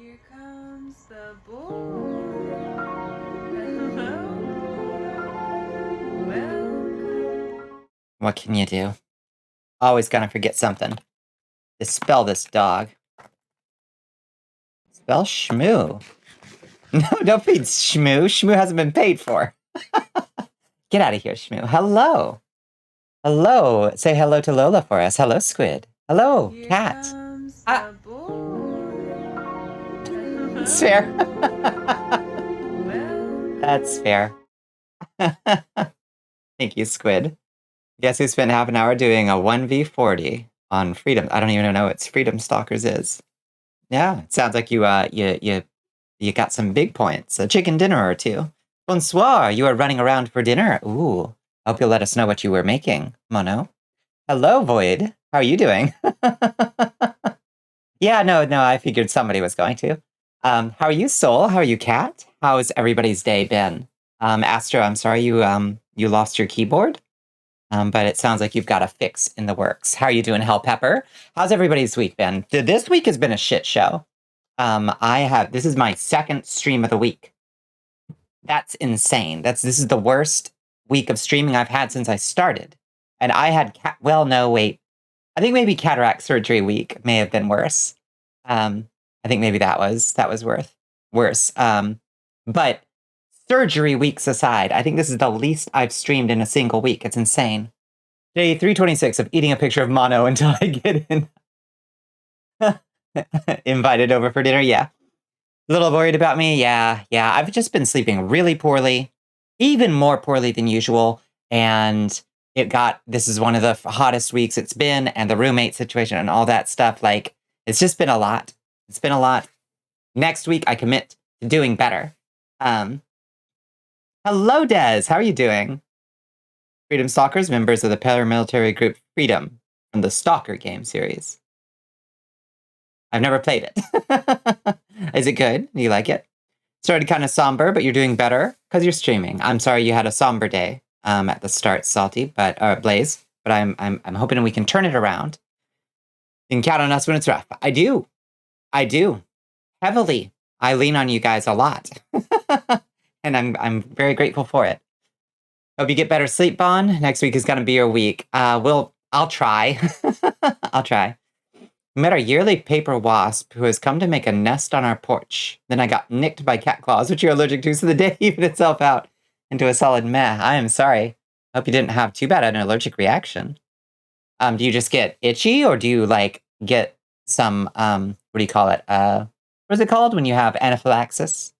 Here comes the boy. Hello. Welcome. What can you do? Always gonna forget something. Dispel this dog. Spell Shmoo. No, don't feed Shmoo. Shmoo hasn't been paid for. Get out of here, Shmoo. Hello. Hello. Say hello to Lola for us. Hello, Squid. Hello, Here cat. comes Ah, the boy. it's fair. Welcome. That's fair. Thank you, Squid. Guess who spent half an hour doing a 1v40 on Freedom? I don't even know what Freedom Stalkers is. Yeah, it sounds like you got some big points. A chicken dinner or two. Bonsoir, you are running around for dinner. Ooh, hope you'll let us know what you were making, Mono. Hello, Void. How are you doing? Yeah, no, I figured somebody was going to. How are you, Soul? How are you, Cat? How's everybody's day been? Astro, I'm sorry you lost your keyboard. But it sounds like you've got a fix in the works. How are you doing, Hell Pepper? How's everybody's week been? This week has been a shit show. This is my second stream of the week. That's insane. This is the worst week of streaming I've had since I started. And I had, no, wait. I think maybe cataract surgery week may have been worse. I think maybe that was worse. But surgery weeks aside, I think this is the least I've streamed in a single week. It's insane. Day 326 of eating a picture of Mono until I get in. Invited over for dinner, yeah. A little worried about me, yeah. I've just been sleeping really poorly, even more poorly than usual. And this is one of the hottest weeks it's been, and the roommate situation and all that stuff. Like, it's just been a lot. It's been a lot. Next week, I commit to doing better. Hello, Des. How are you doing? Freedom Stalkers, members of the paramilitary group Freedom from the Stalker game series. I've never played it. Is it good? Do you like it? Started kind of somber, but you're doing better because you're streaming. I'm sorry you had a somber day at the start, Salty, but Blaze. But I'm hoping we can turn it around. You can count on us when it's rough. I do. Heavily. I lean on you guys a lot. And I'm very grateful for it. Hope you get better sleep, Bon. Next week is gonna be your week. I'll try. I'll try. We met our yearly paper wasp who has come to make a nest on our porch. Then I got nicked by cat claws, which you're allergic to, so the day evened itself out into a solid meh. I am sorry. Hope you didn't have too bad an allergic reaction. Do you just get itchy, or do you get some what do you call it? What is it called when you have anaphylaxis?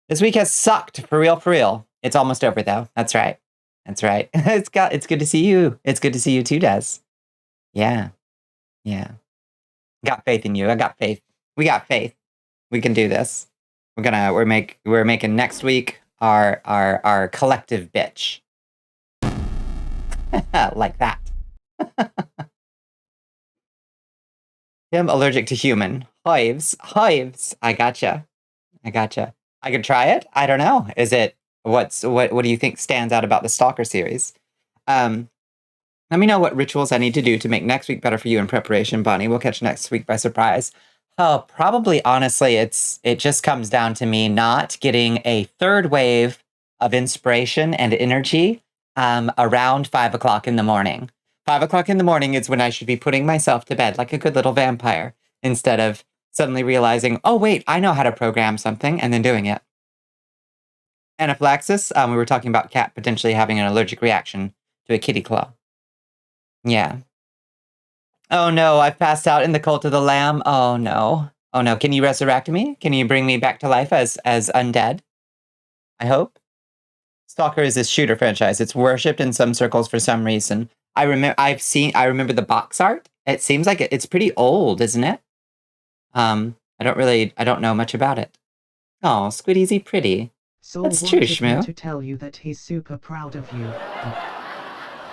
This week has sucked for real. It's almost over though. That's right. It's good to see you. It's good to see you too, Des. Yeah. Got faith in you. I got faith. We got faith. We can do this. We're making next week our collective bitch. Like that. I'm allergic to human. Hives. I gotcha. I could try it. I don't know. Is it what do you think stands out about the Stalker series? Let me know what rituals I need to do to make next week better for you in preparation, Bonnie. We'll catch next week by surprise. Oh, probably, honestly, it just comes down to me not getting a third wave of inspiration and energy around 5 o'clock in the morning. 5 o'clock in the morning is when I should be putting myself to bed like a good little vampire, instead of suddenly realizing, oh, wait, I know how to program something, and then doing it. Anaphylaxis, we were talking about cat potentially having an allergic reaction to a kitty claw. Yeah. Oh no, I've passed out in the cult of the lamb. Oh no. Can you resurrect me? Can you bring me back to life as undead? I hope. Stalker is this shooter franchise. It's worshipped in some circles for some reason. I remember the box art. It seems like it's pretty old, isn't it? I don't know much about it. Oh, Squiddy's pretty. Saul That's true, wanted me Shmoo. to tell you that he's super proud of you.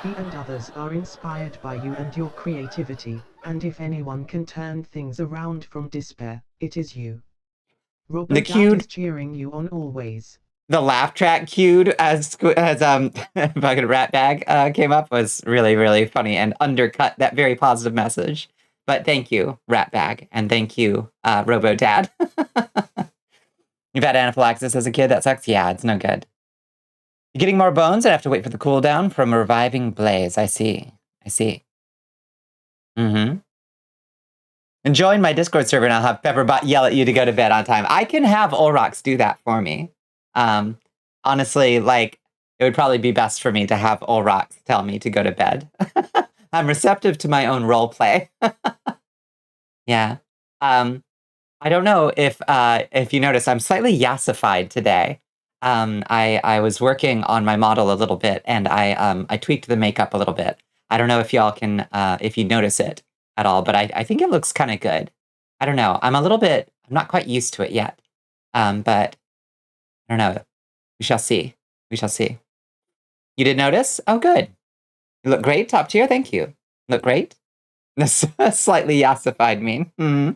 He and others are inspired by you and your creativity, and if anyone can turn things around from despair, it is you. Robert is cheering you on always. The laugh track cued as fucking rat bag came up was really, really funny and undercut that very positive message. But thank you, Ratbag, and thank you, Robo Dad. You've had anaphylaxis as a kid? That sucks? Yeah, it's no good. You're getting more bones? I have to wait for the cooldown from reviving blaze. I see. I see. Mm-hmm. And join my Discord server and I'll have Pepperbot yell at you to go to bed on time. I can have Olrox do that for me. Honestly, like, it would probably be best for me to have Olrox tell me to go to bed. I'm receptive to my own role play. Yeah. I don't know if you noticed, I'm slightly yassified today. I was working on my model a little bit, and I tweaked the makeup a little bit. I don't know if y'all can if you notice it at all, but I think it looks kind of good. I don't know. I'm not quite used to it yet. But I don't know. We shall see. We shall see. You did notice? Oh, good. You look great. Top tier. Thank you. Look great. This slightly yassified me. Mm-hmm.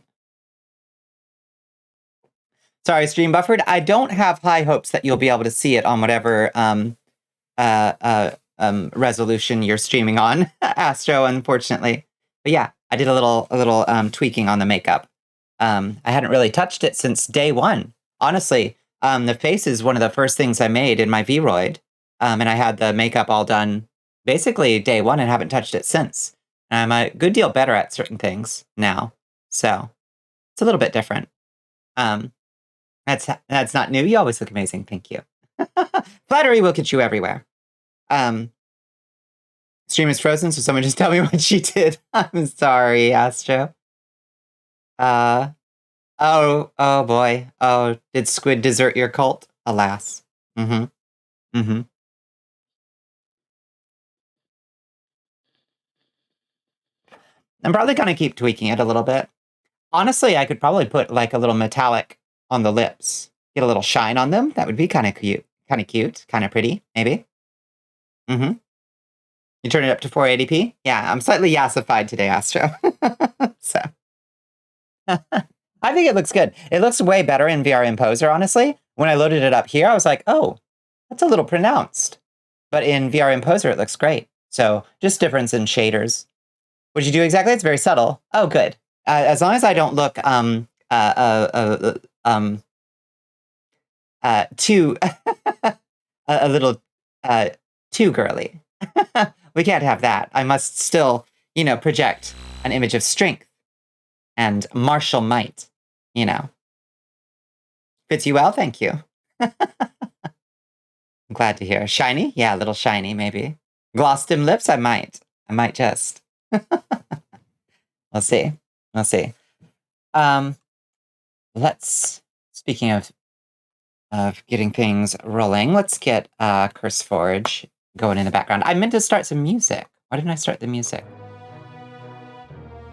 Sorry, stream buffered. I don't have high hopes that you'll be able to see it on whatever resolution you're streaming on, Astro, unfortunately. But yeah, I did a little tweaking on the makeup. I hadn't really touched it since day one. Honestly, the face is one of the first things I made in my Vroid. And I had the makeup all done basically day one and haven't touched it since. I'm a good deal better at certain things now. So it's a little bit different. That's not new. You always look amazing. Thank you. Flattery will get you everywhere. Stream is frozen, so someone just tell me what she did. I'm sorry, Astro. Oh boy. Oh, did Squid desert your cult? Alas. Mm-hmm. Mm-hmm. I'm probably gonna keep tweaking it a little bit. Honestly, I could probably put like a little metallic on the lips. Get a little shine on them. That would be kind of cute. Kind of cute. Kind of pretty, maybe. Mm-hmm. You turn it up to 480p? Yeah, I'm slightly yassified today, Astro. So. I think it looks good. It looks way better in VR Imposer, honestly. When I loaded it up here, I was like, oh, that's a little pronounced. But in VR Imposer, it looks great. So just difference in shaders. What did you do exactly? It's very subtle. Oh, good. As long as I don't look too a little too girly. We can't have that. I must still, project an image of strength and martial might, Fits you well, thank you. I'm glad to hear. Shiny? Yeah, a little shiny, maybe. Gloss stem lips? I might just. We'll see. We'll see. Speaking of getting things rolling, let's get Curse Forge going in the background. I meant to start some music. Why didn't I start the music?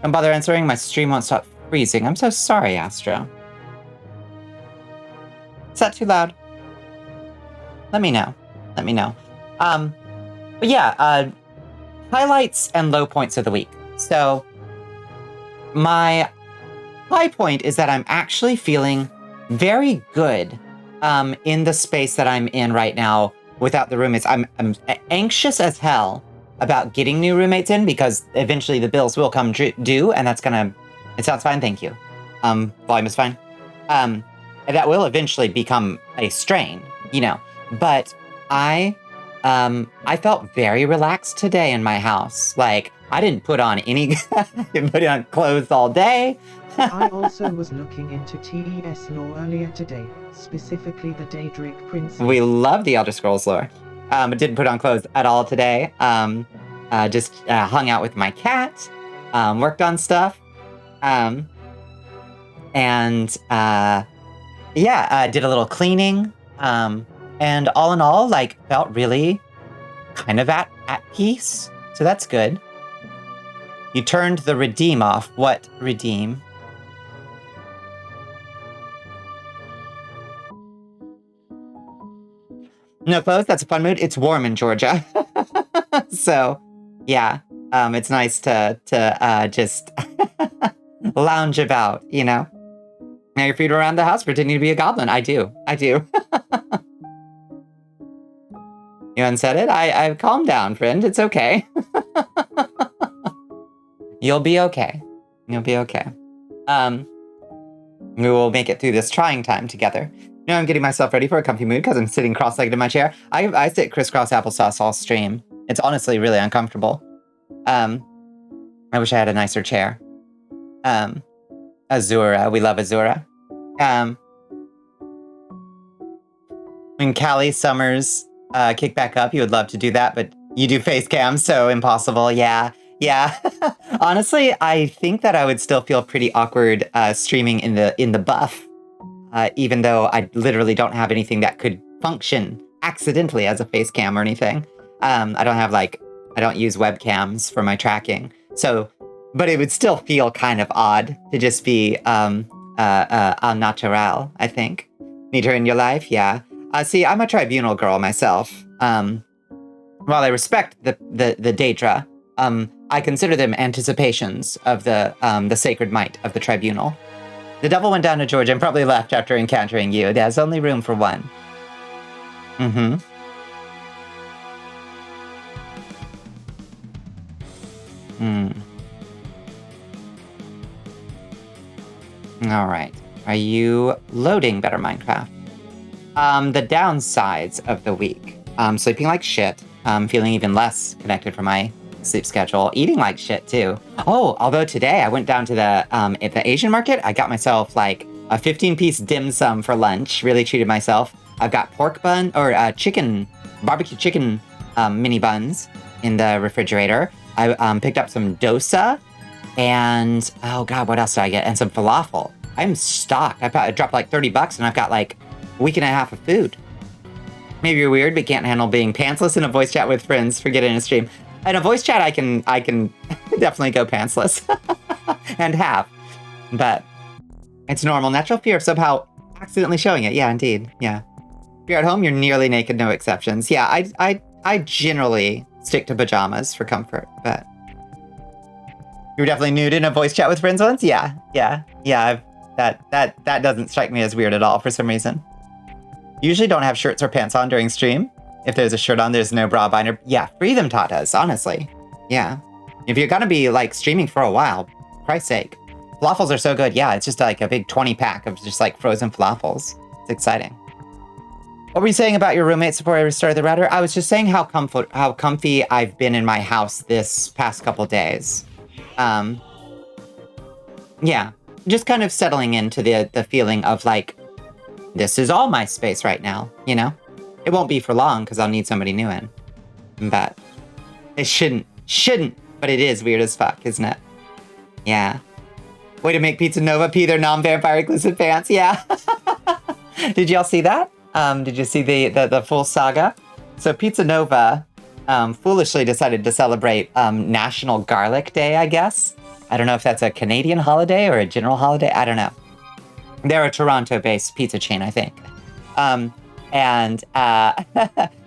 Don't bother answering. My stream won't stop freezing. I'm so sorry, Astro. Is that too loud? Let me know. Let me know. But yeah, highlights and low points of the week. So my high point is that I'm actually feeling very good in the space that I'm in right now without the roommates. I'm anxious as hell about getting new roommates in because eventually the bills will come due, and that's gonna. It sounds fine, thank you. Volume is fine. That will eventually become a strain, But I felt very relaxed today in my house. Like I didn't put on any, put on clothes all day. I also was looking into TES lore earlier today, specifically the Daedric Princess. We love the Elder Scrolls lore. But didn't put on clothes at all today. Just hung out with my cat, worked on stuff. Did a little cleaning. And all in all, felt really kind of at peace. So that's good. You turned the redeem off. What redeem? No clothes? That's a fun mood. It's warm in Georgia. So, yeah. It's nice to just lounge about, Now your feet around the house pretending to be a goblin. I do. You unsaid it? I calmed down, friend. It's okay. You'll be okay. You'll be okay. We will make it through this trying time together. Now I'm getting myself ready for a comfy mood because I'm sitting cross-legged in my chair. I sit crisscross applesauce all stream. It's honestly really uncomfortable. I wish I had a nicer chair. Azura, we love Azura. When Callie Summers kick back up, you would love to do that, but you do face cam, so impossible. Yeah. Honestly, I think that I would still feel pretty awkward streaming in the buff, even though I literally don't have anything that could function accidentally as a face cam or anything. I don't use webcams for my tracking, so, but it would still feel kind of odd to just be al natural, I think. Need her in your life? Yeah. See, I'm a tribunal girl myself. While I respect the Daedra, I consider them anticipations of the sacred might of the tribunal. The devil went down to Georgia and probably left after encountering you. There's only room for one. Mm-hmm. All right. Are you loading Better Minecraft? The downsides of the week. Sleeping like shit. Feeling even less connected from my sleep schedule. Eating like shit, too. Oh, although today I went down to at the Asian market. I got myself like a 15-piece dim sum for lunch. Really treated myself. I've got pork bun or barbecue chicken mini buns in the refrigerator. I picked up some dosa and, oh God, what else did I get? And some falafel. I'm stocked. I dropped like $30 and I've got like a week and a half of food. Maybe you're weird, but can't handle being pantsless in a voice chat with friends. Forget it in a stream. In a voice chat, I can definitely go pantsless and have, but it's normal. Natural fear of somehow accidentally showing it. Yeah, indeed. Yeah. If you're at home, you're nearly naked, no exceptions. Yeah, I generally stick to pajamas for comfort, but you were definitely nude in a voice chat with friends once. Yeah. That doesn't strike me as weird at all for some reason. Usually don't have shirts or pants on during stream. If there's a shirt on, there's no bra binder. Yeah, free them, tatas, honestly. Yeah. If you're gonna be like streaming for a while, Christ's sake. Falafels are so good. Yeah, it's just like a big 20 pack of just like frozen falafels. It's exciting. What were you saying about your roommates before I restarted the router? I was just saying how comfy I've been in my house this past couple days. Yeah, just kind of settling into the feeling of like, this is all my space right now, you know? It won't be for long because I'll need somebody new in. But it shouldn't, but it is weird as fuck, isn't it? Yeah. Way to make Pizza Nova pee their non-vampire inclusive pants, yeah. Did y'all see that? Did you see the full saga? So Pizza Nova foolishly decided to celebrate National Garlic Day, I guess. I don't know if that's a Canadian holiday or a general holiday. I don't know. They're a Toronto-based pizza chain, I think.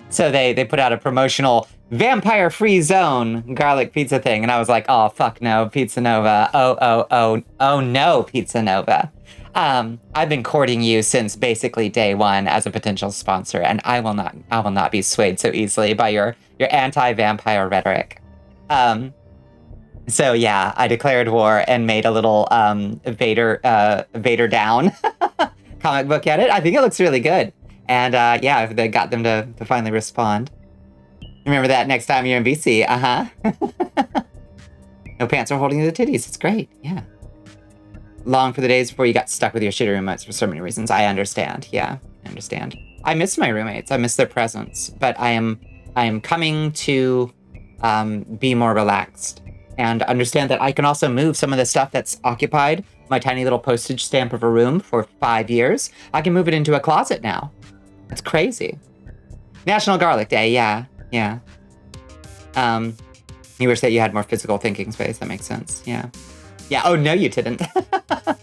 So they put out a promotional vampire-free zone garlic pizza thing. And I was like, oh, fuck no, Pizza Nova. Oh no, Pizza Nova. I've been courting you since basically day one as a potential sponsor, and I will not be swayed so easily by your anti-vampire rhetoric. So yeah, I declared war and made a little Vader down comic book edit. I think it looks really good. And yeah, they got them to finally respond. Remember that next time you're in BC, No pants are holding the titties, it's great, yeah. Long for the days before you got stuck with your shitty roommates for so many reasons. I understand, yeah, I understand. I miss my roommates, I miss their presence, but I am coming to be more relaxed and understand that I can also move some of the stuff that's occupied my tiny little postage stamp of a room for 5 years. I can move it into a closet now. That's crazy. National Garlic Day, yeah. You wish that you had more physical thinking space. That makes sense, yeah. Yeah, oh no you didn't.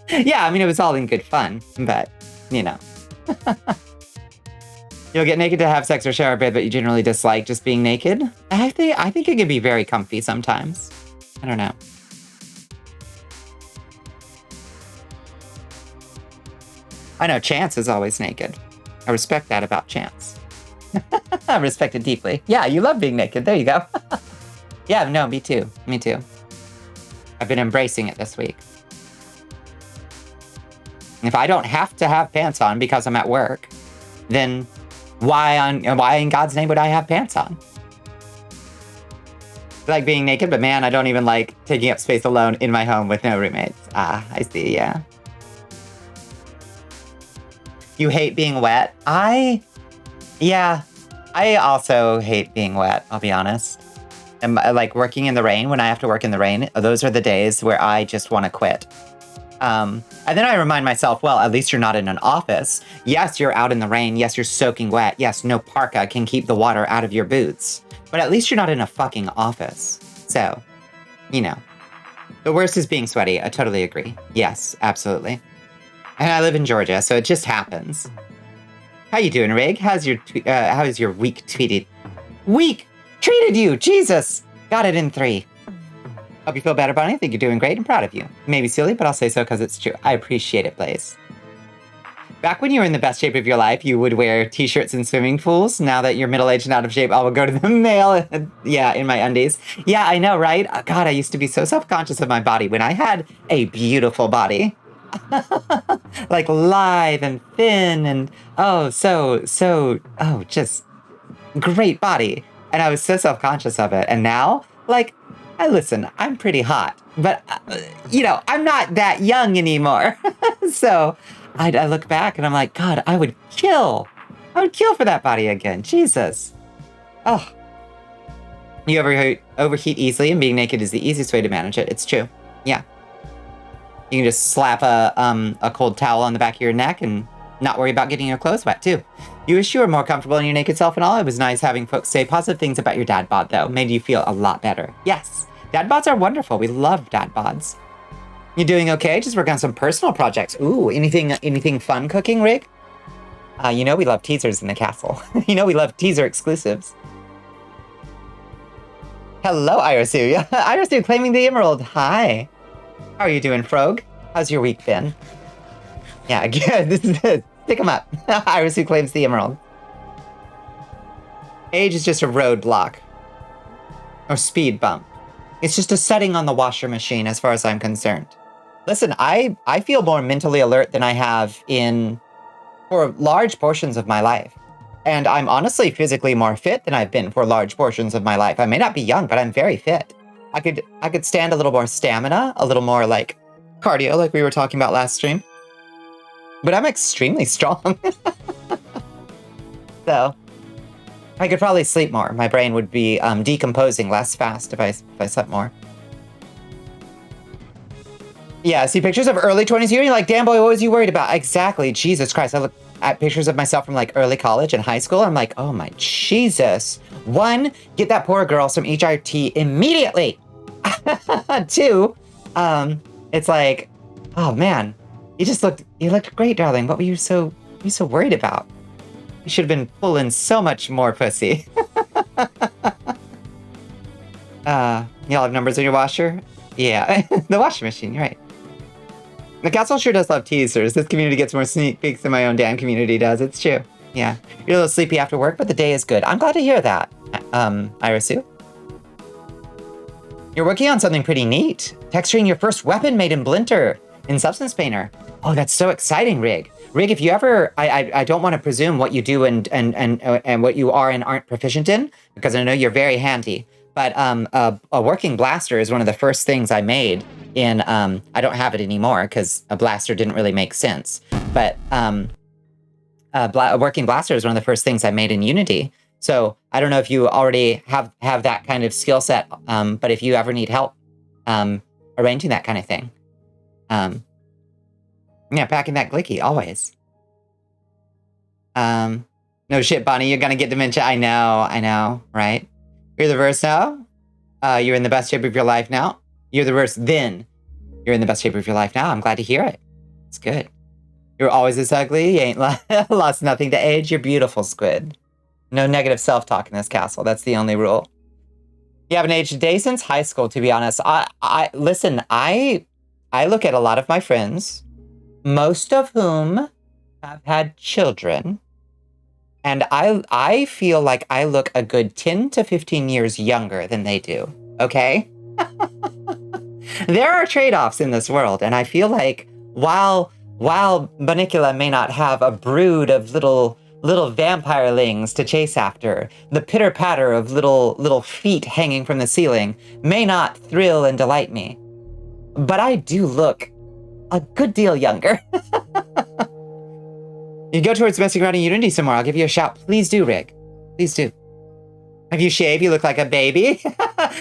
Yeah, I mean, it was all in good fun, but, you know. You'll get naked to have sex or shower bed, but you generally dislike just being naked? I think it can be very comfy sometimes. I don't know. I know Chance is always naked. I respect that about Chance. I respect it deeply. Yeah, you love being naked. There you go. Yeah, no, me too. Me too. I've been embracing it this week. If I don't have to have pants on because I'm at work, then why in God's name would I have pants on? I like being naked, but man, I don't even like taking up space alone in my home with no roommates. Ah, I see, yeah. You hate being wet? Yeah, I also hate being wet, I'll be honest. And like working in the rain, when I have to work in the rain, those are the days where I just want to quit. And then I remind myself, well, at least you're not in an office. Yes, you're out in the rain. Yes, you're soaking wet. Yes, no parka can keep the water out of your boots. But at least you're not in a fucking office. So, you know, the worst is being sweaty. I totally agree. Yes, absolutely. And I live in Georgia, so it just happens. How you doing, Rig? How's your week treated you? Jesus! Got it in 3. Hope you feel better, Bonnie. I think you're doing great. I'm proud of you. Maybe silly, but I'll say so because it's true. I appreciate it, Blaze. Back when you were in the best shape of your life, you would wear t-shirts in swimming pools. Now that you're middle-aged and out of shape, I will go to the mail, yeah, in my undies. Yeah, I know, right? God, I used to be so self-conscious of my body when I had a beautiful body. Like lithe and thin and, just great body. And I was so self-conscious of it. And now, like, listen, I'm pretty hot, but, I'm not that young anymore. So I look back and I'm like, God, I would kill for that body again. Jesus. Oh. You overheat easily, and being naked is the easiest way to manage it. It's true. Yeah. You can just slap a cold towel on the back of your neck and not worry about getting your clothes wet, too. You wish you were more comfortable in your naked self and all. It was nice having folks say positive things about your dad bod, though. Made you feel a lot better. Yes. Dad bods are wonderful. We love dad bods. You doing okay? Just work on some personal projects. Ooh, anything fun cooking, Rig? We love teasers in the castle. We love teaser exclusives. Hello, Irasu. Irasu claiming the emerald. Hi. How are you doing, Frog? How's your week been? Yeah, good. This is good. Pick him up. Irasu claims the emerald. Age is just a roadblock. Or speed bump. It's just a setting on the washer machine as far as I'm concerned. Listen, I feel more mentally alert than I have for large portions of my life. And I'm honestly physically more fit than I've been for large portions of my life. I may not be young, but I'm very fit. I could stand a little more stamina, a little more like cardio, like we were talking about last stream. But I'm extremely strong. So I could probably sleep more. My brain would be decomposing less fast if I slept more. Yeah, see pictures of early 20s you and you're like, damn boy, what was you worried about? Exactly, Jesus Christ. I look at pictures of myself from like early college and high school. I'm like, oh my Jesus. 1, get that poor girl some HRT immediately. 2, it's like, oh man, you looked great, darling. What were you so worried about? You should have been pulling so much more pussy. Y'all have numbers on your washer? Yeah, the washing machine, you're right. The castle sure does love teasers. This community gets more sneak peeks than my own damn community does. It's true. Yeah. You're a little sleepy after work, but the day is good. I'm glad to hear that, Irasu. You're working on something pretty neat. Texturing your first weapon made in Blinter in Substance Painter. Oh, that's so exciting, Rig. Rig, if you ever, I don't want to presume what you do and what you are and aren't proficient in, because I know you're very handy. But a working blaster is one of the first things I made in, I don't have it anymore because a blaster didn't really make sense. But a working blaster is one of the first things I made in Unity. So I don't know if you already have that kind of skill set, but if you ever need help arranging that kind of thing. Yeah, packing that glicky, always. No shit, Bonnie, you're gonna get dementia. I know, right? You're the verse now. You're in the best shape of your life now. You're the verse then. You're in the best shape of your life now. I'm glad to hear it. It's good. You're always this ugly. You ain't lost nothing to age. You're beautiful, Squid. No negative self-talk in this castle. That's the only rule. You haven't aged a day since high school, to be honest. Listen, I look at a lot of my friends, most of whom have had children, and I feel like I look a good 10 to 15 years younger than they do, okay? There are trade-offs in this world, and I feel like while Bonnicula may not have a brood of little vampirelings to chase after, the pitter-patter of little feet hanging from the ceiling may not thrill and delight me. But I do look a good deal younger. You go towards messing around in Unity somewhere, I'll give you a shout. Please do, Rig. Please do. If you shave, you look like a baby.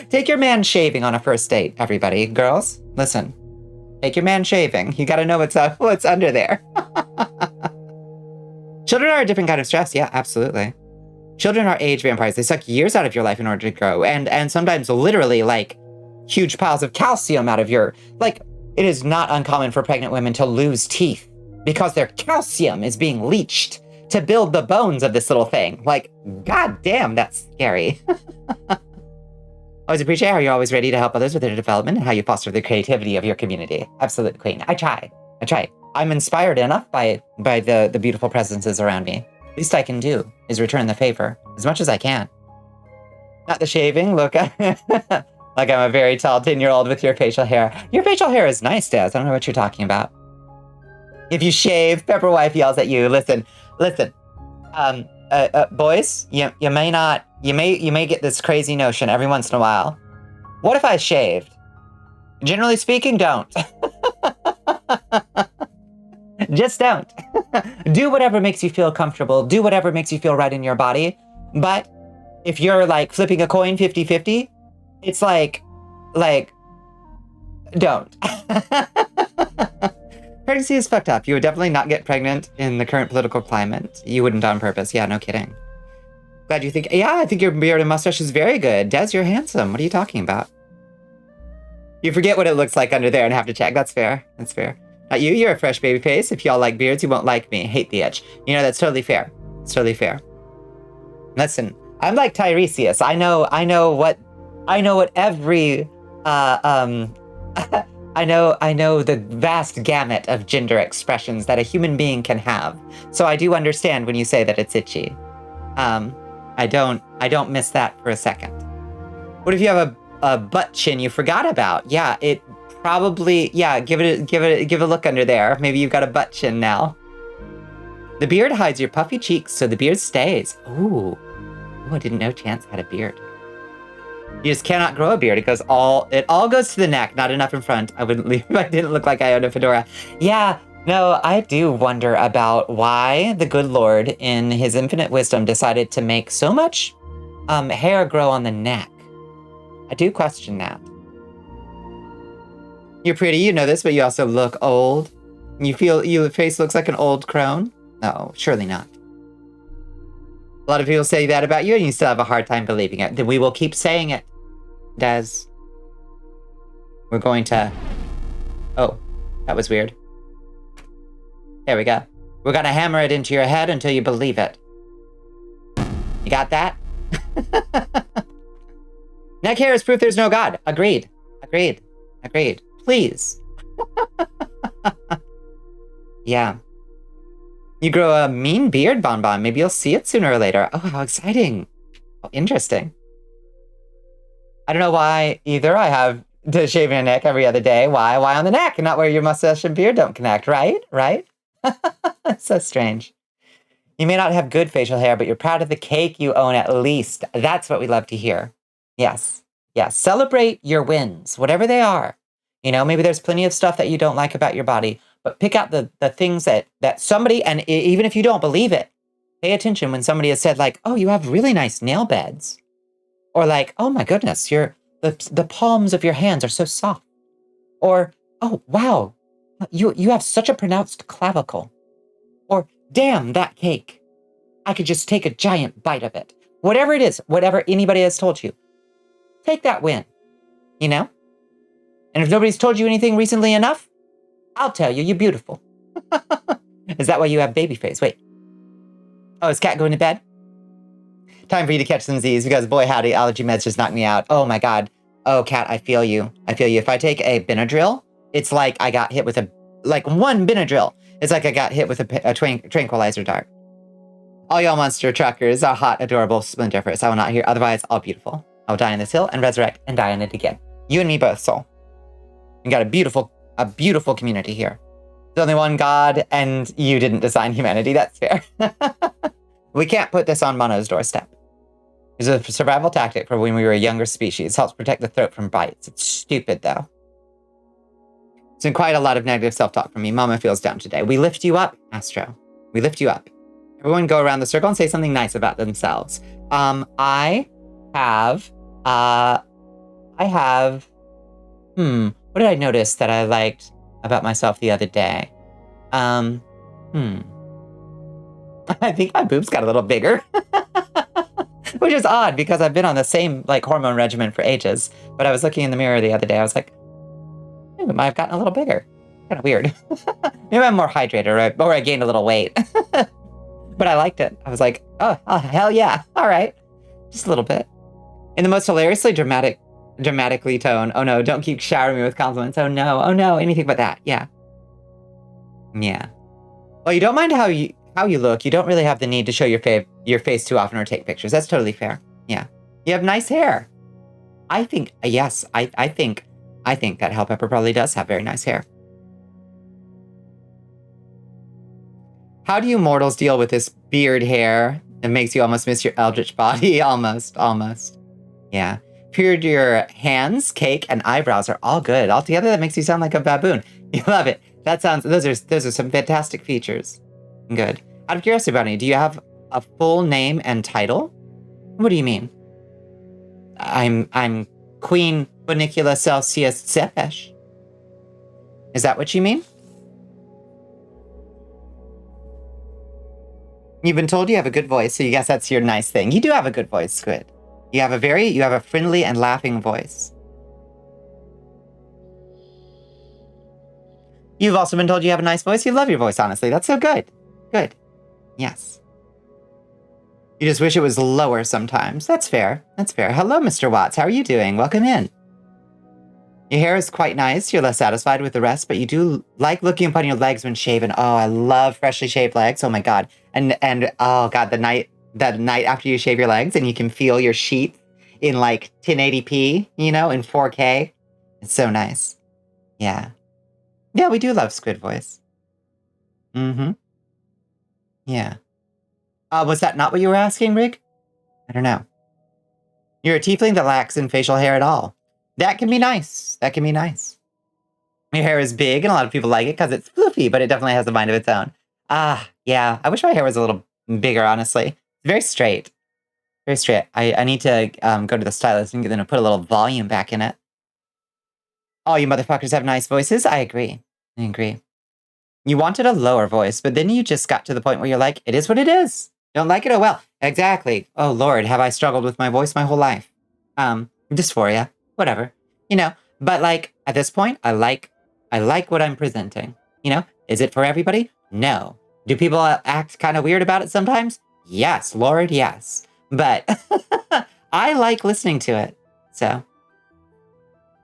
Take your man shaving on a first date, everybody. Girls, listen. Take your man shaving. You gotta know what's under there. Children are a different kind of stress. Yeah, absolutely. Children are age vampires. They suck years out of your life in order to grow. And sometimes literally like huge piles of calcium out of your, like, it is not uncommon for pregnant women to lose teeth because their calcium is being leached to build the bones of this little thing. Like, goddamn, that's scary. Always appreciate how you're always ready to help others with their development and how you foster the creativity of your community. Absolute queen. I try. I'm inspired enough by the beautiful presences around me. Least I can do is return the favor as much as I can. Not the shaving, look. Like I'm a very tall 10-year-old with your facial hair. Your facial hair is nice, Daz. I don't know what you're talking about. If you shave, Pepperwife yells at you. Listen. Boys, you may get this crazy notion every once in a while. What if I shaved? Generally speaking, don't. Just don't. Do whatever makes you feel comfortable. Do whatever makes you feel right in your body. But if you're like flipping a coin 50-50, it's like, don't. Pregnancy is fucked up. You would definitely not get pregnant in the current political climate. You wouldn't on purpose. Yeah, no kidding. Glad you think, yeah, I think your beard and mustache is very good. Des, you're handsome. What are you talking about? You forget what it looks like under there and have to check. That's fair. That's fair. Not you, you're a fresh baby face. If y'all like beards, you won't like me. Hate the itch. You know, that's totally fair. It's totally fair. Listen, I'm like Tiresias. I know what every, I know the vast gamut of gender expressions that a human being can have. So I do understand when you say that it's itchy. I don't miss that for a second. What if you have a butt chin you forgot about? Yeah, it probably, yeah, give a look under there. Maybe you've got a butt chin now. The beard hides your puffy cheeks, so the beard stays. Ooh, I didn't know Chance had a beard. You just cannot grow a beard. It all goes to the neck, not enough in front. I wouldn't leave if I didn't look like I owned a fedora. Yeah, no, I do wonder about why the good Lord, in his infinite wisdom, decided to make so much hair grow on the neck. I do question that. You're pretty, you know this, but you also look old. You feel your face looks like an old crone? No, surely not. A lot of people say that about you, and you still have a hard time believing it. Then we will keep saying it, Des. We're going to... Oh, that was weird. There we go. We're gonna hammer it into your head until you believe it. You got that? Neck hair is proof there's no God. Agreed. Please. Yeah. You grow a mean beard, Bonbon. Maybe you'll see it sooner or later. Oh, how exciting. Oh, interesting. I don't know why either. I have to shave your neck every other day. Why on the neck? Not where your mustache and beard don't connect, right? That's so strange. You may not have good facial hair, but you're proud of the cake you own at least. That's what we love to hear. Yes. Celebrate your wins, whatever they are. You know, maybe there's plenty of stuff that you don't like about your body, but pick out the things that somebody, and even if you don't believe it, pay attention when somebody has said like, oh, you have really nice nail beds. Or like, oh my goodness, the palms of your hands are so soft. Or, oh, wow, you have such a pronounced clavicle. Or, damn, that cake. I could just take a giant bite of it. Whatever it is, whatever anybody has told you, take that win, you know? And if nobody's told you anything recently enough, I'll tell you, you're beautiful. Is that why you have baby face? Wait. Oh, is Cat going to bed? Time for you to catch some Z's because boy howdy, allergy meds just knocked me out. Oh my God. Oh, Cat, I feel you. If I take a Benadryl, it's like I got hit with one Benadryl. It's like I got hit with a tranquilizer dart. All y'all monster truckers are hot, adorable, splendiferous. I will not hear otherwise, all beautiful. I will die on this hill and resurrect and die on it again. You and me both, soul. You got a beautiful community here. There's only one God, and you didn't design humanity. That's fair. We can't put this on Mono's doorstep. It's a survival tactic for when we were a younger species. Helps protect the throat from bites. It's stupid, though. It's been quite a lot of negative self-talk from me. Mama feels down today. We lift you up, Astro. We lift you up. Everyone go around the circle and say something nice about themselves. I have, what did I notice that I liked about myself the other day? I think my boobs got a little bigger. Which is odd because I've been on the same like hormone regimen for ages. But I was looking in the mirror the other day. I was like, maybe I might have gotten a little bigger. Kind of weird. Maybe I'm more hydrated or I gained a little weight. But I liked it. I was like, oh, hell yeah. All right. Just a little bit. In the most hilariously dramatically tone. Oh no, don't keep showering me with compliments. Oh no, anything but that. Yeah. Yeah. Well, you don't mind how you look. You don't really have the need to show your face too often or take pictures. That's totally fair. Yeah. You have nice hair. I think, yes, I think that Hell Pepper probably does have very nice hair. How do you mortals deal with this beard hair that makes you almost miss your eldritch body? Almost. Yeah. Beard, your hands, cake, and eyebrows are all good. Altogether, that makes you sound like a baboon. You love it. Those are some fantastic features. Good. Out of curiosity, Bonnie, do you have a full name and title? What do you mean? I'm Queen Bonnicula Celsius Zepesh. Is that what you mean? You've been told you have a good voice, so you guess that's your nice thing. You do have a good voice, Squid. You have a friendly and laughing voice. You've also been told you have a nice voice. You love your voice, honestly. That's so good. Good. Yes. You just wish it was lower sometimes. That's fair. That's fair. Hello, Mr. Watts. How are you doing? Welcome in. Your hair is quite nice. You're less satisfied with the rest, but you do like looking upon your legs when shaven. Oh, I love freshly shaved legs. Oh my God. And oh God, the night after you shave your legs and you can feel your sheets in like 1080p, in 4K. It's so nice. Yeah. Yeah, we do love Squid Voice. Mm-hmm. Yeah. Was that not what you were asking, Rig? I don't know. You're a tiefling that lacks in facial hair at all. That can be nice. That can be nice. Your hair is big, and a lot of people like it because it's floofy, but it definitely has a mind of its own. Yeah. I wish my hair was a little bigger, honestly. It's very straight. Very straight. I need to go to the stylist and get them to put a little volume back in it. Oh, you motherfuckers have nice voices? I agree. You wanted a lower voice, but then you just got to the point where you're like, it is what it is. Don't like it? Oh, well, exactly. Oh, Lord, have I struggled with my voice my whole life? Dysphoria, whatever, but like at this point, I like what I'm presenting, is it for everybody? No. Do people act kind of weird about it sometimes? Yes, Lord, yes. But I like listening to it. So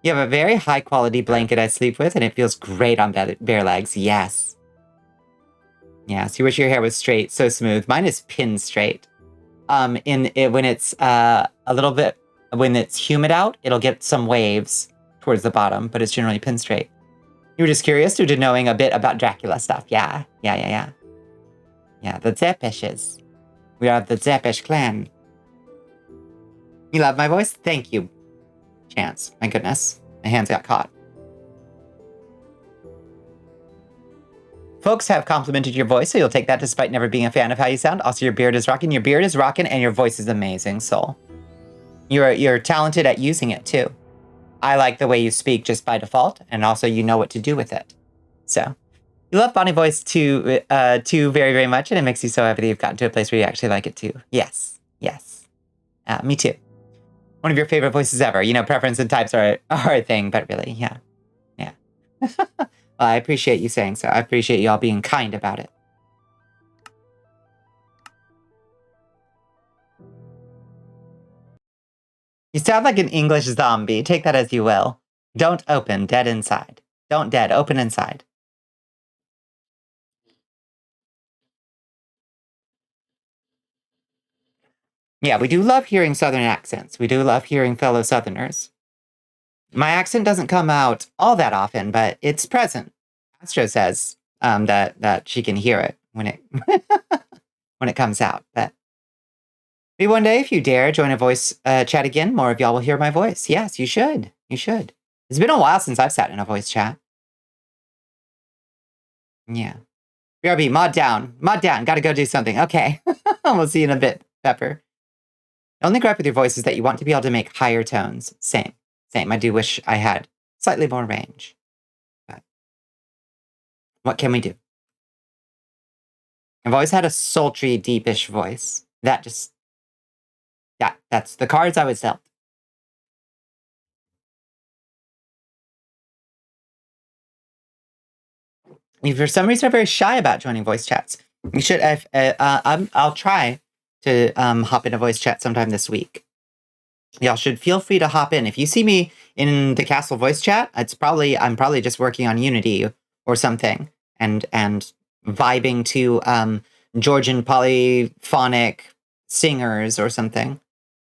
you have a very high quality blanket I sleep with and it feels great on bare legs. Yes. Yes, you wish your hair was straight, so smooth. Mine is pin straight. When it's a little bit, when it's humid out, it'll get some waves towards the bottom, but it's generally pin straight. You were just curious due to knowing a bit about Dracula stuff. Yeah, the Zepeshes. We are the Zepesh clan. You love my voice? Thank you, Chance. My goodness, my hands got caught. Folks have complimented your voice, so you'll take that despite never being a fan of how you sound. Also, your beard is rocking. Your beard is rocking, and your voice is amazing, Soul. You're talented at using it, too. I like the way you speak just by default, and also you know what to do with it. So, you love Bonnie voice, too very, very much, and it makes you so happy that you've gotten to a place where you actually like it, too. Yes. Me too. One of your favorite voices ever. Preference and types are a thing, but really, yeah. Well, I appreciate you saying so. I appreciate you all being kind about it. You sound like an English zombie. Take that as you will. Don't open, dead inside. Don't dead, open inside. Yeah, we do love hearing Southern accents. We do love hearing fellow Southerners. My accent doesn't come out all that often, but it's present. Astro says that she can hear it when it when it comes out. But maybe one day, if you dare join a voice chat again, more of y'all will hear my voice. Yes, you should. You should. It's been a while since I've sat in a voice chat. Yeah. BRB, mod down. Mod down. Gotta go do something. Okay. We'll see you in a bit, Pepper. The only gripe with your voice is that you want to be able to make higher tones. Same. Same. I do wish I had slightly more range. But what can we do? I've always had a sultry, deepish voice. That's the cards I was dealt. If for some reason are very shy about joining voice chats, you should. I'll try to hop in a voice chat sometime this week. Y'all should feel free to hop in. If you see me in the Castle voice chat, I'm probably just working on Unity or something and vibing to Georgian polyphonic singers or something,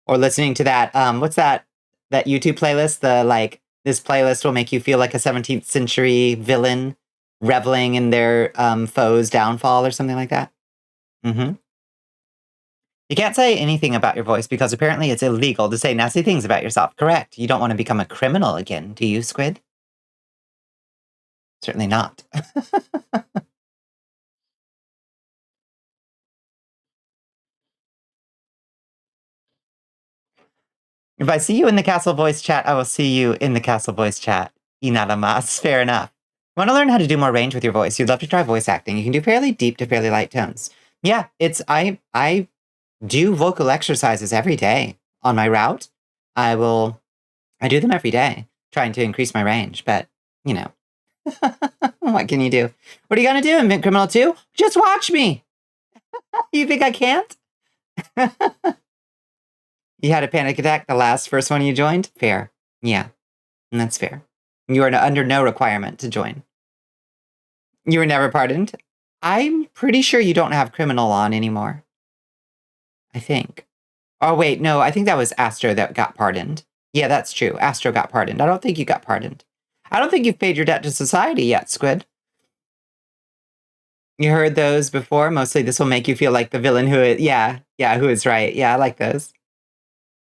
or listening to that what's that YouTube playlist? This playlist will make you feel like a 17th century villain reveling in their foe's downfall or something like that. Mm-hmm. You can't say anything about your voice because apparently it's illegal to say nasty things about yourself. Correct. You don't want to become a criminal again, do you, Squid? Certainly not. If I see you in the Castle voice chat, I will see you in the Castle voice chat. Inadamas. Fair enough. Want to learn how to do more range with your voice? You'd love to try voice acting. You can do fairly deep to fairly light tones. Yeah, I do vocal exercises every day on my route. I do them every day, trying to increase my range, but you know, what can you do? What are you gonna do, Invent Criminal 2? Just watch me. You think I can't? You had a panic attack the first one you joined? Fair. Yeah, and that's fair. You are under no requirement to join. You were never pardoned? I'm pretty sure you don't have criminal on anymore. I think. Oh, wait, no, I think that was Astro that got pardoned. Yeah, that's true. Astro got pardoned. I don't think you got pardoned. I don't think you've paid your debt to society yet, Squid. You heard those before? Mostly this will make you feel like the villain who is, who is right. Yeah, I like those.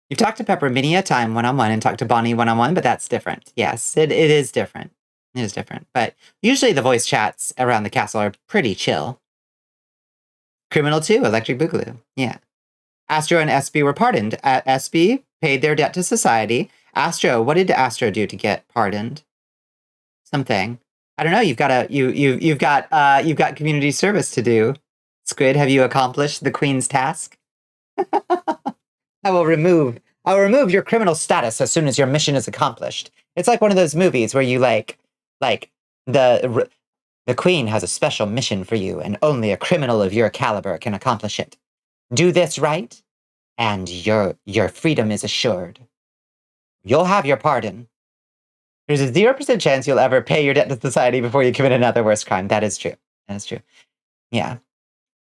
You've talked to Pepper many a time one-on-one and talked to Bonnie one-on-one, but that's different. Yes, it is different. It is different. But usually the voice chats around the castle are pretty chill. Criminal 2, Electric Boogaloo. Yeah. Astro and SB were pardoned. SB paid their debt to society. Astro, what did Astro do to get pardoned? Something. I don't know. You've got community service to do. Squid, have you accomplished the Queen's task? I will remove your criminal status as soon as your mission is accomplished. It's like one of those movies where you like the Queen has a special mission for you, and only a criminal of your caliber can accomplish it. Do this right, and your freedom is assured. You'll have your pardon. There's a 0% chance you'll ever pay your debt to society before you commit another worse crime. That is true. That is true. Yeah.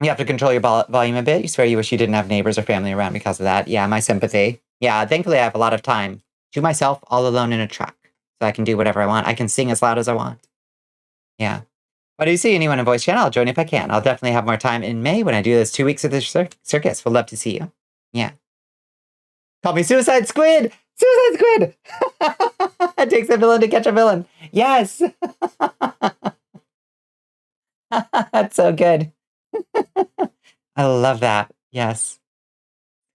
You have to control your volume a bit. You swear you wish you didn't have neighbors or family around because of that. Yeah, my sympathy. Yeah, thankfully I have a lot of time to myself, all alone in a truck. So I can do whatever I want. I can sing as loud as I want. Yeah. But do you see anyone in voice channel? I'll join if I can. I'll definitely have more time in May when I do those 2 weeks of the circus. We'll love to see you. Yeah. Call me Suicide Squid! Suicide Squid! It takes a villain to catch a villain. Yes! That's so good. I love that. Yes.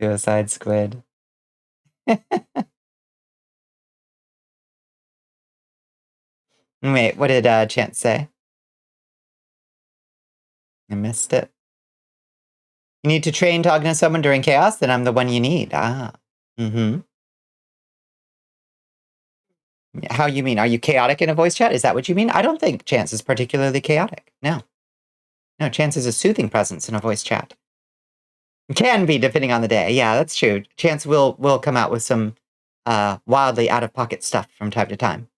Suicide Squid. Wait, what did Chance say? I missed it. You need to train talking to someone during chaos? Then I'm the one you need. Ah. Mm-hmm. How you mean? Are you chaotic in a voice chat? Is that what you mean? I don't think Chance is particularly chaotic. No. No, Chance is a soothing presence in a voice chat. Can be, depending on the day. Yeah, that's true. Chance will come out with some wildly out-of-pocket stuff from time to time.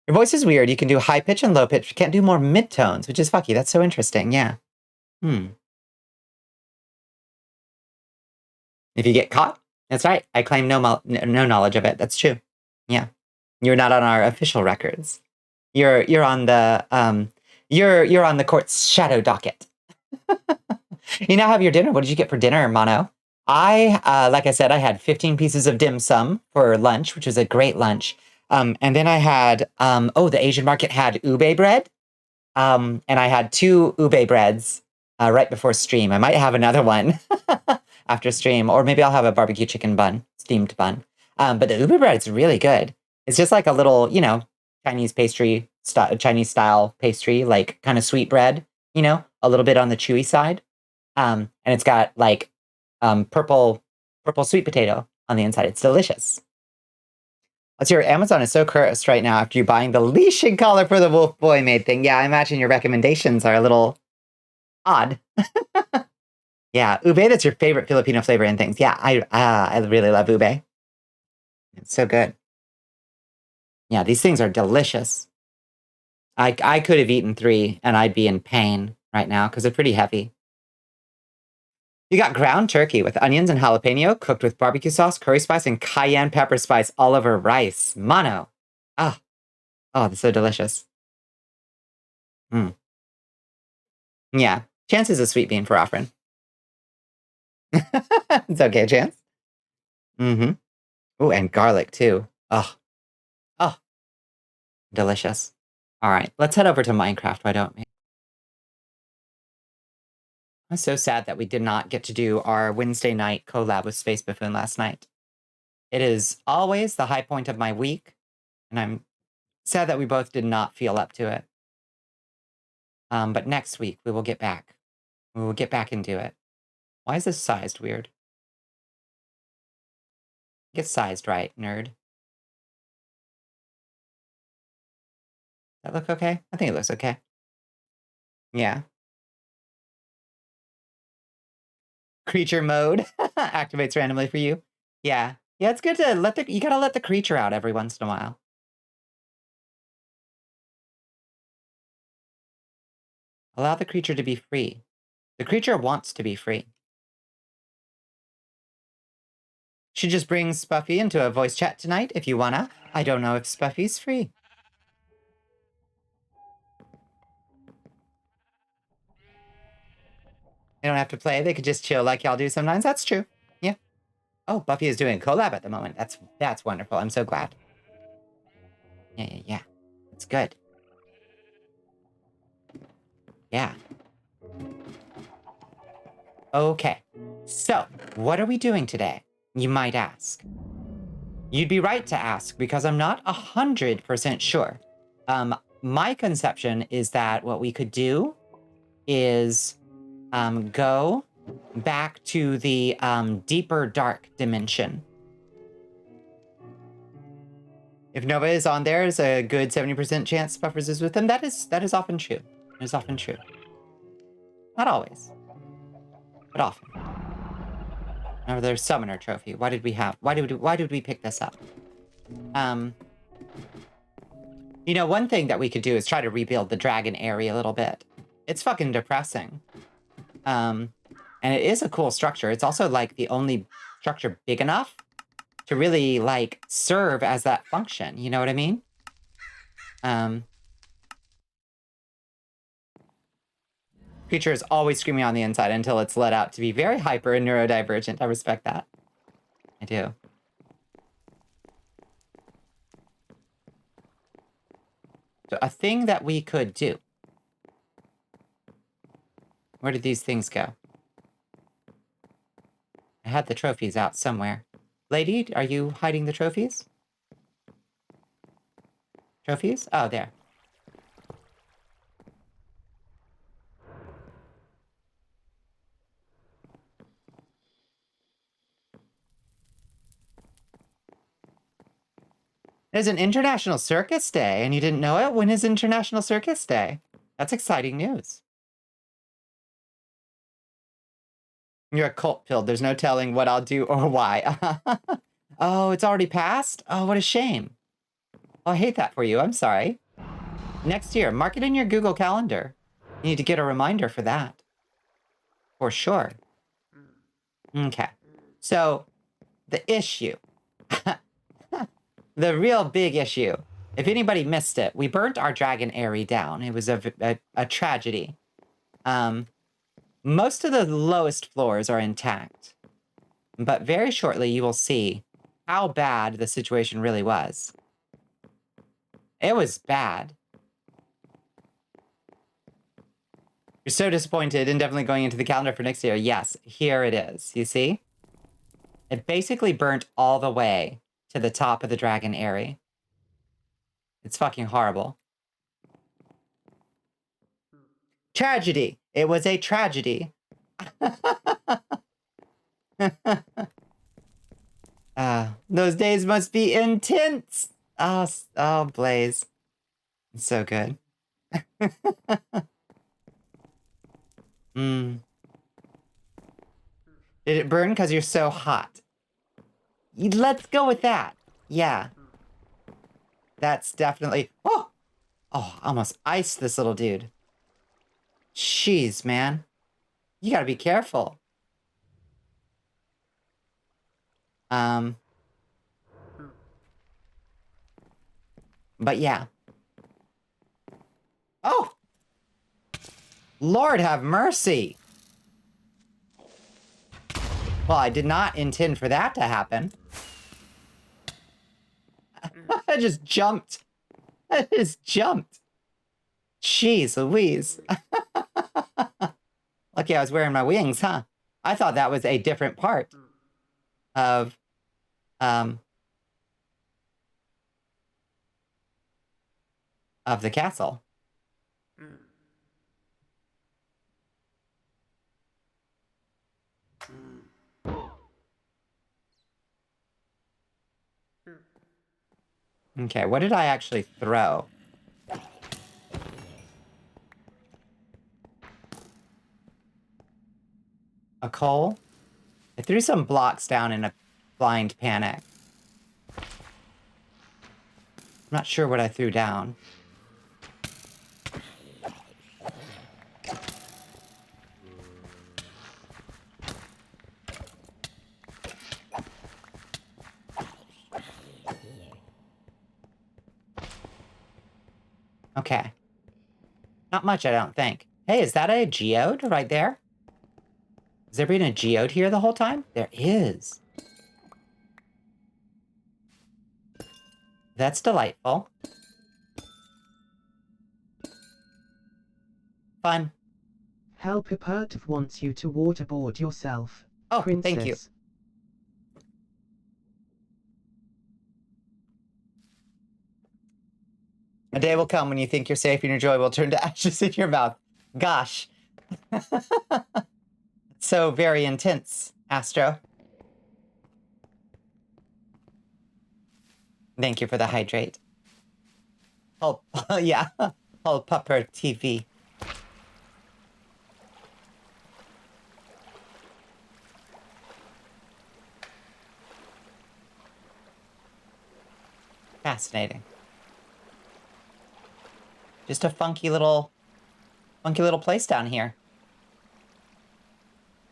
Your voice is weird. You can do high pitch and low pitch. You can't do more mid-tones, which is fucky. That's so interesting. Yeah. If you get caught, that's right. I claim no knowledge of it. That's true. Yeah. You're not on our official records. You're on the you're on the court's shadow docket. You now have your dinner. What did you get for dinner, Mono? I like I said, I had 15 pieces of dim sum for lunch, which was a great lunch. And then I had the Asian market had ube bread. And I had 2 ube breads right before stream. I might have another one after stream, or maybe I'll have a barbecue chicken bun, steamed bun. But the ube bread is really good. It's just like a little, Chinese pastry, Chinese style pastry, like kind of sweet bread, a little bit on the chewy side. And it's got like purple sweet potato on the inside. It's delicious. Let's hear, Amazon is so cursed right now after you buying the leashing collar for the wolf boy made thing. Yeah, I imagine your recommendations are a little odd. Yeah, ube, that's your favorite Filipino flavor in things. Yeah, I really love ube. It's so good. Yeah, these things are delicious. I could have eaten 3 and I'd be in pain right now because they're pretty heavy. You got ground turkey with onions and jalapeno cooked with barbecue sauce, curry spice, and cayenne pepper spice all over rice. Mono. Oh, that's so delicious. Yeah, Chance is a sweet bean for offering. It's okay, Chance. Oh, and garlic too. Oh, delicious. All right, let's head over to Minecraft, why don't we? I'm so sad that we did not get to do our Wednesday night collab with Space Buffoon last night. It is always the high point of my week, and I'm sad that we both did not feel up to it. But next week, we will get back. We will get back and do it. Why is this sized weird? Get sized right, nerd. That look okay? I think it looks okay. Yeah. Creature mode activates randomly for you. Yeah. Yeah, it's good to you gotta let the creature out every once in a while. Allow the creature to be free. The creature wants to be free. Should just bring Spuffy into a voice chat tonight if you wanna. I don't know if Spuffy's free. They don't have to play. They could just chill like y'all do sometimes. That's true. Yeah. Oh, Buffy is doing a collab at the moment. That's wonderful. I'm so glad. Yeah. That's good. Yeah. Okay. So, what are we doing today? You might ask. You'd be right to ask because I'm not 100% sure. My conception is that what we could do is go back to the deeper dark dimension. If Nova is on there, there's a good 70% chance Buffers is with them. That is often true. It is often true. Not always, but often. Remember, there's Summoner Trophy. Why did we pick this up? One thing that we could do is try to rebuild the dragon area a little bit. It's fucking depressing. And it is a cool structure. It's also like the only structure big enough to really like serve as that function. You know what I mean? Creature is always screaming on the inside until it's let out to be very hyper and neurodivergent. I respect that. I do. So a thing that we could do. Where did these things go? I had the trophies out somewhere. Lady, are you hiding the trophies? Trophies? Oh, there. There's an International Circus Day, and you didn't know it? When is International Circus Day? That's exciting news. You're a cult pilled. There's no telling what I'll do or why. Oh, it's already passed? Oh, what a shame. Oh, I hate that for you. I'm sorry. Next year, mark it in your Google Calendar. You need to get a reminder for that. For sure. Okay. So, the issue. the real big issue, if anybody missed it, we burnt our dragon aerie down. It was a tragedy. Most of the lowest floors are intact, but very shortly you will see how bad the situation really was. It was bad. You're so disappointed and definitely going into the calendar for next year. Yes, here it is. You see? It basically burnt all the way to the top of the dragon aerie. It's fucking horrible. Tragedy. It was a tragedy. Those days must be intense. Oh, Blaze. It's so good. Did it burn because you're so hot? Let's go with that. Yeah. That's definitely... Oh, I almost iced this little dude. Jeez, man. You gotta be careful. But yeah. Oh! Lord have mercy! Well, I did not intend for that to happen. I just jumped. I just jumped. Jeez Louise. Lucky I was wearing my wings, huh? I thought that was a different part of the castle. Okay, what did I actually throw? A coal? I threw some blocks down in a blind panic. I'm not sure what I threw down. Okay. Not much, I don't think. Hey, is that a geode right there? Has there been a geode here the whole time? There is. That's delightful. Fun. Helpipert wants you to waterboard yourself. Oh, Princess. thank you. A day will come when you think you're safe and your joy will turn to ashes in your mouth. Gosh. So very intense, Astro. Thank you for the hydrate. Oh, yeah. Oh, Pupper TV. Fascinating. Just a funky little place down here.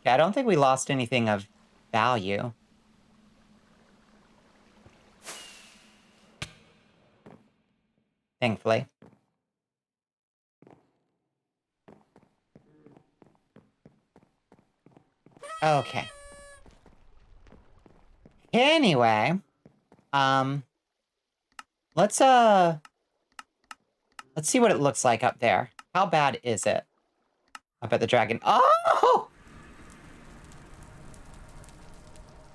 Okay, I don't think we lost anything of value. Thankfully. Okay. Anyway, let's see what it looks like up there. How bad is it? Up at the dragon. Oh!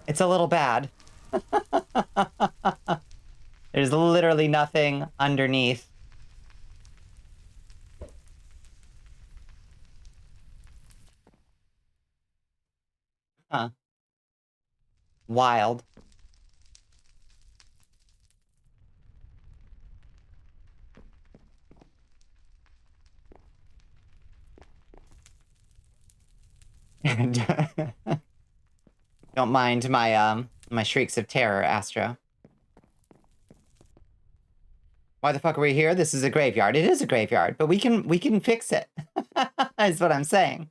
It's a little bad. There's literally nothing underneath. Huh. Wild. Don't mind my my shrieks of terror, Astro. Why the fuck are we here? This is a graveyard. It is a graveyard, but we can fix it. Is what I'm saying.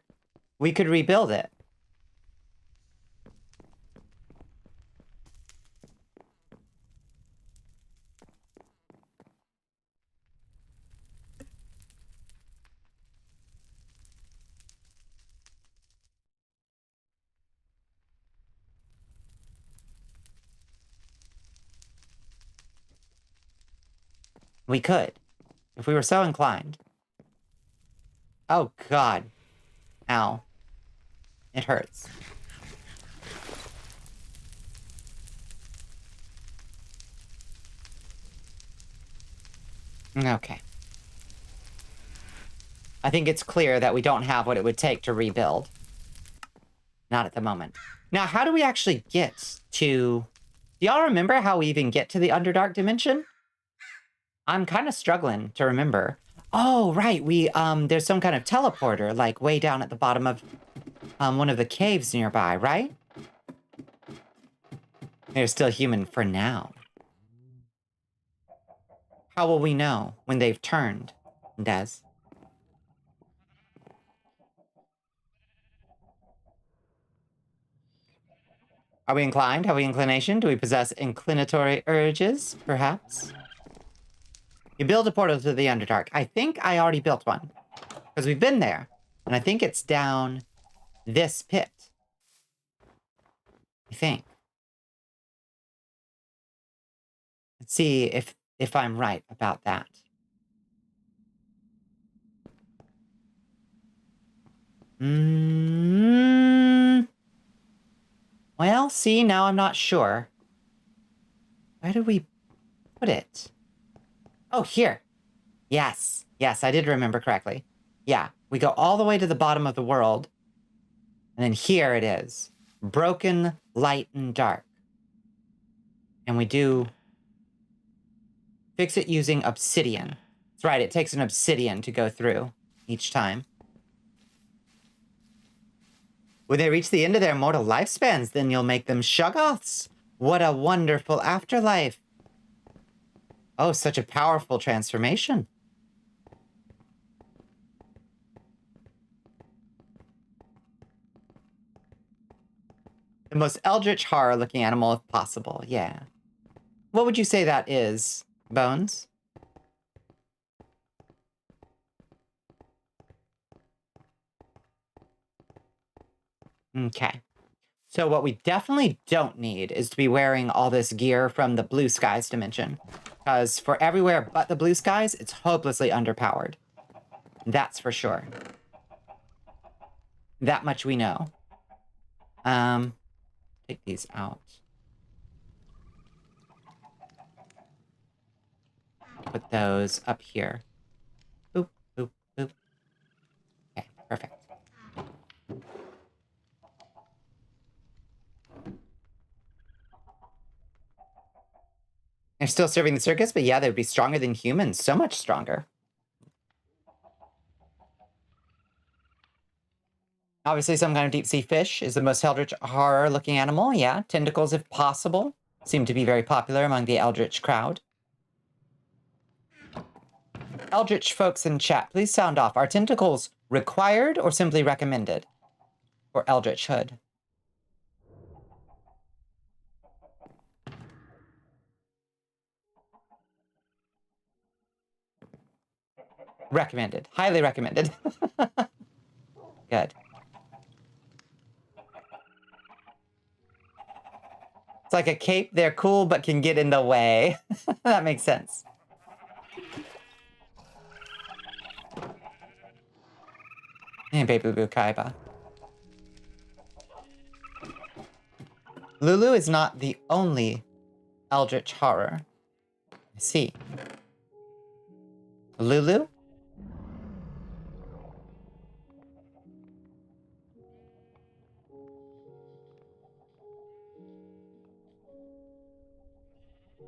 We could rebuild it. We could, if we were so inclined. Oh, God. Ow. It hurts. Okay. I think it's clear that we don't have what it would take to rebuild. Not at the moment. Now, how do we actually get to... Do y'all remember how we even get to the Underdark dimension? I'm kind of struggling to remember. Oh, right. There's some kind of teleporter, like, way down at the bottom of one of the caves nearby, right? They're still human for now. How will we know when they've turned, Des? Are we inclined? Have we inclination? Do we possess inclinatory urges, perhaps? You build a portal to the Underdark. I think I already built one. Because we've been there. And I think it's down this pit. I think. Let's see if I'm right about that. Well, see, now I'm not sure. Where did we put it? Oh, here. Yes. Yes, I did remember correctly. Yeah, we go all the way to the bottom of the world. And then here it is. Broken, light, and dark. And we do... fix it using obsidian. That's right, it takes an obsidian to go through each time. When they reach the end of their mortal lifespans, then you'll make them Shoggoths. What a wonderful afterlife. Oh, such a powerful transformation. The most eldritch horror-looking animal if possible, yeah. What would you say that is, Bones? Okay. So what we definitely don't need is to be wearing all this gear from the Blue Skies dimension. Because for everywhere but the Blue Skies, it's hopelessly underpowered. That's for sure. That much we know. Take these out. Put those up here. Boop, boop, boop. Okay, perfect. They're still serving the circus, but yeah, they would be stronger than humans. So much stronger. Obviously, some kind of deep-sea fish is the most eldritch horror-looking animal. Yeah, tentacles if possible. Seem to be very popular among the eldritch crowd. Eldritch folks in chat, please sound off. Are tentacles required or simply recommended for eldritch hood? Recommended. Highly recommended. Good. It's like a cape. They're cool, but can get in the way. That makes sense. And Baby Boo Kaiba. Lulu is not the only eldritch horror. I see. Lulu?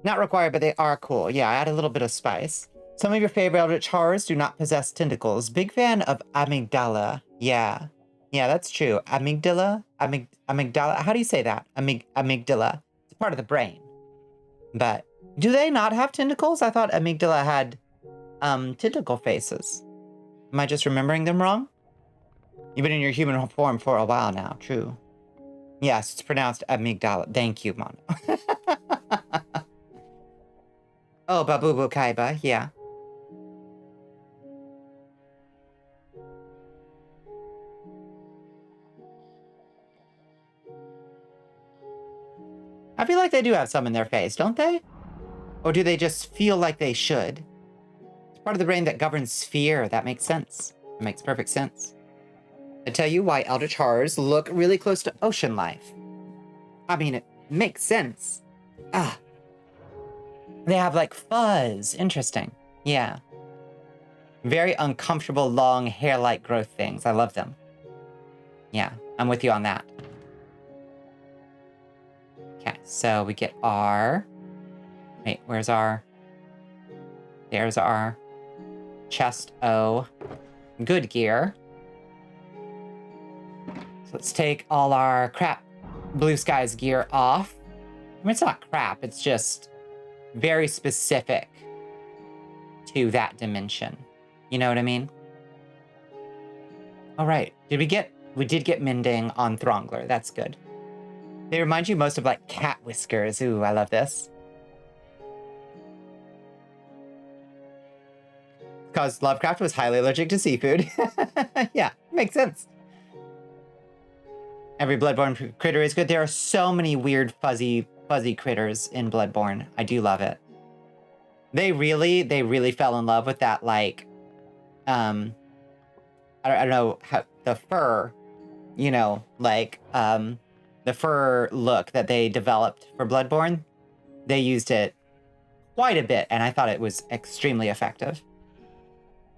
Not required, but they are cool. Yeah, add a little bit of spice. Some of your favorite eldritch horrors do not possess tentacles. Big fan of amygdala. Yeah. Yeah, that's true. Amygdala? Amygdala? How do you say that? Amygdala. It's part of the brain. But do they not have tentacles? I thought amygdala had tentacle faces. Am I just remembering them wrong? You've been in your human form for a while now. True. Yes, it's pronounced amygdala. Thank you, Mono. Oh, Babubu Kaiba, yeah. I feel like they do have some in their face, don't they? Or do they just feel like they should? Part of the brain that governs fear. That makes sense. It makes perfect sense. I tell you why eldritch horrors look really close to ocean life. I mean, it makes sense. Ah. They have like fuzz. Interesting. Yeah. Very uncomfortable, long, hair-like growth things. I love them. Yeah, I'm with you on that. Okay, so we get our... Wait, where's our... There's our chest O. Good gear. So let's take all our crap Blue Skies gear off. I mean, it's not crap, it's just very specific to that dimension. You know what I mean? All right, we did get mending on Throngler, that's good. They remind you most of like cat whiskers. Ooh, I love this. Because Lovecraft was highly allergic to seafood. Yeah, makes sense. Every Bloodborne critter is good. There are so many weird fuzzy critters in Bloodborne. I do love it. They really fell in love with that, like, I don't know, how, the fur, you know, like, the fur look that they developed for Bloodborne. They used it quite a bit, and I thought it was extremely effective.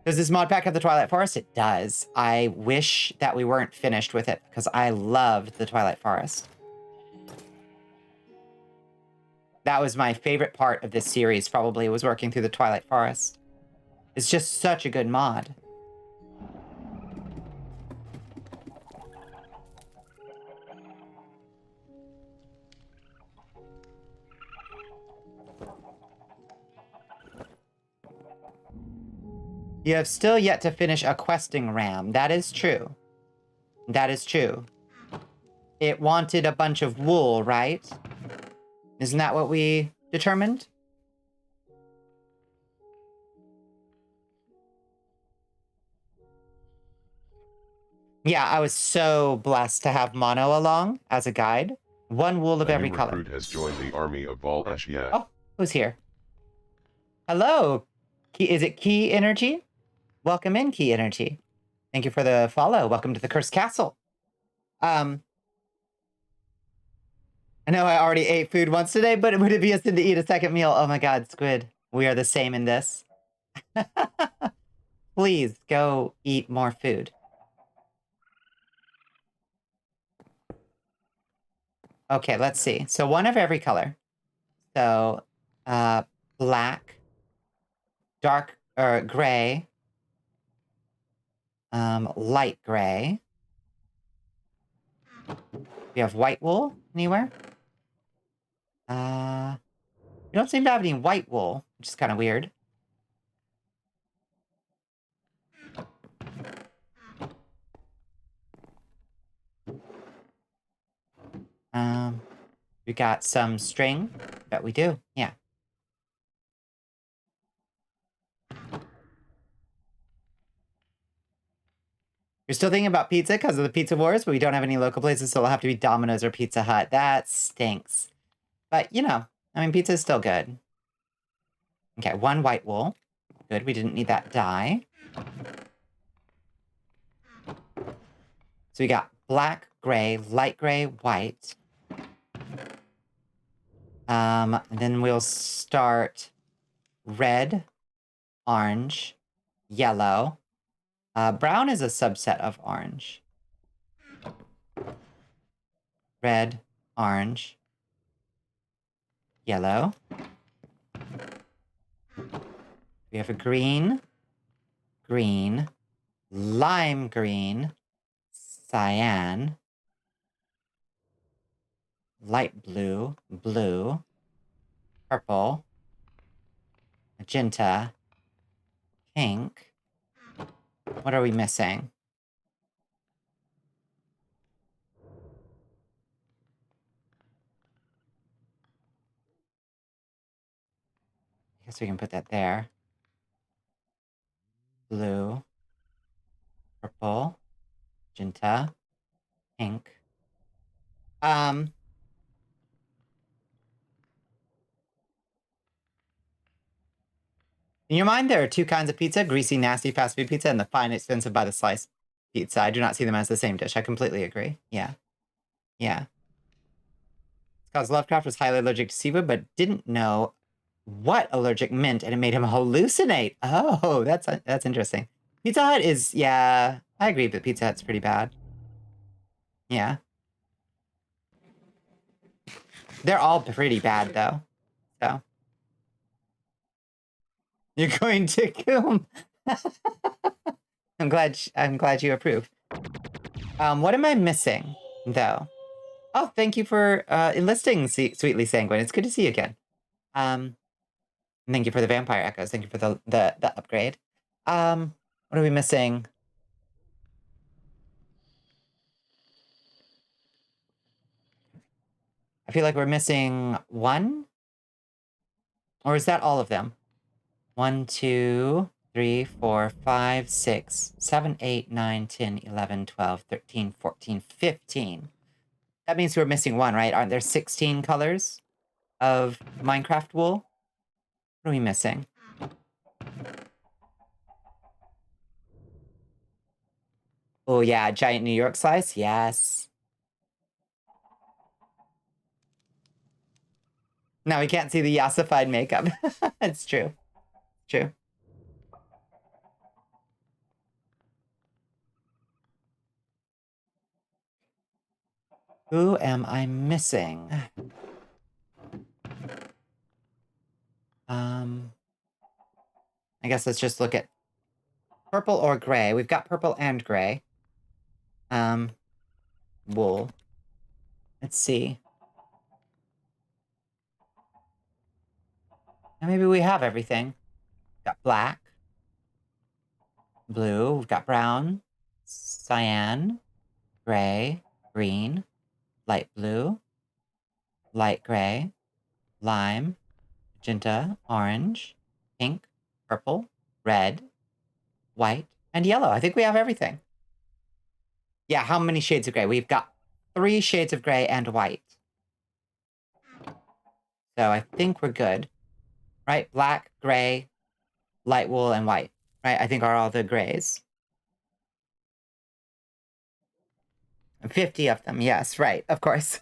Does this mod pack have the Twilight Forest? It does. I wish that we weren't finished with it, because I loved the Twilight Forest. That was my favorite part of this series, probably, was working through the Twilight Forest. It's just such a good mod. You have still yet to finish a questing ram. That is true. That is true. It wanted a bunch of wool, right? Isn't that what we determined? Yeah, I was so blessed to have Mono along as a guide. One wool of every color. A new recruit has joined the army of Vol Ashia. Oh, who's here? Hello. Is it Key Energy? Welcome in, Key Energy. Thank you for the follow. Welcome to the Cursed Castle. I know I already ate food once today, but would it be a sin to eat a second meal? Oh my god, Squid. We are the same in this. Please, go eat more food. Okay, let's see. So one of every color. So, black, dark, or gray, light gray. We have white wool anywhere? We don't seem to have any white wool, which is kind of weird. We got some string. Bet we do. Yeah. You're still thinking about pizza because of the pizza wars, but we don't have any local places, so it'll have to be Domino's or Pizza Hut. That stinks. But, you know, I mean, pizza is still good. Okay, one white wool. Good, we didn't need that dye. So we got black, gray, light gray, white. Then we'll start red, orange, yellow. Brown is a subset of orange. Red, orange, yellow. We have a green, green, lime green, cyan, light blue, blue, purple, magenta, pink. What are we missing? I guess we can put that there. Blue, purple, magenta, pink. In your mind, there are two kinds of pizza: greasy, nasty fast food pizza and the fine, expensive by the slice pizza. I do not see them as the same dish. I completely agree. Yeah. Yeah. It's because Lovecraft was highly allergic to seafood, but didn't know what allergic meant, and it made him hallucinate. Oh, that's interesting. Pizza Hut is, yeah, I agree, but Pizza Hut's pretty bad. Yeah. They're all pretty bad, though. So. You're going to Coom. I'm glad you approve. What am I missing, though? Oh, thank you for enlisting, Sweetly Sanguine. It's good to see you again. Thank you for the Vampire Echoes. Thank you for the upgrade. What are we missing? I feel like we're missing one? Or is that all of them? 1, 2, 3, 4, 5, 6, 7, 8, 9, 10, 11, 12, 13, 14, 15. That means we're missing one, right? Aren't there 16 colors of Minecraft wool? What are we missing? Oh, yeah, giant New York slice? Yes. Now we can't see the yassified makeup. It's true. True. Who am I missing? I guess let's just look at purple or gray. We've got purple and gray. Wool. Let's see. Now maybe we have everything. We've got black, blue, we've got brown, cyan, gray, green, light blue, light gray, lime, magenta, orange, pink, purple, red, white, and yellow. I think we have everything. Yeah, how many shades of gray? We've got 3 shades of gray and white. So I think we're good. Right? Black, gray, light wool, and white. Right? I think are all the grays. 50 of them. Yes, right. Of course.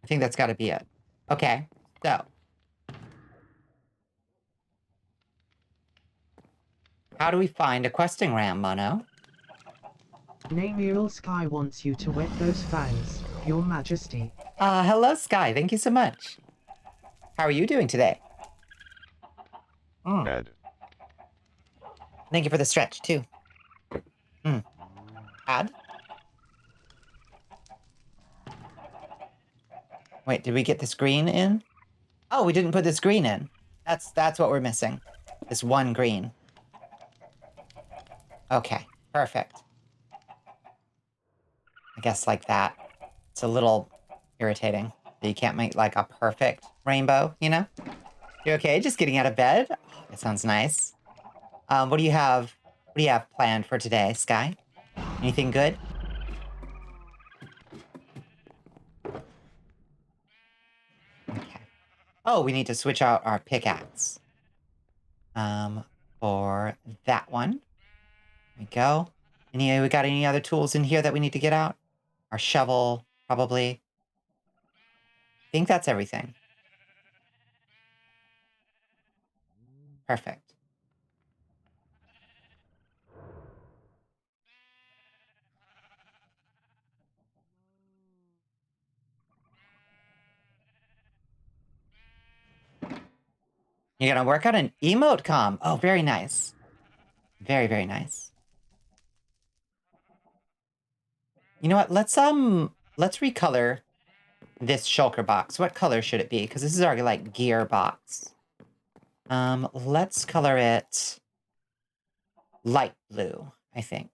I think that's got to be it. Okay, so. How do we find a questing ram, Mono? Namiel Sky wants you to wet those fangs, Your Majesty. Hello, Sky. Thank you so much. How are you doing today? Add. Thank you for the stretch, too. Add? Wait, did we get this green in? Oh, we didn't put this green in. That's what we're missing. This one green. Okay, perfect. I guess like that. It's a little irritating that you can't make like a perfect rainbow, you know? You okay? Just getting out of bed? Oh, that sounds nice. What do you have planned for today, Sky? Anything good? Okay. Oh, we need to switch out our pickaxe. For that one. There we go. We got any other tools in here that we need to get out? Our shovel, probably. I think that's everything. Perfect. You're gonna work out an emote com. Oh, very nice. Very, very nice. You know what? Let's recolor this shulker box. What color should it be? Because this is our like gear box. Let's color it light blue, I think.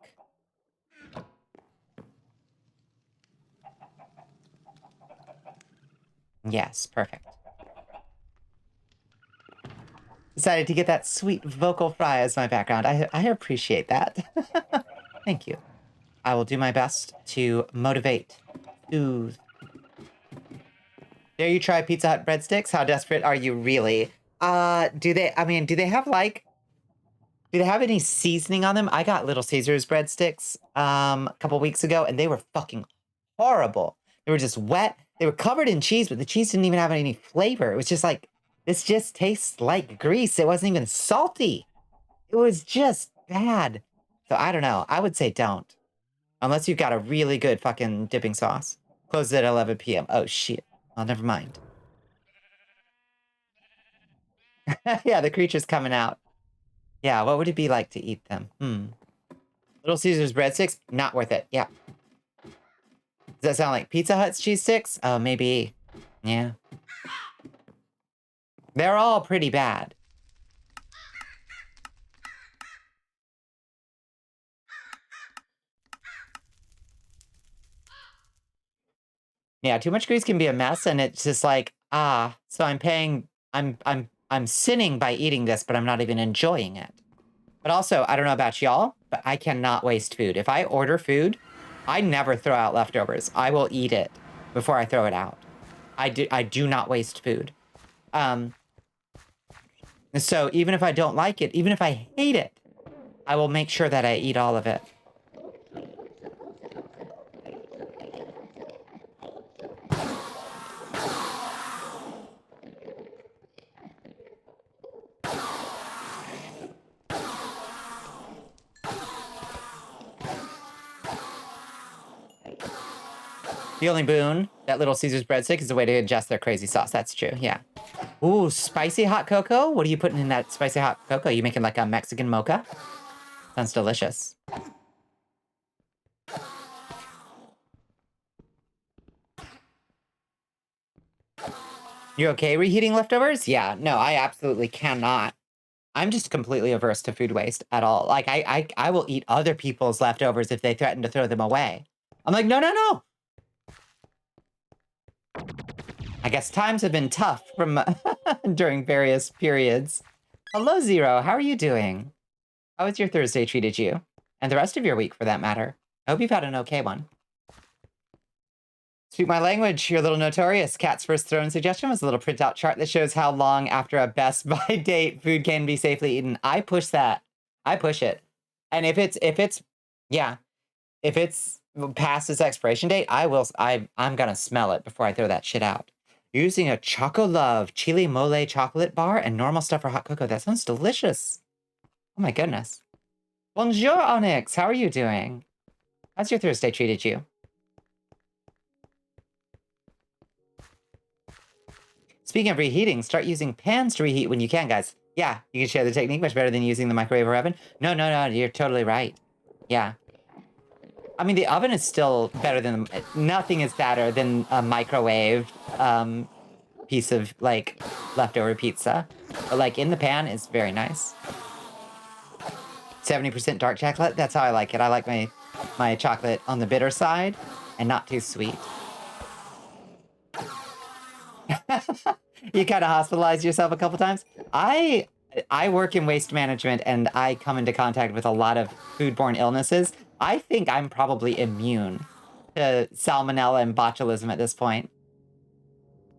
Yes, perfect. Decided to get that sweet vocal fry as my background. I appreciate that. Thank you. I will do my best to motivate, soothe. Dare you try Pizza Hut breadsticks? How desperate are you really? Do they have any seasoning on them? I got Little Caesars breadsticks a couple weeks ago, and they were fucking horrible. They were just wet. They were covered in cheese, but the cheese didn't even have any flavor. It was just like, this just tastes like grease. It wasn't even salty. It was just bad. So I don't know. I would say don't. Unless you've got a really good fucking dipping sauce. Closes at 11 p.m. Oh, shit. Oh, never mind. Yeah, the creature's coming out. Yeah, what would it be like to eat them? Little Caesars breadsticks? Not worth it. Yeah. Does that sound like Pizza Hut's cheese sticks? Oh, maybe. Yeah. They're all pretty bad. Yeah, too much grease can be a mess, and it's just like, so I'm sinning by eating this, but I'm not even enjoying it. But also, I don't know about y'all, but I cannot waste food. If I order food, I never throw out leftovers. I will eat it before I throw it out. I do not waste food. So even if I don't like it, even if I hate it, I will make sure that I eat all of it. The only boon, that Little Caesars breadstick is a way to adjust their crazy sauce. That's true, yeah. Ooh, spicy hot cocoa? What are you putting in that spicy hot cocoa? You making like a Mexican mocha? Sounds delicious. You're okay reheating leftovers? Yeah, no, I absolutely cannot. I'm just completely averse to food waste at all. Like, I will eat other people's leftovers if they threaten to throw them away. I'm like, no, no, no. I guess times have been tough from during various periods. Hello, Zero. How are you doing? How has your Thursday treated you? And the rest of your week, for that matter. I hope you've had an okay one. Speak my language, you're a little notorious. Cat's first throne suggestion was a little printout chart that shows how long after a Best By date food can be safely eaten. I push that. I push it. And if it's past its expiration date, I'm gonna smell it before I throw that shit out. Using a Choco Love chili mole chocolate bar and normal stuff for hot cocoa. That sounds delicious. Oh my goodness. Bonjour, Onyx. How are you doing? How's your Thursday treated you? Speaking of reheating, start using pans to reheat when you can, guys. Yeah, you can share the technique much better than using the microwave or oven. No, no, no, you're totally right. Yeah. I mean, the oven is still better than... Nothing is better than a microwave piece of, like, leftover pizza. But, like, in the pan is very nice. 70% dark chocolate, that's how I like it. I like my chocolate on the bitter side and not too sweet. You kind of hospitalized yourself a couple times. I work in waste management and I come into contact with a lot of foodborne illnesses. I think I'm probably immune to salmonella and botulism at this point.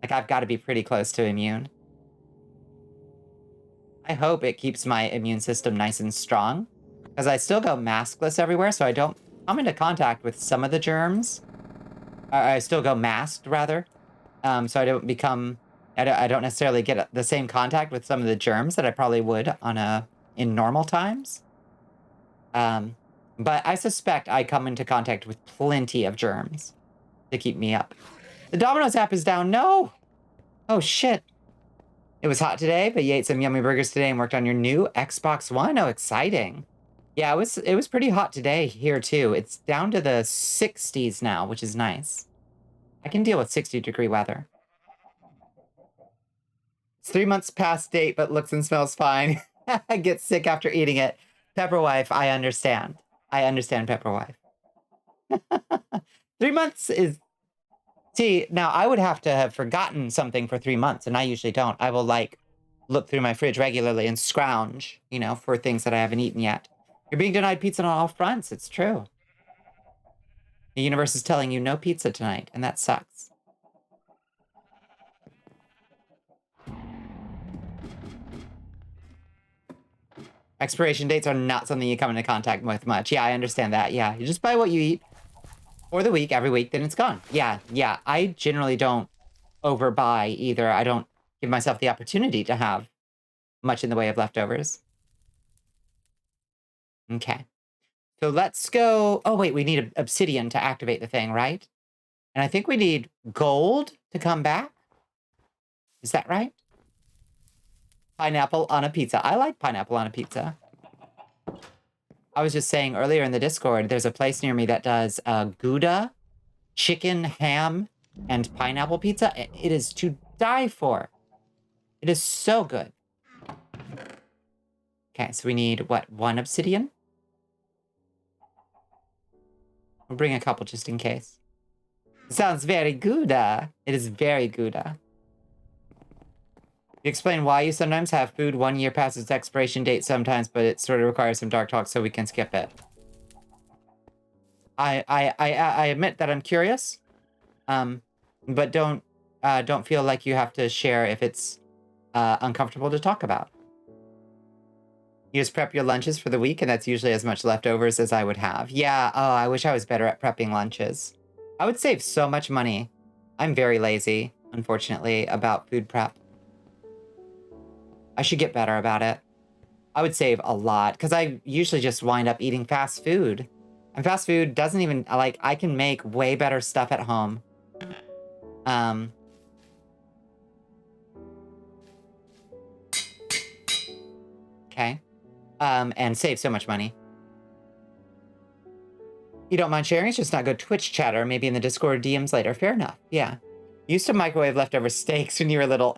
Like, I've got to be pretty close to immune. I hope it keeps my immune system nice and strong, because I still go maskless everywhere, so I don't come into contact with some of the germs. I still go masked, rather. So I don't become... I don't necessarily get the same contact with some of the germs that I probably would in normal times. But I suspect I come into contact with plenty of germs to keep me up. The Domino's app is down. No! Oh, shit. It was hot today, but you ate some yummy burgers today and worked on your new Xbox One. Oh, exciting. Yeah, it was pretty hot today here, too. It's down to the 60s now, which is nice. I can deal with 60-degree weather. It's 3 months past date, but looks and smells fine. I get sick after eating it. Pepper wife, I understand. I understand, Pepper wife. 3 months is... See, now I would have to have forgotten something for 3 months, and I usually don't. I will, like, look through my fridge regularly and scrounge, you know, for things that I haven't eaten yet. You're being denied pizza on all fronts. It's true. The universe is telling you no pizza tonight, and that sucks. Expiration dates are not something you come into contact with much. Yeah, I understand that. Yeah, you just buy what you eat for the week, every week, then it's gone. Yeah. I generally don't overbuy either. I don't give myself the opportunity to have much in the way of leftovers. Okay. So let's go. Oh, wait, we need obsidian to activate the thing, right? And I think we need gold to come back. Is that right? Pineapple on a pizza. I like pineapple on a pizza. I was just saying earlier in the Discord, there's a place near me that does Gouda, chicken, ham, and pineapple pizza. It is to die for. It is so good. Okay, so we need, what, 1 obsidian? We'll bring a couple just in case. It sounds very Gouda. It is very Gouda. You explain why you sometimes have food 1 year past its expiration date sometimes, but it sort of requires some dark talk so we can skip it. I admit that I'm curious, but don't feel like you have to share if it's uncomfortable to talk about. You just prep your lunches for the week, and that's usually as much leftovers as I would have. Yeah, oh, I wish I was better at prepping lunches. I would save so much money. I'm very lazy, unfortunately, about food prep. I should get better about it. I would save a lot, because I usually just wind up eating fast food. And fast food doesn't even, like, I can make way better stuff at home. Okay. And save so much money. You don't mind sharing? It's just not good Twitch chatter. Maybe in the Discord DMs later. Fair enough. Yeah. You used to microwave leftover steaks when you were little.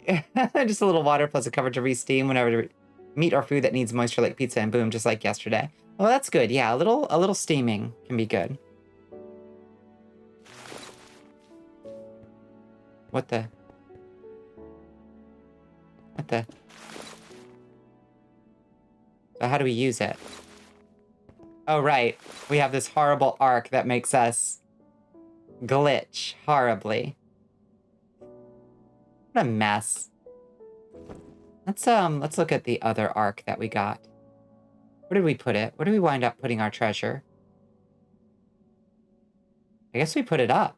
Just a little water plus a cover to re-steam whenever meat or food that needs moisture like pizza, and boom, just like yesterday. Well, that's good. Yeah, a little steaming can be good. What the? So how do we use it? Oh, right. We have this horrible arc that makes us glitch horribly. What a mess. Let's look at the other arc that we got. Where did we put it? Where did we wind up putting our treasure? I guess we put it up.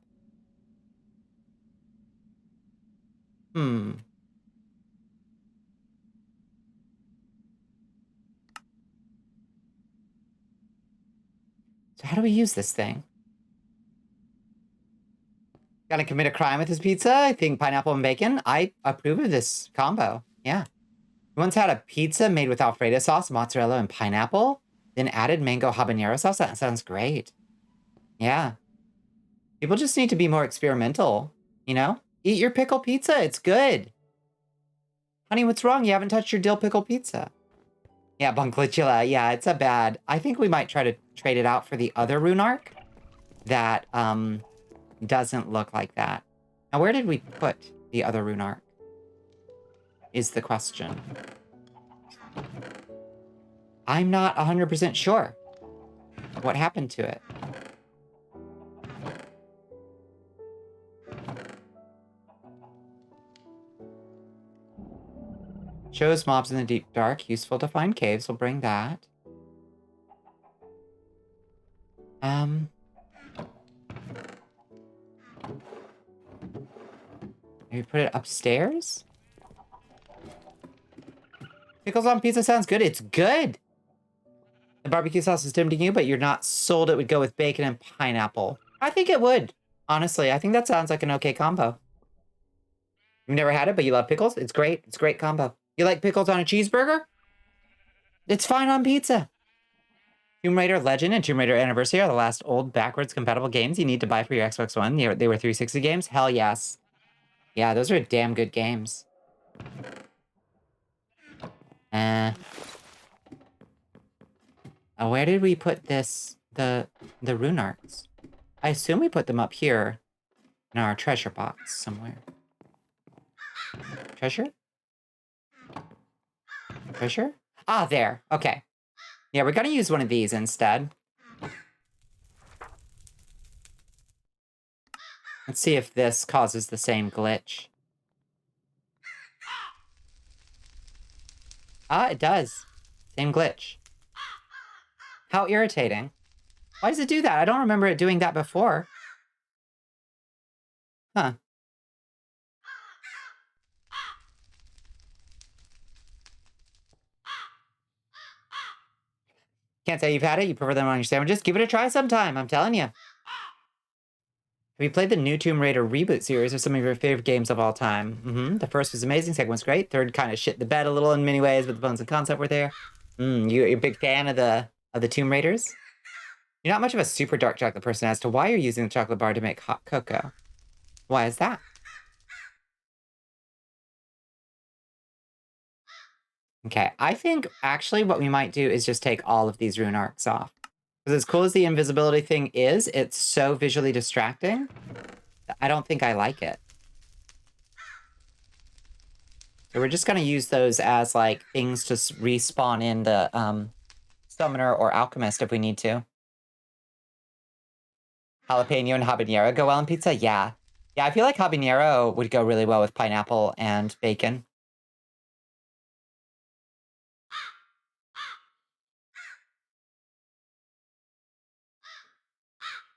So how do we use this thing? Gonna commit a crime with his pizza? I think pineapple and bacon. I approve of this combo. Yeah. We once had a pizza made with Alfredo sauce, mozzarella, and pineapple, then added mango habanero sauce. That sounds great. Yeah. People just need to be more experimental, you know? Eat your pickle pizza. It's good. Honey, what's wrong? You haven't touched your dill pickle pizza. Yeah, Bonnicula. Yeah, it's a bad. I think we might try to trade it out for the other rune arc that doesn't look like that. Now, where did we put the other rune arc? Is the question. I'm not 100% sure what happened to it. Shows mobs in the deep dark. Useful to find caves. We'll bring that. Maybe put it upstairs? Pickles on pizza sounds good. It's good. The barbecue sauce is tempting you, but you're not sold it would go with bacon and pineapple. I think it would. Honestly, I think that sounds like an okay combo. You've never had it, but you love pickles? It's great. It's a great combo. You like pickles on a cheeseburger? It's fine on pizza. Tomb Raider Legend and Tomb Raider Anniversary are the last old backwards compatible games you need to buy for your Xbox One. They were 360 games? Hell yes. Yeah, those are damn good games. Where did we put this, the rune arcs? I assume we put them up here in our treasure box somewhere. Treasure? Pusher? Ah, there. Okay. Yeah, we're gonna use one of these instead. Let's see if this causes the same glitch. Ah, it does. Same glitch. How irritating. Why does it do that? I don't remember it doing that before. Huh. Can't say you've had it. You prefer them on your sandwiches. Give it a try sometime. I'm telling you. Have you played the new Tomb Raider reboot series or some of your favorite games of all time? The first was amazing. Second was great. Third kind of shit the bed a little in many ways, but the bones and concept were there. You're a big fan of the Tomb Raiders? You're not much of a super dark chocolate person as to why you're using the chocolate bar to make hot cocoa. Why is that? Okay, I think actually what we might do is just take all of these rune arcs off. Because as cool as the invisibility thing is, it's so visually distracting. I don't think I like it. So we're just going to use those as like things to respawn in the summoner or alchemist if we need to. Jalapeno and habanero go well in pizza? Yeah. Yeah, I feel like habanero would go really well with pineapple and bacon.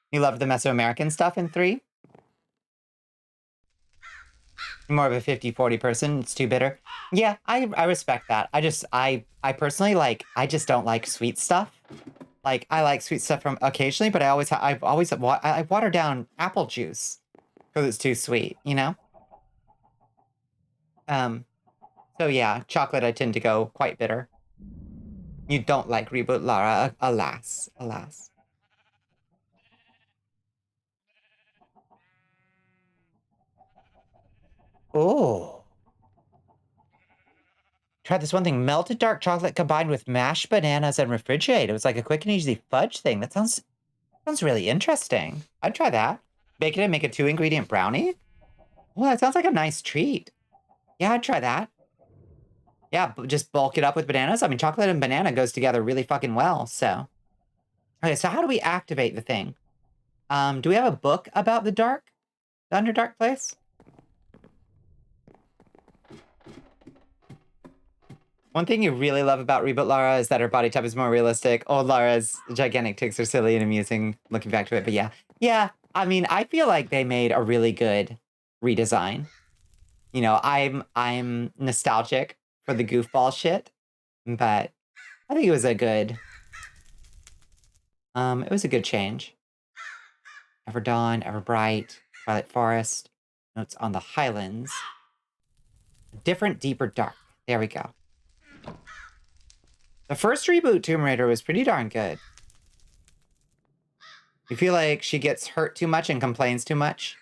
You love the Mesoamerican stuff in 3? More of a 50-40 person. It's too bitter. Yeah, I respect that. I personally like, I just don't like sweet stuff. Like, I like sweet stuff from occasionally, but I water down apple juice because it's too sweet, you know? So yeah, chocolate I tend to go quite bitter. You don't like reboot, Lara. Alas. Alas. Oh. Tried this one thing, melted dark chocolate combined with mashed bananas and refrigerated. It was like a quick and easy fudge thing. That sounds really interesting. I'd try that. Bake it and make a 2-ingredient brownie? Well, that sounds like a nice treat. Yeah, I'd try that. Yeah, just bulk it up with bananas. I mean, chocolate and banana goes together really fucking well, so. Okay, so how do we activate the thing? Do we have a book about the Underdark place? One thing you really love about Reboot Lara is that her body type is more realistic. Old Lara's gigantic tics are silly and amusing looking back to it, but yeah. Yeah, I mean, I feel like they made a really good redesign. You know, I'm nostalgic for the goofball shit, but I think it was a good change. Ever Dawn, Ever Bright, Twilight Forest, Notes on the Highlands. Different, Deeper, Dark. There we go. The first reboot Tomb Raider was pretty darn good. You feel like she gets hurt too much and complains too much?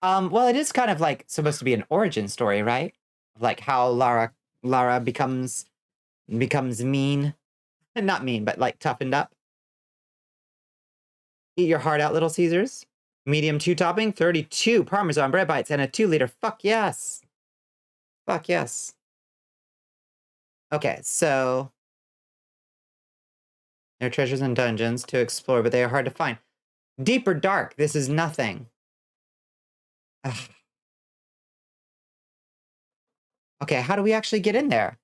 Well, it is kind of like supposed to be an origin story, right? Like how Lara becomes mean. Not mean, but like toughened up. Eat your heart out, Little Caesars. Medium 2 topping, 32 Parmesan bread bites, and a 2-liter. Fuck yes. Fuck yes. Okay, so there are treasures and dungeons to explore, but they are hard to find. Deeper Dark, this is nothing. Ugh. Okay, how do we actually get in there?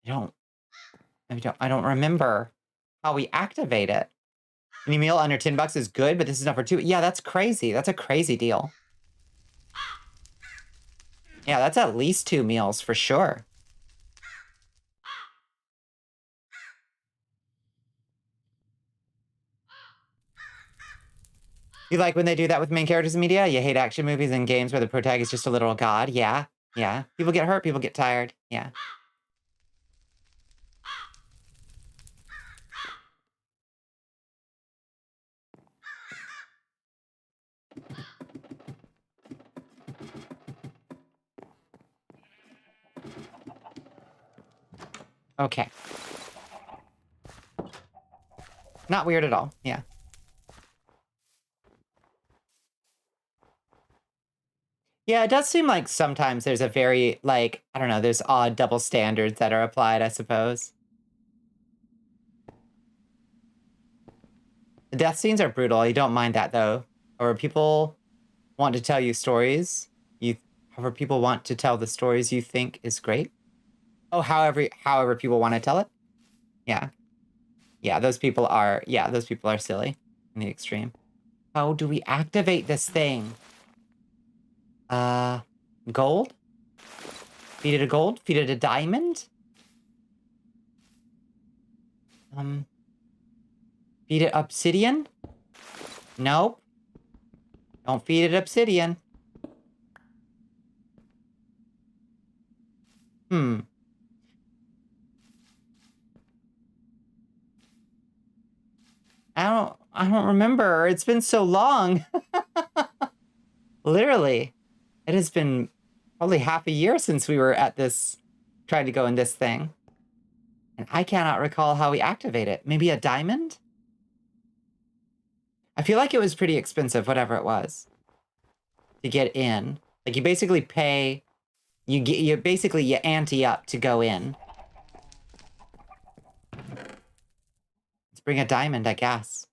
I don't remember how we activate it. Any meal under $10 is good, but this is not for 2. Yeah, that's crazy. That's a crazy deal. Yeah, that's at least 2 meals for sure. You like when they do that with main characters in media? You hate action movies and games where the protagonist is just a literal god? Yeah, yeah. People get hurt, people get tired. Yeah. Okay. Not weird at all. Yeah. Yeah, it does seem like sometimes there's a very, like, I don't know, there's odd double standards that are applied, I suppose. The death scenes are brutal. You don't mind that, though. Or people want to tell you stories. However people want to tell the stories you think is great. Oh, however people want to tell it. Yeah. Yeah, those people are silly in the extreme. How do we activate this thing? Gold? Feed it a gold? Feed it a diamond? Feed it obsidian? Nope. Don't feed it obsidian. I don't remember. It's been so long. Literally. It has been probably half a year since we were at this, trying to go in this thing. And I cannot recall how we activate it. Maybe a diamond? I feel like it was pretty expensive, whatever it was, to get in. Like, you basically pay, you ante up to go in. Let's bring a diamond, I guess.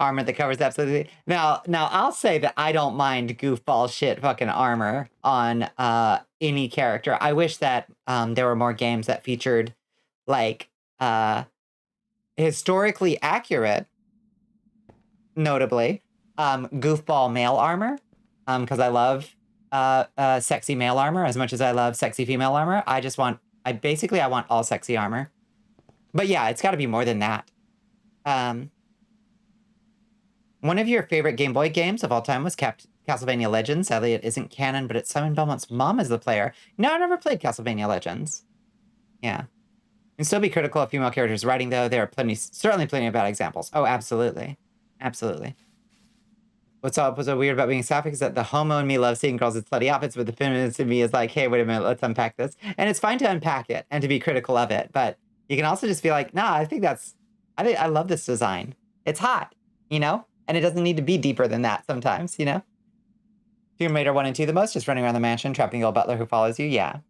Armor that covers absolutely. Now I'll say that I don't mind goofball shit fucking armor on any character. I wish that there were more games that featured like historically accurate, notably, goofball male armor. Because I love sexy male armor as much as I love sexy female armor. I want all sexy armor. But yeah, it's gotta be more than that. One of your favorite Game Boy games of all time was Castlevania Legends. Sadly, it isn't canon, but it's Simon Belmont's mom is the player. No, I never played Castlevania Legends. Yeah. You can still be critical of female characters' writing, though. There are certainly plenty of bad examples. Oh, absolutely. Absolutely. What's so weird about being sapphic is that the homo in me loves seeing girls in slutty outfits, but the feminist in me is like, hey, wait a minute, let's unpack this. And it's fine to unpack it and to be critical of it, but you can also just be like, nah, I love this design. It's hot, you know? And it doesn't need to be deeper than that sometimes, you know? Tomb Raider 1 and 2 the most, just running around the mansion, trapping the old butler who follows you, yeah.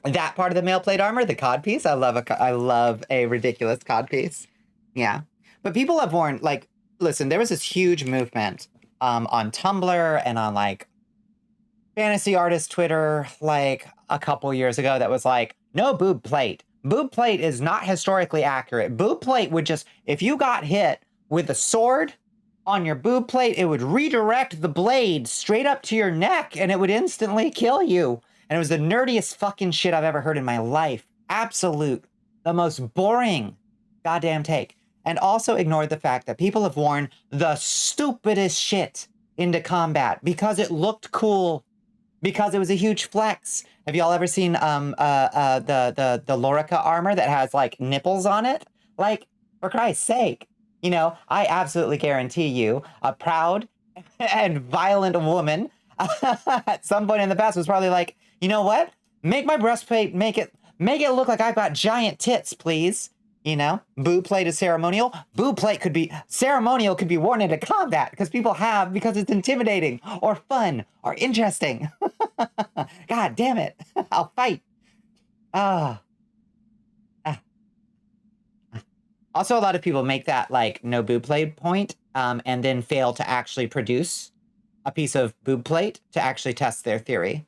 That part of the male plate armor, the cod piece, I love a ridiculous cod piece. Yeah. But people have worn, like, listen, there was this huge movement on Tumblr and on, like, fantasy artist Twitter, like, a couple years ago that was like, no boob plate. Boob plate is not historically accurate. Boob plate would just, if you got hit with a sword on your boob plate, it would redirect the blade straight up to your neck and it would instantly kill you. And it was the nerdiest fucking shit I've ever heard in my life. Absolute. The most boring goddamn take. And also ignored the fact that people have worn the stupidest shit into combat because it looked cool. Because it was a huge flex. Have y'all ever seen the Lorica armor that has like nipples on it? Like, for Christ's sake, you know, I absolutely guarantee you a proud and violent woman at some point in the past was probably like, you know what? Make my breastplate, make it look like I've got giant tits, please. You know, boob plate is ceremonial. Boob plate could be ceremonial, could be worn into combat because because it's intimidating or fun or interesting. God damn it. I'll fight. Also, a lot of people make that like no boob plate point and then fail to actually produce a piece of boob plate to actually test their theory.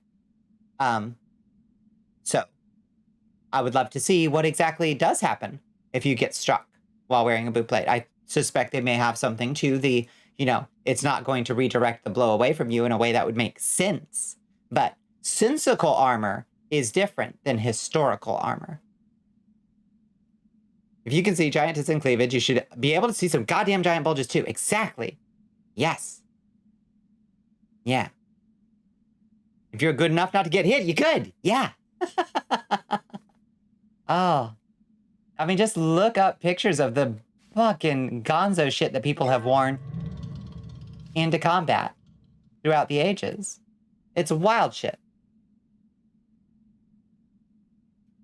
So I would love to see what exactly does happen if you get struck while wearing a boob plate. I suspect they may have something to the, you know, it's not going to redirect the blow away from you in a way that would make sense. But sensical armor is different than historical armor. If you can see giant tits and cleavage, you should be able to see some goddamn giant bulges too. Exactly. Yes. Yeah. If you're good enough not to get hit, you could. Yeah. Oh. I mean, just look up pictures of the fucking gonzo shit that people have worn into combat throughout the ages. It's wild shit.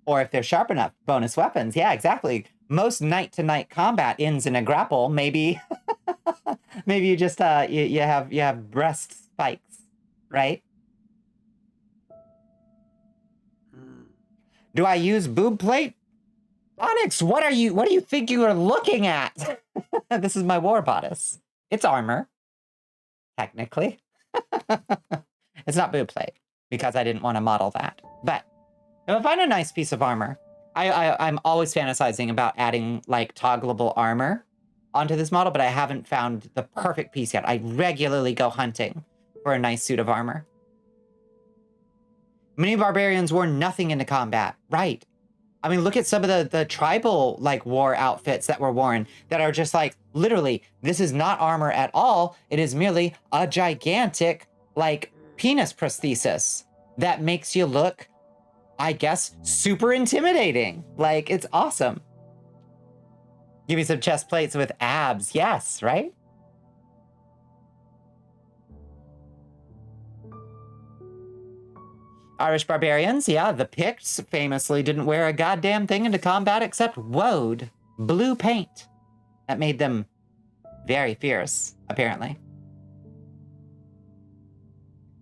Or if they're sharp enough, bonus weapons. Yeah, exactly. Most knight-to-knight combat ends in a grapple. Maybe, maybe you just you have breast spikes, right? Do I use boob plate? Onyx, what do you think you are looking at? This is my war bodice. It's armor, technically. It's not boob plate because I didn't want to model that. But if I find a nice piece of armor, I'm always fantasizing about adding like toggleable armor onto this model, but I haven't found the perfect piece yet. I regularly go hunting for a nice suit of armor. Many barbarians wore nothing into combat, right? I mean, look at some of the tribal like war outfits that were worn that are just like, literally, this is not armor at all. It is merely a gigantic like penis prosthesis that makes you look, I guess, super intimidating. Like, it's awesome. Give me some chest plates with abs. Yes, right? Irish barbarians, yeah, the Picts famously didn't wear a goddamn thing into combat except woad, blue paint. That made them very fierce, apparently.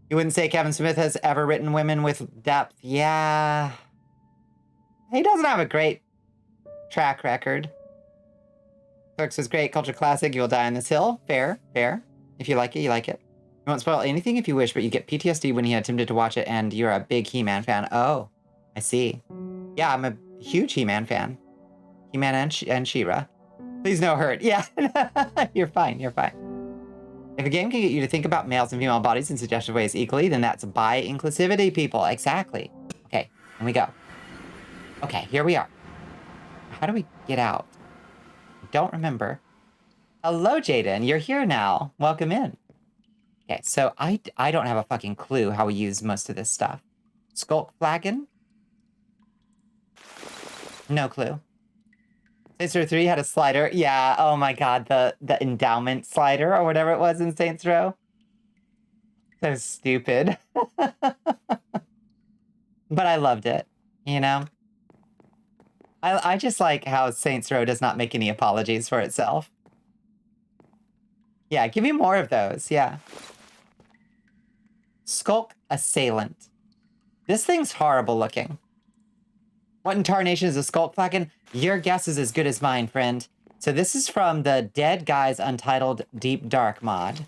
You wouldn't say Kevin Smith has ever written women with depth. Yeah. He doesn't have a great track record. Clerks was great, culture classic, You'll Die on This Hill. Fair, fair. If you like it, you like it. You won't spoil anything if you wish, but you get PTSD when he attempted to watch it, and you're a big He-Man fan. Oh, I see. Yeah, I'm a huge He-Man fan. He-Man and She-Ra. Please no hurt. Yeah, you're fine, you're fine. If a game can get you to think about males and female bodies in suggestive ways equally, then that's bi-inclusivity, people. Exactly. Okay, here we go. Okay, here we are. How do we get out? I don't remember. Hello, Jaden. You're here now. Welcome in. Okay, so I don't have a fucking clue how we use most of this stuff. Skulk flagon? No clue. Saints Row 3 had a slider. Yeah, oh my god, the endowment slider or whatever it was in Saints Row. So stupid. But I loved it, you know? I just like how Saints Row does not make any apologies for itself. Yeah, give me more of those, yeah. Skulk Assailant. This thing's horrible looking. What in tarnation is a Skulk flagon? Your guess is as good as mine, friend. So this is from the Dead Guys Untitled Deep Dark mod.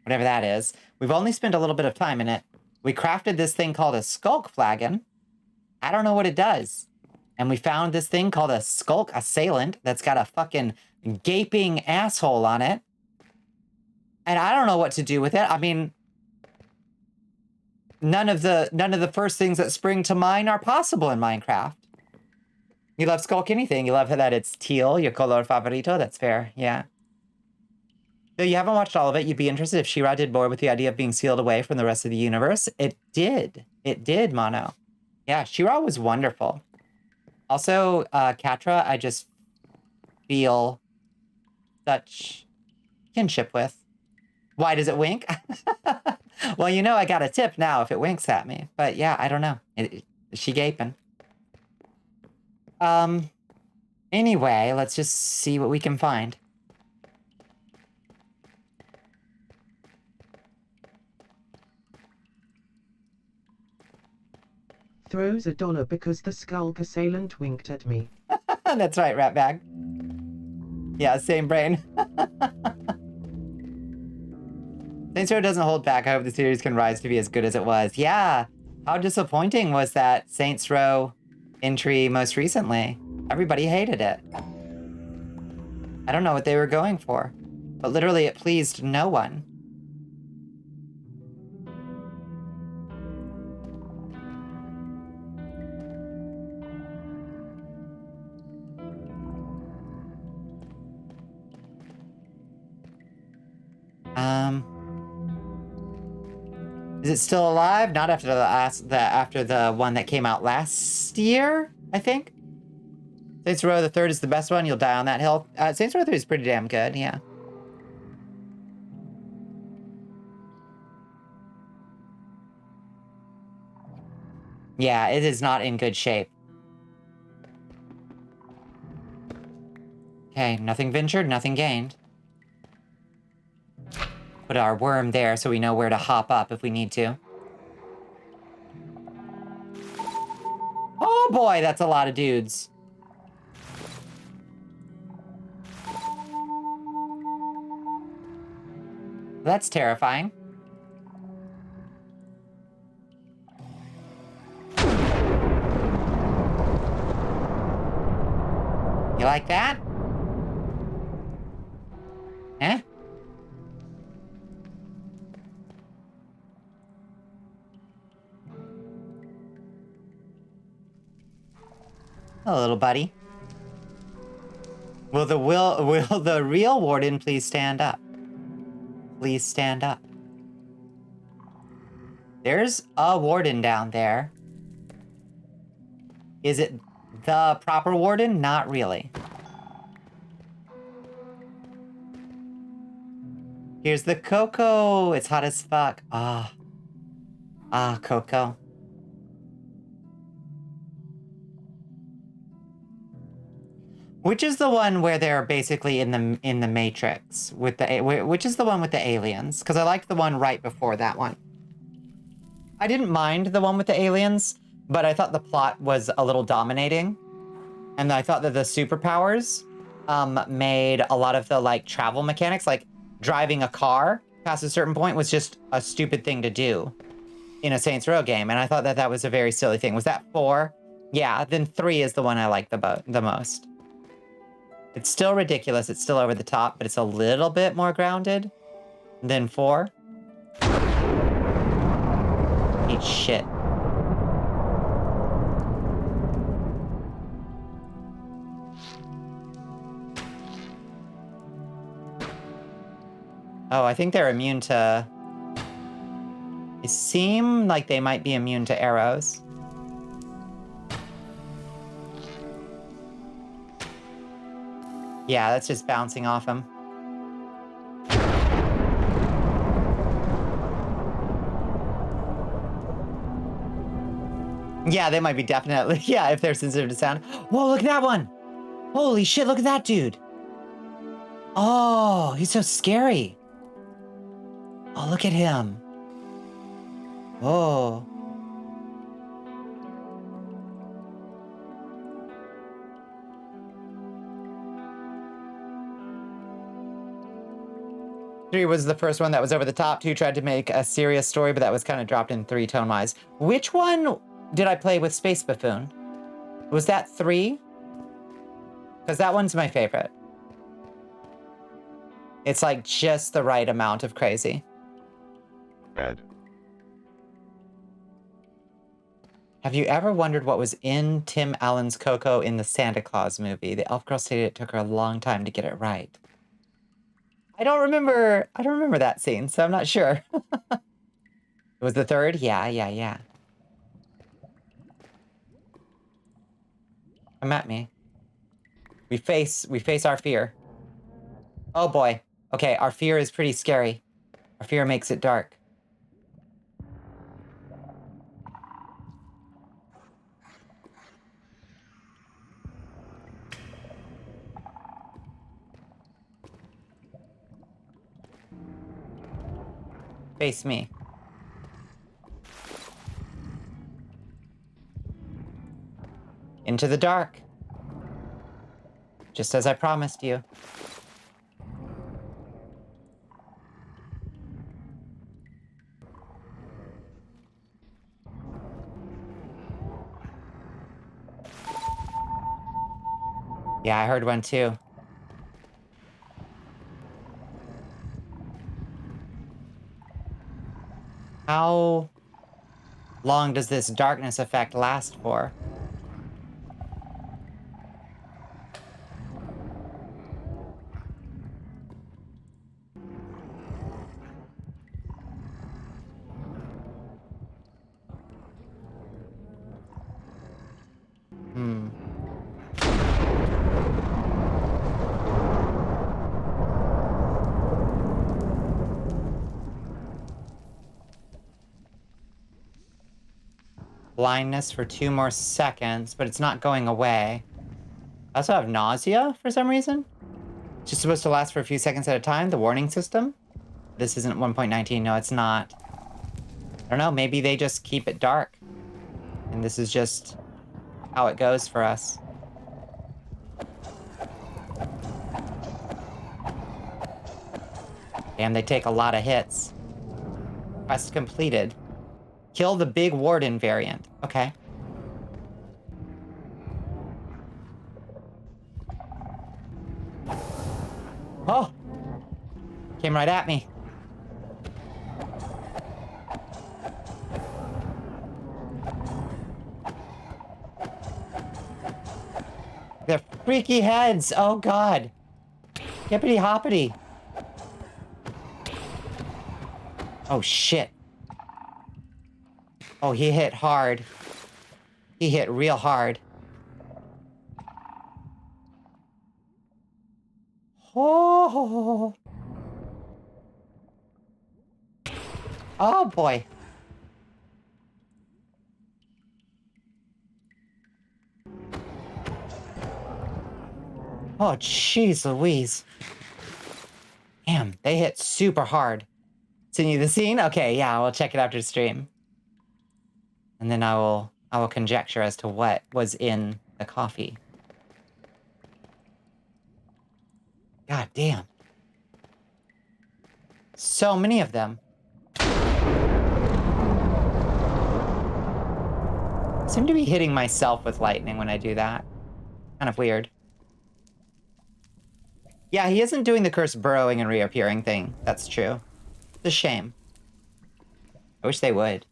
Whatever that is. We've only spent a little bit of time in it. We crafted this thing called a Skulk flagon. I don't know what it does. And we found this thing called a Skulk Assailant that's got a fucking gaping asshole on it. And I don't know what to do with it. I mean, none of the first things that spring to mind are possible in Minecraft. You love Skulk anything. You love that it's teal, your color favorito. That's fair, yeah. Though you haven't watched all of it, you'd be interested if She-Ra did more with the idea of being sealed away from the rest of the universe. It did. It did, Mono. Yeah, She-Ra was wonderful. Also, Catra, I just feel such kinship with. Why does it wink? Well, you know I got a tip now if it winks at me. But yeah, I don't know. Is she gaping? Anyway, let's just see what we can find. Throws $1 because the Skulk Assailant winked at me. That's right, Ratbag. Yeah, same brain. Saints Row doesn't hold back. I hope the series can rise to be as good as it was. Yeah, how disappointing was that Saints Row entry most recently? Everybody hated it. I don't know what they were going for, but literally it pleased no one. Is it still alive? Not after after the one that came out last year, I think. Saints Row the 3rd is the best one. You'll die on that hill. Saints Row 3 is pretty damn good, yeah. Yeah, it is not in good shape. Okay, nothing ventured, nothing gained. Put our worm there so we know where to hop up if we need to. Oh boy, that's a lot of dudes. That's terrifying. You like that? Eh? Hello, little buddy. Will the real warden please stand up? Please stand up. There's a warden down there. Is it the proper warden? Not really. Here's the Coco. It's hot as fuck. Ah. Ah, Coco. Which is the one where they're basically in the Matrix with the which is the one with the aliens? Because I liked the one right before that one. I didn't mind the one with the aliens, but I thought the plot was a little dominating, and I thought that the superpowers made a lot of the like travel mechanics, like driving a car past a certain point, was just a stupid thing to do in a Saints Row game, and I thought that that was a very silly thing. Was that 4? Yeah, then 3 is the one I like the most. It's still ridiculous, it's still over the top, but it's a little bit more grounded than 4. Eat shit. Oh, I think they're immune to... They seem like they might be immune to arrows. Yeah, that's just bouncing off him. Yeah, they might be definitely... Yeah, if they're sensitive to sound. Whoa, look at that one! Holy shit, look at that dude! Oh, he's so scary. Oh, look at him. Oh. Three was the first one that was over the top. 2 tried to make a serious story, but that was kind of dropped in 3 tone-wise. Which one did I play with Space Buffoon? Was that 3? Because that one's my favorite. It's like just the right amount of crazy. Bad. Have you ever wondered what was in Tim Allen's Coco in the Santa Claus movie? The elf girl stated it took her a long time to get it right. I don't remember that scene, so I'm not sure. It was the 3rd? Yeah. Come at me. We face our fear. Oh boy. Okay, our fear is pretty scary. Our fear makes it dark. Face me. Into the dark. Just as I promised you. Yeah, I heard one too. How long does this darkness effect last for? Blindness for 2 more seconds, but it's not going away. I also have nausea for some reason. It's just supposed to last for a few seconds at a time, the warning system. This isn't 1.19, no, it's not. I don't know, maybe they just keep it dark. And this is just how it goes for us. Damn, they take a lot of hits. Quest completed. Kill the big warden variant. Okay. Oh! Came right at me. They're freaky heads! Oh god! Hippity hoppity! Oh shit. Oh, he hit hard. He hit real hard. Oh! Oh boy. Oh, jeez Louise. Damn, they hit super hard. Send you the scene? Okay, yeah, we'll check it after stream. And then I will conjecture as to what was in the coffee. God damn. So many of them. I seem to be hitting myself with lightning when I do that. Kind of weird. Yeah, he isn't doing the cursed burrowing and reappearing thing. That's true. It's a shame. I wish they would.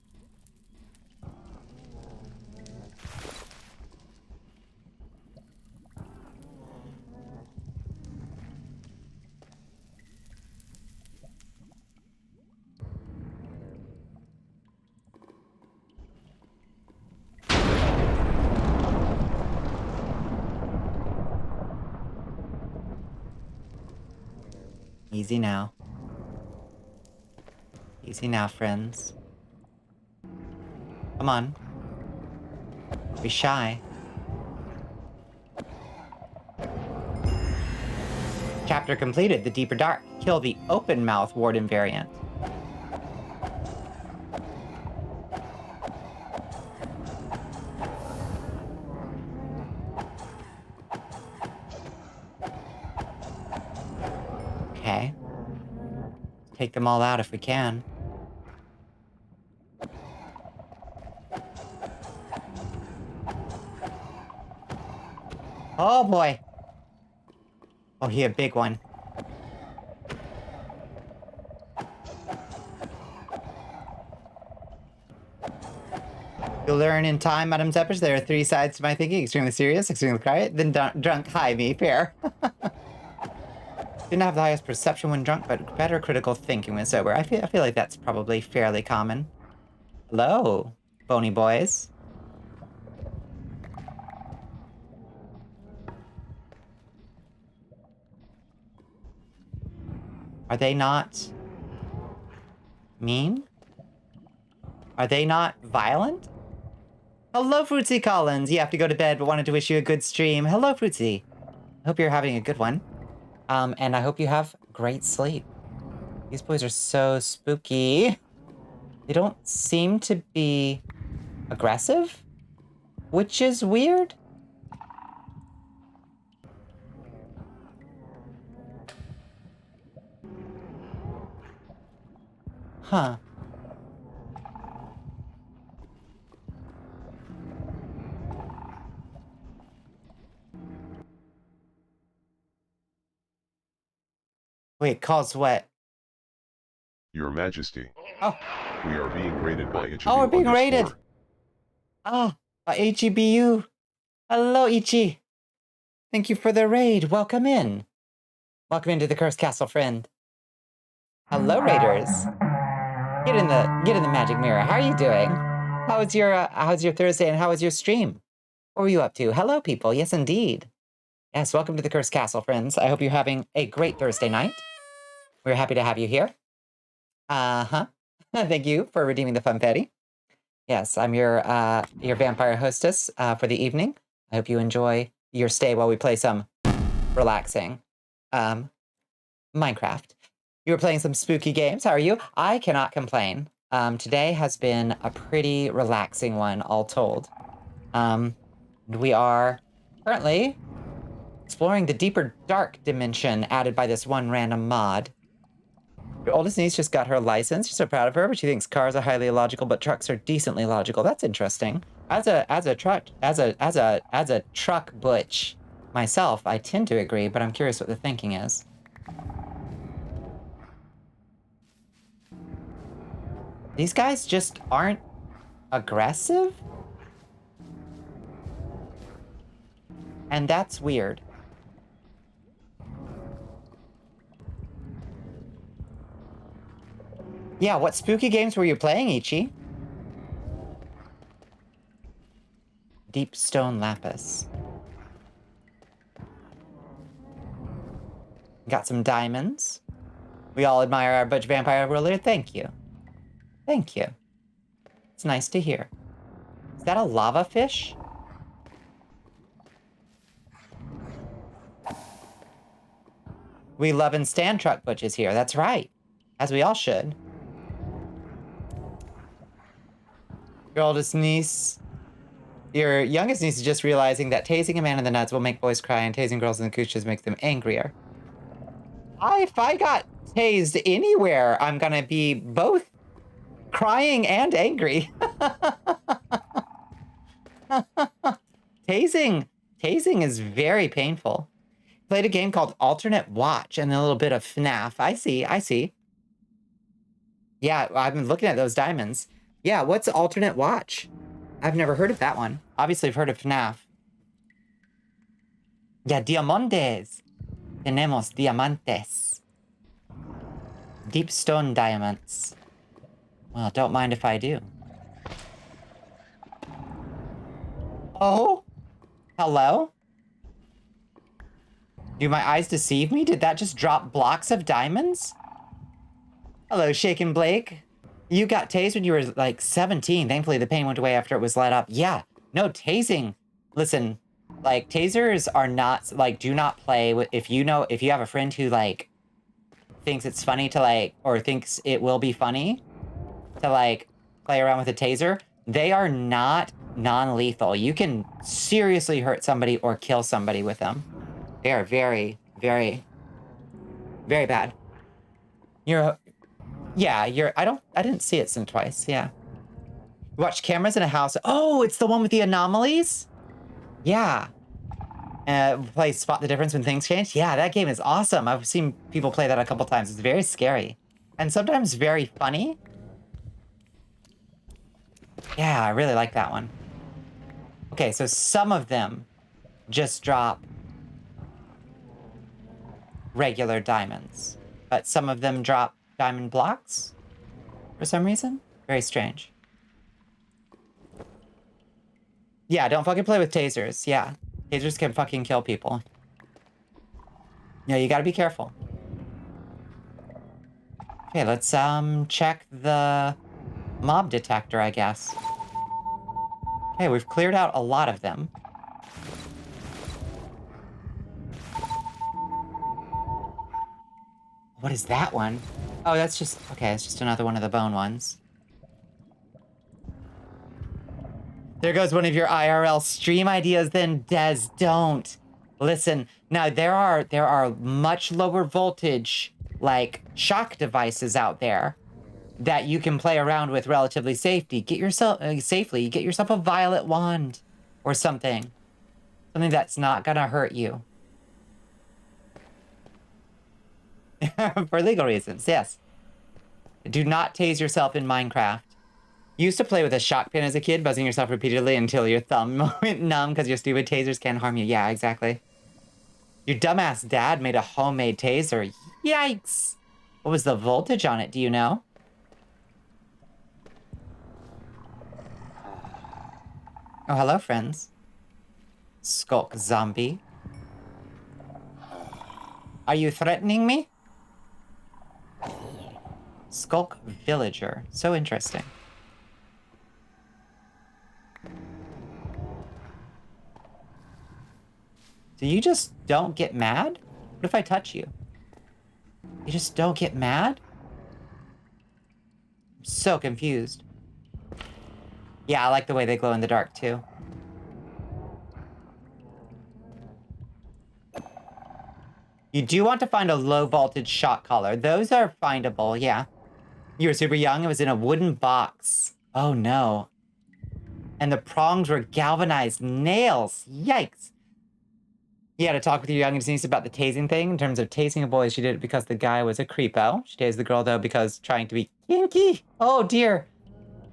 Easy now. Easy now, friends. Come on. Don't be shy. Chapter completed, the deeper dark. Kill the open mouth warden variant. Okay. Take them all out if we can. Oh boy. Oh, he a big one. You'll learn in time, Madam Zeppers, there are 3 sides to my thinking. Extremely serious, extremely quiet, then drunk, high me, fair. Didn't have the highest perception when drunk, but better critical thinking when sober. I feel like that's probably fairly common. Hello, bony boys. Are they not mean? Are they not violent? Hello, Fruitsy Collins. You have to go to bed, but wanted to wish you a good stream. Hello, Fruitsy. I hope you're having a good one. And I hope you have great sleep. These boys are so spooky. They don't seem to be aggressive, which is weird. Huh. Wait, calls what? Your Majesty. Oh. We are being raided by HEBU. Oh, we're being raided. Ah, by HEBU. Hello, Ichi. Thank you for the raid. Welcome in. Welcome into the Cursed Castle, friend. Hello, raiders. Get in the magic mirror. How are you doing? How's your Thursday and how was your stream? What were you up to? Hello, people. Yes, indeed. Yes, welcome to the Cursed Castle, friends. I hope you're having a great Thursday night. We're happy to have you here. Uh-huh. Thank you for redeeming the funfetti. Yes, I'm your vampire hostess for the evening. I hope you enjoy your stay while we play some relaxing Minecraft. You were playing some spooky games. How are you? I cannot complain. Today has been a pretty relaxing one, all told. We are currently exploring the deeper dark dimension added by this one random mod. Your oldest niece just got her license. She's so proud of her, but she thinks cars are highly illogical, but trucks are decently logical. That's interesting. As a truck butch myself, I tend to agree, but I'm curious what the thinking is. These guys just aren't aggressive? And that's weird. Yeah, what spooky games were you playing, Ichi? Deep stone lapis. Got some diamonds. We all admire our butch vampire ruler. Thank you. Thank you. It's nice to hear. Is that a lava fish? We love and stand truck butches here. That's right. As we all should. Your oldest niece... Your youngest niece is just realizing that tasing a man in the nuts will make boys cry and tasing girls in the cooches makes them angrier. If I got tased anywhere, I'm gonna be both crying and angry. Tasing is very painful. Played a game called Alternate Watch and a little bit of FNAF. I see. Yeah, I've been looking at those diamonds. Yeah, what's Alternate Watch? I've never heard of that one. Obviously, I've heard of FNAF. Yeah, diamantes. Tenemos diamantes. Deep stone diamonds. Well, don't mind if I do. Oh? Hello? Do my eyes deceive me? Did that just drop blocks of diamonds? Hello, Shaken Blake. You got tased when you were like 17. Thankfully, the pain went away after it was let up. Yeah, no, tasing. Listen, like, tasers are not, like, do not play with, if you have a friend who, like, thinks it's funny to, like, or thinks it will be funny to, like, play around with a taser, they are not non-lethal. You can seriously hurt somebody or kill somebody with them. They are very, very, very bad. I didn't see it since twice, yeah. Watch cameras in a house. Oh, it's the one with the anomalies? Yeah. Play Spot the Difference when things change? Yeah, that game is awesome. I've seen people play that a couple times. It's very scary. And sometimes very funny. Yeah, I really like that one. Okay, so some of them just drop regular diamonds. But some of them drop diamond blocks for some reason. Very strange. Yeah, don't fucking play with tasers. Yeah, tasers can fucking kill people. Yeah, you gotta be careful. Okay, let's check the mob detector, I guess. Okay, we've cleared out a lot of them. What is that one? Oh, that's just... Okay, it's just another one of the bone ones. There goes one of your IRL stream ideas then, Des. Don't. Listen, now there are much lower voltage, like, shock devices out there that you can play around with relatively safely. Get yourself a violet wand or something. Something that's not gonna hurt you. For legal reasons, yes. Do not tase yourself in Minecraft. You used to play with a shock pin as a kid, buzzing yourself repeatedly until your thumb went numb because your stupid tasers can harm you. Yeah, exactly. Your dumbass dad made a homemade taser. Yikes! What was the voltage on it, do you know? Oh, hello, friends. Skulk zombie. Are you threatening me? Skulk villager. So interesting. So you just don't get mad? What if I touch you? You just don't get mad? I'm so confused. Yeah, I like the way they glow in the dark, too. You do want to find a low-voltage shock collar. Those are findable, yeah. You were super young. It was in a wooden box. Oh, no. And the prongs were galvanized nails. Yikes. You had to talk with your youngest niece about the tasing thing. In terms of tasing a boy, she did it because the guy was a creepo. She tased the girl, though, because trying to be kinky. Oh, dear.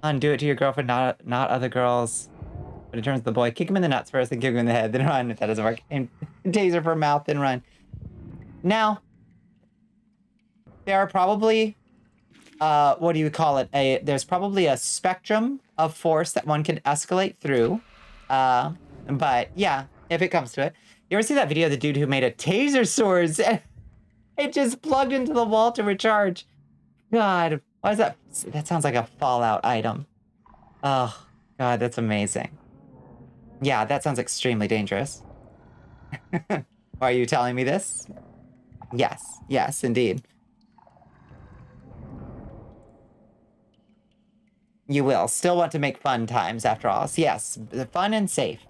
Undo it to your girlfriend, not other girls. But in terms of the boy, kick him in the nuts first, then kick him in the head, then run. If that doesn't work, and taser for mouth, then run. Now, there are probably, what do you call it? There's probably a spectrum of force that one can escalate through. But yeah, if it comes to it. You ever see that video of the dude who made a taser sword? It just plugged into the wall to recharge. God, why is that? That sounds like a Fallout item. Oh, God, that's amazing. Yeah, that sounds extremely dangerous. Why are you telling me this? Yes, yes, indeed. You will. Still want to make fun times after all. So yes, fun and safe.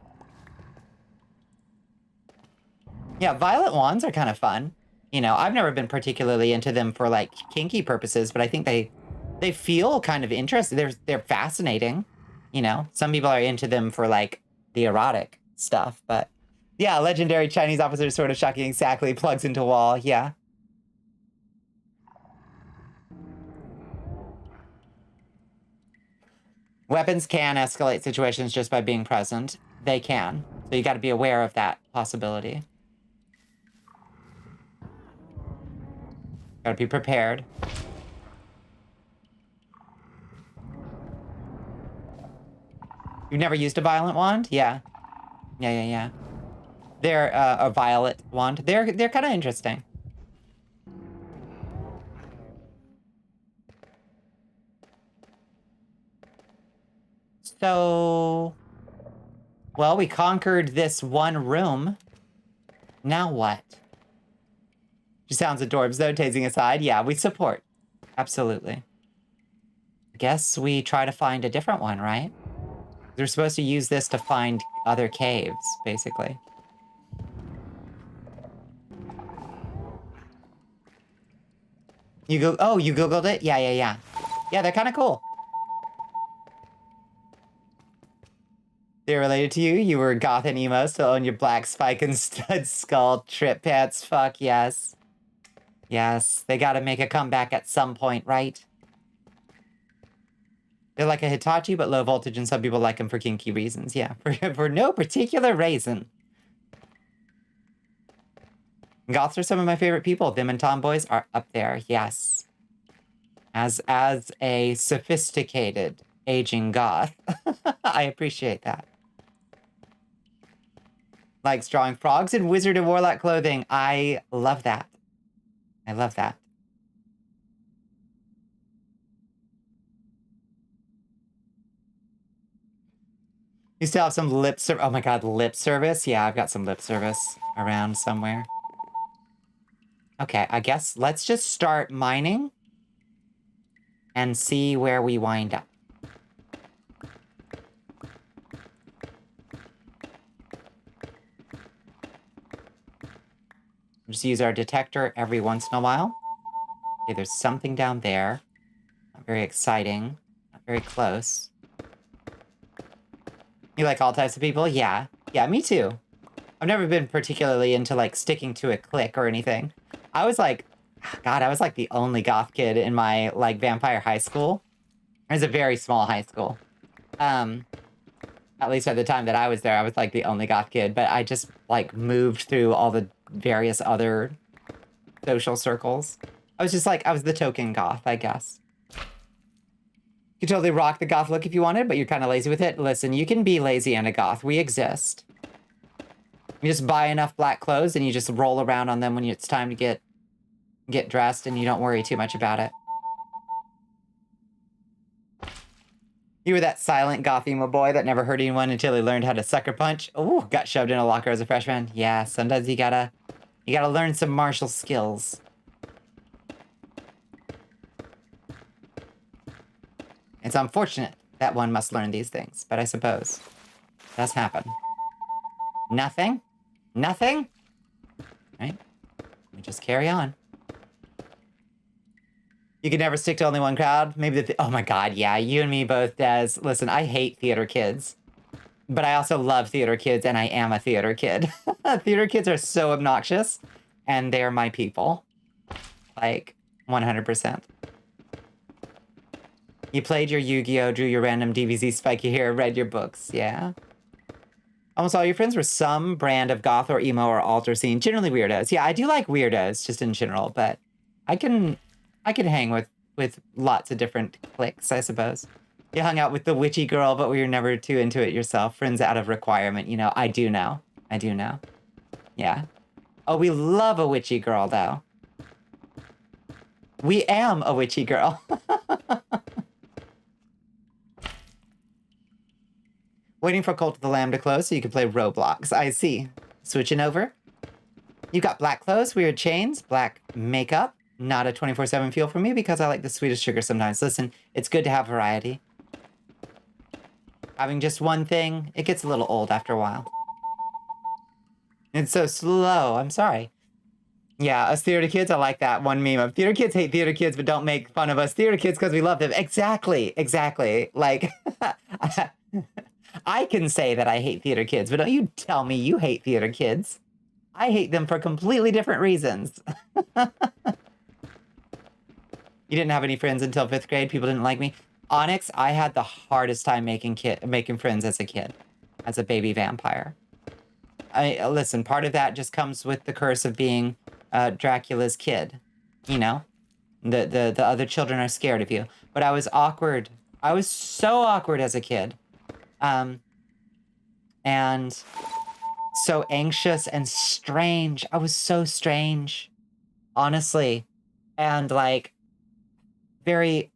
Yeah, violet wands are kind of fun. You know, I've never been particularly into them for like kinky purposes, but I think they feel kind of interesting. They're fascinating. You know, some people are into them for like the erotic stuff, but yeah, legendary Chinese officer is sort of shocking. Exactly, plugs into wall. Yeah. Weapons can escalate situations just by being present. They can. So you got to be aware of that possibility. Got to be prepared. You've never used a violent wand? Yeah. Yeah. They're a violet wand. They're kind of interesting. So, well, we conquered this one room. Now what? She sounds adorbs, though, tasing aside. Yeah, we support. Absolutely. I guess we try to find a different one, right? We're supposed to use this to find other caves, basically. You go. Oh, you Googled it? Yeah. Yeah, they're kind of cool. They're related to you? You were goth and emo, still own your black spike and stud skull trip pants. Fuck yes. Yes, they gotta make a comeback at some point, right? They're like a Hitachi, but low voltage, and some people like them for kinky reasons. Yeah, for no particular reason. Goths are some of my favorite people. Them and tomboys are up there, yes. As a sophisticated aging goth, I appreciate that. Likes drawing frogs in wizard and warlock clothing. I love that. I love that. You still have some lip service. Oh my god, lip service? Yeah, I've got some lip service around somewhere. Okay, I guess let's just start mining and see where we wind up. Just use our detector every once in a while. Okay, there's something down there. Not very exciting. Not very close. You like all types of people? Yeah. Yeah, me too. I've never been particularly into, like, sticking to a clique or anything. I was like, God, I was like the only goth kid in my, like, vampire high school. It was a very small high school. At least at the time that I was there, I was like the only goth kid, but I just like moved through all the various other social circles. I was just like, I was the token goth, I guess. You could totally rock the goth look if you wanted, but you're kind of lazy with it. Listen, you can be lazy and a goth. We exist. You just buy enough black clothes and you just roll around on them when it's time to get dressed, and you don't worry too much about it. You were that silent goth emo boy that never hurt anyone until he learned how to sucker punch. Ooh, got shoved in a locker as a freshman. Yeah, sometimes you gotta learn some martial skills. It's unfortunate that one must learn these things, but I suppose it does happen. Nothing? Nothing? Right? We just carry on. You can never stick to only one crowd. Maybe oh my god, yeah, you and me both, Des. Listen, I hate theater kids. But I also love theater kids, and I am a theater kid. Theater kids are so obnoxious, and they're my people. Like, 100%. You played your Yu-Gi-Oh!, drew your random DBZ spiky hair, read your books, yeah? Almost all your friends were some brand of goth or emo or alter scene, generally weirdos. Yeah, I do like weirdos, just in general, but I can hang with lots of different cliques, I suppose. You hung out with the witchy girl, but we were never too into it yourself. Friends out of requirement, you know. I do know. I do know. Yeah. Oh, we love a witchy girl, though. We am a witchy girl. Waiting for Cult of the Lamb to close so you can play Roblox. I see. Switching over. You got black clothes, weird chains, black makeup. Not a 24/7 feel for me because I like the sweetest sugar sometimes. Listen, it's good to have variety. Having just one thing, it gets a little old after a while. It's so slow. I'm sorry. Yeah, us theater kids, I like that one meme of theater kids hate theater kids, but don't make fun of us theater kids because we love them. Exactly. Exactly. Like, I can say that I hate theater kids, but don't you tell me you hate theater kids. I hate them for completely different reasons. You didn't have any friends until 5th grade? People didn't like me? Onyx, I had the hardest time making friends as a kid, as a baby vampire. Listen, part of that just comes with the curse of being Dracula's kid. You know? The other children are scared of you. But I was awkward. I was so awkward as a kid. And so anxious and strange. I was so strange. Honestly. And like very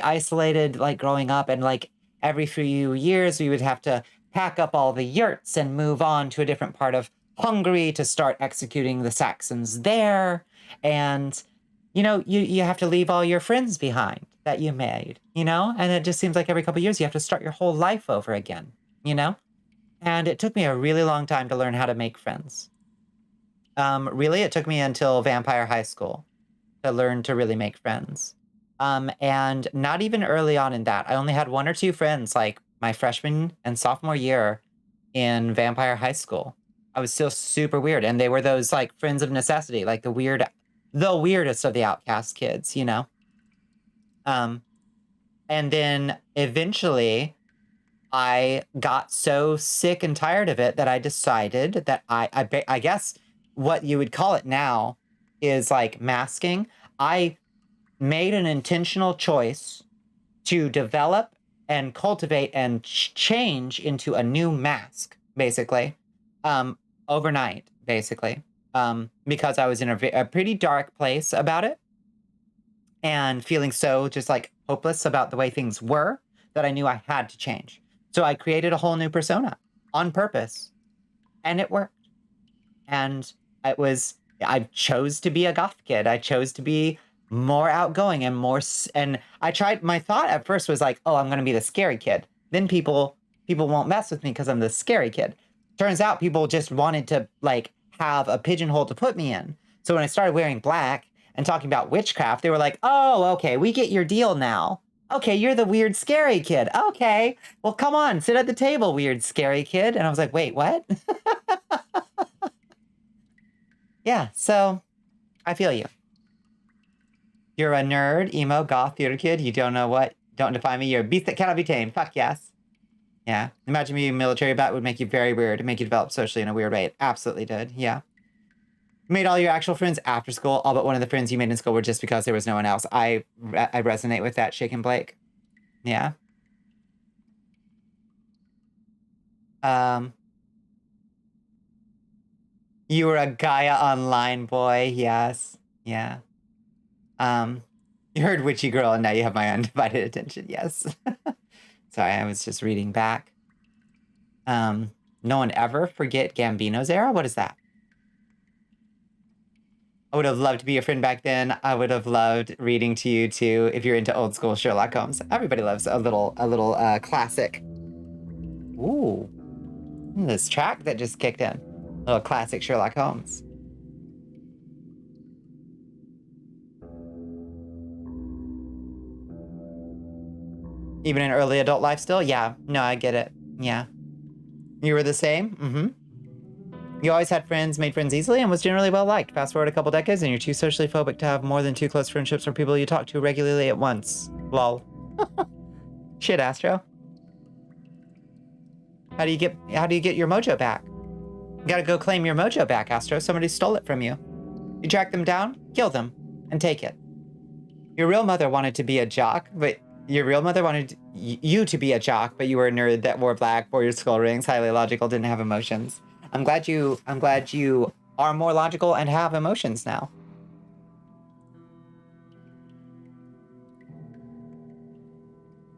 isolated, like growing up, and like every few years we would have to pack up all the yurts and move on to a different part of Hungary to start executing the Saxons there. And you know, you have to leave all your friends behind that you made, you know? And it just seems like every couple of years you have to start your whole life over again, you know? And it took me a really long time to learn how to make friends. Really, it took me until Vampire High School to learn to really make friends. And not even early on in that. I only had 1 or 2 friends, like my freshman and sophomore year in Vampire High School. I was still super weird, and they were those like friends of necessity, like the weirdest of the outcast kids, you know? And then eventually I got so sick and tired of it that I decided that I guess what you would call it now is like masking. I made an intentional choice to develop and cultivate and change into a new mask, basically, overnight, basically, because I was in a pretty dark place about it and feeling so just like hopeless about the way things were that I knew I had to change. So I created a whole new persona on purpose, and it worked. And I chose to be a goth kid. I chose to be more outgoing and and I tried, my thought at first was like, oh, I'm going to be the scary kid. Then people won't mess with me because I'm the scary kid. Turns out people just wanted to like have a pigeonhole to put me in. So when I started wearing black and talking about witchcraft, they were like, oh, okay, we get your deal now. Okay, you're the weird, scary kid. Okay, well, come on, sit at the table, weird, scary kid. And I was like, wait, what? Yeah, so I feel you. You're a nerd, emo, goth, theater kid. You don't know what. Don't define me. You're a beast that cannot be tamed. Fuck yes. Yeah. Imagine being a military bat would make you very weird. It'd make you develop socially in a weird way. It absolutely did. Yeah. You made all your actual friends after school. All but one of the friends you made in school were just because there was no one else. I resonate with that, Shaken Blake. Yeah. You were a Gaia Online boy. Yes. Yeah. You heard Witchy Girl, and now you have my undivided attention. Yes. Sorry, I was just reading back. No one ever forget Gambino's era? What is that? I would have loved to be your friend back then. I would have loved reading to you too if you're into old school Sherlock Holmes. Everybody loves a little classic. Ooh. This track that just kicked in. A little classic Sherlock Holmes. Even in early adult life still? Yeah. No, I get it. Yeah. You were the same? Mm-hmm. You always had friends, made friends easily, and was generally well liked. Fast forward a couple decades, and you're too socially phobic to have more than 2 close friendships or people you talk to regularly at once. Lol. Shit, Astro. How do you get your mojo back? You gotta go claim your mojo back, Astro. Somebody stole it from you. You track them down, kill them, and take it. Your real mother wanted to be a jock, but your real mother wanted you to be a jock, but you were a nerd that wore black, wore your skull rings, highly logical, didn't have emotions. I'm glad you are more logical and have emotions now.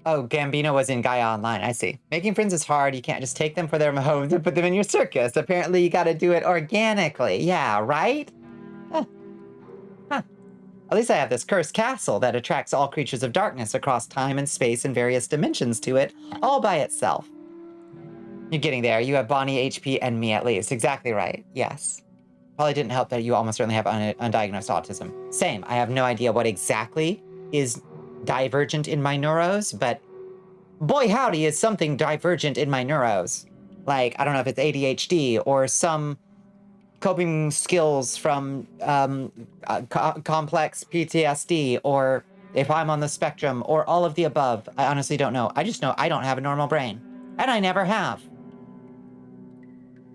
Oh, Gambino was in Gaia Online. I see. Making friends is hard. You can't just take them for their homes and put them in your circus. Apparently, you got to do it organically. Yeah, right? Huh. Huh. At least I have this cursed castle that attracts all creatures of darkness across time and space and various dimensions to it, all by itself. You're getting there. You have Bonnie, HP, and me at least. Exactly right. Yes. Probably didn't help that you almost certainly have undiagnosed autism. Same. I have no idea what exactly is divergent in my neuros, but boy howdy is something divergent in my neuros. Like, I don't know if it's ADHD or some coping skills from complex PTSD, or if I'm on the spectrum, or all of the above. I honestly don't know. I just know I don't have a normal brain. And I never have.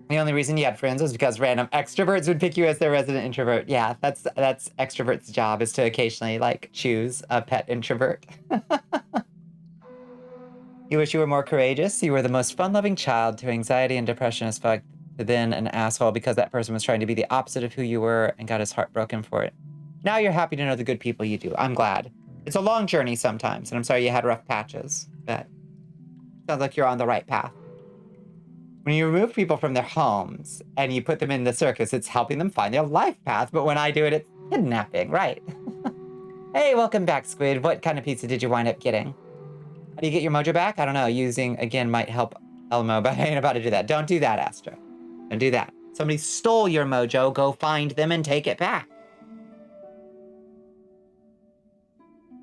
The only reason you had friends was because random extroverts would pick you as their resident introvert. Yeah, that's extrovert's job, is to occasionally, like, choose a pet introvert. You wish you were more courageous? You were the most fun-loving child to anxiety and depression as fuck, to then an asshole because that person was trying to be the opposite of who you were and got his heart broken for it. Now you're happy to know the good people you do. I'm glad. It's a long journey sometimes, and I'm sorry you had rough patches, but sounds like you're on the right path. When you remove people from their homes and you put them in the circus, it's helping them find their life path. But when I do it, it's kidnapping, right? Hey, welcome back, Squid. What kind of pizza did you wind up getting? How do you get your mojo back? I don't know. Using, again, might help Elmo, but I ain't about to do that. Don't do that, Astra. Don't do that. Somebody stole your mojo. Go find them and take it back.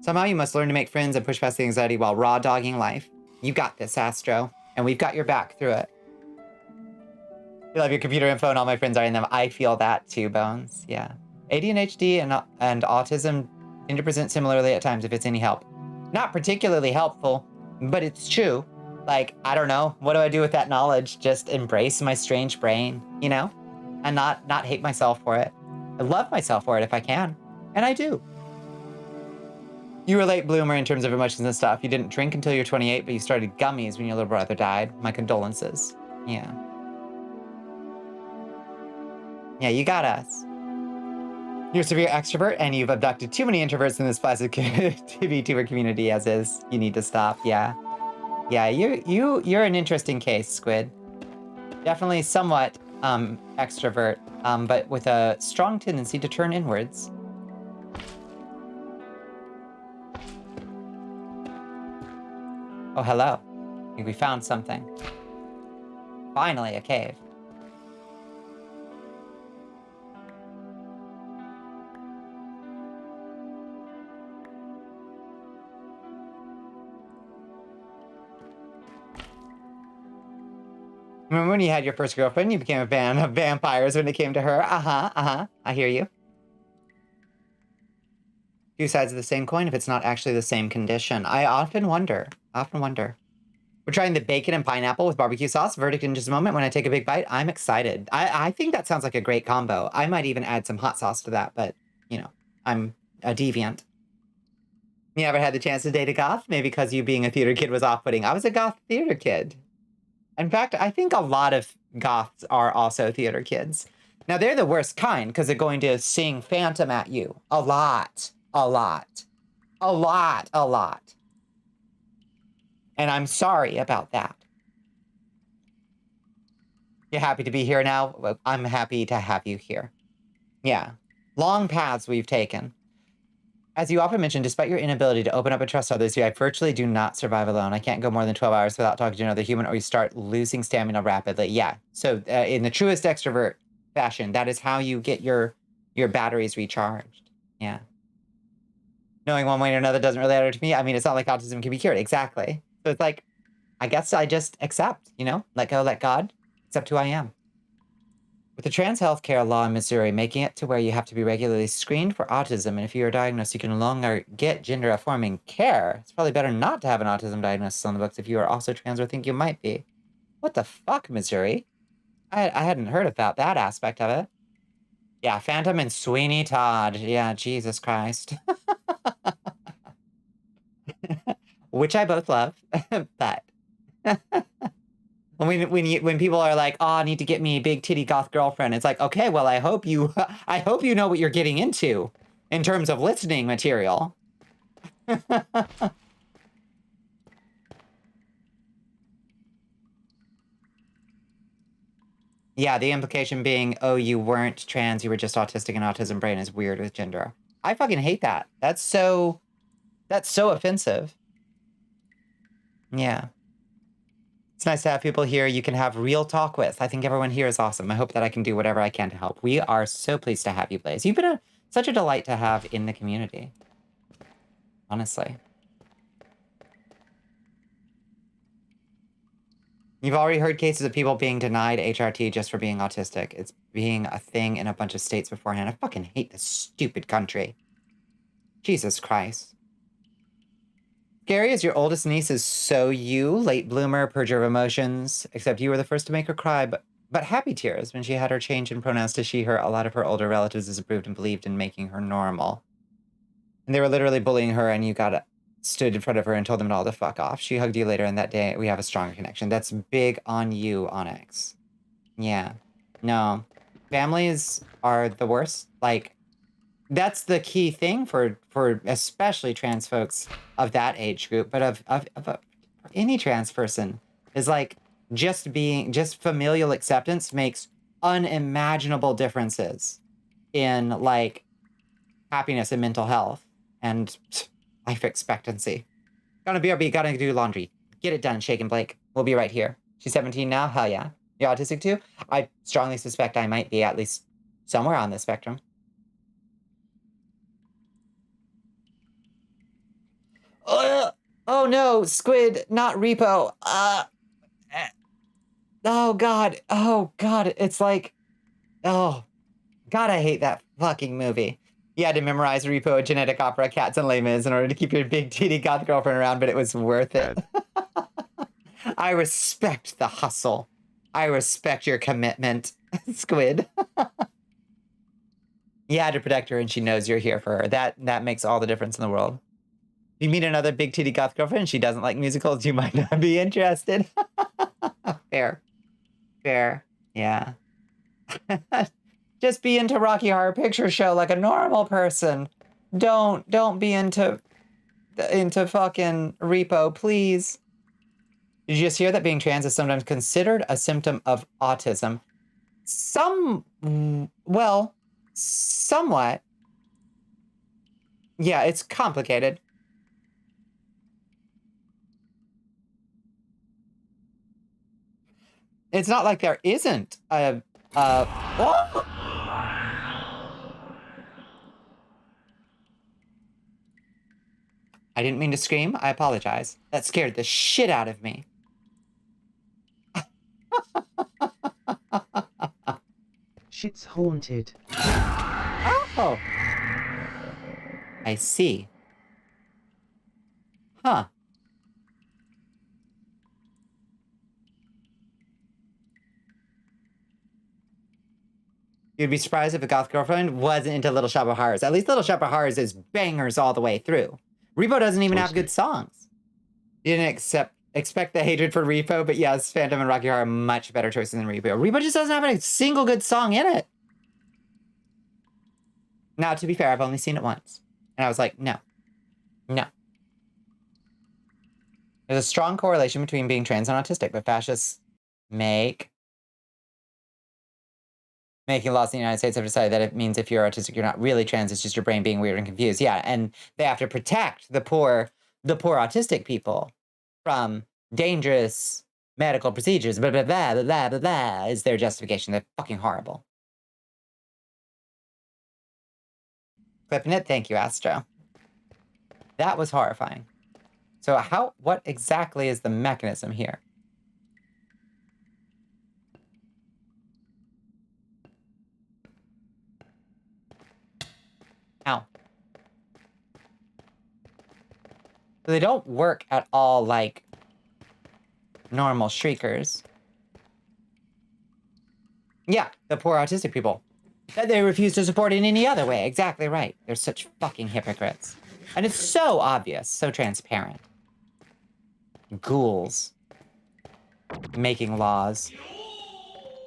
Somehow you must learn to make friends and push past the anxiety while raw dogging life. You got this, Astro. And we've got your back through it. You love your computer info and all my friends are in them. I feel that too, Bones. Yeah. ADHD and autism tend to present similarly at times if it's any help. Not particularly helpful, but it's true. Like, I don't know. What do I do with that knowledge? Just embrace my strange brain, you know? And not hate myself for it. I love myself for it if I can. And I do. You were a late bloomer in terms of emotions and stuff. You didn't drink until you're 28, but you started gummies when your little brother died. My condolences. Yeah. Yeah, you got us. You're a severe extrovert, and you've abducted too many introverts in this plastic VTuber community as is. You need to stop, yeah. Yeah, you're an interesting case, Squid. Definitely somewhat extrovert, but with a strong tendency to turn inwards. Oh, hello. I think we found something. Finally, a cave. Remember when you had your first girlfriend, you became a fan of vampires when it came to her? I hear you. Two sides of the same coin if it's not actually the same condition. I often wonder. We're trying the bacon and pineapple with barbecue sauce. Verdict in just a moment. When I take a big bite, I'm excited. I think that sounds like a great combo. I might even add some hot sauce to that, but, you know, I'm a deviant. You ever had the chance to date a goth? Maybe because you being a theater kid was off-putting. I was a goth theater kid. In fact, I think a lot of goths are also theater kids. Now, they're the worst kind because they're going to sing Phantom at you. A lot. And I'm sorry about that. You're happy to be here now? Well, I'm happy to have you here. Yeah. Long paths we've taken. As you often mention, despite your inability to open up and trust others, I virtually do not survive alone. I can't go more than 12 hours without talking to another human, or you start losing stamina rapidly. Yeah. So in the truest extrovert fashion, that is how you get your batteries recharged. Yeah. Knowing one way or another doesn't really matter to me. I mean, it's not like autism can be cured. Exactly. So it's like, I guess I just accept, you know, let go, let God, accept who I am. With the trans healthcare law in Missouri making it to where you have to be regularly screened for autism, and if you are diagnosed, you can no longer get gender-affirming care, it's probably better not to have an autism diagnosis on the books if you are also trans or think you might be. What the fuck, Missouri? I hadn't heard about that aspect of it. Yeah, Phantom and Sweeney Todd. Yeah, Jesus Christ. Which I both love, but... When people are like, "Oh, I need to get me a big titty goth girlfriend," it's like, okay, well, I hope you know what you're getting into in terms of listening material. Yeah, the implication being, oh, you weren't trans, you were just autistic, and autism brain is weird with gender. I fucking hate that. That's so offensive. Yeah. It's nice to have people here you can have real talk with. I think everyone here is awesome. I hope that I can do whatever I can to help. We are so pleased to have you, Blaze. You've been such a delight to have in the community. Honestly. You've already heard cases of people being denied HRT just for being autistic. It's being a thing in a bunch of states beforehand. I fucking hate this stupid country. Jesus Christ. Scary as your oldest niece is so you, late bloomer, purger of emotions, except you were the first to make her cry, but happy tears when she had her change in pronouns to she, her. A lot of her older relatives disapproved and believed in making her normal. And they were literally bullying her, and you stood in front of her and told them all to fuck off. She hugged you later, and that day we have a stronger connection. That's big on you, Onyx. Yeah. No. Families are the worst. Like, that's the key thing for especially trans folks of that age group, but of any trans person, is like just familial acceptance makes unimaginable differences in like happiness and mental health and life expectancy. Gonna BRB, gotta do laundry. Get it done, Shake and Blake. We'll be right here. She's 17 now? Hell yeah. You're autistic too? I strongly suspect I might be, at least somewhere on the spectrum. Oh no, Squid, not Repo. Oh god. Oh god. It's like, oh god, I hate that fucking movie. You had to memorize Repo, Genetic Opera, Cats and Les Mis in order to keep your big titty goth girlfriend around, but it was worth it. I respect the hustle. I respect your commitment, Squid. You had to protect her, and she knows you're here for her. That makes all the difference in the world. If you meet another big titty goth girlfriend and she doesn't like musicals, you might not be interested. Fair. Fair. Yeah. Just be into Rocky Horror Picture Show like a normal person. Don't be into fucking Repo, please. Did you just hear that being trans is sometimes considered a symptom of autism? Well, somewhat. Yeah, it's complicated. It's not like there isn't a oh! I didn't mean to scream. I apologize. That scared the shit out of me. Shit's haunted. Oh. I see. Huh. You'd be surprised if a goth girlfriend wasn't into Little Shop of Horrors. At least Little Shop of Horrors is bangers all the way through. Repo doesn't even have good songs. You didn't expect the hatred for Repo, but yes, Phantom and Rocky Horror are much better choices than Repo. Repo just doesn't have a single good song in it. Now, to be fair, I've only seen it once. And I was like, no. No. There's a strong correlation between being trans and autistic, but fascists making laws in the United States have decided that it means if you're autistic, you're not really trans. It's just your brain being weird and confused. Yeah, and they have to protect the poor autistic people from dangerous medical procedures. Blah, blah, blah, blah, blah, blah, blah, is their justification. They're fucking horrible. Clipping it. Thank you, Astro. That was horrifying. So what exactly is the mechanism here? Ow. So they don't work at all like normal shriekers. Yeah, the poor autistic people. That they refuse to support in any other way. Exactly right. They're such fucking hypocrites. And it's so obvious, so transparent. Ghouls. Making laws.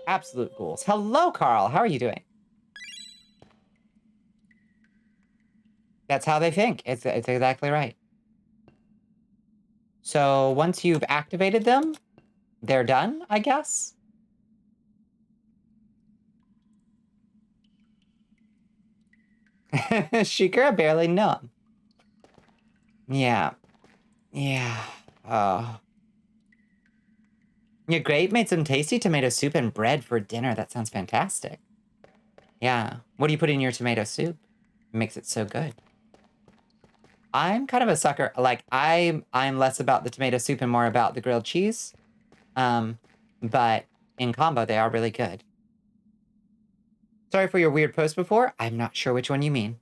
Absolute ghouls. Hello, Carl. How are you doing? That's how they think. It's exactly right. So once you've activated them, they're done, I guess? Shikara barely know him. Yeah. Yeah. Oh. Yeah, great. Made some tasty tomato soup and bread for dinner. That sounds fantastic. Yeah. What do you put in your tomato soup? It makes it so good. I'm kind of a sucker. Like, I'm less about the tomato soup and more about the grilled cheese. But in combo, they are really good. Sorry for your weird post before. I'm not sure which one you mean.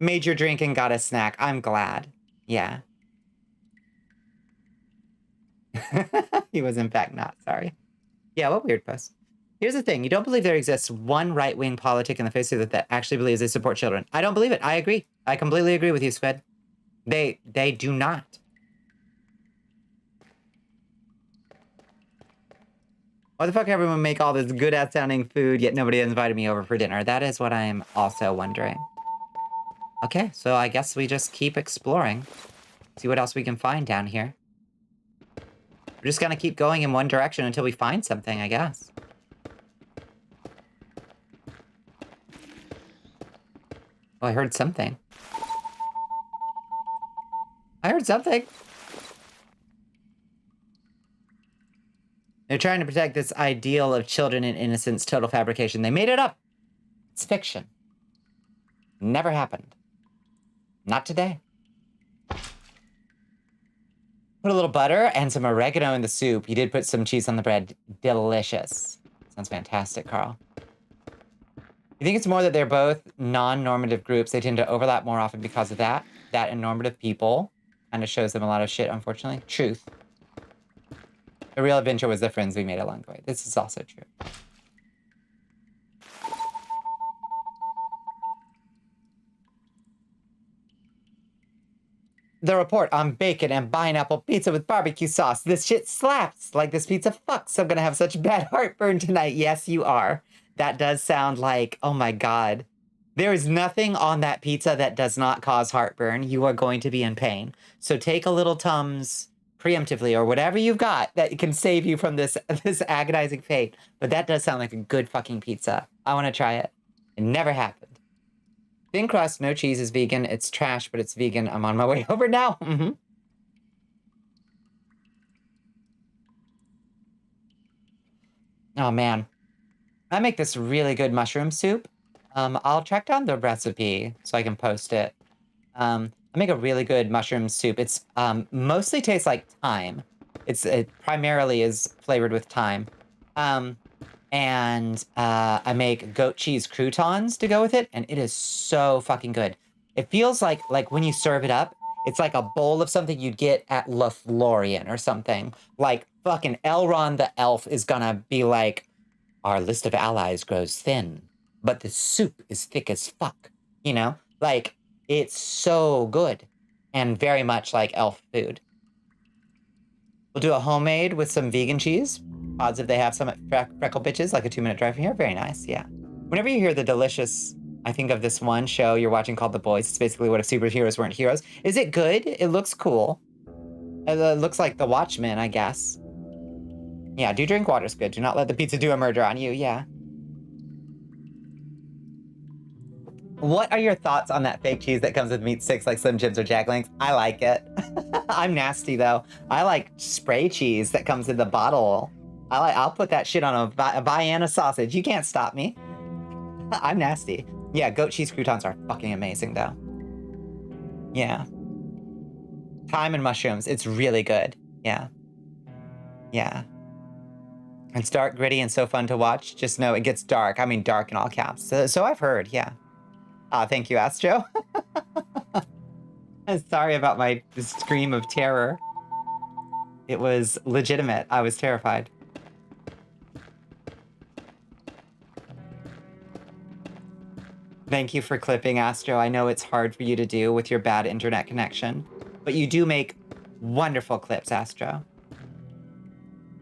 Made your drink and got a snack. I'm glad. Yeah. He was in fact not, sorry. Yeah, what weird post. Here's the thing. You don't believe there exists one right-wing politic in the face of it that actually believes they support children. I don't believe it. I agree. I completely agree with you, Squid. They do not. Why the fuck everyone make all this good-ass sounding food, yet nobody invited me over for dinner? That is what I'm also wondering. Okay, so I guess we just keep exploring. See what else we can find down here. We're just gonna keep going in one direction until we find something, I guess. Oh, I heard something. I heard something. They're trying to protect this ideal of children and innocence, total fabrication. They made it up. It's fiction. Never happened. Not today. Put a little butter and some oregano in the soup. You did put some cheese on the bread. Delicious. Sounds fantastic, Carl. You think it's more that they're both non-normative groups? They tend to overlap more often because of that. That and normative people kind of shows them a lot of shit, unfortunately. Truth. The real adventure was the friends we made along the way. This is also true. The report on bacon and pineapple pizza with barbecue sauce. This shit slaps. Like this pizza fucks. I'm gonna have such bad heartburn tonight. Yes, you are. That does sound like, oh my God. There is nothing on that pizza that does not cause heartburn. You are going to be in pain. So take a little Tums preemptively or whatever you've got that can save you from this agonizing fate. But that does sound like a good fucking pizza. I want to try it. It never happened. Thin crust, no cheese is vegan. It's trash, but it's vegan. I'm on my way over now. Oh, man. I make this really good mushroom soup. I'll track down the recipe so I can post it. I make a really good mushroom soup. It's mostly tastes like thyme. It primarily is flavored with thyme. And I make goat cheese croutons to go with it, and it is so fucking good. It feels like when you serve it up, it's like a bowl of something you'd get at La Florian or something. Like fucking Elrond the elf is gonna be like, our list of allies grows thin, but the soup is thick as fuck. You know? Like, it's so good and very much like elf food. We'll do a homemade with some vegan cheese. Odds if they have some at Freckle Bitches, like a 2-minute drive from here. Very nice, yeah. Whenever you hear the delicious I think of this one show you're watching called The Boys. It's basically what if superheroes weren't heroes. Is it good? It looks cool. It looks like The Watchmen, I guess. Yeah, do drink water's good. Do not let the pizza do a murder on you. Yeah. What are your thoughts on that fake cheese that comes with meat sticks like Slim Jims or Jack Links? I like it. I'm nasty though. I like spray cheese that comes in the bottle. I'll put that shit on a Vienna sausage. You can't stop me. I'm nasty. Yeah, goat cheese croutons are fucking amazing though. Yeah. Thyme and mushrooms. It's really good. Yeah. Yeah. It's dark, gritty, and so fun to watch. Just know it gets dark. I mean, dark in all caps. So I've heard, yeah. Thank you, Astro. Sorry about my scream of terror. It was legitimate. I was terrified. Thank you for clipping, Astro. I know it's hard for you to do with your bad internet connection, but you do make wonderful clips, Astro.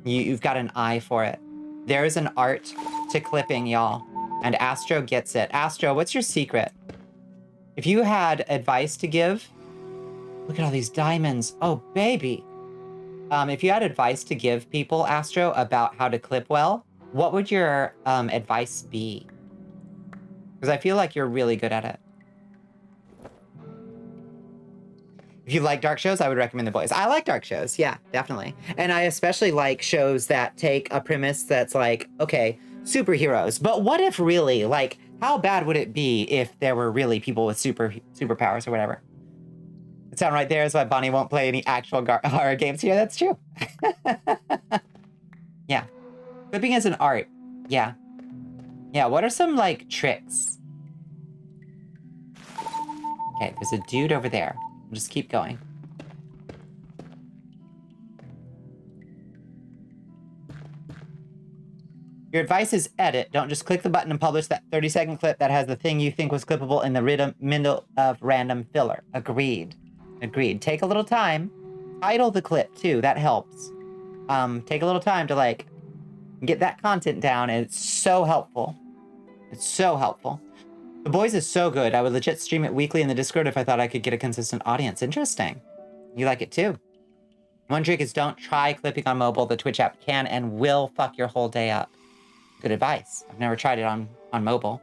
You've got an eye for it. There is an art to clipping, y'all, and Astro gets it. Astro, what's your secret? If you had advice to give, look at all these diamonds. Oh, baby. If you had advice to give people, Astro, about how to clip well, what would your advice be? Because I feel like you're really good at it. If you like dark shows, I would recommend The Boys. I like dark shows, yeah, definitely. And I especially like shows that take a premise that's like, okay, superheroes, but what if really, like, how bad would it be if there were really people with superpowers or whatever? The sound right there is why Bonnie won't play any actual horror games here. That's true. Yeah. Clipping is an art. Yeah. Yeah, what are some, like, tricks? Okay, there's a dude over there. We'll just keep going. Your advice is edit. Don't just click the button and publish that 30-second clip that has the thing you think was clippable in the middle of random filler. Agreed. Agreed. Take a little time. Title the clip, too. That helps. Take a little time to, like, get that content down, and it's so helpful. It's so helpful. The Boys is so good. I would legit stream it weekly in the Discord if I thought I could get a consistent audience. Interesting. You like it, too. One trick is don't try clipping on mobile. The Twitch app can and will fuck your whole day up. Good advice. I've never tried it on mobile.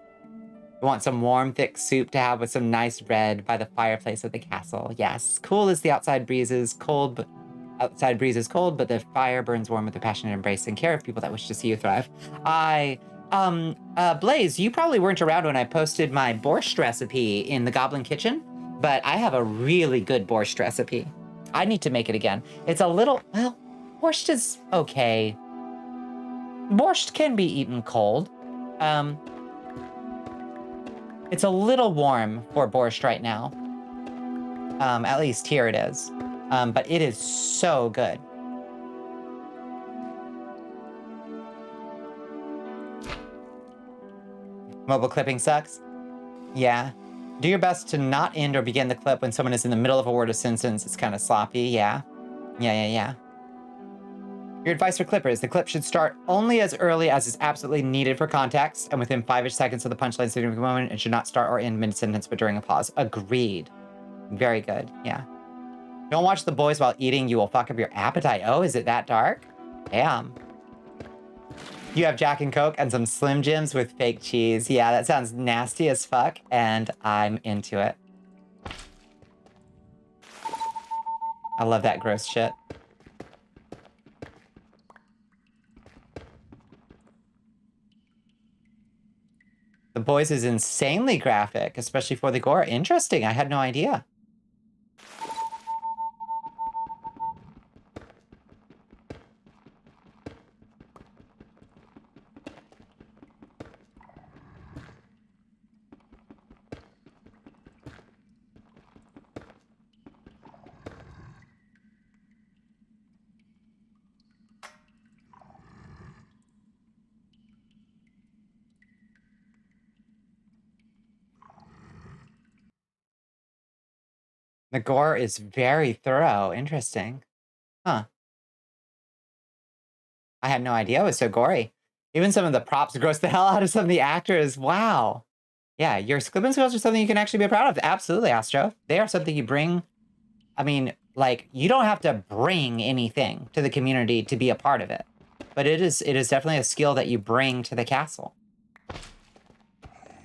You want some warm, thick soup to have with some nice bread by the fireplace of the castle. Yes, cool as the outside breeze is cold, but outside breeze is cold, but the fire burns warm with the passionate embrace and care of people that wish to see you thrive. Blaze, you probably weren't around when I posted my borscht recipe in the Goblin Kitchen, but I have a really good borscht recipe. I need to make it again. It's a little, well, borscht is okay. Borscht can be eaten cold. It's a little warm for borscht right now. At least here it is. But it is so good. Mobile clipping sucks? Yeah. Do your best to not end or begin the clip when someone is in the middle of a word or sentence. It's kind of sloppy, yeah. Yeah. Your advice for clippers: the clip should start only as early as is absolutely needed for context, and within 5-ish seconds of the punchline significant moment, it should not start or end mid-sentence, but during a pause. Agreed. Very good, yeah. Don't watch The Boys while eating, you will fuck up your appetite. Oh, is it that dark? Damn. You have Jack and Coke and some Slim Jims with fake cheese. Yeah, that sounds nasty as fuck, and I'm into it. I love that gross shit. The Boys is insanely graphic, especially for the gore. Interesting, I had no idea. The gore is very thorough. Interesting. Huh. I had no idea it was so gory. Even some of the props gross the hell out of some of the actors. Wow. Yeah, your scribbling skills are something you can actually be proud of. Absolutely, Astro. They are something you bring. I mean, like, you don't have to bring anything to the community to be a part of it. But it is definitely a skill that you bring to the castle.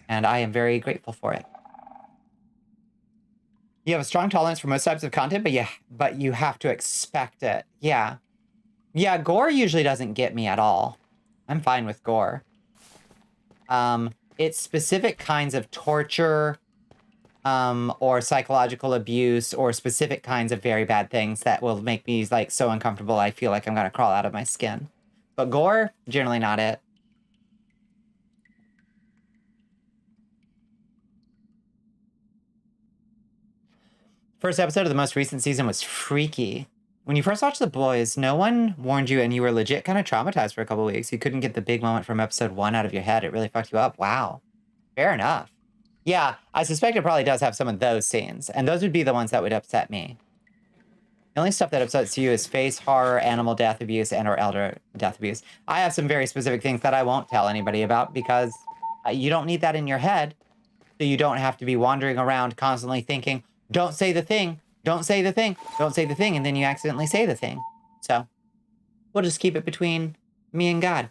And I am very grateful for it. You have a strong tolerance for most types of content, but you have to expect it. Yeah. Yeah, gore usually doesn't get me at all. I'm fine with gore. It's specific kinds of torture, or psychological abuse, or specific kinds of very bad things that will make me, like, so uncomfortable I feel like I'm gonna crawl out of my skin. But gore, generally not it. First episode of the most recent season was freaky. When you first watched The Boys, no one warned you and you were legit kind of traumatized for a couple weeks. You couldn't get the big moment from episode 1 out of your head. It really fucked you up. Wow. Fair enough. Yeah, I suspect it probably does have some of those scenes, and those would be the ones that would upset me. The only stuff that upsets you is face horror, animal death abuse, and or elder death abuse. I have some very specific things that I won't tell anybody about because you don't need that in your head, so you don't have to be wandering around constantly thinking, don't say the thing, don't say the thing, don't say the thing, and then you accidentally say the thing. So, we'll just keep it between me and God.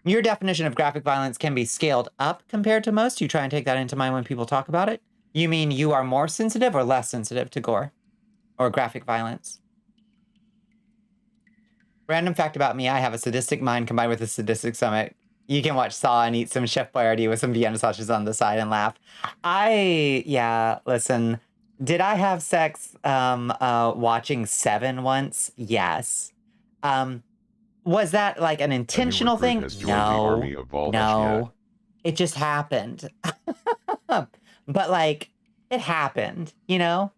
Your definition of graphic violence can be scaled up compared to most. You try and take that into mind when people talk about it. You mean you are more sensitive or less sensitive to gore or graphic violence? Random fact about me, I have a sadistic mind combined with a sadistic stomach. You can watch Saw and eat some Chef Boyardee with some Vienna sausages on the side and laugh. Yeah, listen. Did I have sex watching Seven once? Yes. Was that like an intentional Group thing? has joined the army of VODs No. It just happened. But like, it happened, you know?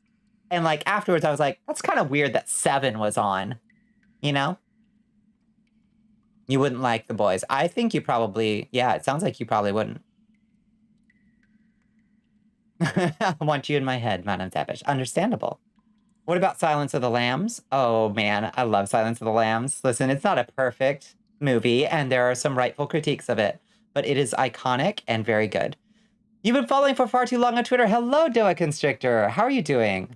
And like afterwards I was like, that's kind of weird that Seven was on, you know? You wouldn't like The Boys. I think you probably, yeah, it sounds like you probably wouldn't. I want you in my head, Madame Tepish. Understandable. What about Silence of the Lambs? Oh man, I love Silence of the Lambs. Listen, it's not a perfect movie, and there are some rightful critiques of it, but it is iconic and very good. You've been following for far too long on Twitter. Hello, Doa Constrictor. How are you doing?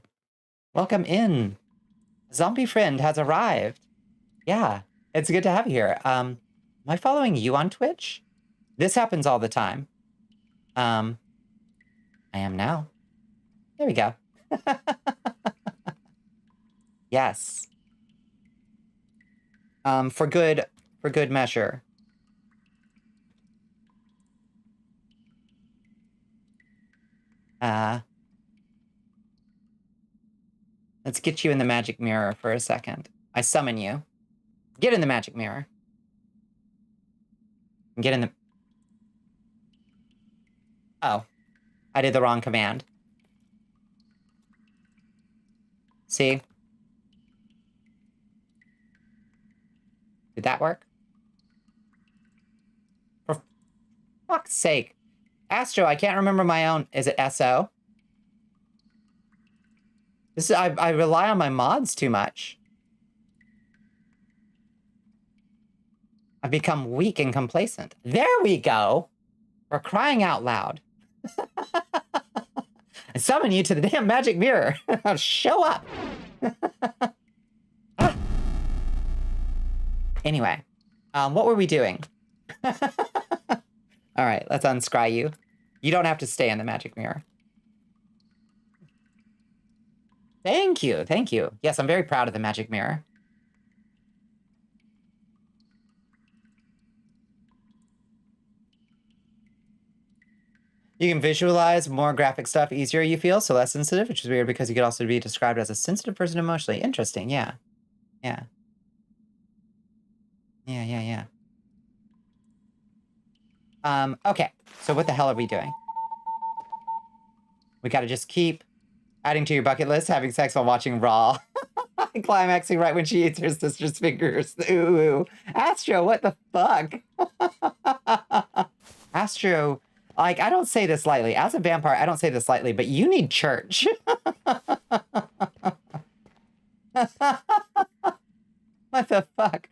Welcome in. Zombie friend has arrived. Yeah, it's good to have you here. Am I following you on Twitch? This happens all the time. I am now. There we go. Yes. For good measure. Let's get you in the magic mirror for a second. I summon you. Get in the magic mirror. Get in the... Oh. I did the wrong command. See? Did that work? For fuck's sake. Astro, I can't remember my own. Is it SO? This is, I rely on my mods too much. I've become weak and complacent. There we go. We're crying out loud. I summon you to the damn magic mirror. Show up. Ah. Anyway, what were we doing? All right, let's unscry you. You don't have to stay in the magic mirror. Thank you, thank you. Yes, I'm very proud of the magic mirror. You can visualize more graphic stuff easier, you feel, so less sensitive, which is weird because you could also be described as a sensitive person emotionally. Interesting, yeah. Yeah. Yeah. Okay, so what the hell are we doing? We gotta just keep adding to your bucket list, having sex while watching Raw. Climaxing right when she eats her sister's fingers. Ooh. Astro, what the fuck? Astro, Like, I don't say this lightly. As a vampire, I don't say this lightly, but you need church. What the fuck?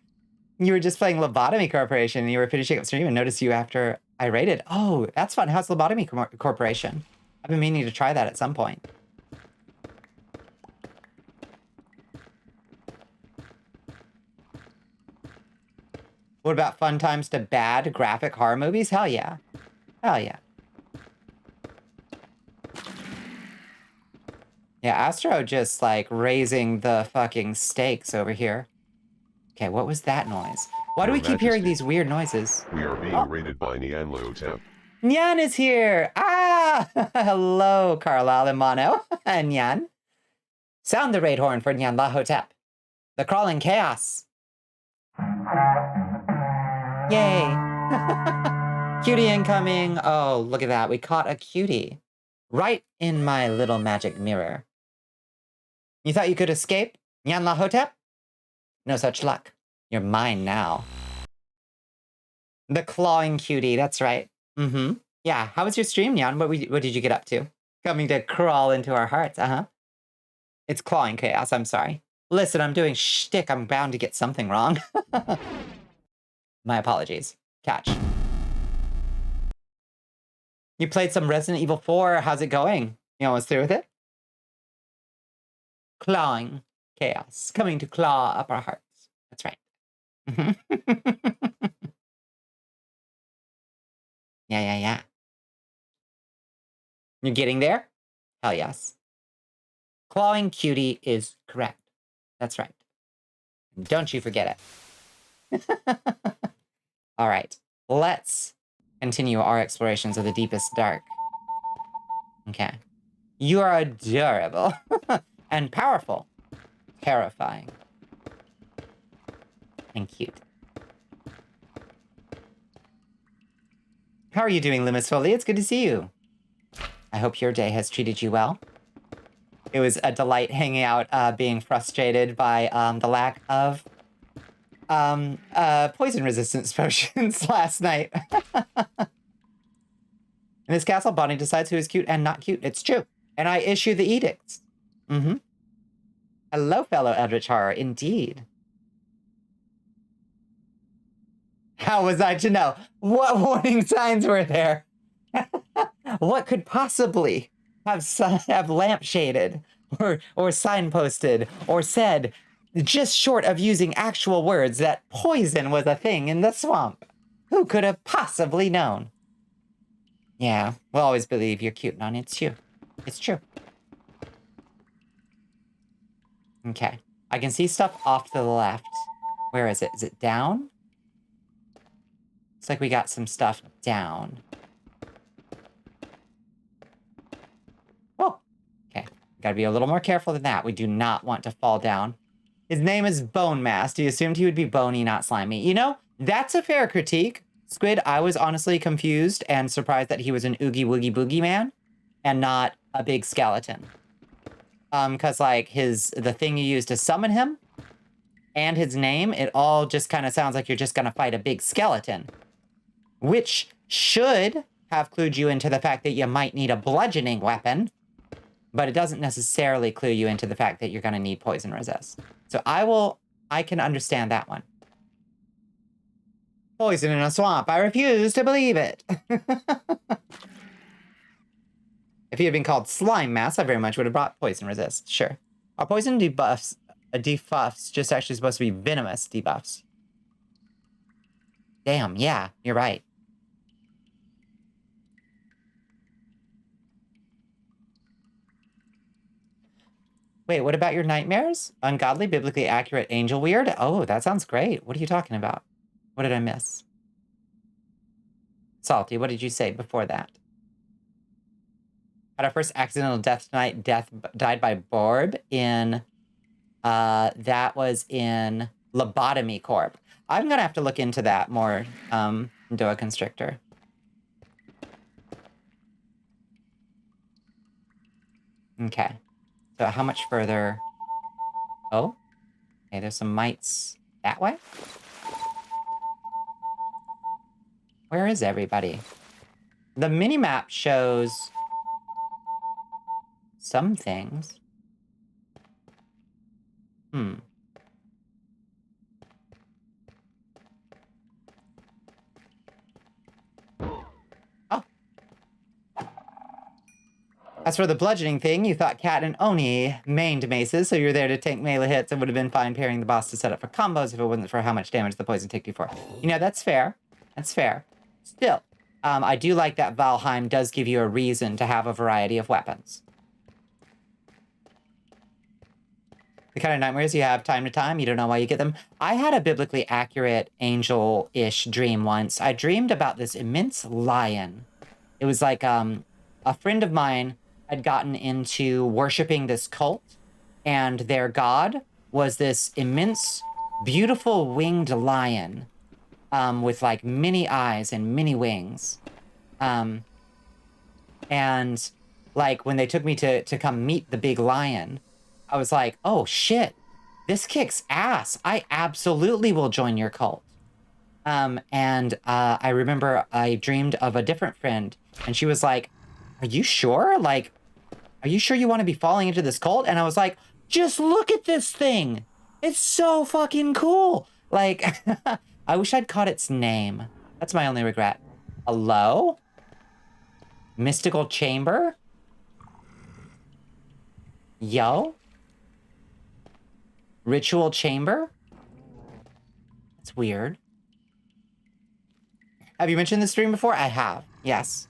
You were just playing Lobotomy Corporation and you were finishing up stream and noticed you after I raided. Oh, that's fun. How's Lobotomy Corporation? I've been meaning to try that at some point. What about fun times to bad graphic horror movies? Hell yeah. Hell yeah. Yeah, Astro just like raising the fucking stakes over here. Okay, what was that noise? Why do we keep hearing these weird noises? We are being raided by Nyan Lotep. Nyan is here! Ah! Hello, Carlisle and Mono. And Nyan. Sound the raid horn for Nyan Lahotep. The crawling chaos. Yay! Cutie incoming. Oh, look at that. We caught a cutie. Right in my little magic mirror. You thought you could escape, Nyan Lahotep? No such luck. You're mine now. The clawing cutie, that's right. Mm-hmm. Yeah, how was your stream, Nyan? What did you get up to? Coming to crawl into our hearts, uh-huh. It's clawing chaos, I'm sorry. Listen, I'm doing shtick. I'm bound to get something wrong. My apologies. Catch. You played some Resident Evil 4. How's it going? You almost through with it? Clawing chaos. Coming to claw up our hearts. That's right. Yeah. You're getting there? Hell yes. Clawing cutie is correct. That's right. Don't you forget it. All right. Let's continue our explorations of the deepest dark. Okay. You are adorable and powerful. Terrifying. And cute. How are you doing, Limus Foley? It's good to see you. I hope your day has treated you well. It was a delight hanging out, being frustrated by the lack of poison resistance potions last night. In his castle, Bonnie decides who is cute and not cute. It's true. And I issue the edicts. Mm-hmm. Hello, fellow Eldritch Horror. Indeed. How was I to know? What warning signs were there? What could possibly have lampshaded or signposted or said, just short of using actual words, that poison was a thing in the swamp? Who could have possibly known? Yeah, we'll always believe you're cute, Nani. It's you. It's true. Okay. I can see stuff off to the left. Where is it? Is it down? Looks like we got some stuff down. Oh, okay. Gotta be a little more careful than that. We do not want to fall down. His name is Bone Mask. You assumed he would be bony, not slimy. You know, that's a fair critique. Squid, I was honestly confused and surprised that he was an Oogie Woogie Boogie Man and not a big skeleton. Because like the thing you used to summon him and his name, it all just kind of sounds like you're just gonna fight a big skeleton. Which should have clued you into the fact that you might need a bludgeoning weapon, but it doesn't necessarily clue you into the fact that you're gonna need poison resist. So I can understand that one. Poison in a swamp. I refuse to believe it. If he had been called Slime Mass, I very much would have brought poison resist. Sure. Are poison debuffs just actually supposed to be venomous debuffs? Damn, yeah, you're right. Wait, what about your nightmares? Ungodly, biblically accurate, angel weird? Oh, that sounds great. What are you talking about? What did I miss? Salty, what did you say before that? Had our first accidental death tonight. Died by Borb in... that was in Lobotomy Corp. I'm gonna have to look into that more, Doa Constrictor. Okay. So how much further? Oh, okay, there's some mites that way. Where is everybody? The mini-map shows some things. Oh. As for the bludgeoning thing, you thought Cat and Oni mained maces, so you're there to tank melee hits and would have been fine pairing the boss to set up for combos if it wasn't for how much damage the poison took you for. You know, that's fair. That's fair. Still, I do like that Valheim does give you a reason to have a variety of weapons. The kind of nightmares you have time to time, you don't know why you get them. I had a biblically accurate angel-ish dream once. I dreamed about this immense lion. It was like a friend of mine had gotten into worshiping this cult, and their god was this immense, beautiful winged lion with like many eyes and many wings. And like when they took me to come meet the big lion, I was like, oh shit, this kicks ass. I absolutely will join your cult. I remember I dreamed of a different friend, and she was like, are you sure? Like, are you sure you want to be falling into this cult? And I was like, just look at this thing. It's so fucking cool. Like, I wish I'd caught its name. That's my only regret. Hello? Mystical Chamber? Yo? Ritual Chamber? That's weird. Have you mentioned this stream before? I have. Yes.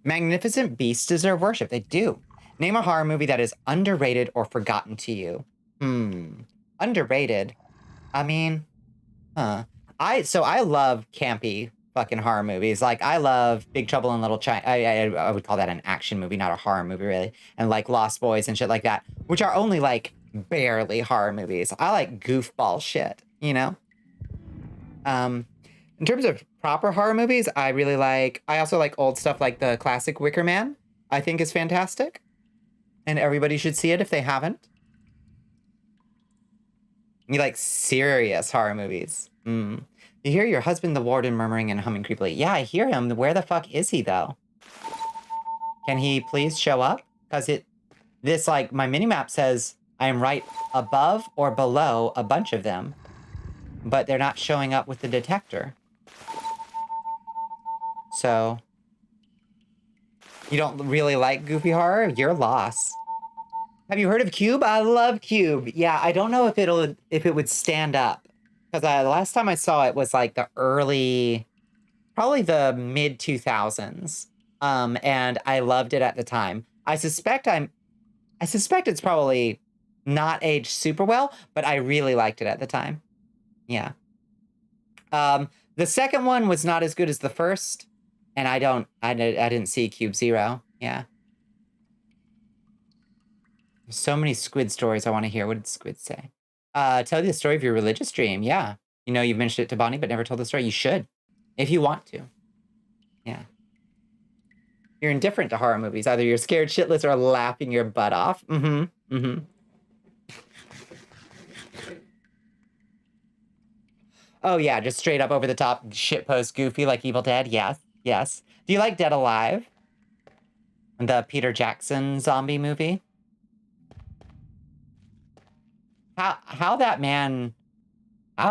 Magnificent beasts deserve worship. They do. Name a horror movie that is underrated or forgotten to you. Underrated. I mean, I love campy fucking horror movies. Like, I love Big Trouble in Little China. I would call that an action movie, not a horror movie, really. And like Lost Boys and shit like that, which are only like barely horror movies. I like goofball shit, you know? In terms of proper horror movies, I also like old stuff like the classic Wicker Man, I think is fantastic. And everybody should see it if they haven't. You like serious horror movies. You hear your husband, the warden, murmuring and humming creepily. Yeah, I hear him. Where the fuck is he, though? Can he please show up? Because my minimap says I am right above or below a bunch of them, but they're not showing up with the detector. So, you don't really like goofy horror? Your loss. Have you heard of Cube? I love Cube. Yeah, I don't know if it would stand up. Because the last time I saw it was like probably the mid 2000s. And I loved it at the time. I suspect it's probably not aged super well, but I really liked it at the time. Yeah. The second one was not as good as the first, and I didn't see Cube Zero. Yeah. There's so many squid stories I want to hear. What did Squid say? Tell you the story of your religious dream. Yeah. You know, you've mentioned it to Bonnie, but never told the story. You should, if you want to. Yeah. You're indifferent to horror movies. Either you're scared shitless or laughing your butt off. Oh yeah, just straight up over the top shitpost goofy like Evil Dead. Yes, yes. Do you like Dead Alive? The Peter Jackson zombie movie? How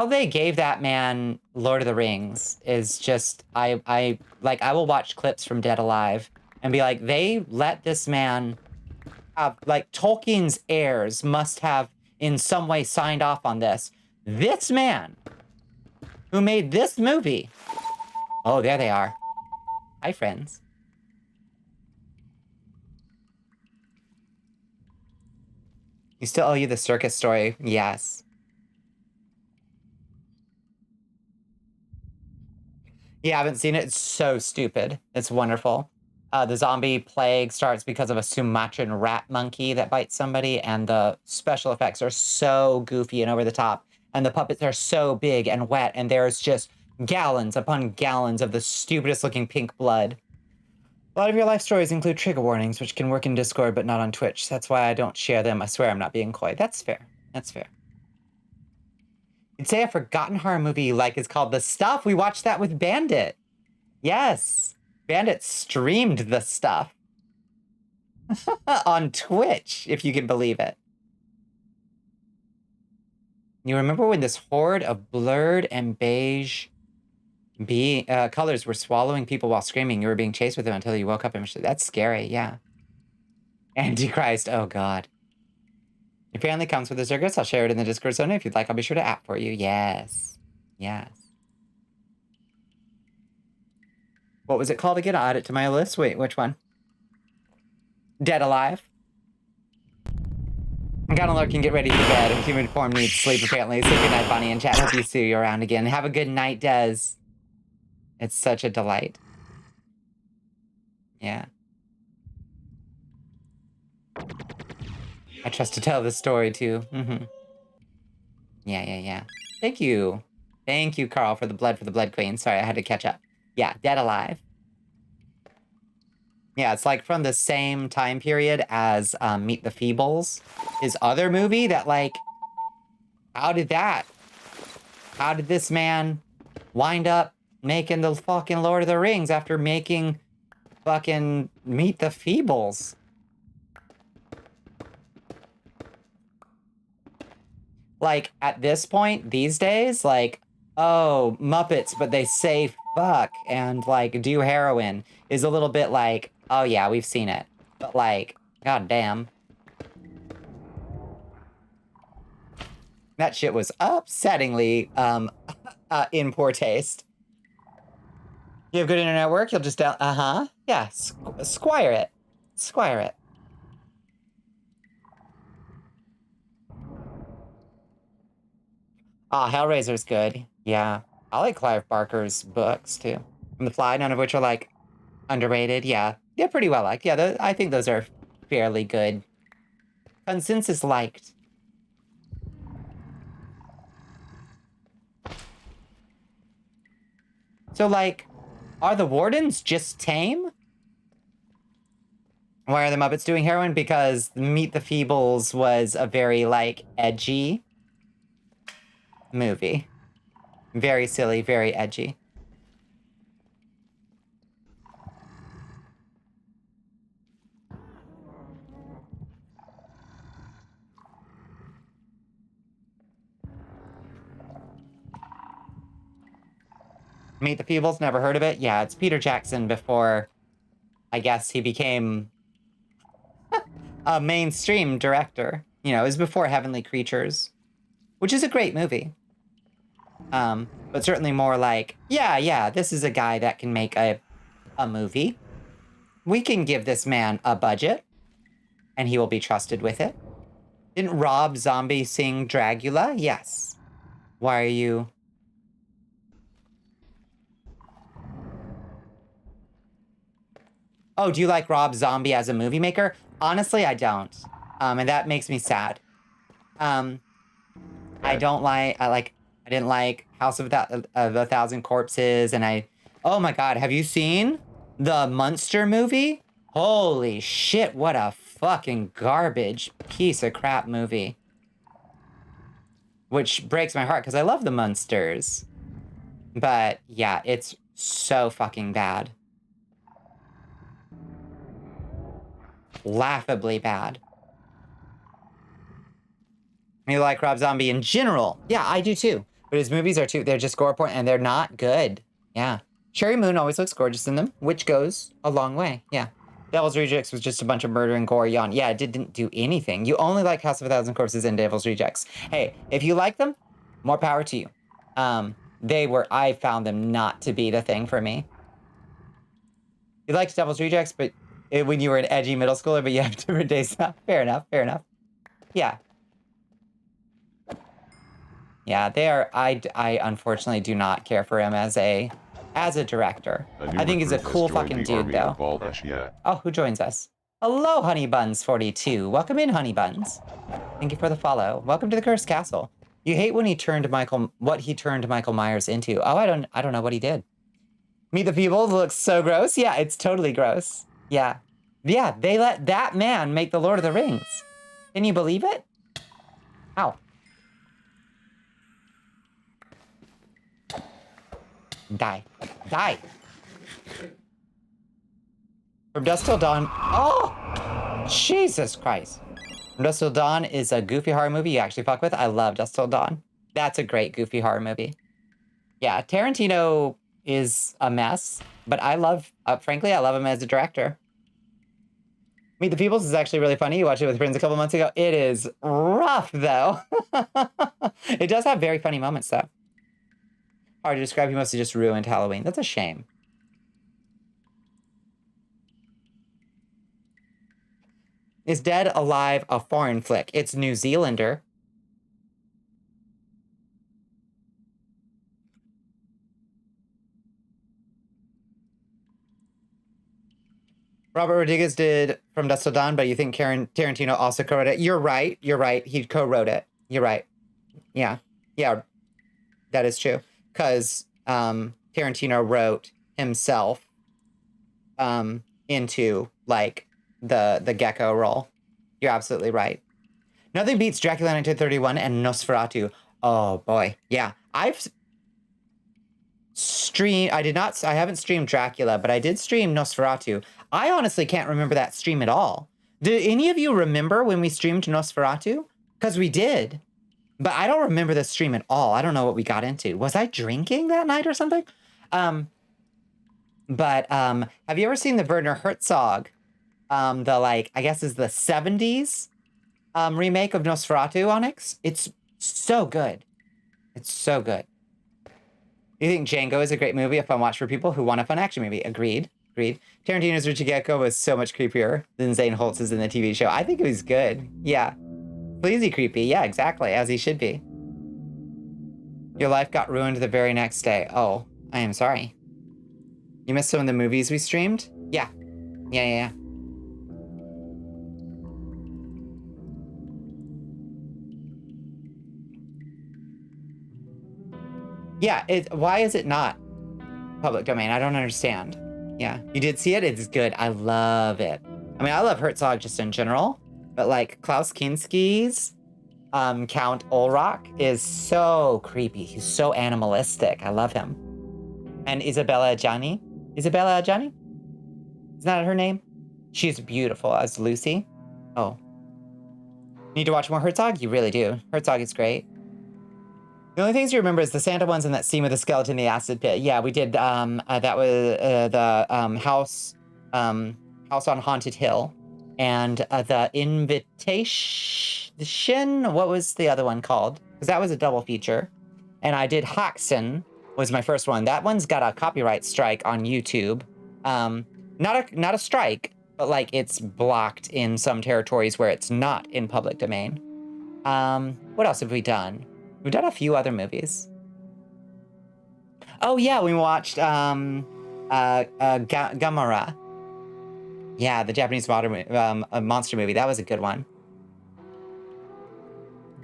they gave that man Lord of the Rings is just, I will watch clips from Dead Alive and be like, they let this man have, like, Tolkien's heirs must have in some way signed off on this. This man who made this movie. Oh, there they are. Hi, friends. You still owe you the circus story. Yes. You haven't seen it? It's so stupid. It's wonderful. The zombie plague starts because of a Sumatran rat monkey that bites somebody, and the special effects are so goofy and over the top, and the puppets are so big and wet, and there's just gallons upon gallons of the stupidest looking pink blood. A lot of your life stories include trigger warnings, which can work in Discord but not on Twitch. That's why I don't share them. I swear I'm not being coy. That's fair. That's fair. You'd say a forgotten horror movie you like is called The Stuff. We watched that with Bandit. Yes. Bandit streamed the stuff. On Twitch, if you can believe it. You remember when this horde of blurred and beige colors were swallowing people while screaming? You were being chased with them until you woke up and that's scary, yeah. Antichrist, oh god. Your family comes with the circus. I'll share it in the Discord zone. If you'd like, I'll be sure to app for you. Yes. Yes. What was it called again? I'll add it to my list. Wait, which one? Dead Alive. I'm gonna lurk and get ready for bed. Human form needs sleep, apparently. So good night, Bonnie and chat. Hope you see you around again. Have a good night, Des. It's such a delight. Yeah. I trust to tell this story, too. Yeah. Thank you. Thank you, Carl, for the blood queen. Sorry, I had to catch up. Yeah, Dead Alive. Yeah, it's like from the same time period as Meet the Feebles. His other movie that, like, how did this man wind up making the fucking Lord of the Rings after making fucking Meet the Feebles? Like, at this point, these days, like, oh, Muppets, but they say fuck and, like, do heroin is a little bit like, oh yeah, we've seen it. But, like, goddamn. That shit was upsettingly, in poor taste. You have good internet work, you'll just down, yeah, squire it. Squire it. Ah, Hellraiser's good. Yeah. I like Clive Barker's books, too. From The Fly, none of which are, like, underrated. Yeah. They're pretty well liked. Yeah, I think those are fairly good. Consensus liked. So, like, are the Wardens just tame? Why are the Muppets doing heroin? Because Meet the Feebles was a very, like, edgy movie. Very silly, very edgy. Meet the Feebles, never heard of it? Yeah, it's Peter Jackson before, I guess, he became a mainstream director. You know, it was before Heavenly Creatures, which is a great movie. But certainly more like, yeah, this is a guy that can make a movie. We can give this man a budget, and he will be trusted with it. Didn't Rob Zombie sing Dragula? Yes. Why are you... Oh, do you like Rob Zombie as a movie maker? Honestly, I don't. And that makes me sad. I didn't like House of a Thousand Corpses, and oh my god, have you seen the Munster movie? Holy shit, what a fucking garbage piece of crap movie. Which breaks my heart, because I love the Munsters. But, yeah, it's so fucking bad. Laughably bad. You like Rob Zombie in general? Yeah, I do too. But his movies are too, they're just gore porn, and they're not good. Yeah. Sherry Moon always looks gorgeous in them, which goes a long way. Yeah. Devil's Rejects was just a bunch of murder and gore yawn. Yeah, it didn't do anything. You only like House of a Thousand Corpses and Devil's Rejects. Hey, if you like them, more power to you. I found them not to be the thing for me. You liked Devil's Rejects, but when you were an edgy middle schooler, but you have different days now. Fair enough. Yeah. Yeah, they are. I unfortunately do not care for him as a director. I think he's a cool fucking dude, though. Oh, who joins us? Hello, Honey Buns 42. Welcome in, Honey Buns. Thank you for the follow. Welcome to the Cursed Castle. You hate when he turned Michael Myers into. Oh, I don't know what he did. Meet the People looks so gross. Yeah, it's totally gross. Yeah. Yeah, they let that man make the Lord of the Rings. Can you believe it? Ow. Die. From Dusk Till Dawn. Oh! Jesus Christ. From Dusk Till Dawn is a goofy horror movie you actually fuck with. I love Dusk Till Dawn. That's a great goofy horror movie. Yeah, Tarantino is a mess, but I love, frankly, I love him as a director. Meet the Peoples is actually really funny. You watched it with friends a couple months ago. It is rough, though. It does have very funny moments, though. Hard to describe. He mostly just ruined Halloween. That's a shame. Is Dead Alive a foreign flick? It's New Zealander. Robert Rodriguez did From Dusk Till Dawn, but you think Tarantino also co-wrote it? You're right. You're right. He co-wrote it. You're right. Yeah. Yeah. That is true. Because Tarantino wrote himself into, like, the gecko role. You're absolutely right. Nothing beats Dracula 1931 and Nosferatu. Oh, boy. Yeah. I've streamed... I haven't streamed Dracula, but I did stream Nosferatu. I honestly can't remember that stream at all. Do any of you remember when we streamed Nosferatu? Because we did. But I don't remember the stream at all. I don't know what we got into. Was I drinking that night or something? Have you ever seen the Werner Herzog? The, like, I guess is the 70s remake of Nosferatu, Onyx? It's so good. It's so good. You think Django is a great movie, a fun watch for people who want a fun action movie? Agreed. Agreed. Tarantino's Richie Gecko was so much creepier than Zane Holtz's in the TV show. I think it was good. Yeah. Sleazy creepy. Yeah, exactly. As he should be. Your life got ruined the very next day. Oh, I am sorry. You missed some of the movies we streamed? Yeah. Yeah. Yeah, why is it not public domain? I don't understand. Yeah, you did see it? It's good. I love it. I mean, I love Herzog just in general, but like Klaus Kinski's Count Olrock is so creepy. He's so animalistic. I love him. And Isabella Adjani? Isabella Adjani? Is that her name? She's beautiful as Lucy. Oh. Need to watch more Herzog? You really do. Herzog is great. The only things you remember is the Santa ones and that scene with the skeleton in the acid pit. Yeah, we did. That was the House on Haunted Hill, and the Invitation. What was the other one called? Because that was a double feature. And I did Hoxton was my first one. That one's got a copyright strike on YouTube. Not a strike, but like it's blocked in some territories where it's not in public domain. What else have we done? We've done a few other movies. Oh yeah, we watched Gamera. Yeah, the Japanese monster movie. That was a good one.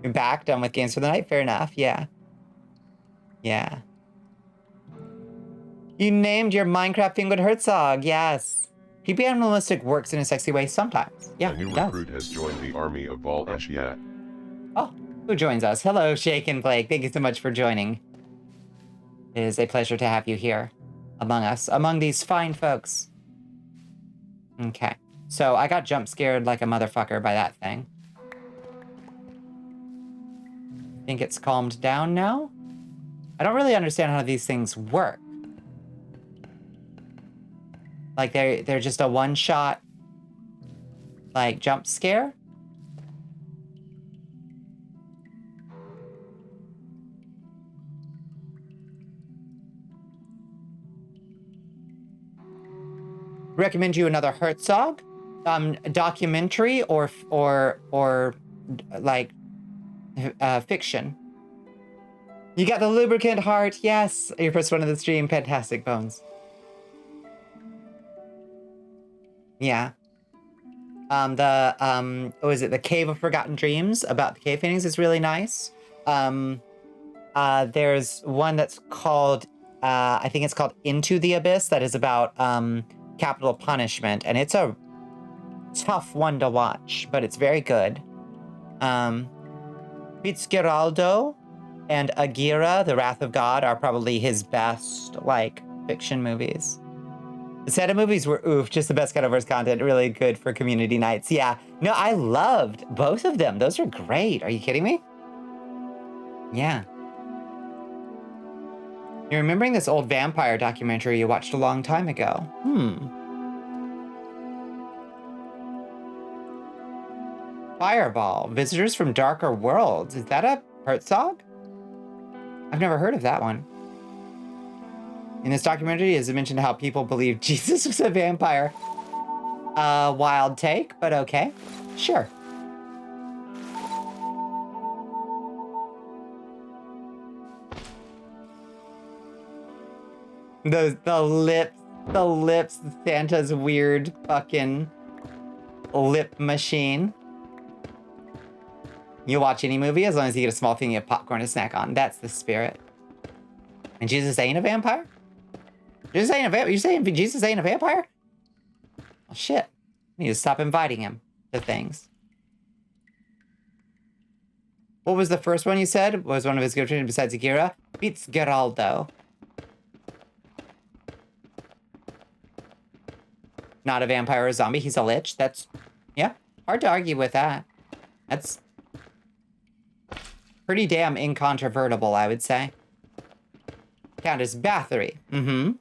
You're back, done with games for the night? Fair enough, yeah. Yeah. You named your Minecraft Penguin Herzog, yes. Creepy animalistic works in a sexy way sometimes. Yeah, A new it does. recruit has joined the army of Val Ashiat. Oh, who joins us? Hello, Shake and Blake. Thank you so much for joining. It is a pleasure to have you here among us, among these fine folks. Okay, so I got jump scared like a motherfucker by that thing. Think it's calmed down now? I don't really understand how these things work. Like they're just a one-shot, like, jump scare? Recommend you another Herzog documentary or like fiction. You got the lubricant heart, yes. Your first one of the stream, fantastic Bones. Yeah. What was it? The Cave of Forgotten Dreams about the cave paintings is really nice. There's one that's called I think it's called Into the Abyss that is about capital punishment, and it's a tough one to watch, but it's very good. Fitzgeraldo and Agira, The Wrath of God, are probably his best, like, fiction movies. The Santa movies were oof, just the best kind of verse content. Really good for community nights. Yeah. No, I loved both of them. Those are great. Are you kidding me? Yeah. You're remembering this old vampire documentary you watched a long time ago. Fireball. Visitors from Darker Worlds. Is that a Herzog? I've never heard of that one. In this documentary, is it mentioned how people believe Jesus was a vampire? Wild take, but okay. Sure. The lips, Santa's weird fucking lip machine. You'll watch any movie as long as you get a small thing of popcorn to snack on. That's the spirit. And Jesus ain't a vampire? Jesus ain't a vampire? You're saying Jesus ain't a vampire? Well, shit. I need to stop inviting him to things. What was the first one you said? Was one of his good besides Akira? Fitzgeraldo. Not a vampire or a zombie. He's a lich. That's, yeah, hard to argue with that. That's pretty damn incontrovertible, I would say. Countess Bathory. Mm-hmm.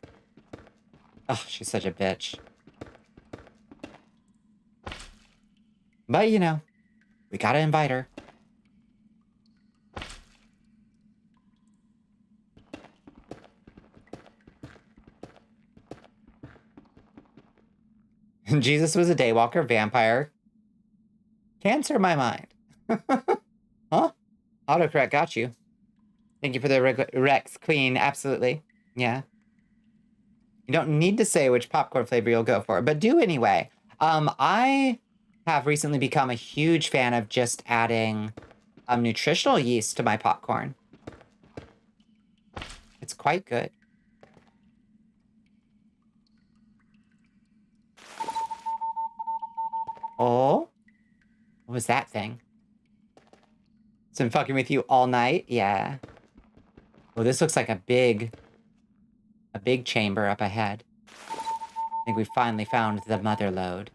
Oh, she's such a bitch. But, you know, we gotta invite her. Jesus was a daywalker, vampire. Cancer my mind. Huh? Autocorrect got you. Thank you for the Rex Queen. Absolutely. Yeah. You don't need to say which popcorn flavor you'll go for, but do anyway. I have recently become a huge fan of just adding nutritional yeast to my popcorn. It's quite good. Oh, what was that thing? It's been fucking with you all night? Yeah. Well, this looks like a big chamber up ahead. I think we finally found the mother lode.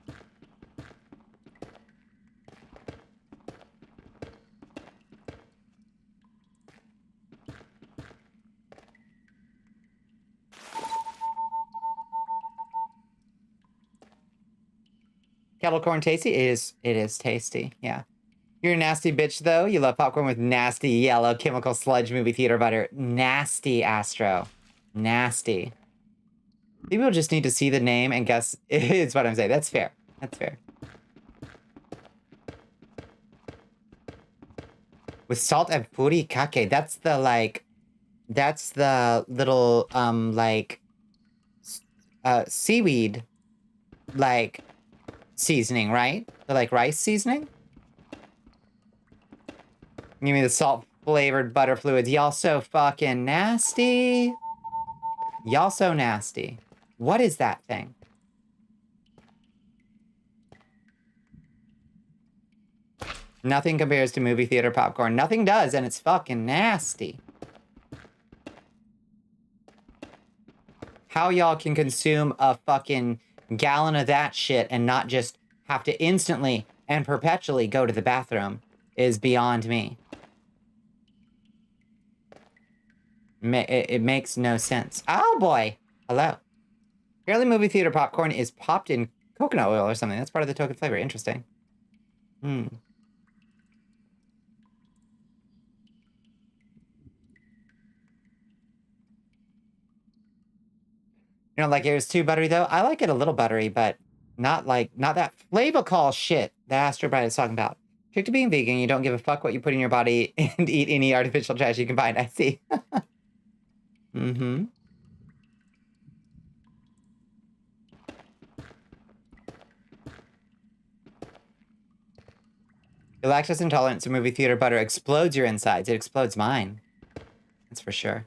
Kettle corn tasty? It is tasty, yeah. You're a nasty bitch, though. You love popcorn with nasty yellow chemical sludge movie theater butter. Nasty, Astro. Nasty. People just need to see the name and guess it's what I'm saying. That's fair. That's fair. With salt and furikake. That's the, like... That's the little, seaweed, like, seasoning, right? The, like, rice seasoning? Give me the salt-flavored butter fluids. Y'all so fucking nasty. Y'all so nasty. What is that thing? Nothing compares to movie theater popcorn. Nothing does, and it's fucking nasty. How y'all can consume a fucking gallon of that shit and not just have to instantly and perpetually go to the bathroom is beyond me. It makes no sense. Oh boy. Hello. Apparently movie theater popcorn is popped in coconut oil or something. That's part of the token flavor. Interesting. You don't like yours too buttery, though? I like it a little buttery, but not that flavor call shit that Astro Bright is talking about. Trick to being vegan, you don't give a fuck what you put in your body and eat any artificial trash you can find. I see. Mm-hmm. Your lactose intolerance to movie theater butter explodes your insides. It explodes mine. That's for sure.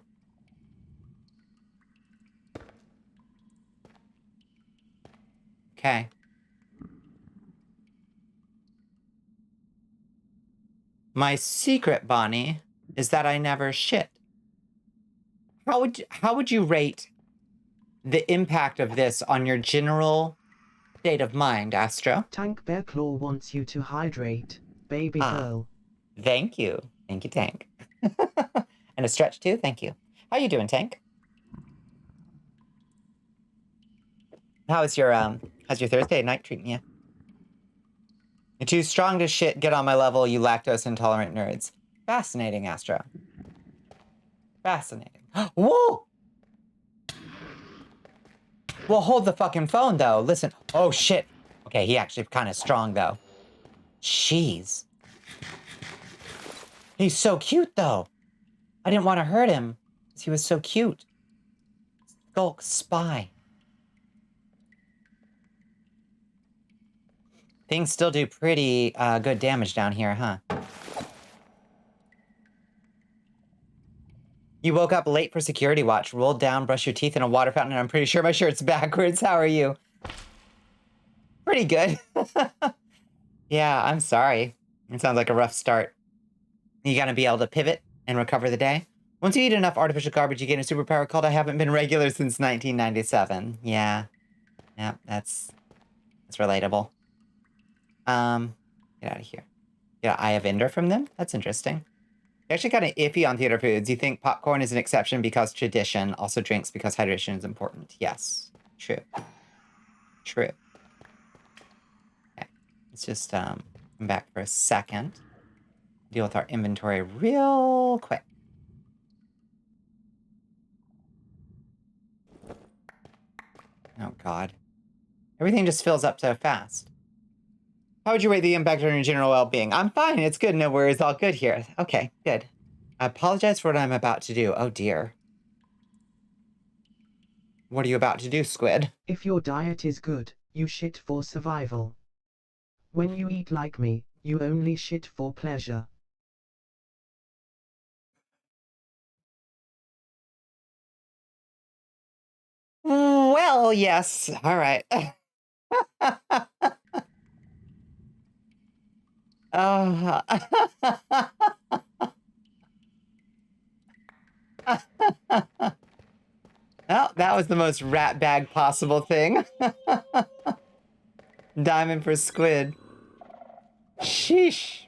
Okay. My secret, Bonnie, is that I never shit. How would you rate the impact of this on your general state of mind, Astro? Tank Bear Claw wants you to hydrate, baby Ah. girl. Thank you. Thank you, Tank. And a stretch too, thank you. How you doing, Tank? How's your Thursday night treating you? You're too strong to get on my level, you lactose intolerant nerds. Fascinating, Astro. Fascinating. Whoa! Well, hold the fucking phone, though. Listen. Oh, shit. Okay, he actually kind of strong, though. Jeez. He's so cute, though. I didn't want to hurt him, because he was so cute. Skulk spy. Things still do pretty good damage down here, huh? You woke up late for security watch, rolled down, brushed your teeth in a water fountain, and I'm pretty sure my shirt's backwards. How are you? Pretty good. Yeah, I'm sorry. It sounds like a rough start. You gotta be able to pivot and recover the day. Once you eat enough artificial garbage, you gain a superpower called I haven't been regular since 1997. Yeah. Yeah, that's relatable. Get out of here. Yeah, Eye of Ender from them? That's interesting. You're actually kind of iffy on theater foods. You think popcorn is an exception because tradition, also drinks because hydration is important. Yes. True. True. Okay. Let's just come back for a second. Deal with our inventory real quick. Oh, God. Everything just fills up so fast. How would you rate the impact on your general well-being? I'm fine. It's good. No worries. All good here. Okay, good. I apologize for what I'm about to do. Oh, dear. What are you about to do, Squid? If your diet is good, you shit for survival. When you eat like me, you only shit for pleasure. Well, yes. All right. Oh. Well, that was the most rat bag possible thing. Diamond for Squid. Sheesh.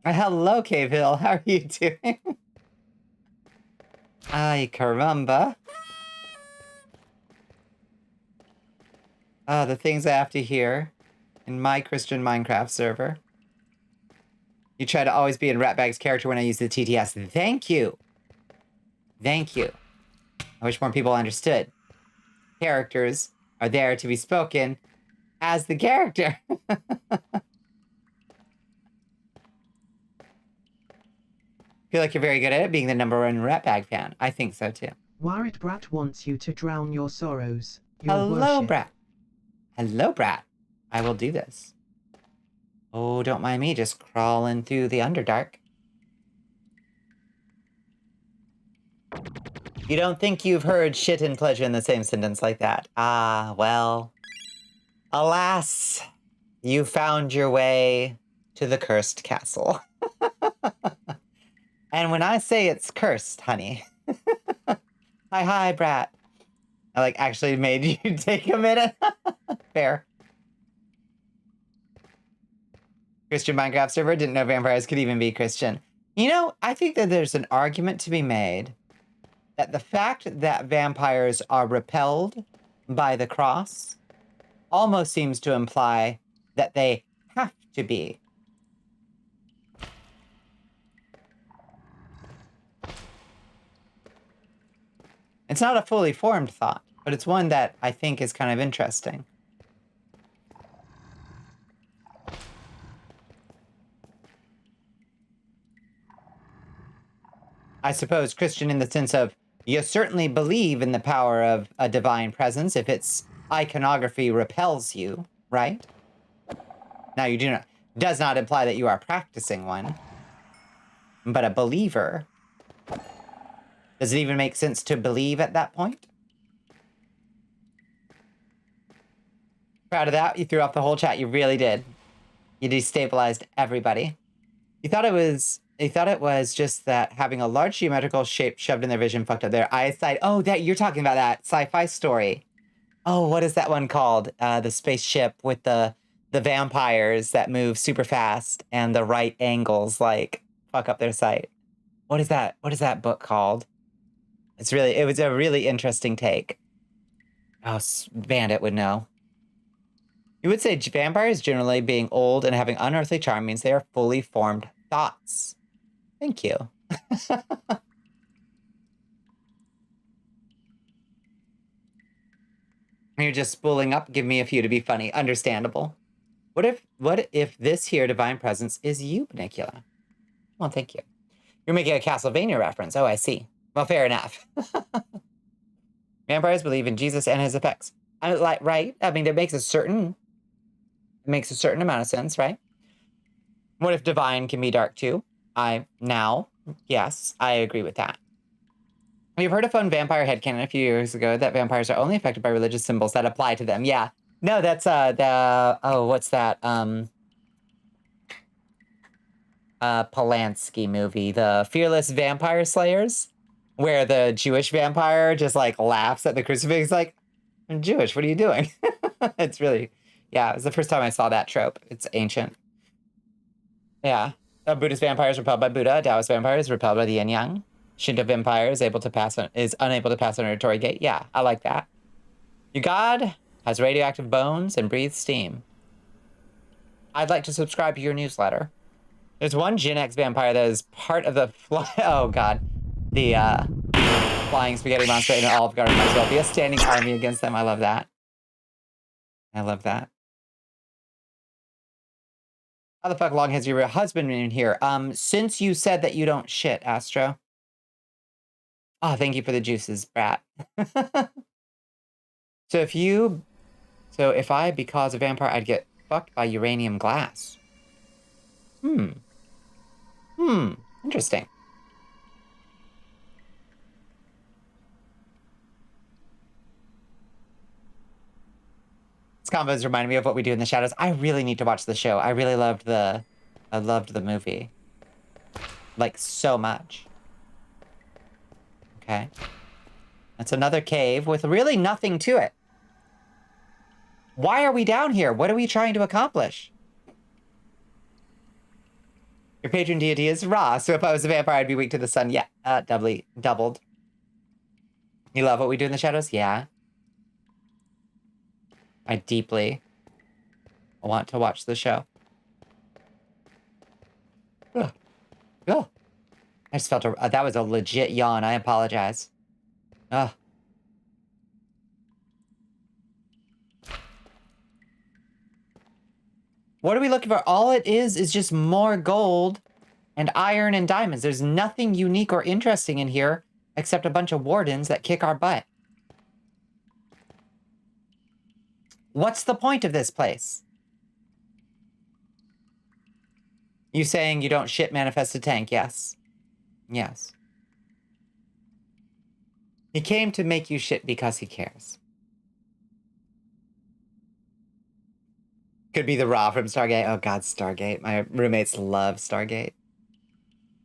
Hello, Cave Hill. How are you doing? Ay, caramba. The things I have to hear in my Christian Minecraft server. You try to always be in Ratbag's character when I use the TTS. Thank you. Thank you. I wish more people understood. Characters are there to be spoken as the character. Feel like you're very good at it, being the #1 Ratbag fan. I think so, too. Warrit Brat wants you to drown your sorrows. Your Hello, worship. Brat. Hello, Brat. I will do this. Oh, don't mind me just crawling through the Underdark. You don't think you've heard shit and pleasure in the same sentence like that? Ah, well. Alas, you found your way to the cursed castle. And when I say it's cursed, honey. Hi, Brat. I, like, actually made you take a minute. Fair. Christian Minecraft server, didn't know vampires could even be Christian. You know, I think that there's an argument to be made that the fact that vampires are repelled by the cross almost seems to imply that they have to be. It's not a fully formed thought, but it's one that I think is kind of interesting. I suppose Christian in the sense of, you certainly believe in the power of a divine presence if its iconography repels you, right? Now, you do not, does not imply that you are practicing one, but a believer. Does it even make sense to believe at that point? Proud of that. You threw off the whole chat. You really did. You destabilized everybody. You thought it was They thought it was just that having a large geometrical shape shoved in their vision fucked up their eyesight. Oh, that you're talking about that sci-fi story. Oh, what is that one called? The spaceship with the vampires that move super fast and the right angles like fuck up their sight. What is that? What is that book called? It was a really interesting take. Oh, Bandit would know. You would say vampires generally being old and having unearthly charm means they are fully formed thoughts. Thank you. You're just spooling up. Give me a few to be funny. Understandable. What if this here divine presence is you, Bonnicula? Well, thank you. You're making a Castlevania reference. Oh, I see. Well, fair enough. Vampires believe in Jesus and his effects. Right? I mean, it makes a certain amount of sense, right? What if divine can be dark too? Yes, I agree with that. We've heard a fun vampire headcanon a few years ago that vampires are only affected by religious symbols that apply to them. Yeah. No, that's what's that? Polanski movie, The Fearless Vampire Slayers, where the Jewish vampire just like laughs at the crucifix like, I'm Jewish, what are you doing? It's really, yeah, it was the first time I saw that trope. It's ancient. Yeah. A Buddhist vampire is repelled by Buddha. A Taoist vampire is repelled by the yin yang. Shinto vampire is unable to pass under a Torii gate. Yeah, I like that. Your god has radioactive bones and breathes steam. I'd like to subscribe to your newsletter. There's one Gen X vampire that is part of the flying spaghetti monster in an Olive Garden might as well be a standing army against them. I love that. I love that. How the fuck long has your husband been in here? Since you said that you don't shit, Astro. Oh, thank you for the juices, brat. So if I be cause a vampire, I'd get fucked by uranium glass. Interesting. This convo is reminding me of What We Do in the Shadows. I really need to watch the show. I really loved the movie. Like, so much. Okay. That's another cave with really nothing to it. Why are we down here? What are we trying to accomplish? Your patron deity is Ra, so if I was a vampire, I'd be weak to the sun. Yeah, doubled. You love What We Do in the Shadows? Yeah. I deeply want to watch the show. Ugh. Ugh. I just felt that was a legit yawn. I apologize. Ugh. What are we looking for? All it is just more gold and iron and diamonds. There's nothing unique or interesting in here except a bunch of wardens that kick our butt. What's the point of this place? You saying you don't shit manifest a tank? Yes. Yes. He came to make you shit because he cares. Could be the Raw from Stargate. Oh God, Stargate. My roommates love Stargate.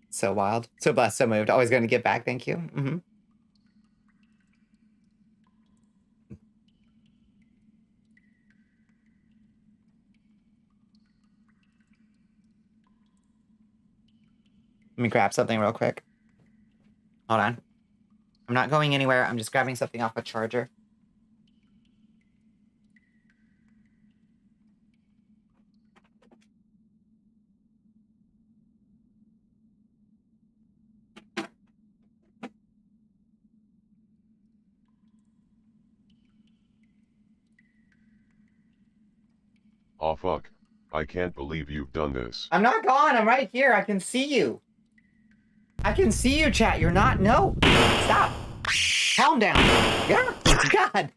So wild. So blessed, so moved. Always going to get back. Thank you. Mm-hmm. Let me grab something real quick. Hold on. I'm not going anywhere. I'm just grabbing something off a charger. Oh fuck. I can't believe you've done this. I'm not gone. I'm right here. I can see you. I can see you, chat. You're not. No. Stop. Calm down. Yeah. God.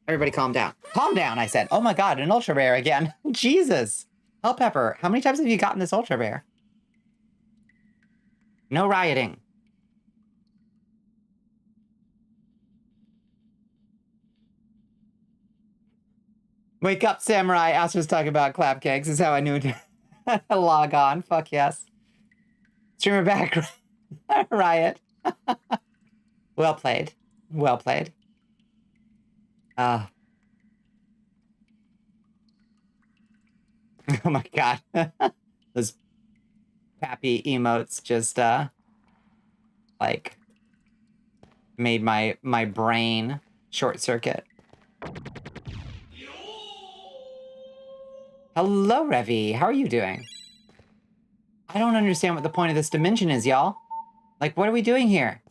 Everybody calm down. Calm down, I said. Oh my God, an ultra rare again. Jesus. Hell Pepper, how many times have you gotten this ultra rare? No rioting. Wake up, Samurai. Astro's talking about clap cakes. Is how I knew to log on. Fuck yes. Streamer back. Riot. Well played. Well played. Oh my god. Those happy emotes just like made my brain short circuit. Hello, Revy. How are you doing? I don't understand what the point of this dimension is, y'all. Like, what are we doing here?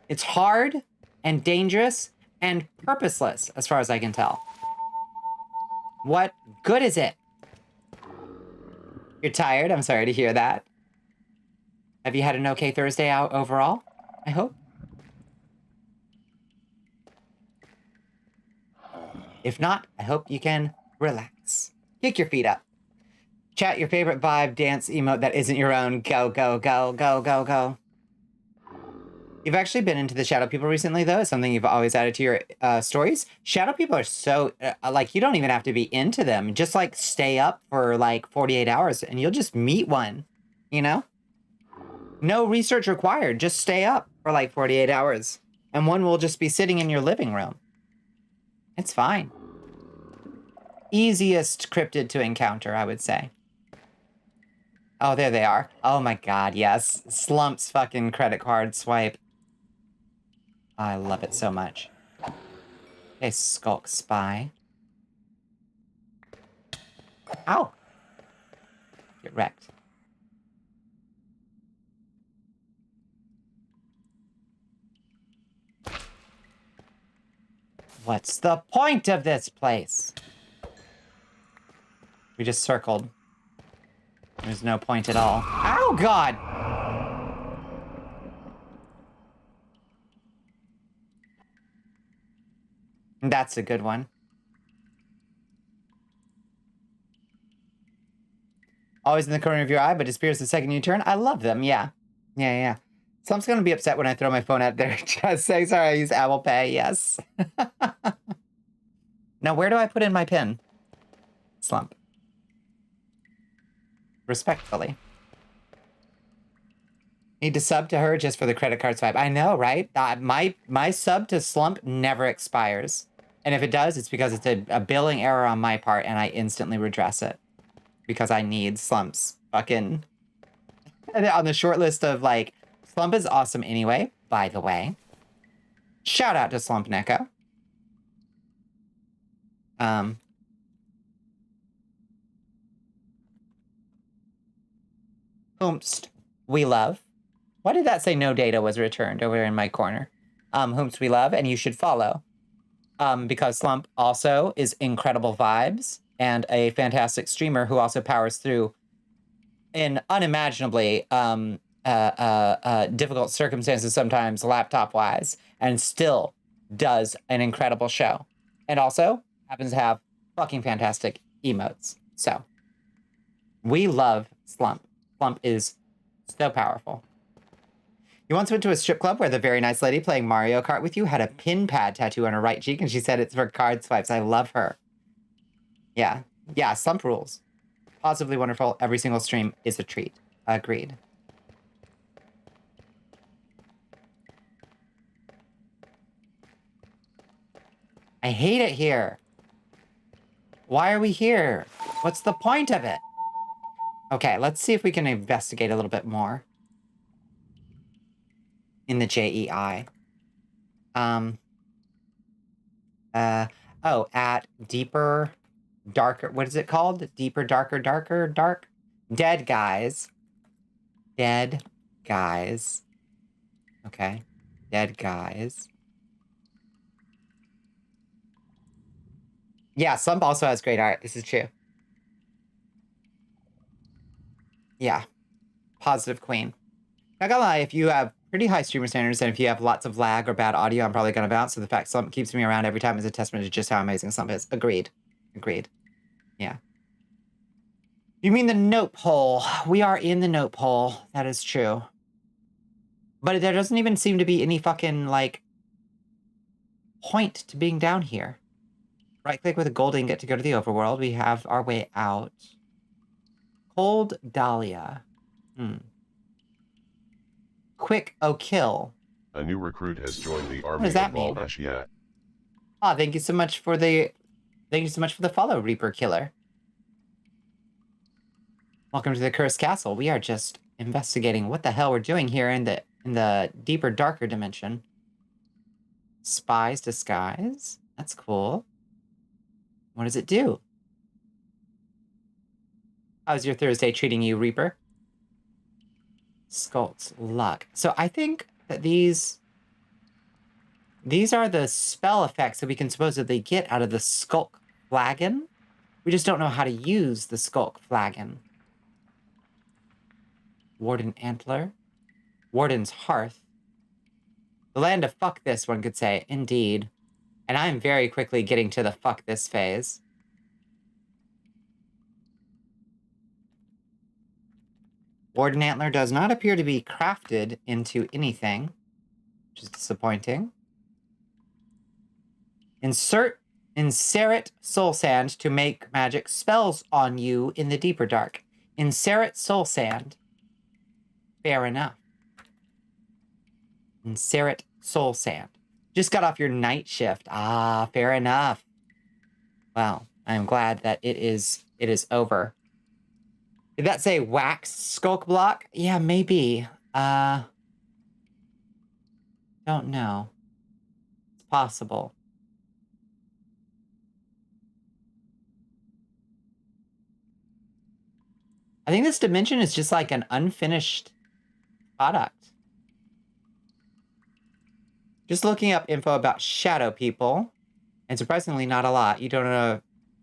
It's hard and dangerous and purposeless, as far as I can tell. What good is it? You're tired? I'm sorry to hear that. Have you had an okay Thursday out overall? I hope. If not, I hope you can relax. Kick your feet up. Chat your favorite vibe dance emote that isn't your own. Go, go, go, go, go, go. You've actually been into the shadow people recently, though. It's something you've always added to your stories. Shadow people are so, like, you don't even have to be into them. Just, like, stay up for, like, 48 hours, and you'll just meet one, you know? No research required. Just stay up for, like, 48 hours, and one will just be sitting in your living room. It's fine. Easiest cryptid to encounter, I would say. Oh, there they are. Oh, my God, yes. Slump's fucking credit card swipe. I love it so much. Okay, Skulk Spy. Ow! Get wrecked. What's the point of this place? We just circled. There's no point at all. Ow, God! That's a good one. Always in the corner of your eye, but disappears the second you turn. I love them, yeah. Yeah, yeah. Slump's gonna be upset when I throw my phone out there. Just say, sorry, I use Apple Pay, yes. Now, where do I put in my PIN? Slump. Respectfully. Need to sub to her just for the credit card swipe. I know, right? My sub to Slump never expires. And if it does, it's because it's a billing error on my part, and I instantly redress it. Because I need Slump's fucking... on the short list of, like... Slump is awesome anyway, by the way. Shout out to Slump Neko. Whomst we love. Why did that say no data was returned over in my corner? Whomst we love, and you should follow. Because Slump also is incredible vibes and a fantastic streamer who also powers through in unimaginably difficult circumstances sometimes laptop-wise, and still does an incredible show. And also happens to have fucking fantastic emotes. So, we love Slump. Slump is so powerful. You once went to a strip club where the very nice lady playing Mario Kart with you had a pin pad tattoo on her right cheek, and she said it's for card swipes. I love her. Yeah. Yeah, Slump rules. Positively wonderful. Every single stream is a treat. Agreed. I hate it here. Why are we here? What's the point of it? Okay, let's see if we can investigate a little bit more. In the JEI. Oh, at deeper, darker, what is it called? Deeper, darker, darker, dark? Dead guys. Dead guys. Okay. Dead guys. Yeah, Slump also has great art. This is true. Yeah. Positive queen. Not gonna lie, if you have pretty high streamer standards and if you have lots of lag or bad audio, I'm probably gonna bounce. So the fact Slump keeps me around every time is a testament to just how amazing Slump is. Agreed. Agreed. Yeah. You mean the note hole? We are in the note hole. That is true. But there doesn't even seem to be any fucking, like, point to being down here. Right-click with a gold ingot to go to the overworld. We have our way out. Cold Dahlia. Quick kill. A new recruit has joined the army does that of mean? Bonnicula. Oh, thank you so much for the follow, Reaper Killer. Welcome to the Cursed Castle. We are just investigating what the hell we're doing here in the deeper, darker dimension. Spy's disguise. That's cool. What does it do? How's your Thursday treating you, Reaper? Skulk's luck. So I think that these are the spell effects that we can supposedly get out of the Skulk flagon. We just don't know how to use the Skulk flagon. Warden Antler. Warden's Hearth. The land of fuck this, one could say. Indeed. And I'm very quickly getting to the fuck this phase. Warden Antler does not appear to be crafted into anything, which is disappointing. Insert soul sand to make magic spells on you in the deeper dark. Insert soul sand. Fair enough. Insert soul sand. Just got off your night shift. Ah, fair enough. Well, I'm glad that it is over. Did that say wax skulk block? Yeah, maybe. Don't know. It's possible. I think this dimension is just like an unfinished product. Just looking up info about shadow people, and surprisingly not a lot. You don't know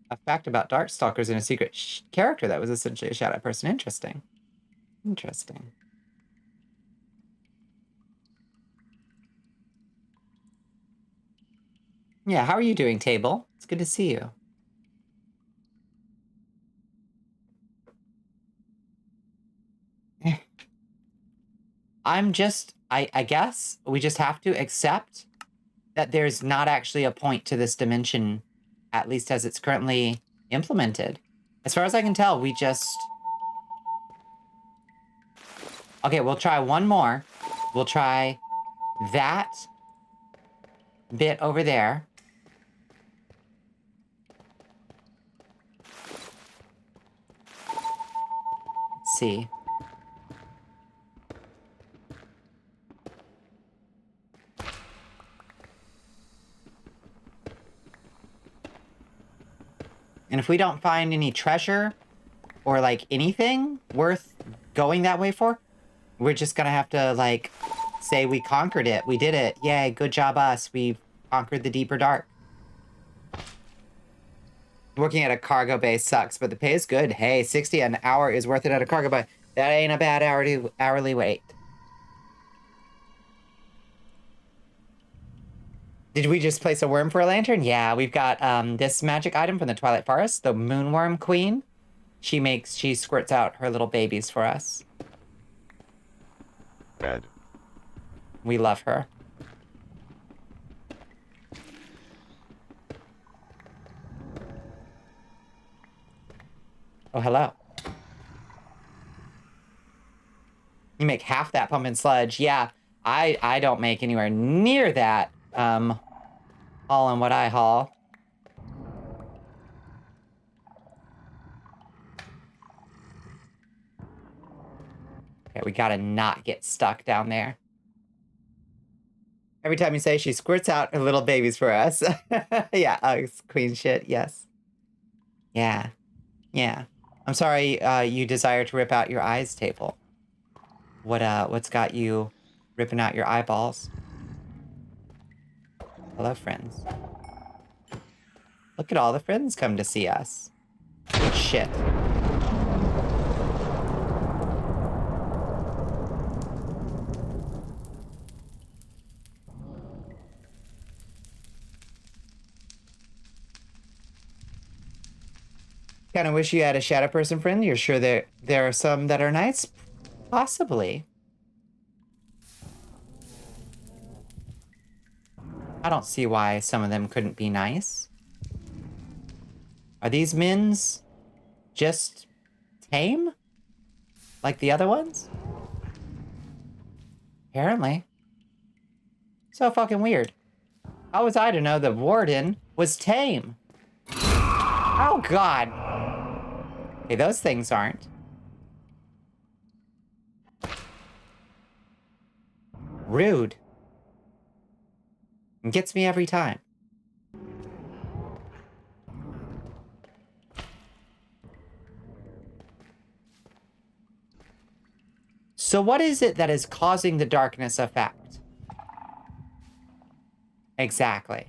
a fact about Darkstalkers and a secret character that was essentially a shadow person. Interesting. Interesting. Yeah, how are you doing, Table? It's good to see you. I guess we just have to accept that there's not actually a point to this dimension, at least as it's currently implemented. As far as I can tell, we just... Okay, we'll try one more. We'll try that bit over there. Let's see. And if we don't find any treasure or, like, anything worth going that way for, we're just gonna have to, like, say we conquered it. We did it. Yay, good job us. We've conquered the deeper dark. Working at a cargo bay sucks, but the pay is good. Hey, 60 an hour is worth it at a cargo bay. That ain't a bad hourly rate. Did we just place a worm for a lantern? Yeah, we've got this magic item from the Twilight Forest, the Moonworm Queen. She squirts out her little babies for us. Bad. We love her. Oh, hello. You make half that pumpkin sludge. Yeah, I don't make anywhere near that. Hauling what I haul. Okay, we gotta not get stuck down there. Every time you say she squirts out her little babies for us. Yeah, it's queen shit, yes. Yeah, yeah. I'm sorry you desire to rip out your eyes, Table. What's got you ripping out your eyeballs? Hello, friends. Look at all the friends come to see us. Good shit. Kind of wish you had a shadow person friend. You're sure there are some that are nice? Possibly. I don't see why some of them couldn't be nice. Are these mins just tame? Like the other ones? Apparently. So fucking weird. How was I to know the warden was tame? Oh, God. Okay, those things aren't. Rude. It gets me every time. So what is it that is causing the darkness effect? Exactly.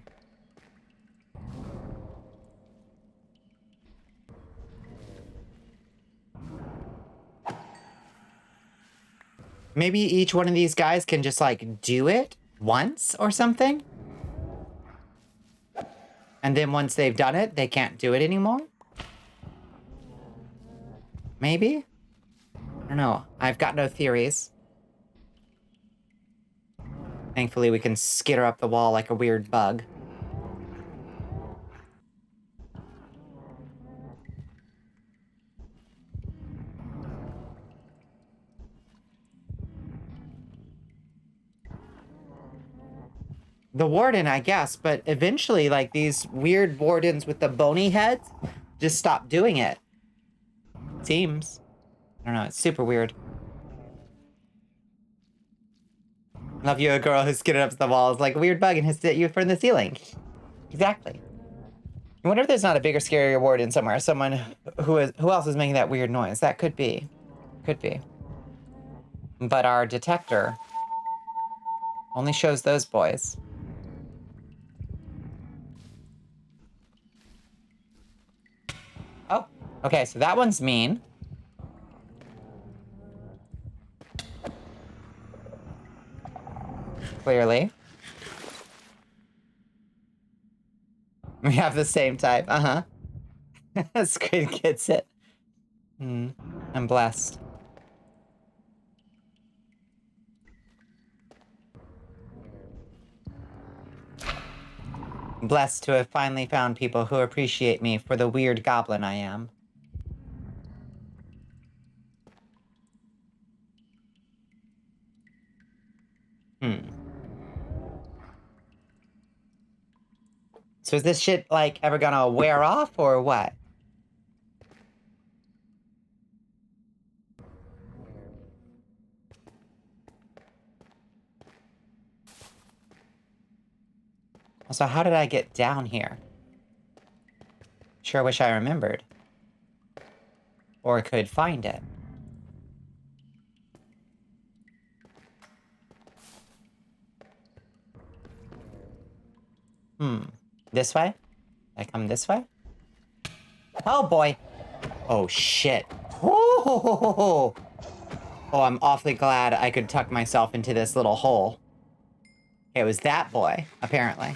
Maybe each one of these guys can just, like, do it once or something? And then once they've done it, they can't do it anymore? Maybe? I don't know. I've got no theories. Thankfully, we can skitter up the wall like a weird bug. The warden, I guess, but eventually, like, these weird wardens with the bony heads just stop doing it. Seems. I don't know, it's super weird. Love you, a girl who skidded up the walls like a weird bug and has hit you from the ceiling. Exactly. I wonder if there's not a bigger, scarier warden somewhere. Someone who else is making that weird noise. That could be. Could be. But our detector only shows those boys. Oh, okay, so that one's mean. Clearly. We have the same type, uh-huh. Squid gets it. I'm blessed. Blessed to have finally found people who appreciate me for the weird goblin I am. So is this shit, like, ever gonna wear off, or what? Also, how did I get down here? Sure wish I remembered. Or could find it. This way? I come this way? Oh, boy. Oh, shit. Oh, I'm awfully glad I could tuck myself into this little hole. It was that boy, apparently.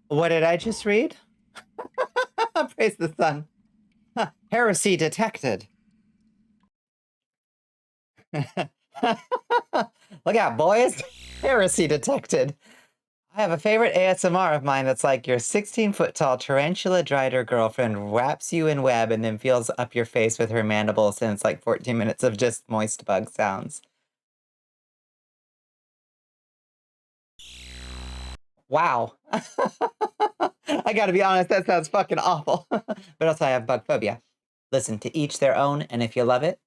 What did I just read? Praise the sun. Heresy detected. Look out, boys. Heresy detected. I have a favorite ASMR of mine that's like your 16-foot-tall tarantula drider girlfriend wraps you in web and then feels up your face with her mandibles, and it's like 14 minutes of just moist bug sounds. Wow. I gotta be honest, that sounds fucking awful. But also I have bug phobia. Listen, to each their own, and if you love it,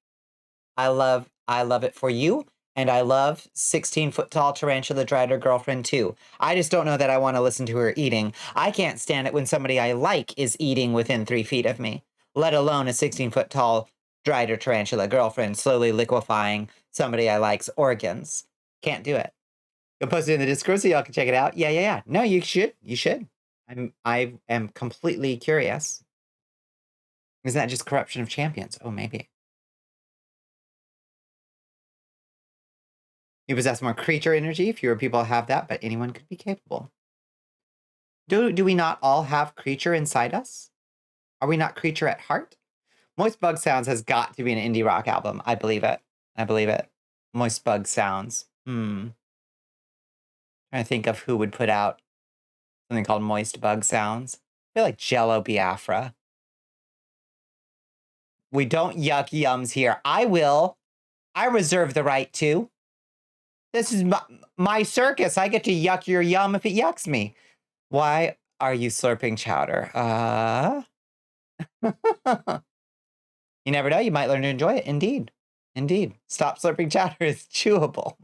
I love it for you, and I love 16-foot-tall tarantula drider girlfriend too. I just don't know that I want to listen to her eating. I can't stand it when somebody I like is eating within 3 feet of me, let alone a 16-foot-tall drider tarantula girlfriend slowly liquefying somebody I like's organs. Can't do it. I'll post it in the Discord so y'all can check it out. Yeah. No, you should. You should. I am completely curious. Isn't that just corruption of champions? Oh, maybe. You possess more creature energy. Fewer people have that, but anyone could be capable. Do we not all have creature inside us? Are we not creature at heart? Moist Bug Sounds has got to be an indie rock album. I believe it. I believe it. Moist Bug Sounds. Trying to think of who would put out something called Moist Bug Sounds. I feel like Jello Biafra. We don't yuck yums here. I will. I reserve the right to. This is my circus. I get to yuck your yum if it yucks me. Why are you slurping chowder? You never know. You might learn to enjoy it. Indeed. Indeed. Stop slurping chowder. It's chewable.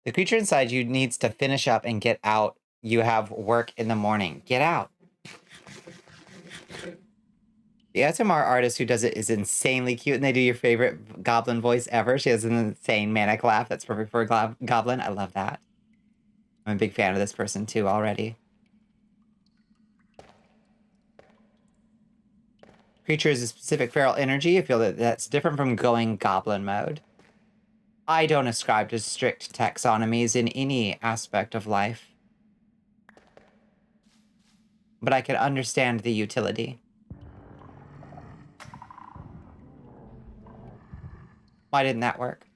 The creature inside you needs to finish up and get out. You have work in the morning. Get out. The ASMR artist who does it is insanely cute, and they do your favorite goblin voice ever. She has an insane manic laugh that's perfect for a goblin. I love that. I'm a big fan of this person, too, already. Creature is a specific feral energy. I feel that that's different from going goblin mode. I don't ascribe to strict taxonomies in any aspect of life. But I can understand the utility. Why didn't that work?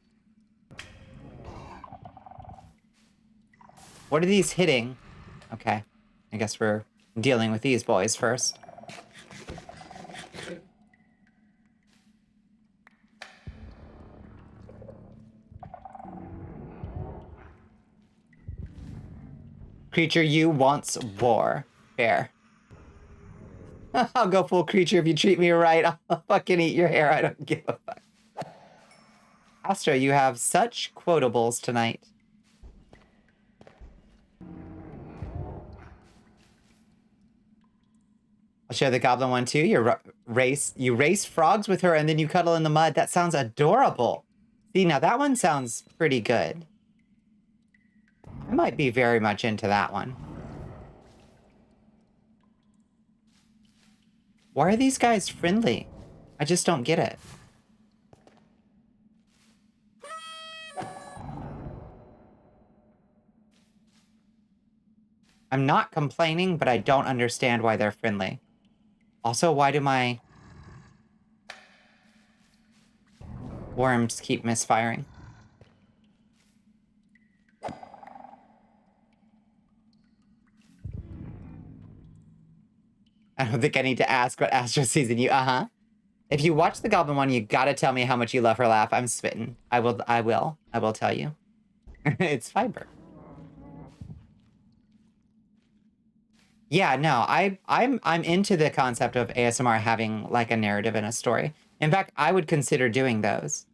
What are these hitting? Okay. I guess we're dealing with these boys first. Creature you wants war. Fair. I'll go full creature if you treat me right. I'll fucking eat your hair. I don't give a fuck. Astra, you have such quotables tonight. I'll share the goblin one too. You race frogs with her and then you cuddle in the mud. That sounds adorable. See, now that one sounds pretty good. I might be very much into that one. Why are these guys friendly? I just don't get it. I'm not complaining, but I don't understand why they're friendly. Also, why do my worms keep misfiring? I don't think I need to ask what Astro sees in you. If you watch the Goblin one, you gotta tell me how much you love her laugh. I'm smitten. I will tell you. It's fiber. Yeah, no, I'm into the concept of ASMR having like a narrative and a story. In fact, I would consider doing those.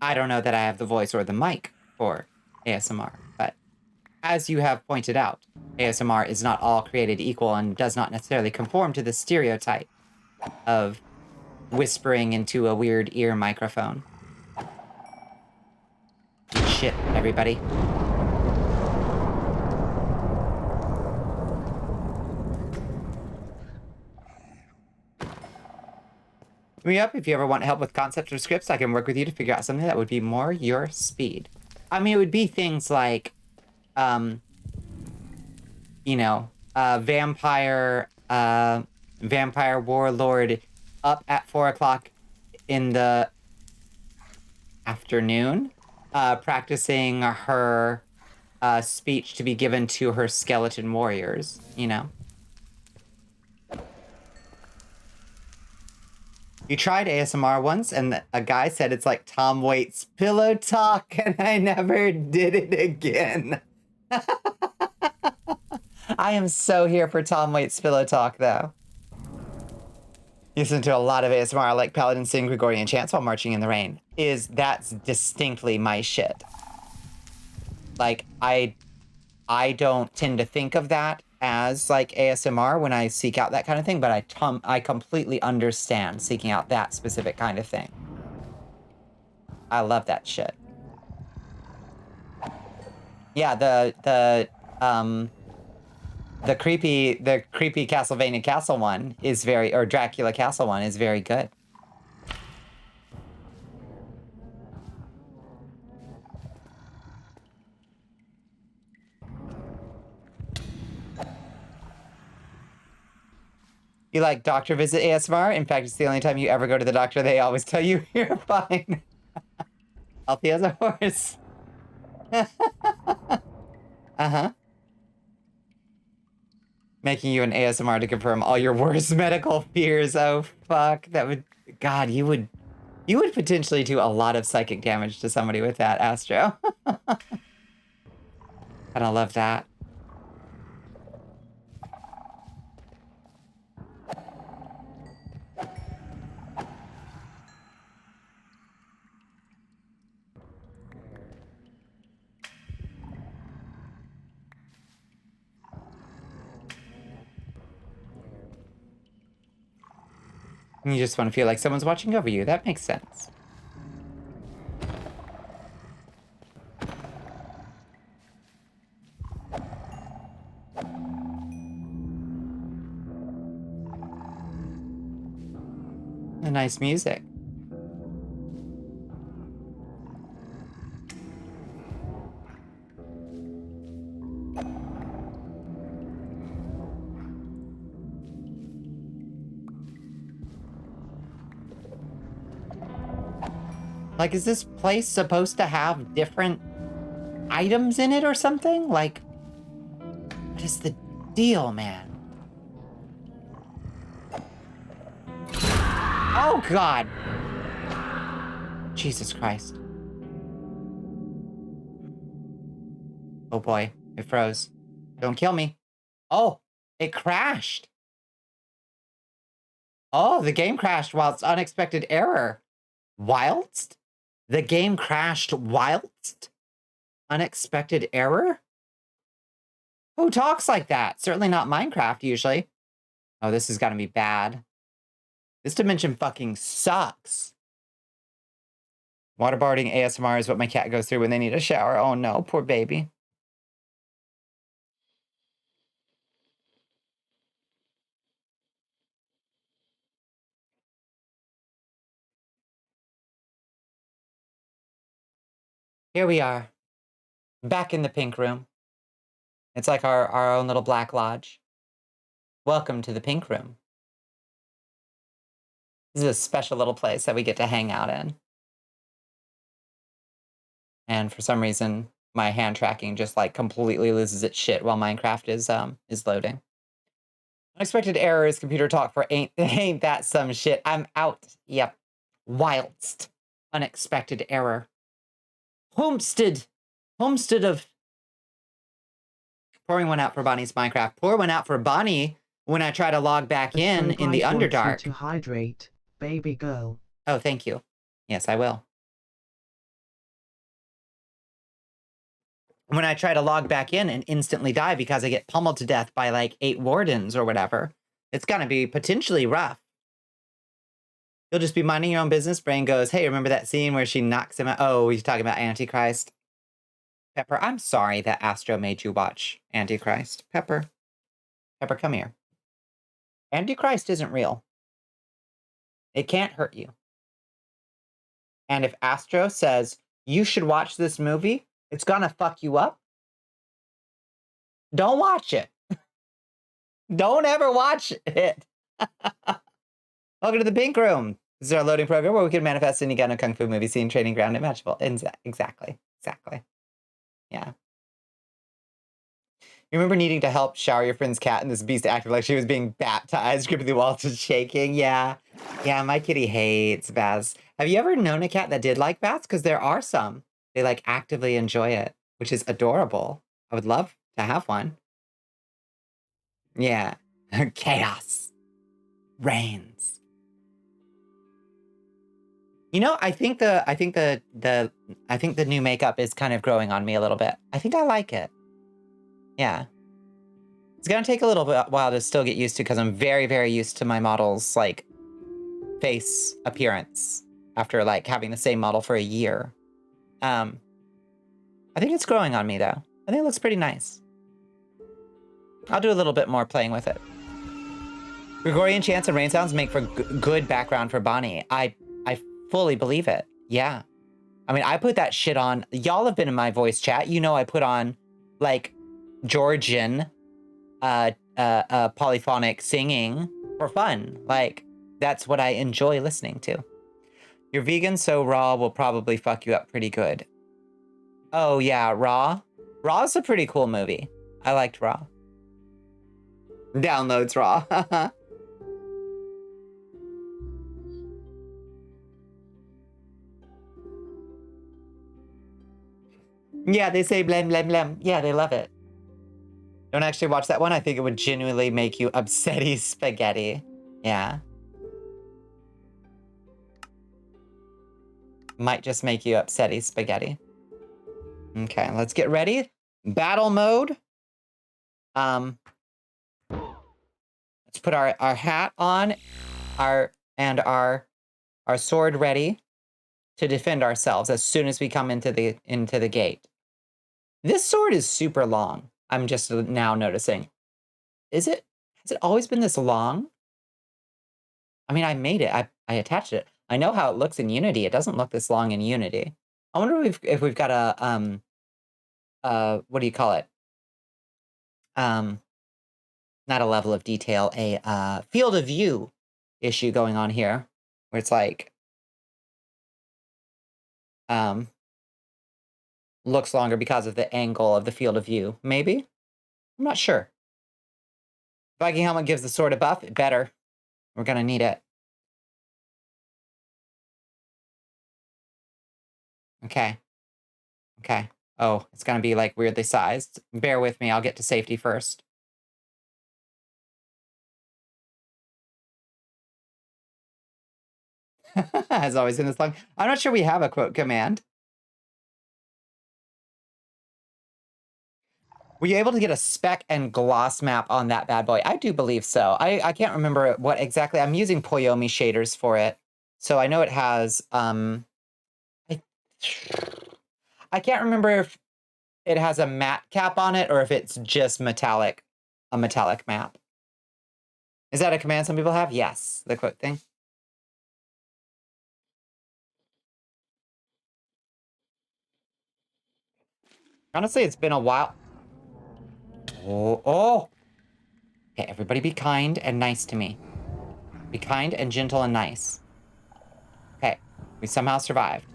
I don't know that I have the voice or the mic for ASMR, but as you have pointed out, ASMR is not all created equal and does not necessarily conform to the stereotype of whispering into a weird ear microphone. Shit, everybody. Hit me up if you ever want help with concepts or scripts. I can work with you to figure out something that would be more your speed. I mean, it would be things like, you know, vampire warlord up at 4 o'clock in the afternoon, practicing her speech to be given to her skeleton warriors, you know. You tried ASMR once, and a guy said it's like Tom Waits' pillow talk, and I never did it again. I am so here for Tom Waits' pillow talk, though. You listen to a lot of ASMR, like Paladin sing Gregorian chants while marching in the rain. That's distinctly my shit. Like, I don't tend to think of that as like ASMR when I seek out that kind of thing, but I completely understand seeking out that specific kind of thing. I love that shit. Yeah, the creepy Castlevania Castle one is or Dracula Castle one is very good. You like doctor visit ASMR? In fact, it's the only time you ever go to the doctor. They always tell you you're fine. Healthy as a horse. Uh-huh. Making you an ASMR to confirm all your worst medical fears. Oh, fuck. That would... God, you would potentially do a lot of psychic damage to somebody with that, Astro. And I love that. You just want to feel like someone's watching over you. That makes sense. The nice music. Like, is this place supposed to have different items in it or something? Like, what is the deal, man? Oh, God. Jesus Christ. Oh, boy. It froze. Don't kill me. Oh, it crashed. Oh, the game crashed whilst unexpected error. Whilst? The game crashed whilst? Unexpected error? Who talks like that? Certainly not Minecraft, usually. Oh, this is gonna be bad. This dimension fucking sucks. Waterboarding ASMR is what my cat goes through when they need a shower. Oh no, poor baby. Here we are. Back in the pink room. It's like our own little black lodge. Welcome to the pink room. This is a special little place that we get to hang out in. And for some reason, my hand tracking just like completely loses its shit while Minecraft is loading. Unexpected errors, computer talk for ain't that some shit. I'm out. Yep. Whilst. Unexpected error. Homestead of... Pouring one out for Bonnie's Minecraft. Pour one out for Bonnie when I try to log back in the wants you Underdark. to hydrate, baby girl. Oh, thank you. Yes, I will. When I try to log back in and instantly die because I get pummeled to death by like 8 wardens or whatever, it's gonna be potentially rough. You'll just be minding your own business. Brain goes, hey, remember that scene where she knocks him out? Oh, he's talking about Antichrist. Pepper, I'm sorry that Astro made you watch Antichrist. Pepper, come here. Antichrist isn't real. It can't hurt you. And if Astro says, you should watch this movie, it's gonna fuck you up, don't watch it. Don't ever watch it. Welcome to the Pink Room. This is our loading program where we can manifest any kind of kung fu movie scene, training ground, and matchable. Exactly. Yeah. You remember needing to help shower your friend's cat and this beast acted like she was being baptized, gripping the walls and shaking? Yeah, my kitty hates baths. Have you ever known a cat that did like baths? Because there are some. They like actively enjoy it, which is adorable. I would love to have one. Yeah. Chaos reigns. You know, I think the new makeup is kind of growing on me a little bit. I think I like it. Yeah. It's gonna take a little while to still get used to because I'm very, very used to my model's like face appearance after like having the same model for a year. I think it's growing on me though. I think it looks pretty nice. I'll do a little bit more playing with it. Gregorian chants and rain sounds make for good background for Bonnie. I fully believe it. Yeah. I mean, I put that shit on. Y'all have been in my voice chat. You know I put on like Georgian polyphonic singing for fun. Like, that's what I enjoy listening to. You're vegan, so Raw will probably fuck you up pretty good. Oh yeah, Raw. Raw's a pretty cool movie. I liked Raw. Downloads raw. Yeah, they say blem blem blem. Yeah, they love it. Don't actually watch that one. I think it would genuinely make you upsetty spaghetti. Yeah. Might just make you upsetty spaghetti. Okay, let's get ready. Battle mode. Let's put our hat on, our sword ready to defend ourselves as soon as we come into the gate. This sword is super long. I'm just now noticing. Has it always been this long? I mean, I made it. I attached it. I know how it looks in Unity. It doesn't look this long in Unity. I wonder if we've got a what do you call it? Not a level of detail, a field of view issue going on here, where it's like looks longer because of the angle of the field of view. Maybe? I'm not sure. Viking helmet gives the sword a buff. It better. We're gonna need it. Okay. Okay. Oh, it's gonna be like weirdly sized. Bear with me. I'll get to safety first. As always in this long. I'm not sure we have a quote command. Were you able to get a spec and gloss map on that bad boy? I do believe so. I can't remember what exactly. I'm using Poyomi shaders for it. So I know it has, I can't remember if it has a matte cap on it or if it's just a metallic map. Is that a command some people have? Yes, the quote thing. Honestly, it's been a while. Oh. Okay, everybody be kind and nice to me. Be kind and gentle and nice. Okay, we somehow survived.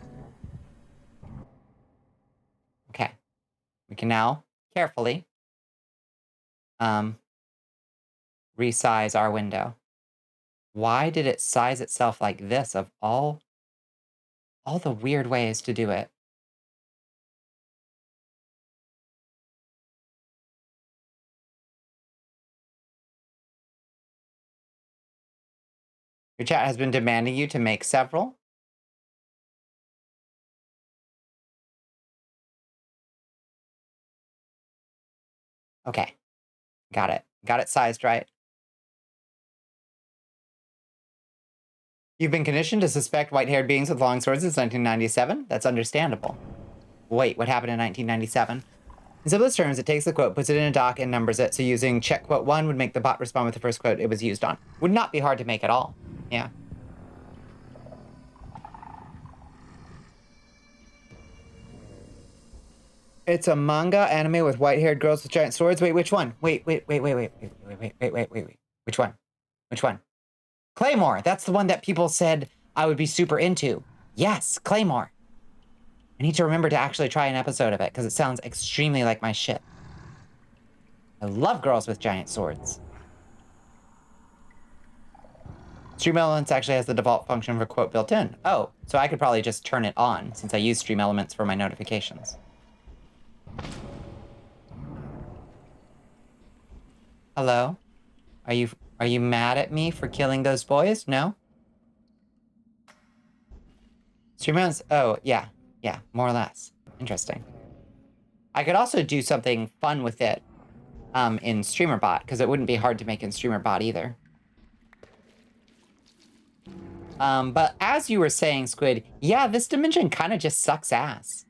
Okay, we can now carefully resize our window. Why did it size itself like this of all the weird ways to do it? Your chat has been demanding you to make several. Okay, got it. Got it sized right. You've been conditioned to suspect white-haired beings with long swords since 1997? That's understandable. Wait, what happened in 1997? In simplest terms, it takes the quote, puts it in a doc, and numbers it. So using check quote 1 would make the bot respond with the first quote it was used on. Would not be hard to make at all. Yeah. It's a manga anime with white-haired girls with giant swords. Wait, which one? Wait. Which one? Which one? Claymore. That's the one that people said I would be super into. Yes, Claymore. I need to remember to actually try an episode of it because it sounds extremely like my shit. I love girls with giant swords. Stream Elements actually has the default function for quote built in. Oh, so I could probably just turn it on since I use Stream Elements for my notifications. Hello? Are you mad at me for killing those boys? No? Stream Elements, oh, yeah, more or less. Interesting. I could also do something fun with it in StreamerBot, because it wouldn't be hard to make in StreamerBot either. But as you were saying, Squid, yeah, this dimension kind of just sucks ass.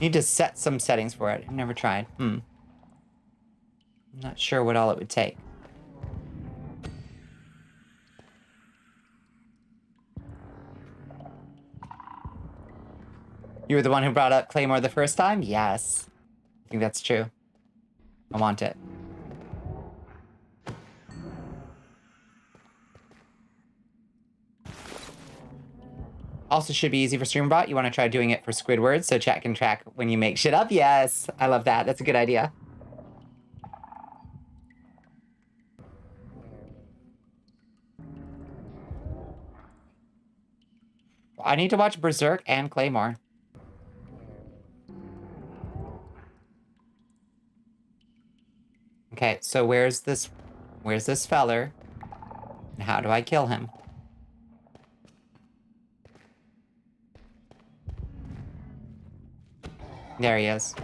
Need to set some settings for it. I've never tried. I'm not sure what all it would take. You were the one who brought up Claymore the first time? Yes. I think that's true. I want it. Also should be easy for StreamerBot. You want to try doing it for Squidward so chat can track when you make shit up? Yes, I love that. That's a good idea. I need to watch Berserk and Claymore. Okay, so where's this feller? And how do I kill him? There he is.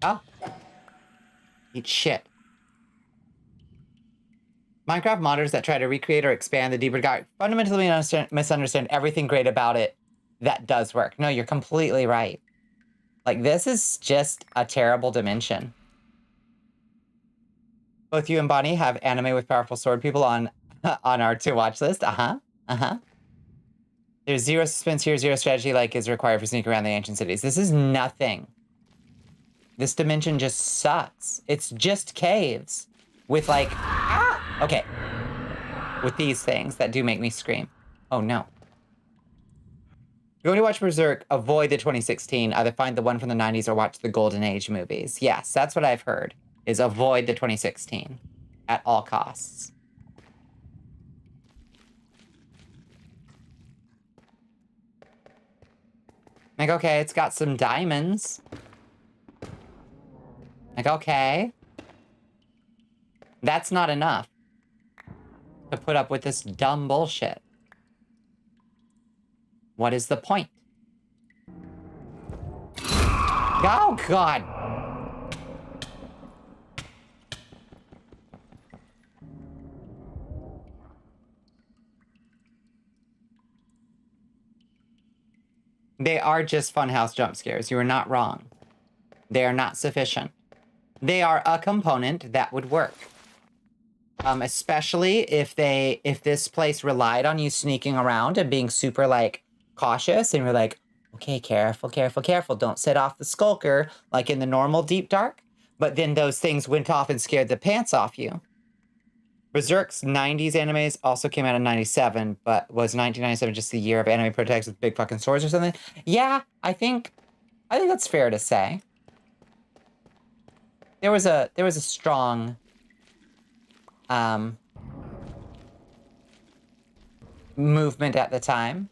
Oh. Eat shit. Minecraft modders that try to recreate or expand the deeper guide fundamentally misunderstand everything great about it that does work. No, you're completely right. Like, this is just a terrible dimension. Both you and Bonnie have anime with powerful sword people on our to-watch list. There's zero suspense here, zero strategy like is required for sneaking around the ancient cities. This is nothing. This dimension just sucks. It's just caves with like, okay, with these things that do make me scream. Oh no. If you want to watch Berserk, avoid the 2016. Either find the one from the 90s or watch the Golden Age movies. Yes, that's what I've heard, is avoid the 2016 at all costs. Like, okay, it's got some diamonds. Like, okay. That's not enough to put up with this dumb bullshit. What is the point? Oh, God. They are just funhouse jump scares. You are not wrong. They are not sufficient. They are a component that would work. Especially if this place relied on you sneaking around and being super, like, cautious, and you're like, okay, careful, careful, careful, don't set off the skulker, like in the normal Deep Dark. But then those things went off and scared the pants off you. Berserk's 90s animes also came out in 97, but was 1997 just the year of anime protagonists with big fucking swords or something? Yeah, I think that's fair to say. There was a strong movement at the time.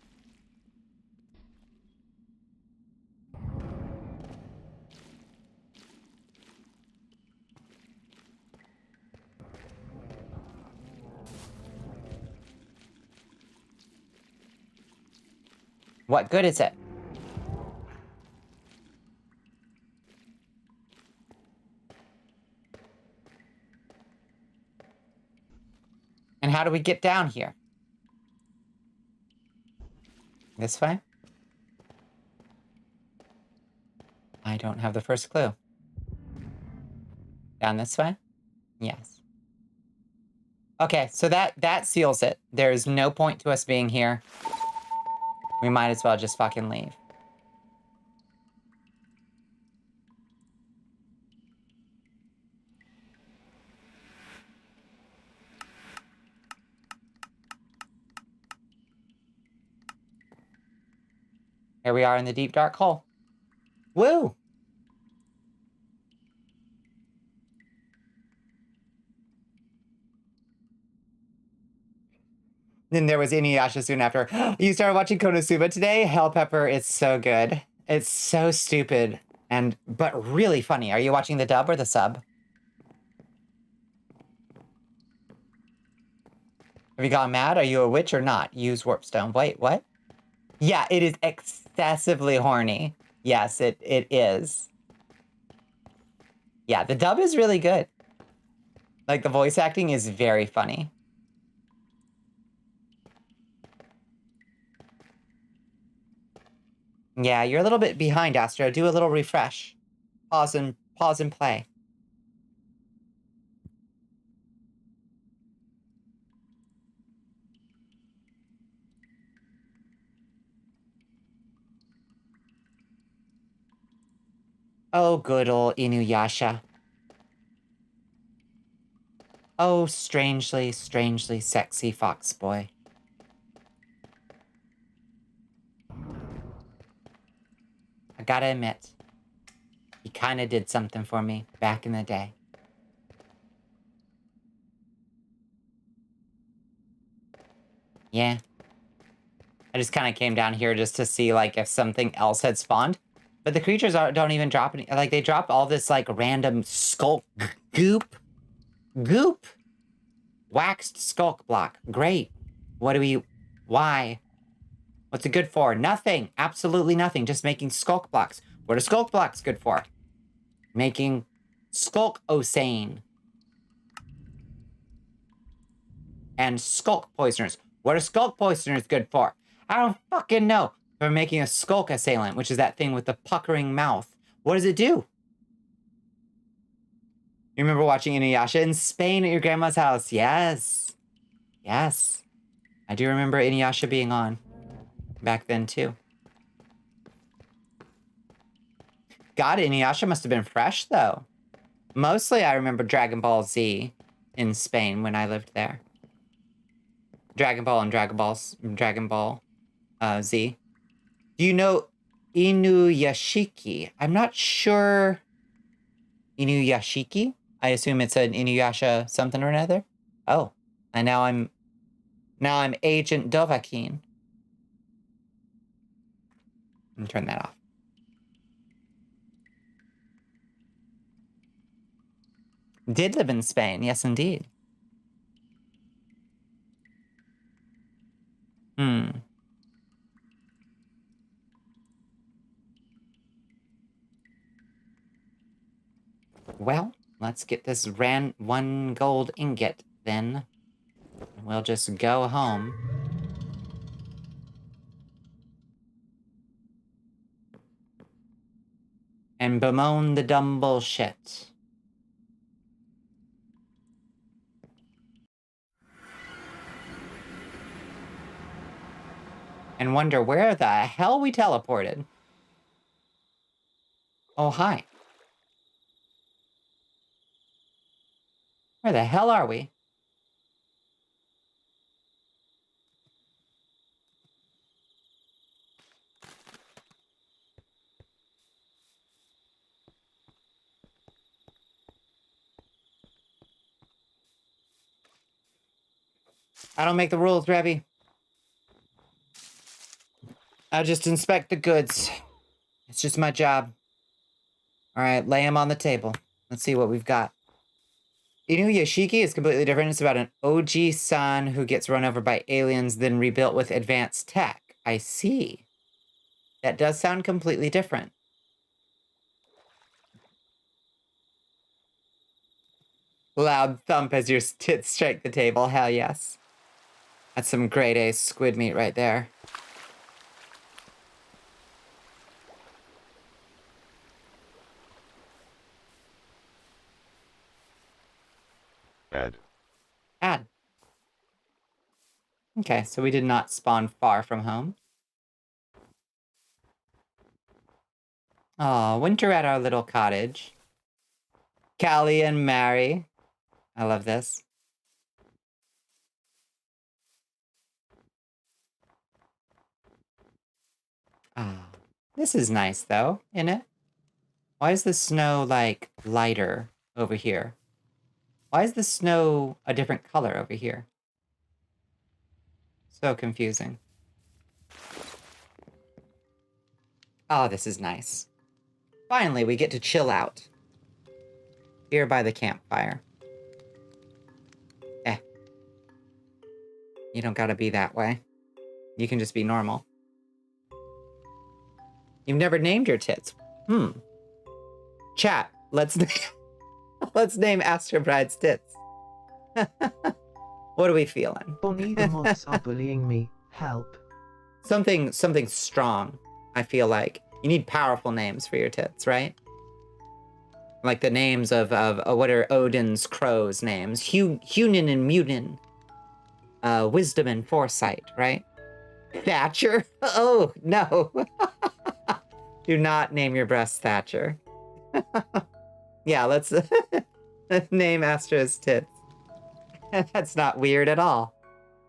What good is it? And how do we get down here? This way? I don't have the first clue. Down this way? Yes. Okay, so that seals it. There's no point to us being here. We might as well just fucking leave. Here we are in the deep dark hole. Woo! Then there was Inuyasha soon after. You started watching Konosuba today? Hell Pepper, it's so good. It's so stupid, but really funny. Are you watching the dub or the sub? Have you gone mad? Are you a witch or not? Use Warpstone. Wait, what? Yeah, it is excessively horny. Yes, it is. Yeah, the dub is really good. Like, the voice acting is very funny. Yeah, you're a little bit behind, Astro. Do a little refresh. Pause and play. Oh, good old Inuyasha. Oh, strangely, strangely sexy fox boy. gotta admit, he kind of did something for me back in the day. Yeah. I just kind of came down here just to see, like, if something else had spawned. But the creatures don't even drop any... Like, they drop all this, like, random skulk goop. Goop! Waxed skulk block. Great. What do we... Why? What's it good for? Nothing. Absolutely nothing. Just making skulk blocks. What are skulk blocks good for? Making skulk osane. And skulk poisoners. What are skulk poisoners good for? I don't fucking know. For making a skulk assailant, which is that thing with the puckering mouth. What does it do? You remember watching Inuyasha in Spain at your grandma's house? Yes. Yes. I do remember Inuyasha being on back then, too. God, Inuyasha must have been fresh, though. Mostly, I remember Dragon Ball Z in Spain when I lived there. Dragon Ball and Dragon Ball Z. Do you know Inuyashiki? I'm not sure. Inuyashiki? I assume it's an Inuyasha something or another. Oh, and now I'm Agent Dovahkiin. Let me turn that off. Did live in Spain, yes indeed. Well, let's get this 1 gold ingot, then. We'll just go home. And bemoan the dumb bullshit. And wonder where the hell we teleported. Oh, hi. Where the hell are we? I don't make the rules, Revy. I just inspect the goods. It's just my job. All right, lay them on the table. Let's see what we've got. Inuyashiki is completely different. It's about an OG son who gets run over by aliens, then rebuilt with advanced tech. I see. That does sound completely different. Loud thump as your tits strike the table. Hell yes. That's some grade A squid meat right there. Add. Okay, so we did not spawn far from home. Aw, winter at our little cottage. Callie and Mary. I love this. Ah, this is nice though, isn't it? Why is the snow, like, lighter over here? Why is the snow a different color over here? So confusing. Oh, this is nice. Finally, we get to chill out. Here by the campfire. You don't gotta be that way. You can just be normal. You've never named your tits. Chat, let's name Astro Bride's tits. What are we feeling? Bonnie, the moths are bullying me. Help. Something strong, I feel like. You need powerful names for your tits, right? Like the names of what are Odin's crows' names? Hunin and Munin. Wisdom and Foresight, right? Thatcher? Oh, no. Do not name your breast Thatcher. Yeah, let's name Astra's tits. That's not weird at all.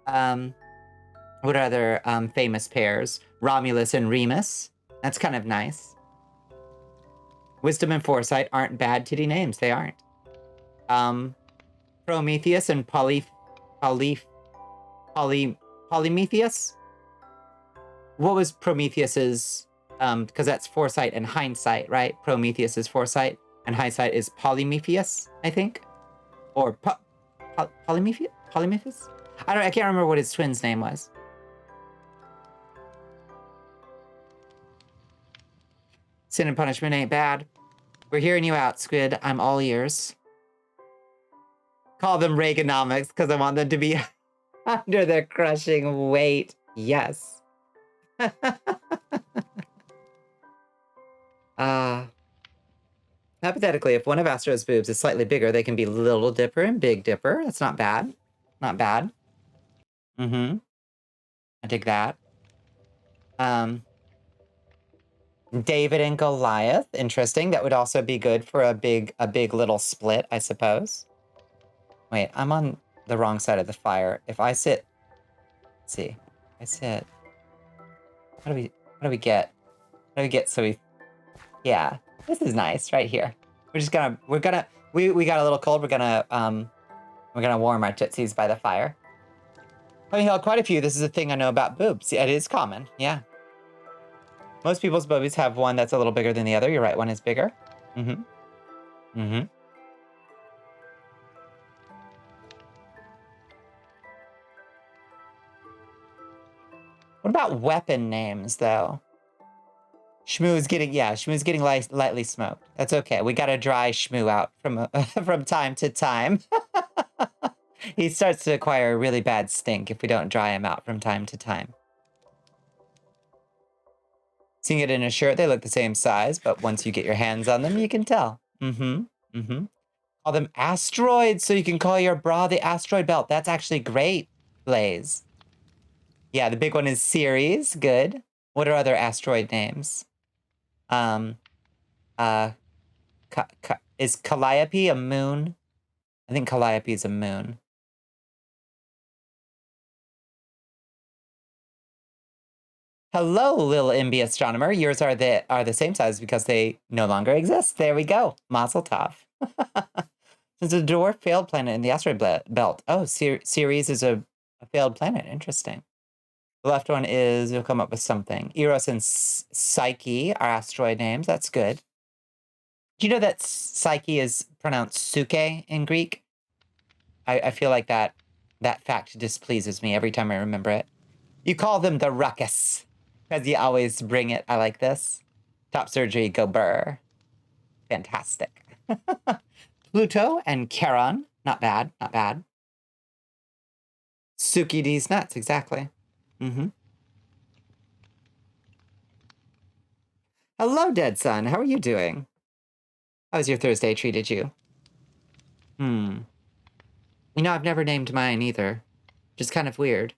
What are other famous pairs? Romulus and Remus. That's kind of nice. Wisdom and Foresight aren't bad titty names. They aren't. Prometheus and Polymetheus? What was Prometheus's, because that's foresight and hindsight, right? Prometheus is foresight, and hindsight is Polymetheus, I think? Or Polymetheus? I can't remember what his twin's name was. Sin and punishment ain't bad. We're hearing you out, Squid. I'm all ears. Call them Reaganomics, because I want them to be under their crushing weight. Yes. Hypothetically, if one of Astro's boobs is slightly bigger, they can be Little Dipper and Big Dipper. That's not bad. Not bad. I dig that. David and Goliath. Interesting. That would also be good for a big little split, I suppose. Wait, I'm on the wrong side of the fire. If I sit... Let's see. I sit... How do we get so we... Yeah. This is nice right here. We got a little cold. We're gonna warm our tootsies by the fire. Honey Hill, quite a few. This is a thing I know about boobs. It is common, yeah. Most people's boobies have one that's a little bigger than the other. You're right, one is bigger. What about weapon names, though? Shmoo is getting lightly smoked. That's okay. We gotta dry Shmoo out from time to time. He starts to acquire a really bad stink if we don't dry him out from time to time. Seeing it in a shirt, they look the same size, but once you get your hands on them, you can tell. Call them asteroids, so you can call your bra the asteroid belt. That's actually great, Blaze. Yeah, the big one is Ceres. Good. What are other asteroid names? Is Calliope a moon? I think Calliope is a moon. Hello, little MB astronomer. Yours are the same size because they no longer exist. There we go. Mazel tov. Since a dwarf failed planet in the asteroid belt. Oh, Ceres is a failed planet. Interesting. The left one is, you'll come up with something. Eros and Psyche are asteroid names. That's good. Do you know that Psyche is pronounced Suke in Greek? I feel like that fact displeases me every time I remember it. You call them the ruckus, because you always bring it. I like this. Top surgery, go burr. Fantastic. Pluto and Charon. Not bad, not bad. Suki D's nuts, exactly. Hello, Dead Sun. How are you doing? How's your Thursday treated you? You know, I've never named mine either. Just kind of weird.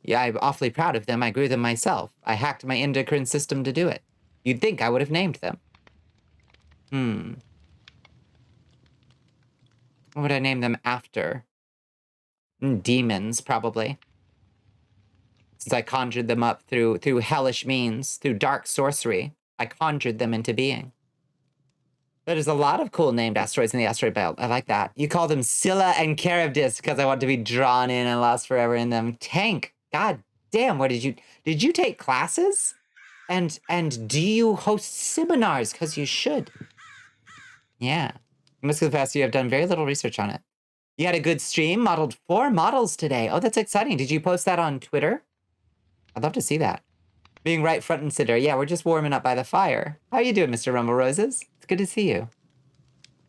Yeah, I'm awfully proud of them. I grew them myself. I hacked my endocrine system to do it. You'd think I would have named them. What would I name them after? Demons, probably. Since I conjured them up through hellish means, through dark sorcery. I conjured them into being. There's a lot of cool named asteroids in the asteroid belt. I like that. You call them Scylla and Charybdis because I want to be drawn in and lost forever in them. Tank, god damn, what did you take classes? And do you host seminars? Because you should. Yeah. You must confess you have done very little research on it. You had a good stream, modeled 4 models today. Oh, that's exciting. Did you post that on Twitter? I'd love to see that. Being right front and center. Yeah, we're just warming up by the fire. How you doing, Mr. Rumble Roses? It's good to see you.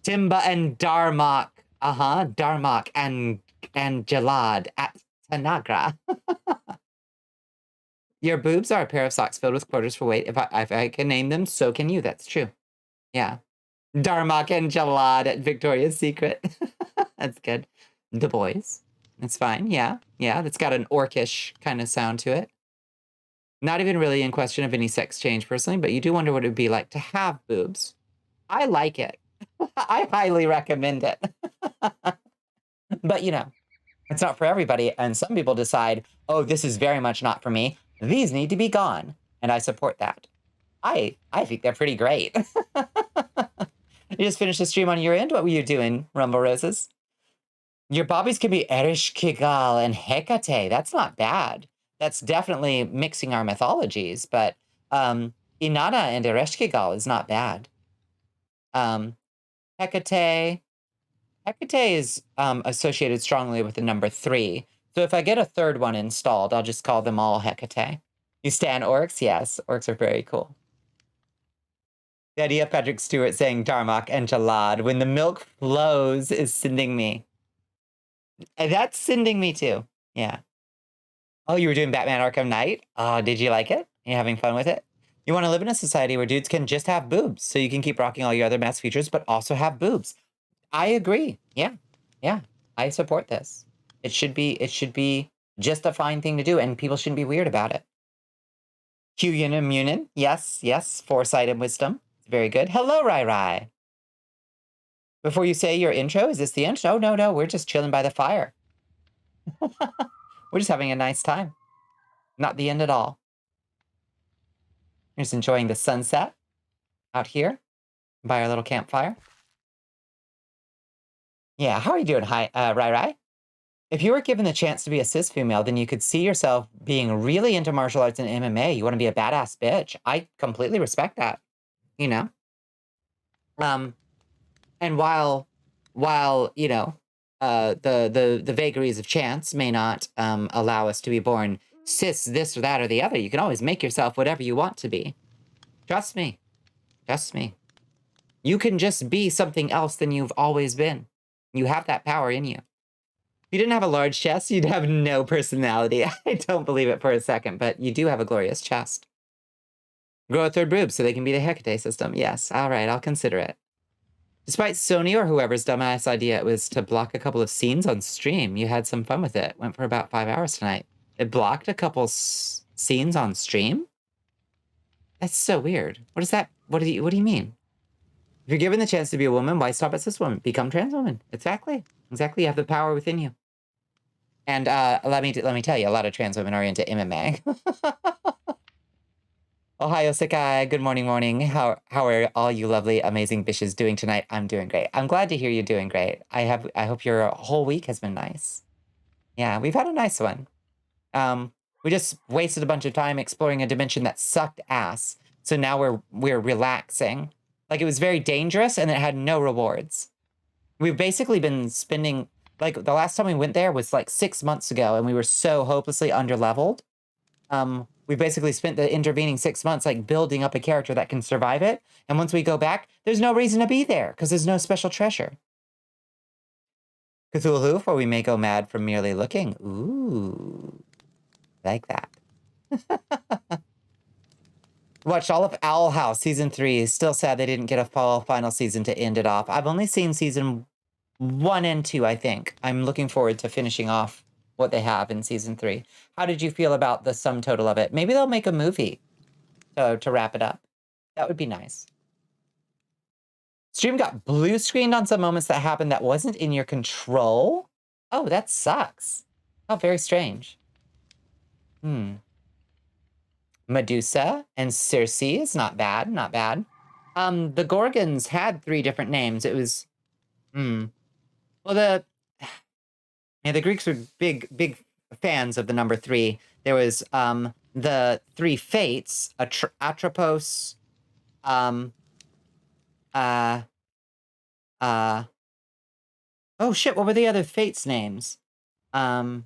Timba and Darmok. Darmok and Jalad at Tanagra. Your boobs are a pair of socks filled with quarters for weight. If I can name them, so can you. That's true. Yeah. Darmok and Jalad at Victoria's Secret. That's good. The boys. That's fine. Yeah. Yeah. That's got an orcish kind of sound to it. Not even really in question of any sex change personally, but you do wonder what it would be like to have boobs. I like it. I highly recommend it. But, you know, it's not for everybody. And some people decide, oh, this is very much not for me. These need to be gone. And I support that. I think they're pretty great. You just finished the stream on your end? What were you doing, Rumble Roses? Your bobbies can be Ereshkigal and Hecate. That's not bad. That's definitely mixing our mythologies, but Inanna and Ereshkigal is not bad. Hecate is associated strongly with the number 3. So if I get a third one installed, I'll just call them all Hecate. You stan orcs? Yes, orcs are very cool. The idea of Patrick Stewart saying Darmok and Jalad when the milk flows is sending me. And that's sending me too. Yeah. Oh, you were doing Batman Arkham Knight? Oh, did you like it? You having fun with it? You want to live in a society where dudes can just have boobs, so you can keep rocking all your other mass features, but also have boobs. I agree. Yeah. Yeah. I support this. It should be just a fine thing to do, and people shouldn't be weird about it. Huyan and Munin. Yes, yes. Foresight and wisdom. Very good. Hello, Rai Rai. Before you say your intro, is this the end? No, no, no. We're just chilling by the fire. We're just having a nice time. Not the end at all. We're just enjoying the sunset out here by our little campfire. Yeah, how are you doing? Hi, Rai Rai. If you were given the chance to be a cis female, then you could see yourself being really into martial arts and MMA. You want to be a badass bitch. I completely respect that. You know? And while you know, the vagaries of chance may not allow us to be born cis, this or that or the other, you can always make yourself whatever you want to be. Trust me. Trust me. You can just be something else than you've always been. You have that power in you. If you didn't have a large chest, you'd have no personality. I don't believe it for a second, but you do have a glorious chest. Grow a third boob so they can be the Hecate system. Yes, all right, I'll consider it. Despite Sony or whoever's dumbass idea it was to block a couple of scenes on stream, you had some fun with it. Went for about 5 hours tonight. It blocked a couple scenes on stream? That's so weird. What is that? What do you mean? If you're given the chance to be a woman, why stop at cis woman? Become trans woman. Exactly. Exactly. You have the power within you. And let me tell you, a lot of trans women are into MMA. Ohio Sekai, good morning. How are all you lovely, amazing bitches doing tonight? I'm doing great. I'm glad to hear you're doing great. I hope your whole week has been nice. Yeah, we've had a nice one. We just wasted a bunch of time exploring a dimension that sucked ass. So now we're relaxing. Like, it was very dangerous and it had no rewards. We've basically been spending, like, the last time we went there was like 6 months ago, and we were so hopelessly underleveled. We basically spent the intervening 6 months like building up a character that can survive it. And once we go back, there's no reason to be there because there's no special treasure. Cthulhu, for we may go mad from merely looking. Ooh, like that. Watched all of Owl House season 3. Still sad they didn't get a final season to end it off. I've only seen season 1 and 2, I think. I'm looking forward to finishing off what they have in season 3. How did you feel about the sum total of it? Maybe they'll make a movie to wrap it up. That would be nice. Stream got blue screened on some moments that happened that wasn't in your control. Oh, that sucks. Oh, very strange. Medusa and Circe is not bad, not bad. The Gorgons had 3 different names. It was, well, the Greeks were big fans of the number 3. There was the 3 fates, Atropos, oh shit, what were the other fates' names? I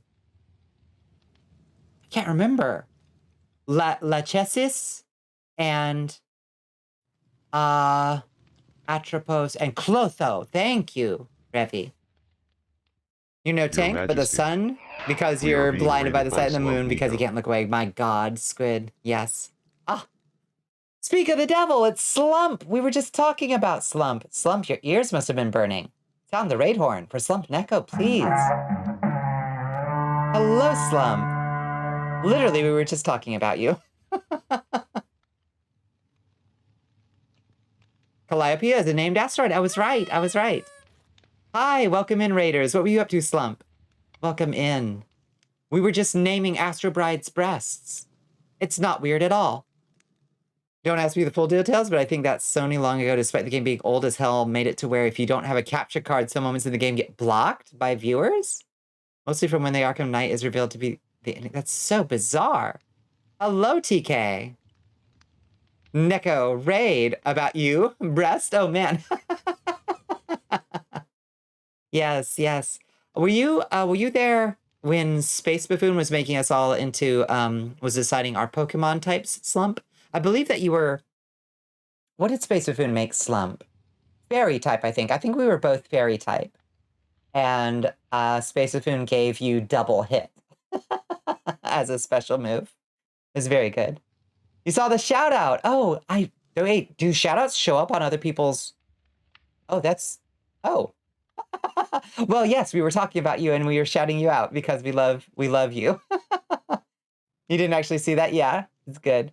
can't remember. Lachesis and Atropos and Clotho. Thank you, Revi. You're no tank, but the sun, because you're blinded by the sun and the moon because you can't look away. My God, Squid. Yes. Ah. Speak of the devil, it's Slump. We were just talking about Slump. Slump, your ears must have been burning. Sound the raid horn for Slump Neko, please. Hello, Slump. Literally, we were just talking about you. Calliope is a named asteroid. I was right. Hi, welcome in, Raiders. What were you up to, Slump? Welcome in. We were just naming Astro Bride's breasts. It's not weird at all. Don't ask me the full details, but I think that Sony long ago, despite the game being old as hell, made it to where if you don't have a capture card, some moments in the game get blocked by viewers. Mostly from when the Arkham Knight is revealed to be the ending. That's so bizarre. Hello, TK. Neko, raid about you. Breast? Oh, man. Yes, yes. Were you there when Space Buffoon was making us all into, was deciding our Pokemon types slump? I believe that you were... What did Space Buffoon make slump? Fairy type, I think. I think we were both fairy type. And Space Buffoon gave you double hit as a special move. It was very good. You saw the shout out. Oh, wait, do shout outs show up on other people's? Oh, that's, oh. Well, yes, we were talking about you and we were shouting you out because we love you. You didn't actually see that? Yeah, it's good.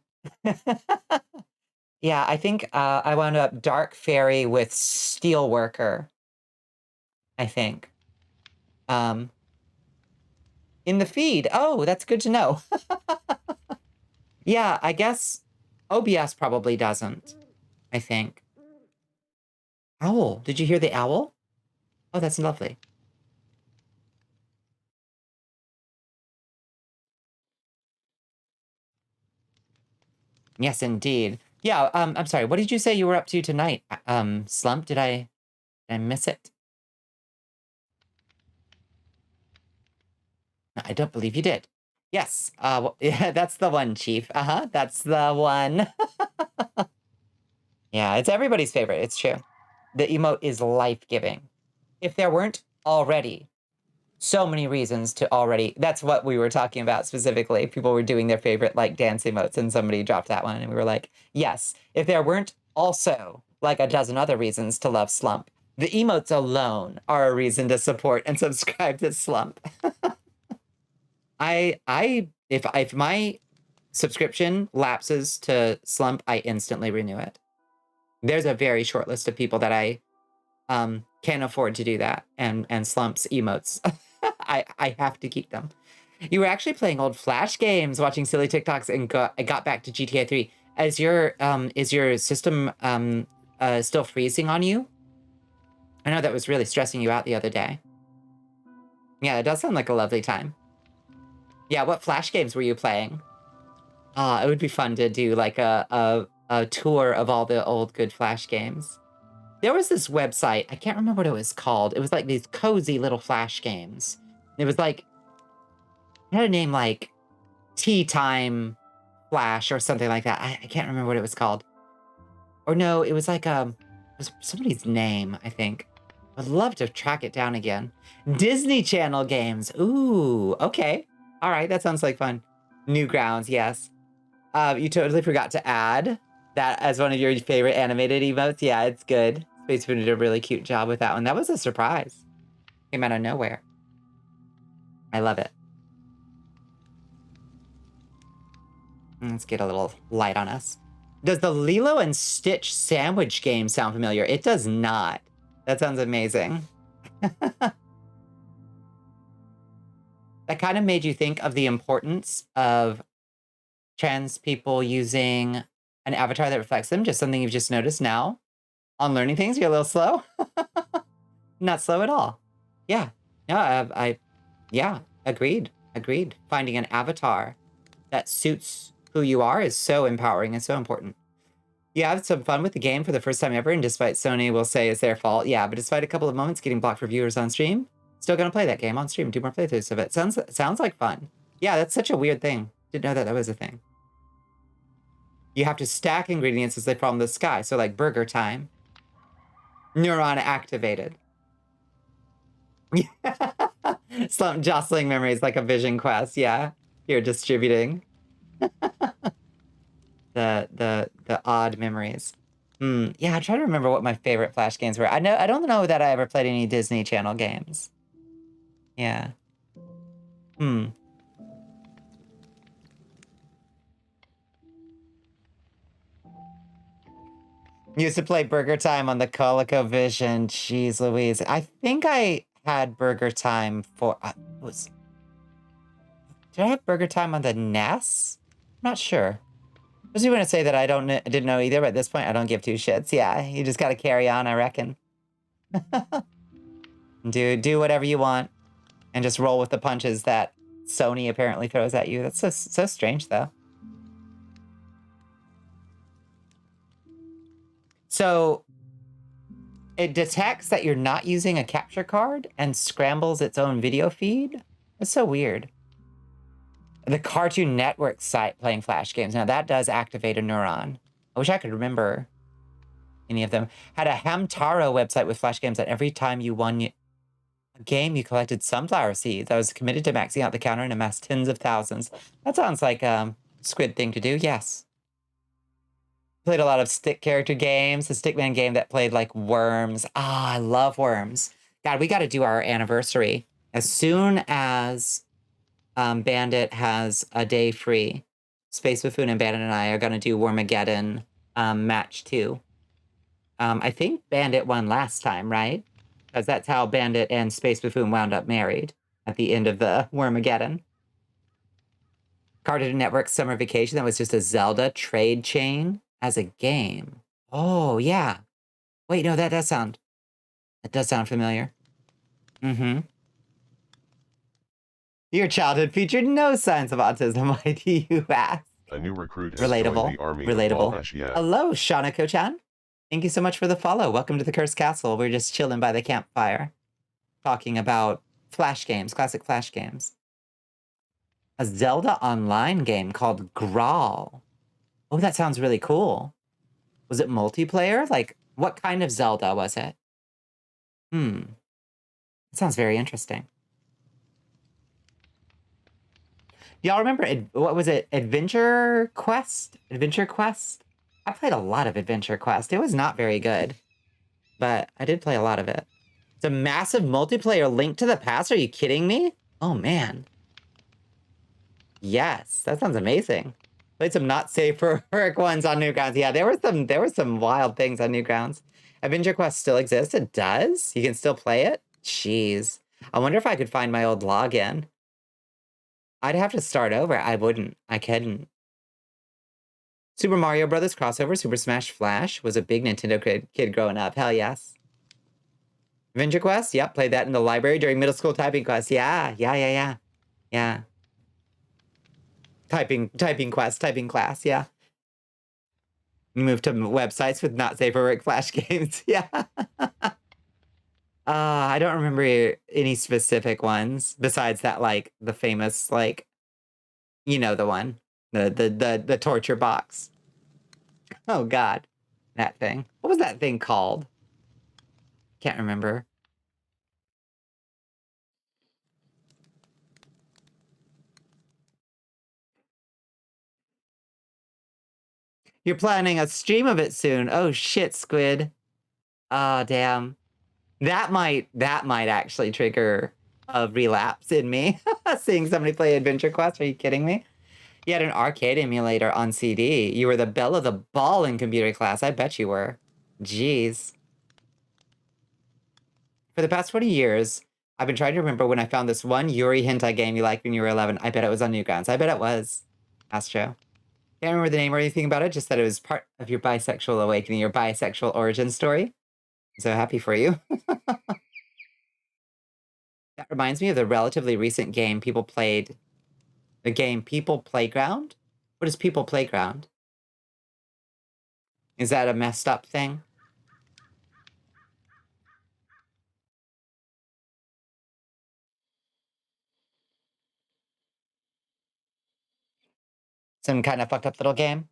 Yeah, I think I wound up Dark Fairy with Steelworker, I think. In the feed. Oh, that's good to know. Yeah, I guess OBS probably doesn't, I think. Owl. Did you hear the owl? Oh, that's lovely. Yes, indeed. Yeah, I'm sorry. What did you say you were up to tonight? Slump, did I miss it? I don't believe you did. Yes, well, yeah, that's the one, Chief. Uh-huh, that's the one. Yeah, it's everybody's favorite. It's true. The emote is life-giving. If there weren't already so many reasons to already... That's what we were talking about specifically. People were doing their favorite, like, dance emotes, and somebody dropped that one, and we were like, yes, if there weren't also, like, a dozen other reasons to love Slump, the emotes alone are a reason to support and subscribe to Slump. If my subscription lapses to Slump, I instantly renew it. There's a very short list of people that I can afford to do that, and Slump's emotes. I have to keep them. You were actually playing old Flash games, watching silly TikToks, and I got back to GTA 3. Is your system still freezing on you? I know that was really stressing you out the other day. Yeah, it does sound like a lovely time. Yeah, what Flash games were you playing? It would be fun to do like a tour of all the old good Flash games. There was this website, I can't remember what it was called. It was like these cozy little Flash games. It was like, it had a name like Tea Time Flash or something like that. I can't remember what it was called. Or no, it was like, it was somebody's name, I think. I'd love to track it down again. Disney Channel games. Ooh, okay. All right, that sounds like fun. Newgrounds, yes. You totally forgot to add that as one of your favorite animated emotes. Yeah, it's good. Space Food did a really cute job with that one. That was a surprise. Came out of nowhere. I love it. Let's get a little light on us. Does the Lilo and Stitch sandwich game sound familiar? It does not. That sounds amazing. That kind of made you think of the importance of trans people using an avatar that reflects them. Just something you've just noticed now on learning things. You're a little slow. Not slow at all. Yeah. No, yeah, agreed. Finding an avatar that suits who you are is so empowering and so important. You had some fun with the game for the first time ever, and despite Sony will say it's their fault, yeah, but despite a couple of moments getting blocked for viewers on stream, still gonna play that game on stream, do more playthroughs of it. Sounds like fun. Yeah, that's such a weird thing. Didn't know that was a thing. You have to stack ingredients as they fall in the sky, so like burger time. Neuron activated. Slump jostling memories like a vision quest, yeah. You're distributing. the odd memories. Yeah, I'm trying to remember what my favorite Flash games were. I don't know that I ever played any Disney Channel games. Yeah. You used to play Burger Time on the ColecoVision. Jeez Louise. I think I had Burger Time for... Did I have Burger Time on the NES? I'm not sure. just want to say that I didn't know either, but at this point I don't give two shits. Yeah, you just got to carry on, I reckon. Do whatever you want, and just roll with the punches that Sony apparently throws at you. That's so strange, though. So it detects that you're not using a capture card and scrambles its own video feed. That's so weird. The Cartoon Network site playing Flash games. Now that does activate a neuron. I wish I could remember any of them. Had a Hamtaro website with Flash games that every time you won a game, you collected sunflower seeds. I was committed to maxing out the counter and amassed tens of thousands. That sounds like a Squid thing to do, yes. Played a lot of stick character games. The Stickman game that played like Worms. Ah, I love Worms. God, we got to do our anniversary. As soon as Bandit has a day free, Space Buffoon and Bandit and I are going to do Wormageddon match 2. I think Bandit won last time, right? Because that's how Bandit and Space Buffoon wound up married at the end of the Wormageddon. Cartoon Network Summer Vacation, that was just a Zelda trade chain as a game. Oh, yeah. Wait, no, that does sound familiar. Mm-hmm. Your childhood featured no signs of autism. Why do you ask? A new recruit has joined the army. Relatable. Hello, Shanako-chan. Thank you so much for the follow. Welcome to the Cursed Castle. We're just chilling by the campfire, talking about Flash games, classic Flash games. A Zelda online game called Grawl. Oh, that sounds really cool. Was it multiplayer? Like, what kind of Zelda was it? That sounds very interesting. Y'all remember, what was it? Adventure Quest? Adventure Quest? I played a lot of Adventure Quest. It was not very good, but I did play a lot of it. It's a massive multiplayer Link to the Past. Are you kidding me? Oh, man. Yes, that sounds amazing. Played some not safe for work ones on Newgrounds. Yeah, there were some wild things on Newgrounds. Adventure Quest still exists. It does? You can still play it? Jeez. I wonder if I could find my old login. I'd have to start over. I wouldn't. I couldn't. Super Mario Brothers crossover, Super Smash Flash was a big Nintendo kid growing up. Hell yes. Adventure Quest? Yep, played that in the library during middle school typing class. Yeah. Typing class, yeah. Moved to websites with not safe for work Flash games. Yeah. I don't remember any specific ones besides that, like, the famous, like, you know, the one. The torture box. Oh, God. That thing. What was that thing called? Can't remember. You're planning a stream of it soon. Oh, shit, Squid. Oh, damn. That might actually trigger a relapse in me. Seeing somebody play Adventure Quest. Are you kidding me? You had an arcade emulator on CD. You were the belle of the ball in computer class. I bet you were. Jeez. For the past 20 years, I've been trying to remember when I found this one Yuri hentai game you liked when you were 11. I bet it was on Newgrounds. I bet it was. Astro. Can't remember the name or anything about it, just that it was part of your bisexual awakening, your bisexual origin story. I'm so happy for you. That reminds me of the relatively recent game people played. The game People Playground? What is People Playground? Is that a messed up thing? Some kind of fucked up little game?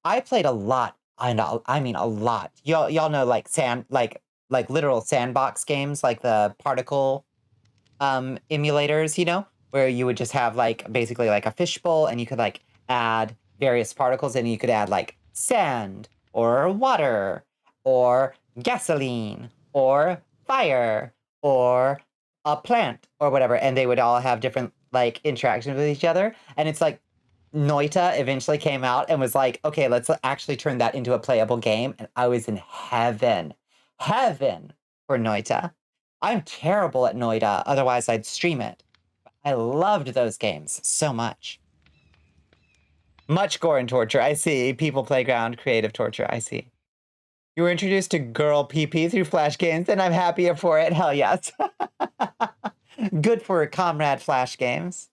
I played a lot. I mean a lot. Y'all know like like literal sandbox games, like the particle emulators, you know, where you would just have like basically like a fishbowl and you could like add various particles and you could add like sand or water or gasoline or fire or a plant or whatever, and they would all have different like interactions with each other. And it's like Noita eventually came out and was like, okay, let's actually turn that into a playable game. And I was in heaven for Noita. I'm terrible at Noita, otherwise I'd stream it. I loved those games so much. Much gore and torture. I see. People Playground, creative torture. I see. You were introduced to girl PP through Flash games, and I'm happier for it. Hell yes. Good for comrade Flash games.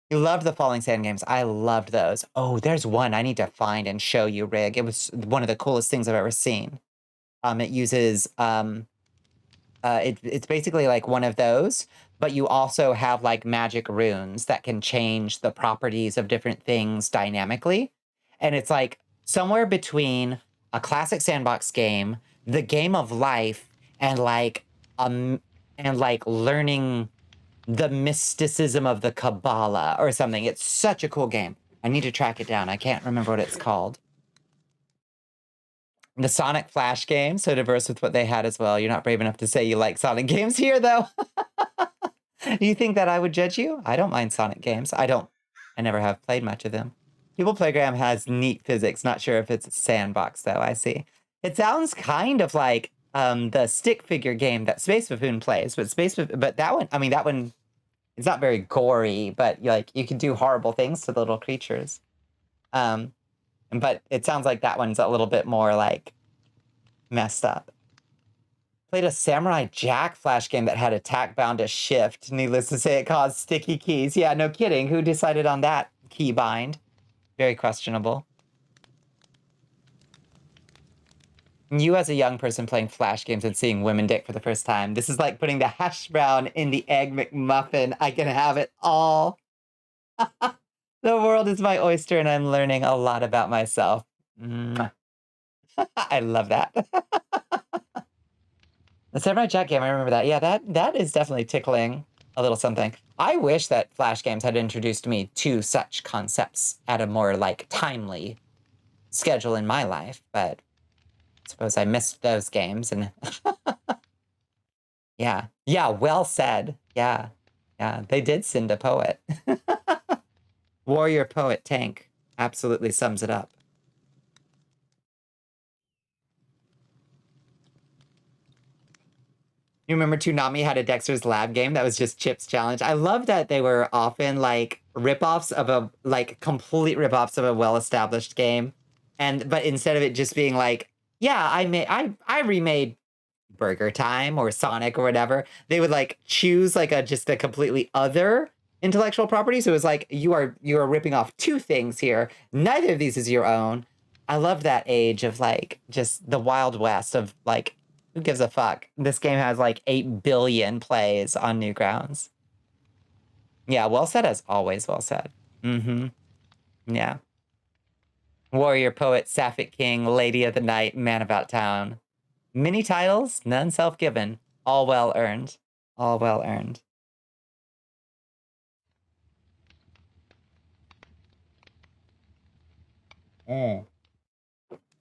You loved the Falling Sand games. I loved those. Oh, there's one I need to find and show you, Rig. It was one of the coolest things I've ever seen. It uses it's basically like one of those, but you also have like magic runes that can change the properties of different things dynamically. And it's like somewhere between a classic sandbox game, the game of life, and like learning the mysticism of the Kabbalah or something. It's such a cool game. I need to track it down. I can't remember what it's called. The Sonic Flash game, so diverse with what they had as well. You're not brave enough to say you like Sonic games here, though. Do you think that I would judge you? I don't mind Sonic games. I never have played much of them. People Playground has neat physics. Not sure if it's a sandbox, though. I see. It sounds kind of like the stick figure game that Space Buffoon plays, but that one, I mean, that one is not very gory, but like you can do horrible things to the little creatures. But it sounds like that one's a little bit more like messed up. Played a Samurai Jack Flash game that had attack bound to shift. Needless to say, it caused sticky keys. Yeah, no kidding. Who decided on that key bind? Very questionable. You as a young person playing Flash games and seeing women dick for the first time. This is like putting the hash brown in the egg McMuffin. I can have it all. The world is my oyster, and I'm learning a lot about myself. I love that. The Samurai Jack game, I remember that. Yeah, that is definitely tickling a little something. I wish that Flash games had introduced me to such concepts at a more, like, timely schedule in my life, but I suppose I missed those games, and... Yeah, well said. Yeah, they did send a poet. Warrior Poet Tank absolutely sums it up. You remember Toonami had a Dexter's Lab game that was just Chip's Challenge? I love that they were often like ripoffs of complete ripoffs of a well-established game. But instead of it just being like, yeah, I remade Burger Time or Sonic or whatever, they would like choose like just a completely other intellectual property. So it was like, you are ripping off two things here. Neither of these is your own. I love that age of like just the Wild West of like, who gives a fuck? This game has like 8 billion plays on Newgrounds. Yeah, well said as always, well said. Yeah. Warrior Poet, Sapphic King, Lady of the Night, Man About Town. Many titles, none self-given. All well earned. All well earned.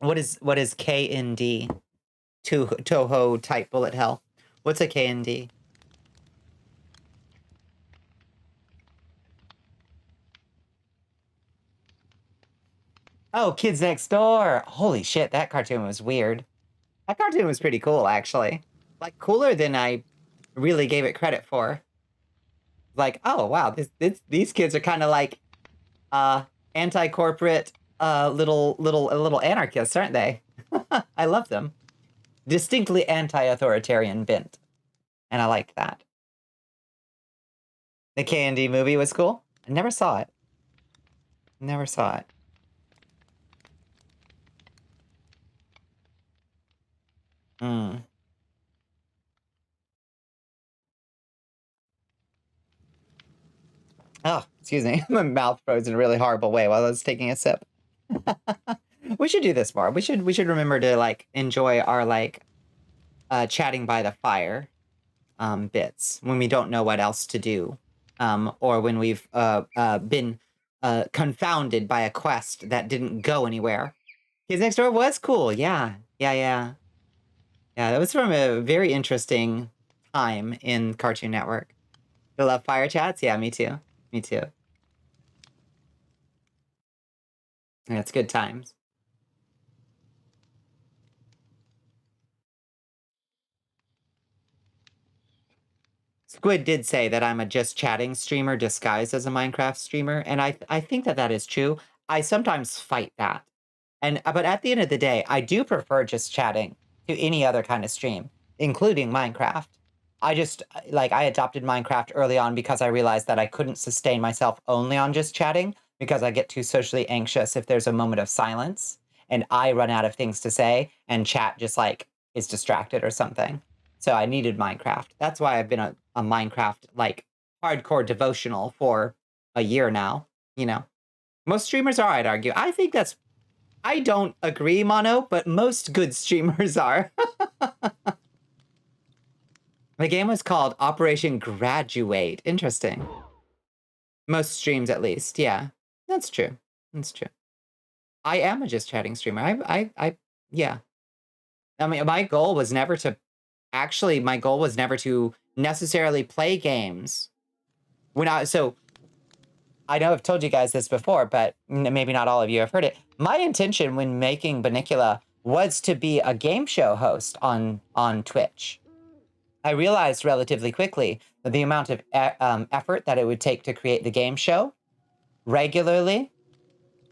What is KND? Toho type bullet hell. What's a KND? Oh, Kids Next Door. Holy shit, that cartoon was weird. That cartoon was pretty cool, actually. Like, cooler than I really gave it credit for. Like, oh, wow, these kids are kind of like anti-corporate little anarchists, aren't they? I love them. Distinctly anti-authoritarian bent. And I liked that. The K&D movie was cool. I never saw it. Never saw it. Oh, excuse me. My mouth froze in a really horrible way while I was taking a sip. We should do this more. We should remember to like enjoy our like chatting by the fire bits when we don't know what else to do, or when we've been confounded by a quest that didn't go anywhere. Kids Next Door was cool. Yeah, that was from a very interesting time in Cartoon Network. You love fire chats? Yeah, me too. Me too. Yeah, it's good times. Squid did say that I'm a just chatting streamer disguised as a Minecraft streamer, and I think that is true. I sometimes fight that. And but at the end of the day, I do prefer just chatting to any other kind of stream, including Minecraft. I just like I adopted Minecraft early on because I realized that I couldn't sustain myself only on just chatting because I get too socially anxious if there's a moment of silence and I run out of things to say and chat just like is distracted or something. So I needed Minecraft. That's why I've been a Minecraft like hardcore devotional for a year now, you know. Most streamers are, I'd argue. I think that's I don't agree, Mono, but most good streamers are. The game was called Operation Graduate. Interesting. Most streams, at least. Yeah, that's true. That's true. I am a just chatting streamer. Yeah. I mean, my goal was never to necessarily play games. So I know I've told you guys this before, but maybe not all of you have heard it. My intention when making Bonnicula was to be a game show host on Twitch. I realized relatively quickly that the amount of effort that it would take to create the game show regularly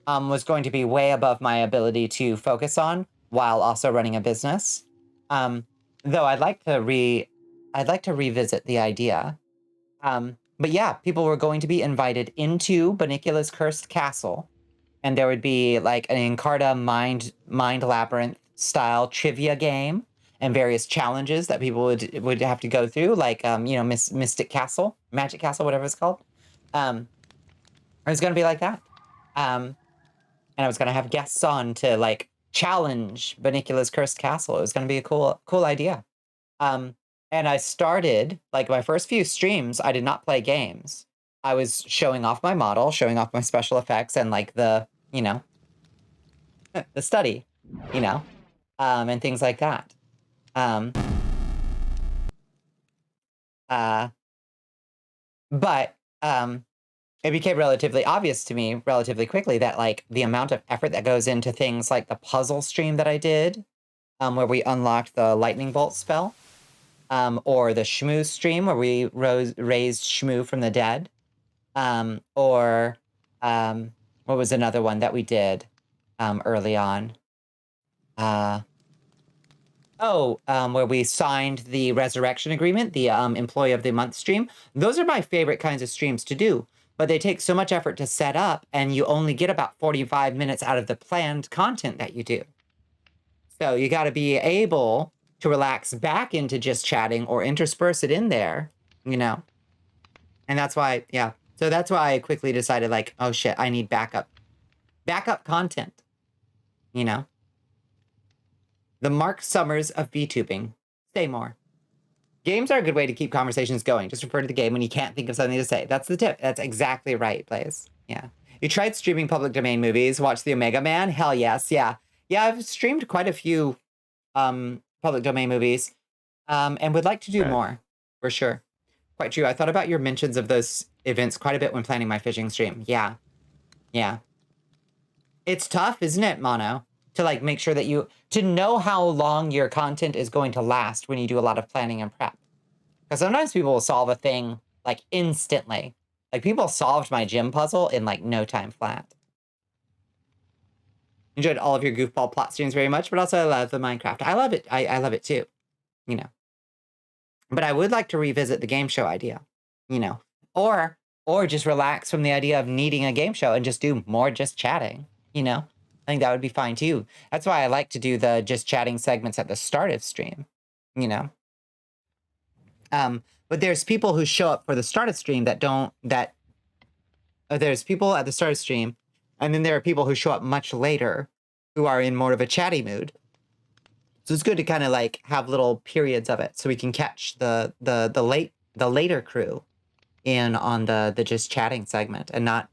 was going to be way above my ability to focus on while also running a business. Though I'd like to revisit the idea. But yeah, people were going to be invited into Bonnicula's cursed castle, and there would be like an Encarta mind labyrinth style trivia game and various challenges that people would have to go through, like you know, Mystic Castle, Magic Castle, whatever it's called. It was going to be like that, and I was going to have guests on to like challenge Bonnicula's cursed castle. It was going to be a cool idea. And I started, like, my first few streams, I did not play games. I was showing off my model, showing off my special effects, and, like, the, you know, the study, you know, and things like that. But it became relatively obvious to me relatively quickly that, like, the amount of effort that goes into things like the puzzle stream that I did, where we unlocked the lightning bolt spell, or the Shmoo stream where we raised Shmoo from the dead, or what was another one that we did early on? Where we signed the resurrection agreement, the employee of the month stream. Those are my favorite kinds of streams to do, but they take so much effort to set up, and you only get about 45 minutes out of the planned content that you do. So you got to be able to relax back into just chatting or intersperse it in there, you know? And that's why, yeah. So that's why I quickly decided, like, oh shit, I need backup content, you know? The Mark Summers of VTubing. Say more. Games are a good way to keep conversations going. Just refer to the game when you can't think of something to say. That's the tip. That's exactly right, Blaze. Yeah. You tried streaming public domain movies, watch the Omega Man? Hell yes, yeah. Yeah, I've streamed quite a few public domain movies, and would like to do more, for sure. Quite true. I thought about your mentions of those events quite a bit when planning my fishing stream. Yeah. Yeah. It's tough, isn't it, Mono? To like make sure that to know how long your content is going to last when you do a lot of planning and prep. Because sometimes people will solve a thing like instantly. Like people solved my gym puzzle in like no time flat. Enjoyed all of your goofball plot streams very much, but also I love the Minecraft. I love it. I love it too, you know. But I would like to revisit the game show idea, you know, or just relax from the idea of needing a game show and just do more just chatting, you know. I think that would be fine too. That's why I like to do the just chatting segments at the start of stream, you know. But there's people who show up for the start of stream there's people at the start of stream, and then there are people who show up much later who are in more of a chatty mood. So it's good to kind of like have little periods of it so we can catch the later crew in on the just chatting segment and not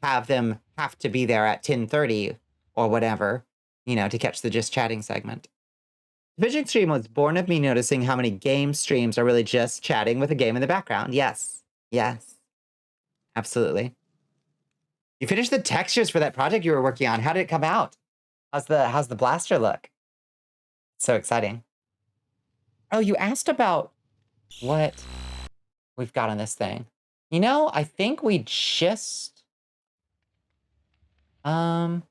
have them have to be there at 10:30 or whatever, you know, to catch the just chatting segment. The fishing stream was born of me noticing how many game streams are really just chatting with a game in the background. Yes. Yes. Absolutely. You finished the textures for that project you were working on. How did it come out? How's the blaster look? So exciting. Oh, you asked about what we've got on this thing. You know, I think we just I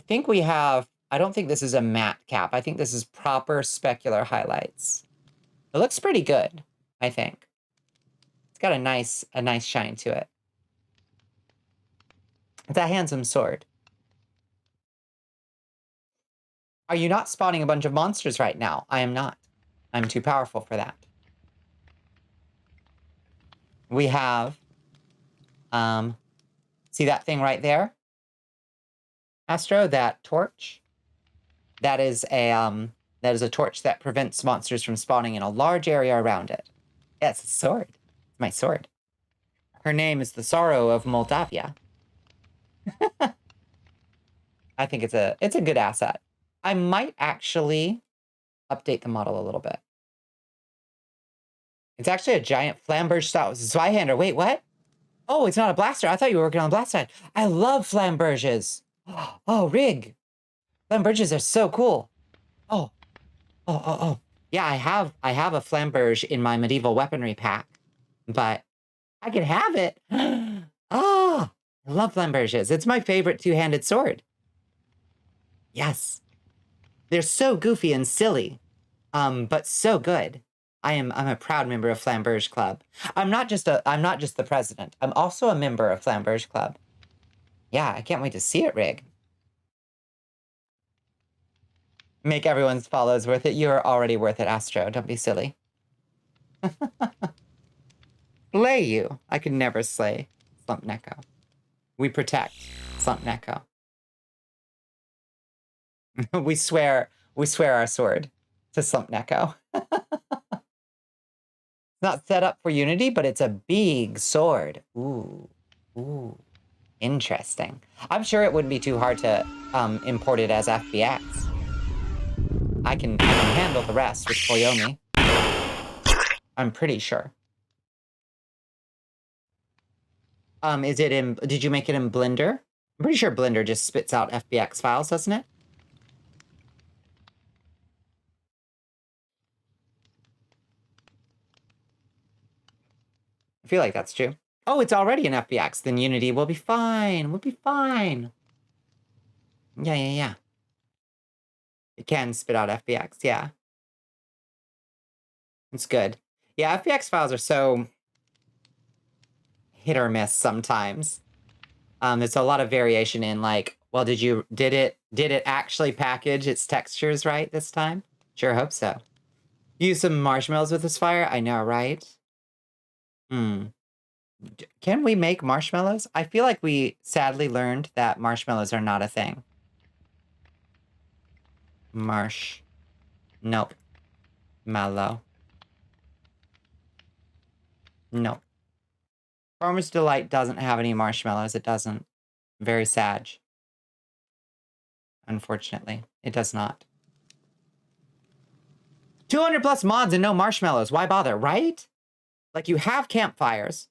think we have... I don't think this is a matte cap. I think this is proper specular highlights. It looks pretty good, I think. It's got a nice shine to it. It's a handsome sword. Are you not spawning a bunch of monsters right now? I am not. I'm too powerful for that. We have... see that thing right there? Astro, that torch? That is a torch that prevents monsters from spawning in a large area around it. Yes, it's a sword. It's my sword. Her name is the Sorrow of Moldavia. I think it's a good asset. I might actually update the model a little bit. It's actually a giant flamberge style Zweihander. Wait, what? Oh, it's not a blaster. I thought you were working on the blast side. I love flamberges. Oh, Rig. Flamberges are so cool. Oh. Yeah, I have a flamberge in my medieval weaponry pack, but I can have it. Ah, I love flamberges. It's my favorite two-handed sword. Yes. They're so goofy and silly, but so good. I'm a proud member of Flamberge Club. I'm not just the president. I'm also a member of Flamberge Club. Yeah, I can't wait to see it, Rig. Make everyone's follows worth it. You're already worth it, Astro. Don't be silly. Slay you. I could never slay Slump Neko. We protect Slump Neko. we swear our sword to Slump Neko. It's not set up for Unity, but it's a big sword. Ooh. Interesting. I'm sure it wouldn't be too hard to import it as FBX. I can handle the rest with Toyomi. I'm pretty sure. Is it in... Did you make it in Blender? I'm pretty sure Blender just spits out FBX files, doesn't it? I feel like that's true. Oh, it's already in FBX. Then Unity will be fine. We'll be fine. Yeah. It can spit out FBX, yeah. It's good. Yeah, FBX files are so hit or miss sometimes. There's a lot of variation in like, well, did it actually package its textures right this time? Sure hope so. Use some marshmallows with this fire? I know, right? Can we make marshmallows? I feel like we sadly learned that marshmallows are not a thing. Nope. Mallow. Nope. Farmer's Delight doesn't have any marshmallows. It doesn't. Very sad. Unfortunately, it does not. 200 plus mods and no marshmallows. Why bother, right? Like, you have campfires.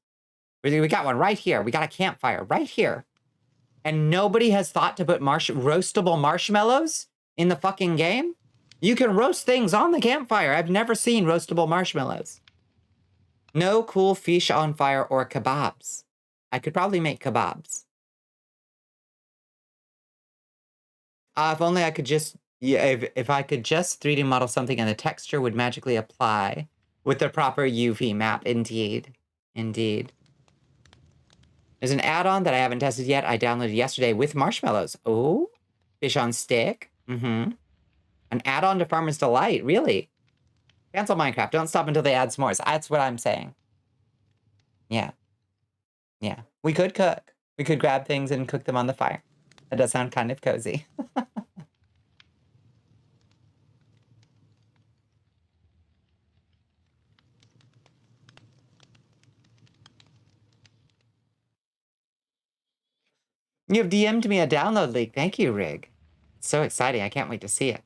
We got one right here. We got a campfire right here. And nobody has thought to put roastable marshmallows in the fucking game? You can roast things on the campfire. I've never seen roastable marshmallows. No cool fish on fire or kebabs. I could probably make kebabs. If only I could just... Yeah, if I could just 3D model something and the texture would magically apply with the proper UV map. Indeed. Indeed. There's an add-on that I haven't tested yet. I downloaded yesterday with marshmallows. Oh, fish on stick. An add-on to Farmer's Delight. Really? Cancel Minecraft. Don't stop until they add s'mores. That's what I'm saying. Yeah. Yeah. We could cook. We could grab things and cook them on the fire. That does sound kind of cozy. You have DM'd me a download link. Thank you, Rig. It's so exciting. I can't wait to see it.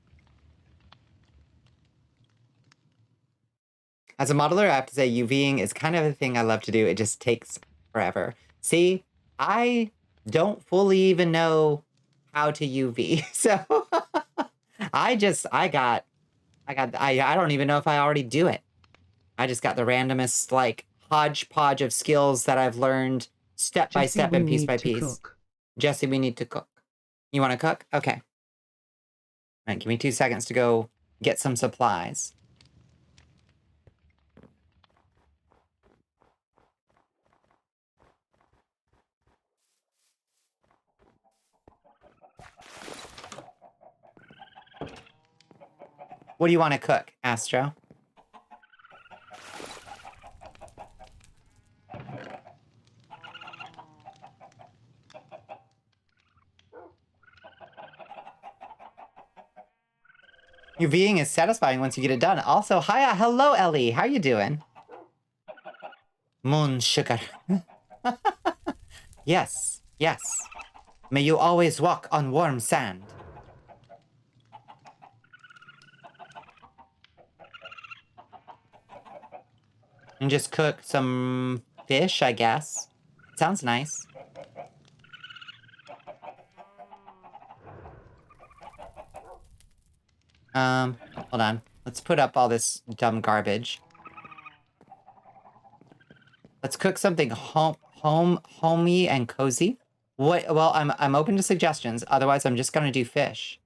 As a modeler, I have to say UVing is kind of a thing I love to do. It just takes forever. See, I don't fully even know how to UV. So I don't even know if I already do it. I just got the randomest, like, hodgepodge of skills that I've learned step by step and piece by piece. Jesse, we need to cook. You want to cook? Okay. All right, give me 2 seconds to go get some supplies. What do you want to cook, Astro? Your being is satisfying once you get it done. Also, hiya, hello, Ellie. How you doing? Moon sugar. Yes, yes. May you always walk on warm sand. And just cook some fish, I guess. Sounds nice. Hold on. Let's put up all this dumb garbage. Let's cook something homey and cozy. What? Well, I'm open to suggestions. Otherwise, I'm just gonna do fish.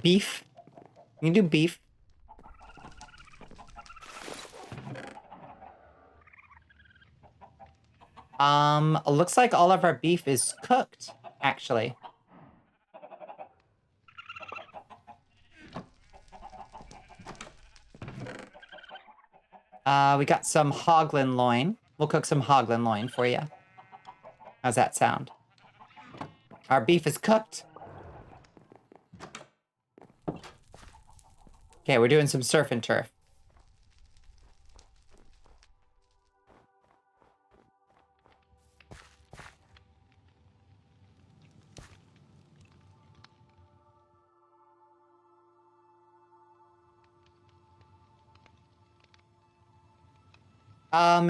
Beef. You can do beef. Looks like all of our beef is cooked, actually. We got some hoglin loin. We'll cook some hoglin loin for you. How's that sound? Our beef is cooked. Okay, we're doing some surf and turf.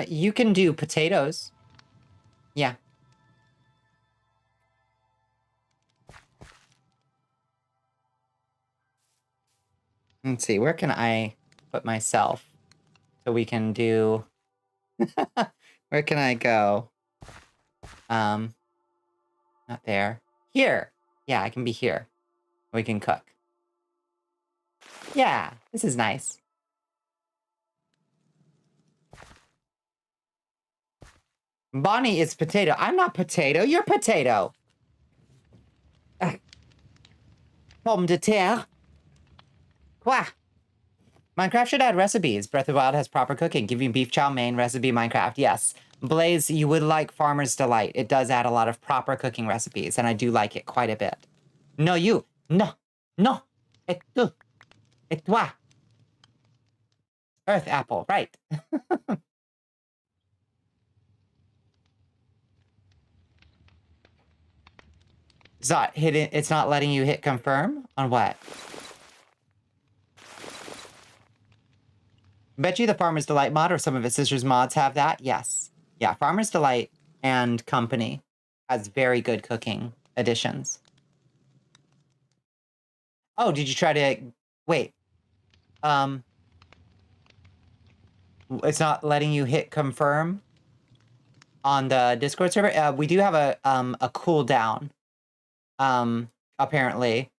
You can do potatoes. Yeah. Let's see, where can I put myself so we can do... Where can I go? Not there. Here! Yeah, I can be here. We can cook. Yeah, this is nice. Bonnie is potato. I'm not potato, you're potato! Pomme de terre. Quoi? Minecraft should add recipes. Breath of the Wild has proper cooking. Give you beef chow mein recipe Minecraft. Yes. Blaze, you would like Farmer's Delight. It does add a lot of proper cooking recipes, and I do like it quite a bit. No, you. No. No. Et tu. Et toi. Earth apple. Right. Zot, hit it. It's not letting you hit confirm? On what? Bet you the Farmer's Delight mod or some of its sister's mods have that. Yes. Yeah, Farmer's Delight and Company has very good cooking additions. Oh, did you try to... Wait. It's not letting you hit confirm on the Discord server? We do have a cooldown, apparently,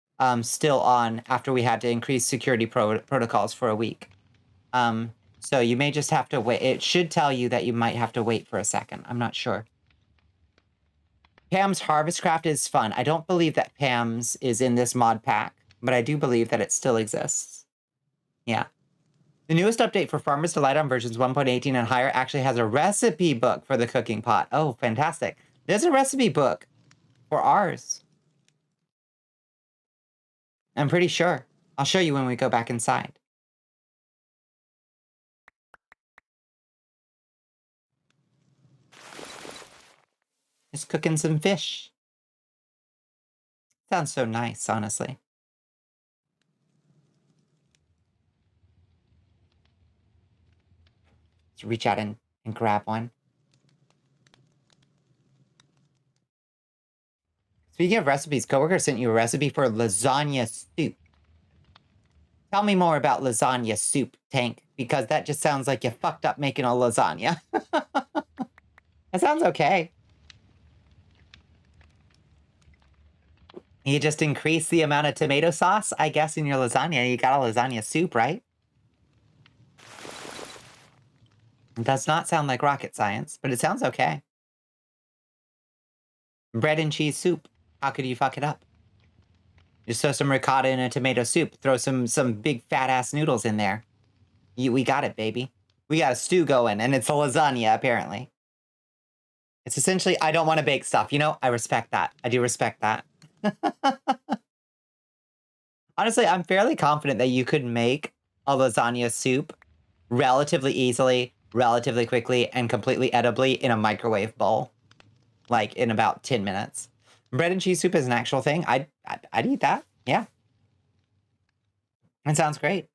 still on after we had to increase security protocols for a week. So you may just have to wait. It should tell you that you might have to wait for a second. I'm not sure. Pam's Harvest Craft is fun. I don't believe that Pam's is in this mod pack, but I do believe that it still exists. Yeah. The newest update for Farmer's Delight on versions 1.18 and higher actually has a recipe book for the cooking pot. Oh, fantastic. There's a recipe book for ours. I'm pretty sure. I'll show you when we go back inside. Just cooking some fish. Sounds so nice, honestly. Let's reach out and grab one. Speaking of recipes, coworker sent you a recipe for lasagna soup. Tell me more about lasagna soup, Tank, because that just sounds like you fucked up making a lasagna. That sounds okay. You just increase the amount of tomato sauce, I guess, in your lasagna. You got a lasagna soup, right? It does not sound like rocket science, but it sounds okay. Bread and cheese soup. How could you fuck it up? Just throw some ricotta in a tomato soup. Throw some big fat-ass noodles in there. We got it, baby. We got a stew going, and it's a lasagna, apparently. It's essentially, I don't want to bake stuff. You know, I respect that. I do respect that. Honestly, I'm fairly confident that you could make a lasagna soup relatively easily, relatively quickly, and completely edibly in a microwave bowl. Like, in about 10 minutes. Bread and cheese soup is an actual thing. I'd eat that. Yeah. It sounds great.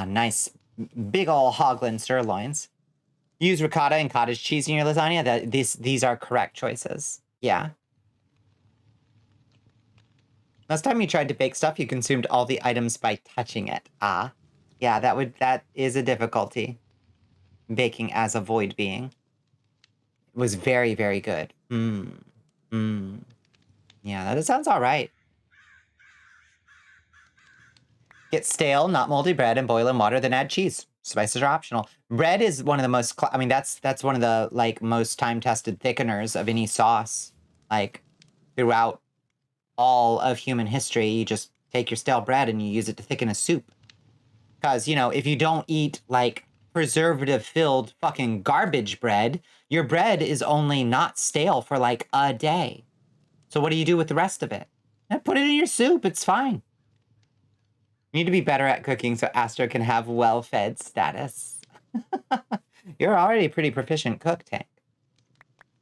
Nice. Big ol' Hogland sirloins. Use ricotta and cottage cheese in your lasagna. These are correct choices. Yeah. Last time you tried to bake stuff, you consumed all the items by touching it. Ah. Yeah, that is a difficulty. Baking as a void being. It was very, very good. Yeah, that sounds all right. Get stale, not moldy bread and boil in water, then add cheese. Spices are optional. Bread is one of the most, I mean, that's one of the, like, most time-tested thickeners of any sauce. Like, throughout all of human history, you just take your stale bread and you use it to thicken a soup. Because, you know, if you don't eat, like, preservative-filled fucking garbage bread, your bread is only not stale for, like, a day. So what do you do with the rest of it? Put it in your soup. It's fine. You need to be better at cooking so Astro can have well-fed status. You're already a pretty proficient cook, Tank.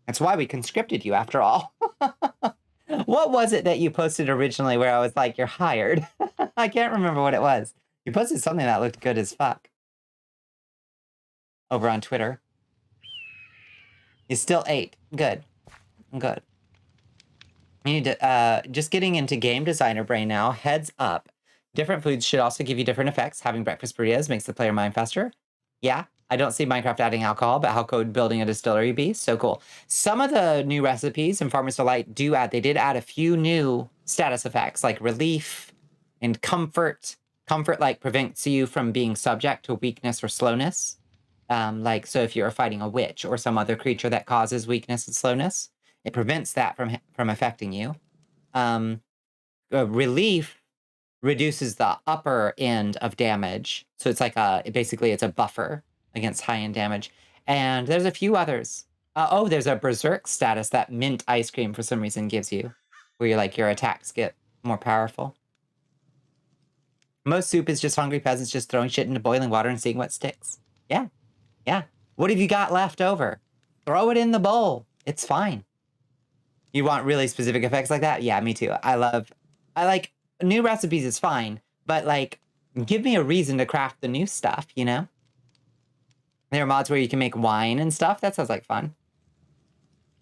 That's why we conscripted you, after all. What was it that you posted originally where I was like, you're hired? I can't remember what it was. You posted something that looked good as fuck. Over on Twitter. You still ate. Good. Good. You need to, just getting into game designer brain now. Heads up. Different foods should also give you different effects. Having breakfast burritos makes the player mind faster. Yeah, I don't see Minecraft adding alcohol, but how could building a distillery be? So cool. Some of the new recipes in Farmer's Delight they did add a few new status effects, like relief and comfort. Comfort, like, prevents you from being subject to weakness or slowness. Like, so if you're fighting a witch or some other creature that causes weakness and slowness, it prevents that from affecting you. Relief reduces the upper end of damage. So it's like basically it's a buffer against high-end damage. And there's a few others. There's a berserk status that mint ice cream for some reason gives you, where your attacks get more powerful. Most soup is just hungry peasants just throwing shit into boiling water and seeing what sticks. Yeah. Yeah. What have you got left over? Throw it in the bowl. It's fine. You want really specific effects like that? Yeah, me too. I like new recipes is fine, but, like, give me a reason to craft the new stuff, you know? There are mods where you can make wine and stuff. That sounds like fun.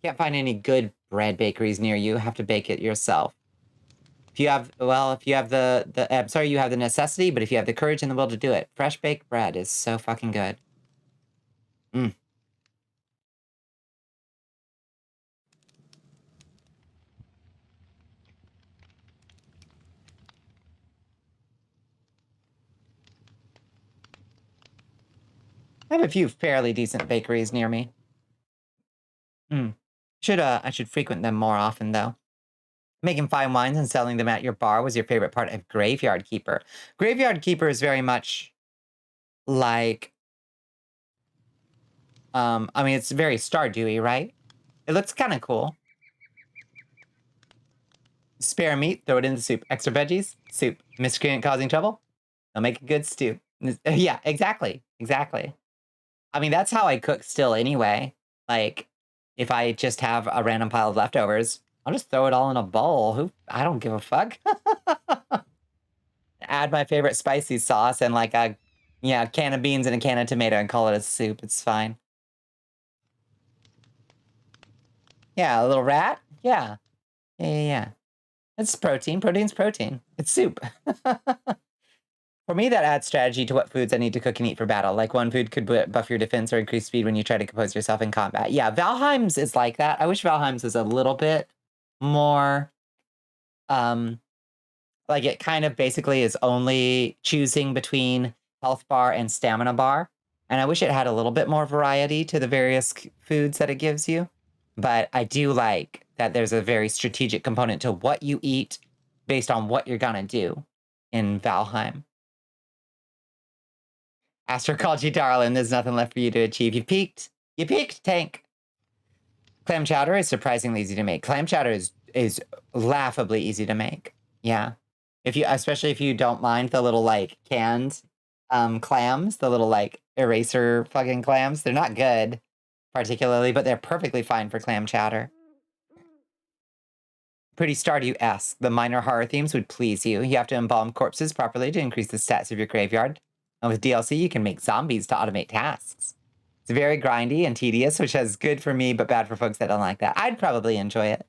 Can't find any good bread bakeries near you. Have to bake it yourself. If you have the I'm sorry you have the necessity, but if you have the courage and the will to do it, fresh baked bread is so fucking good. I have a few fairly decent bakeries near me. I should frequent them more often, though. Making fine wines and selling them at your bar was your favorite part of Graveyard Keeper. Graveyard Keeper is very much like, I mean, it's very Stardewy, right? It looks kind of cool. Spare meat, throw it in the soup. Extra veggies, soup. Miscreant causing trouble? They'll make a good stew. Yeah, exactly. Exactly. I mean, that's how I cook still anyway. Like, if I just have a random pile of leftovers, I'll just throw it all in a bowl. I don't give a fuck. add my favorite spicy sauce and like a can of beans and a can of tomato and call it a soup. It's fine. Yeah, a little rat. Yeah. Yeah. It's protein. Protein's protein. It's soup. For me, that adds strategy to what foods I need to cook and eat for battle. Like one food could buff your defense or increase speed when you try to compose yourself in combat. Yeah, Valheim's is like that. I wish Valheim's is a little bit more, like it kind of basically is only choosing between health bar and stamina bar. And I wish it had a little bit more variety to the various foods that it gives you. But I do like that there's a very strategic component to what you eat based on what you're gonna do in Valheim. Astro called you darling. There's nothing left for you to achieve. You peaked. You peaked, tank. Clam chowder is surprisingly easy to make. Clam chowder is laughably easy to make. Yeah. Especially if you don't mind the little like canned clams, the little like eraser fucking clams. They're not good particularly, but they're perfectly fine for clam chowder. Pretty Stardew-esque. The minor horror themes would please you. You have to embalm corpses properly to increase the stats of your graveyard. And with DLC, you can make zombies to automate tasks. It's very grindy and tedious, which is good for me, but bad for folks that don't like that. I'd probably enjoy it.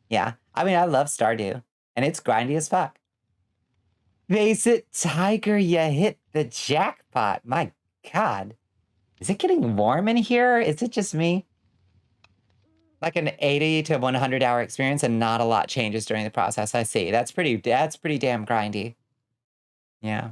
Yeah. I mean, I love Stardew, and it's grindy as fuck. Face it, Tiger, you hit the jackpot. My God. Is it getting warm in here? Is it just me? Like an 80 to 100 hour experience and not a lot changes during the process. I see. That's pretty damn grindy. Yeah.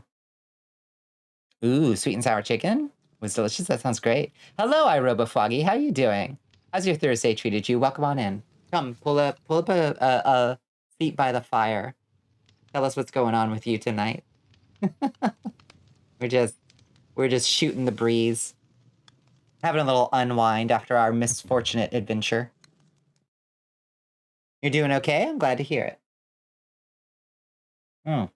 Ooh, sweet and sour chicken was delicious. That sounds great. Hello, iRoboFoggy. How you doing? How's your Thursday treated you? Welcome on in. Come, pull up a seat by the fire. Tell us what's going on with you tonight. We're just shooting the breeze. Having a little unwind after our misfortunate adventure. You're doing okay? I'm glad to hear it.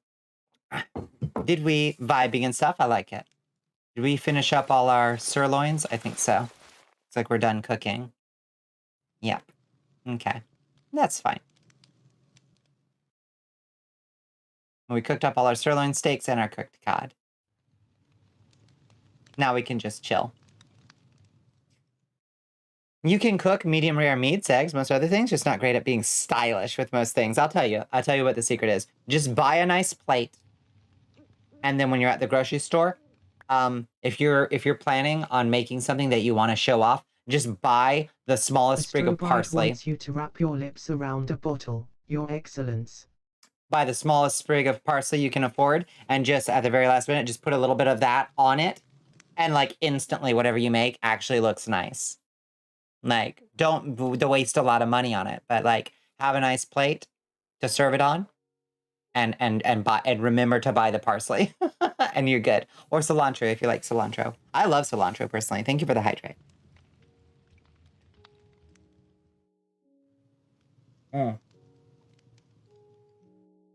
Did we vibing and stuff? I like it. Did we finish up all our sirloins? I think so. Looks like we're done cooking. Yep. Okay. That's fine. We cooked up all our sirloin steaks and our cooked cod. Now we can just chill. You can cook medium rare meats, eggs, most other things, just not great at being stylish with most things. I'll tell you what the secret is. Just buy a nice plate. And then when you're at the grocery store, if you're planning on making something that you want to show off, just buy the smallest sprig of parsley. Wants you to wrap your lips around a bottle. Your excellence. Buy the smallest sprig of parsley you can afford, and just at the very last minute, just put a little bit of that on it, and like instantly, whatever you make actually looks nice. Like, don't waste a lot of money on it, but like have a nice plate to serve it on, and remember to buy the parsley, and you're good. Or cilantro if you like cilantro. I love cilantro personally. Thank you for the hydrate.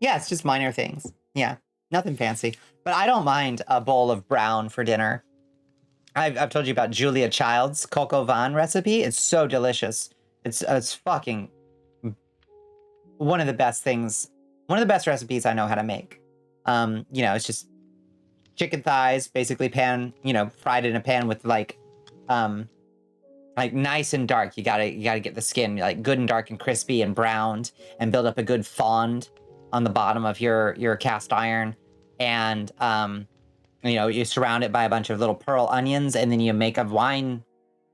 Yeah, it's just minor things. Yeah, nothing fancy. But I don't mind a bowl of brown for dinner. I've told you about Julia Child's coq au vin recipe. It's so delicious. It's fucking one of the best things. One of the best recipes I know how to make. It's just chicken thighs, basically fried in a pan with like nice and dark. You gotta get the skin like good and dark and crispy and browned, and build up a good fond on the bottom of your cast iron, and you surround it by a bunch of little pearl onions, and then you make a wine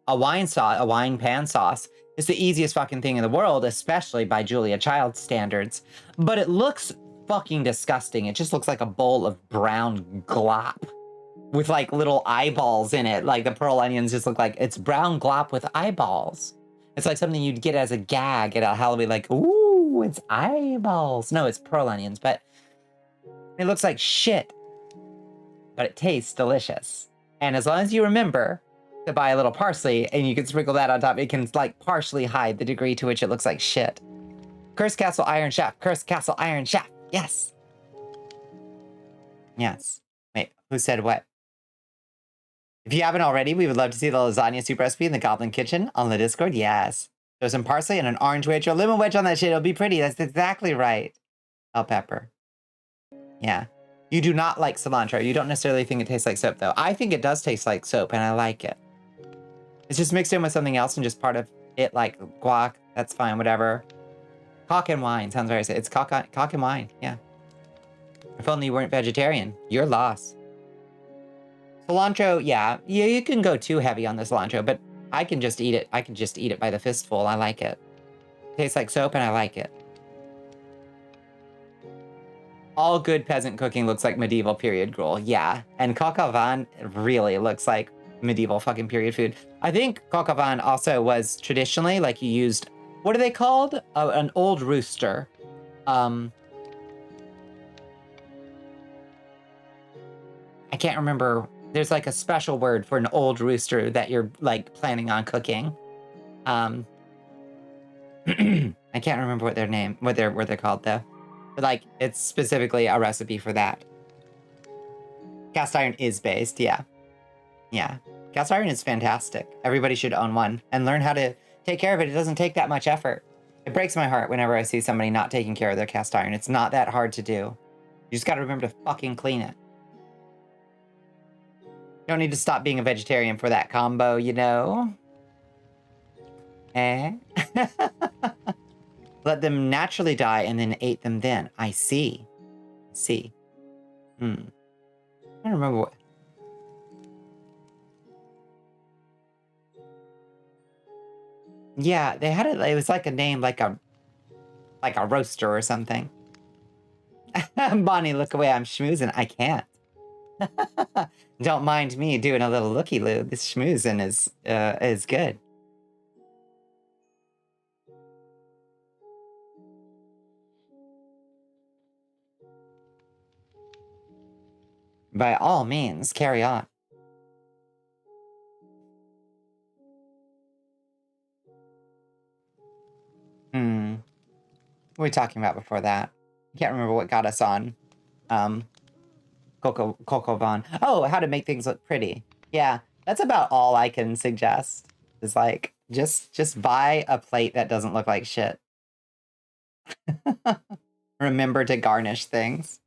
pan sauce. It's the easiest fucking thing in the world, especially by Julia Child standards. But it looks fucking disgusting. It just looks like a bowl of brown glop with like little eyeballs in it. Like the pearl onions just look like it's brown glop with eyeballs. It's like something you'd get as a gag at a Halloween, like, ooh, it's eyeballs. No, it's pearl onions, but it looks like shit. But it tastes delicious. And as long as you remember to buy a little parsley and you can sprinkle that on top, it can like partially hide the degree to which it looks like shit. Cursed Castle Iron Chef. Cursed Castle Iron Chef. Yes. Yes. Wait, who said what? If you haven't already, we would love to see the lasagna soup recipe in the Goblin Kitchen on the Discord. Yes. Throw some parsley and an orange wedge or a lemon wedge on that shit. It'll be pretty. That's exactly right. Bell pepper. Yeah. You do not like cilantro. You don't necessarily think it tastes like soap, though. I think it does taste like soap, and I like it. It's just mixed in with something else and just part of it, like guac. That's fine, whatever. Cock and wine sounds very good. It's cock and wine, yeah. If only you weren't vegetarian. Your loss. Cilantro, yeah. Yeah, you can go too heavy on the cilantro, but I can just eat it. I can just eat it by the fistful. I like it. Tastes like soap, and I like it. All good peasant cooking looks like medieval period gruel. Yeah, and coq au vin really looks like medieval fucking period food. I think coq au vin also was traditionally, like, you used, what are they called? An old rooster. I can't remember. There's like a special word for an old rooster that you're like planning on cooking. I can't remember what they're called though. But like, it's specifically a recipe for that. Cast iron is based, yeah. Yeah, cast iron is fantastic. Everybody should own one and learn how to take care of it. It doesn't take that much effort. It breaks my heart whenever I see somebody not taking care of their cast iron. It's not that hard to do. You just gotta remember to fucking clean it. You don't need to stop being a vegetarian for that combo, you know? Eh? Let them naturally die and then ate them then. I see. See. I don't remember what... Yeah, they had it. It was like a name, like a roaster or something. Bonnie, look away. I'm schmoozing. I can't. Don't mind me doing a little looky-loo. This schmoozing is good. By all means, carry on. What were we talking about before that? I can't remember what got us on. Coco Von. Oh, how to make things look pretty. Yeah, that's about all I can suggest. Is like, just buy a plate that doesn't look like shit. Remember to garnish things.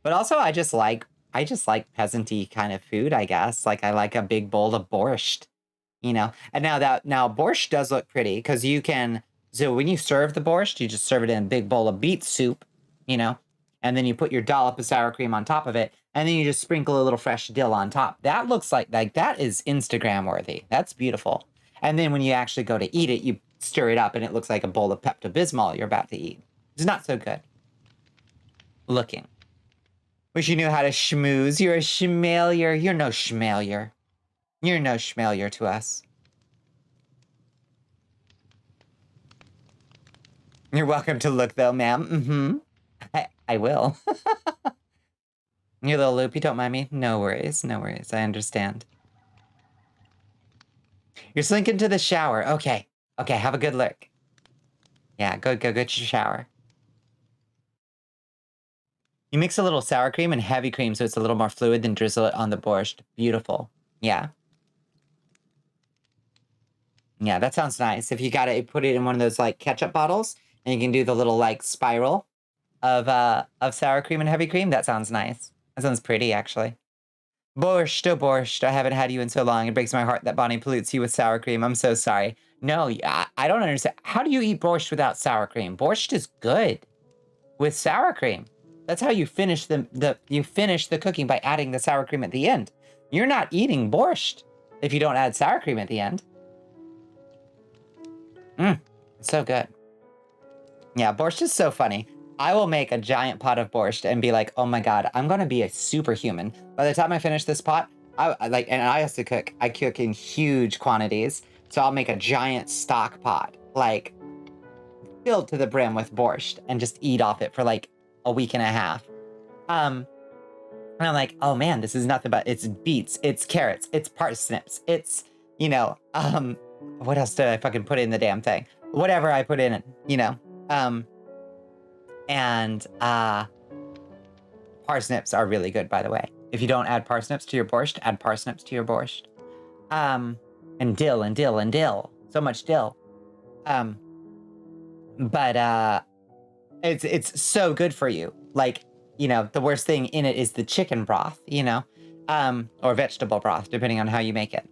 But also, I just like peasanty kind of food, I guess. Like, I like a big bowl of borscht, you know? And now borscht does look pretty, because you can, so when you serve the borscht, you just serve it in a big bowl of beet soup, you know? And then you put your dollop of sour cream on top of it, and then you just sprinkle a little fresh dill on top. That looks like that is Instagram worthy. That's beautiful. And then when you actually go to eat it, you stir it up, and it looks like a bowl of Pepto-Bismol you're about to eat. It's not so good looking. Wish you knew how to schmooze. You're a schmalier. You're no schmalier. You're no schmalier to us. You're welcome to look, though, ma'am. I will. You're a little loopy, don't mind me. No worries, no worries. I understand. You're slinking to the shower. Okay. Okay, have a good look. Yeah, go get your shower. You mix a little sour cream and heavy cream so it's a little more fluid, then drizzle it on the borscht. Beautiful. Yeah. Yeah, that sounds nice. If you got it, put it in one of those like ketchup bottles, and you can do the little like spiral of sour cream and heavy cream. That sounds nice. That sounds pretty, actually. Borscht, oh borscht, I haven't had you in so long. It breaks my heart that Bonnie pollutes you with sour cream. I'm so sorry. No, I don't understand. How do you eat borscht without sour cream? Borscht is good with sour cream. That's how you finish the cooking, by adding the sour cream at the end. You're not eating borscht if you don't add sour cream at the end. It's so good. Yeah, borscht is so funny. I will make a giant pot of borscht and be like, oh my god, I'm gonna be a superhuman. By the time I finish this pot, and I have to cook. I cook in huge quantities, so I'll make a giant stock pot, like filled to the brim with borscht, and just eat off it for like a week and a half. And I'm like, oh man, this is nothing but, it's beets, it's carrots, it's parsnips, it's, you know, what else did I fucking put in the damn thing? Whatever I put in it, you know. Parsnips are really good, by the way. If you don't add parsnips to your borscht, add parsnips to your borscht. And dill and dill and dill. So much dill. But it's so good for you. Like, you know, the worst thing in it is the chicken broth, you know, or vegetable broth, depending on how you make it.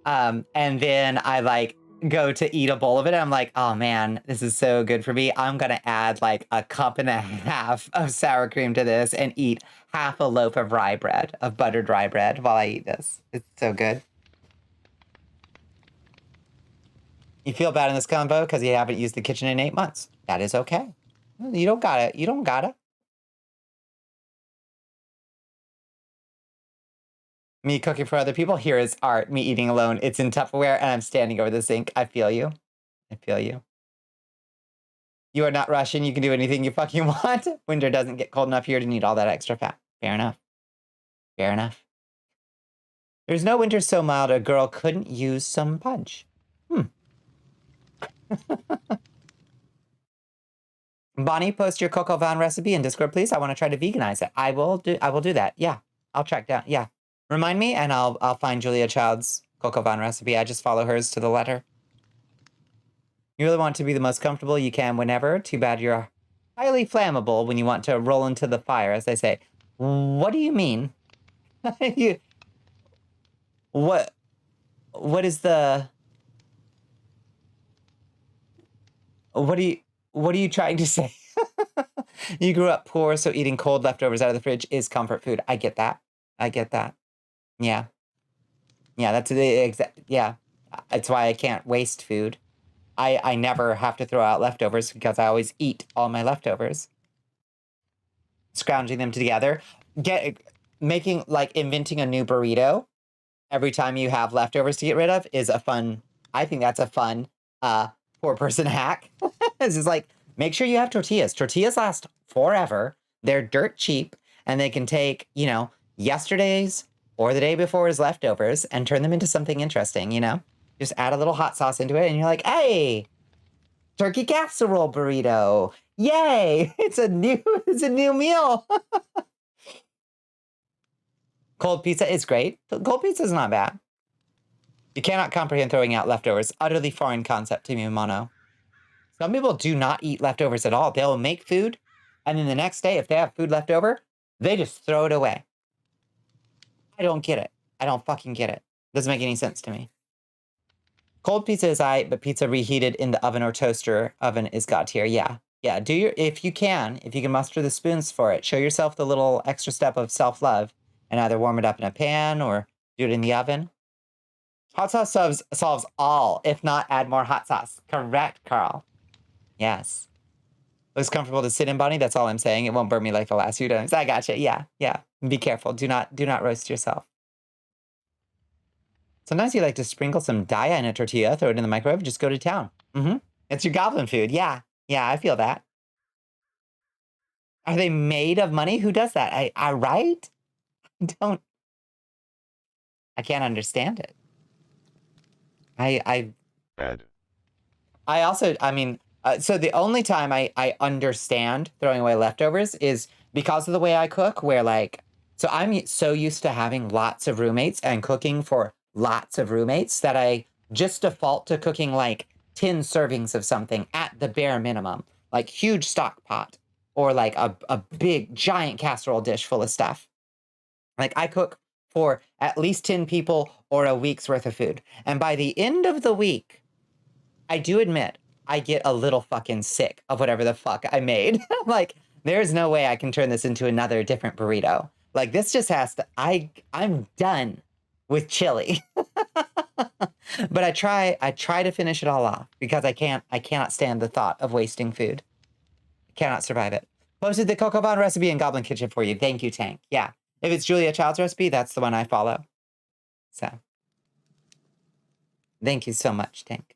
And then I like go to eat a bowl of it. And I'm like, oh man, this is so good for me. I'm going to add like a cup and a half of sour cream to this and eat half a loaf of rye bread, of buttered rye bread while I eat this. It's so good. You feel bad in this combo because you haven't used the kitchen in 8 months. That is okay. You don't gotta. You don't gotta. Me cooking for other people, here is art. Me eating alone, it's in Tupperware, and I'm standing over the sink. I feel you. I feel you. You are not Russian. You can do anything you fucking want. Winter doesn't get cold enough here to need all that extra fat. Fair enough. Fair enough. There's no winter so mild a girl couldn't use some punch. Bonnie, post your coco van recipe in Discord, please. I want to try to veganize it. I will do that. Yeah. I'll track down. Yeah. Remind me and I'll find Julia Child's coco van recipe. I just follow hers to the letter. You really want to be the most comfortable you can whenever. Too bad you're highly flammable when you want to roll into the fire, as they say. What do you mean? What is the... What are you trying to say? You grew up poor, so eating cold leftovers out of the fridge is comfort food. I get that. I get that. Yeah. Yeah, that's the exact... Yeah. That's why I can't waste food. I never have to throw out leftovers because I always eat all my leftovers. Scrounging them together. Making, like, inventing a new burrito every time you have leftovers to get rid of is a fun... I think that's a fun, poor person hack. This is like, make sure you have tortillas. Tortillas last forever. They're dirt cheap, and they can take, you know, yesterday's or the day before's leftovers and turn them into something interesting, you know? Just add a little hot sauce into it, and you're like, hey, turkey casserole burrito. Yay! It's a new meal. Cold pizza is great. Cold pizza is not bad. You cannot comprehend throwing out leftovers. Utterly foreign concept to me, Mono. Some people do not eat leftovers at all. They'll make food, and then the next day, if they have food left over, they just throw it away. I don't get it. I don't fucking get it. Doesn't make any sense to me. Cold pizza is aight, but pizza reheated in the oven or toaster oven is god tier. Yeah. Yeah, if you can muster the spoons for it, show yourself the little extra step of self-love and either warm it up in a pan or do it in the oven. Hot sauce solves all. If not, add more hot sauce. Correct, Carl. Yes. Looks comfortable to sit in, Bonnie. That's all I'm saying. It won't burn me like the last few times. I gotcha. Yeah, yeah. Be careful. Do not roast yourself. Sometimes you like to sprinkle some daya in a tortilla, throw it in the microwave, just go to town. It's your goblin food. Yeah. Yeah, I feel that. Are they made of money? Who does that? I right? I can't understand it. Bad. So the only time I understand throwing away leftovers is because of the way I cook, where like, so I'm so used to having lots of roommates and cooking for lots of roommates that I just default to cooking like 10 servings of something at the bare minimum, like huge stock pot or like a big giant casserole dish full of stuff. Like I cook for at least 10 people or a week's worth of food. And by the end of the week, I do admit I get a little fucking sick of whatever the fuck I made. Like, there's no way I can turn this into another different burrito. Like, this just has to, I'm done with chili. But I try to finish it all off because I cannot stand the thought of wasting food. I cannot survive it. Posted the Coco Bon recipe in Goblin Kitchen for you. Thank you, Tank. Yeah. If it's Julia Child's recipe, that's the one I follow. So, thank you so much, Tank.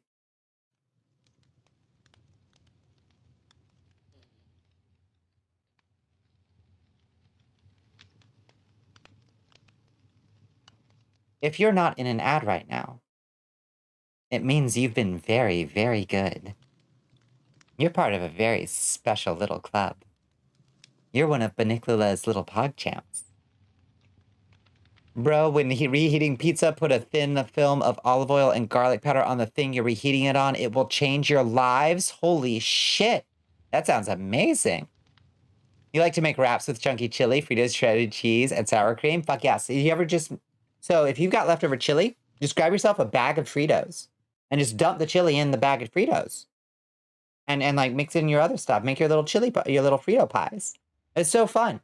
If you're not in an ad right now, it means you've been very, very good. You're part of a very special little club. You're one of Bonnicula's little pog champs. Bro, when reheating pizza, put a thin film of olive oil and garlic powder on the thing you're reheating it on. It will change your lives. Holy shit. That sounds amazing. You like to make wraps with chunky chili, Fritos, shredded cheese, and sour cream? Fuck yes. You ever just... So if you've got leftover chili, just grab yourself a bag of Fritos and just dump the chili in the bag of Fritos. And like mix it in your other stuff. Make your little your little Frito pies. It's so fun.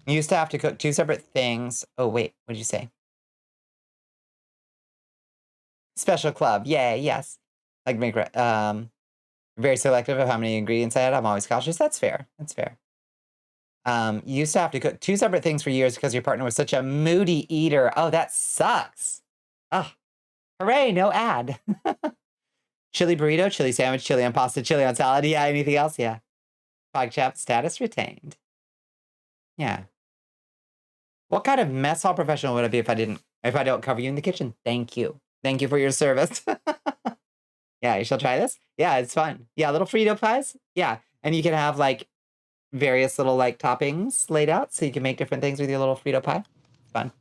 You used to have to cook 2 separate things. Oh, wait. What did you say? Special club. Yay, yes. Like make... very selective of how many ingredients I had. I'm always cautious. That's fair. That's fair. You used to have to cook 2 separate things for years because your partner was such a moody eater. Oh, that sucks. Oh, hooray, no ad. Chili burrito, chili sandwich, chili on pasta, chili on salad. Yeah, anything else? Yeah. Podcast status retained. Yeah. What kind of mess hall professional would I be if I don't cover you in the kitchen? Thank you. Thank you for your service. Yeah, you shall try this? Yeah, it's fun. Yeah, little Frito pies. Yeah, and you can have like various little like toppings laid out so you can make different things with your little Frito pie. It's fun.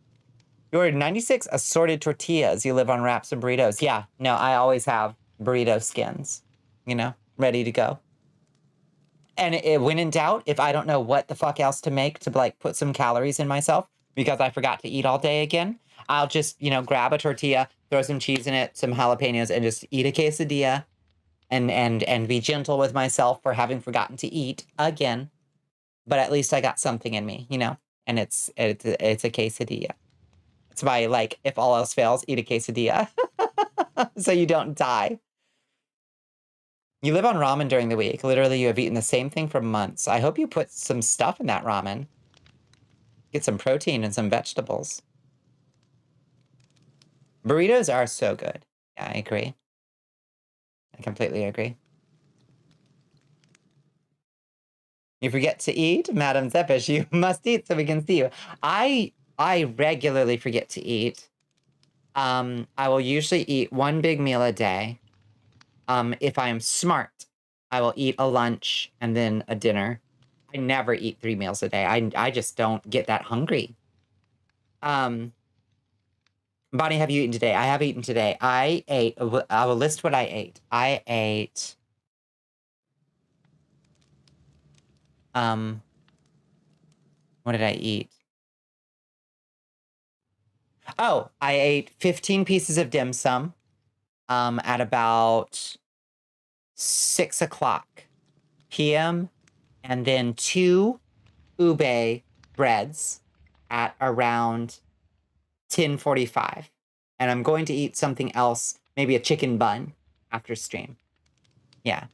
You ordered 96 assorted tortillas. You live on wraps and burritos. Yeah, no, I always have burrito skins, you know, ready to go. And when in doubt, if I don't know what the fuck else to make to like put some calories in myself because I forgot to eat all day again, I'll just, you know, grab a tortilla, throw some cheese in it, some jalapenos, and just eat a quesadilla and be gentle with myself for having forgotten to eat again. But at least I got something in me, you know, and it's a quesadilla. It's my, like, if all else fails, eat a quesadilla so you don't die. You live on ramen during the week. Literally, you have eaten the same thing for months. I hope you put some stuff in that ramen. Get some protein and some vegetables. Burritos are so good. Yeah, I agree. I completely agree. You forget to eat, Madam Zeppish. You must eat so we can see you. I regularly forget to eat. I will usually eat 1 big meal a day. If I am smart, I will eat a lunch and then a dinner. I never eat 3 meals a day. I just don't get that hungry. Bonnie, have you eaten today? I have eaten today. I will list what I ate. I ate... what did I eat? Oh, I ate 15 pieces of dim sum at about 6 o'clock p.m. and then 2 ube breads at around 10:45. And I'm going to eat something else, maybe a chicken bun after stream. Yeah.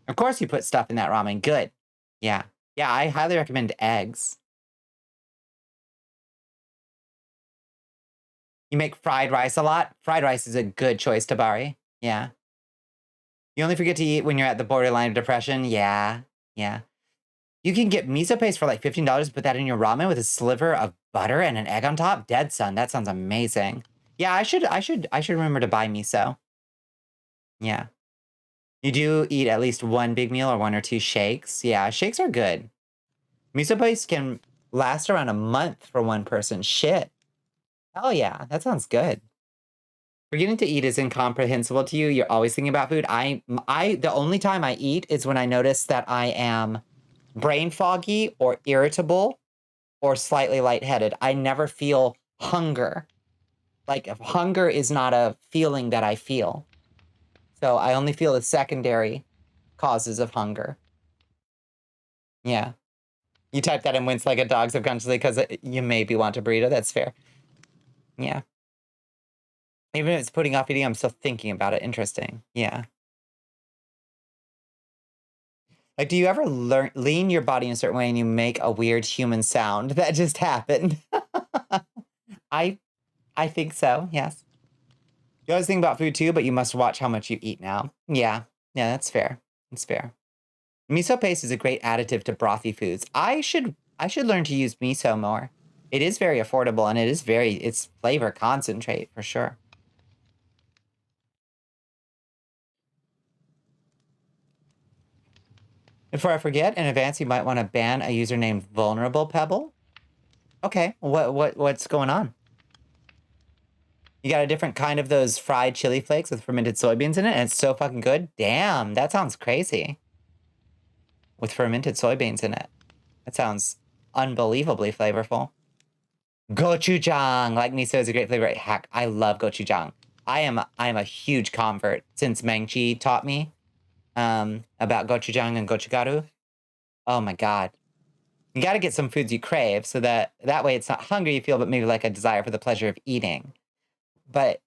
Of course you put stuff in that ramen. Good. Yeah. Yeah, I highly recommend eggs. You make fried rice a lot? Fried rice is a good choice, Tabari. Yeah. You only forget to eat when you're at the borderline of depression? Yeah. Yeah. You can get miso paste for like $15, put that in your ramen with a sliver of butter and an egg on top? Dead son, that sounds amazing. Yeah, I should remember to buy miso. Yeah. You do eat at least 1 big meal or 1 or 2 shakes. Yeah, shakes are good. Miso paste can last around a month for 1 person. Shit. Hell yeah, that sounds good. Forgetting to eat is incomprehensible to you. You're always thinking about food. The only time I eat is when I notice that I am brain foggy or irritable or slightly lightheaded. I never feel hunger. Like, hunger is not a feeling that I feel. So I only feel the secondary causes of hunger. Yeah. You type that and wince like a dog subconsciously because you maybe want a burrito. That's fair. Yeah. Even if it's putting off eating, I'm still thinking about it. Interesting. Yeah. Like, do you ever lean your body in a certain way and you make a weird human sound? That just happened. I think so, yes. You always think about food too, but you must watch how much you eat now. Yeah. Yeah, that's fair. That's fair. Miso paste is a great additive to brothy foods. I should learn to use miso more. It is very affordable and it's flavor concentrate for sure. Before I forget, in advance, you might want to ban a user named Vulnerable Pebble. Okay, what's going on? You got a different kind of those fried chili flakes with fermented soybeans in it, and it's so fucking good. Damn, that sounds crazy. with fermented soybeans in it. That sounds unbelievably flavorful. Gochujang, like miso is a great flavor. Heck, I love gochujang. I am a huge convert since Mangchi taught me about gochujang and gochugaru. Oh my god. You got to get some foods you crave so that way it's not hungry you feel, but maybe like a desire for the pleasure of eating. But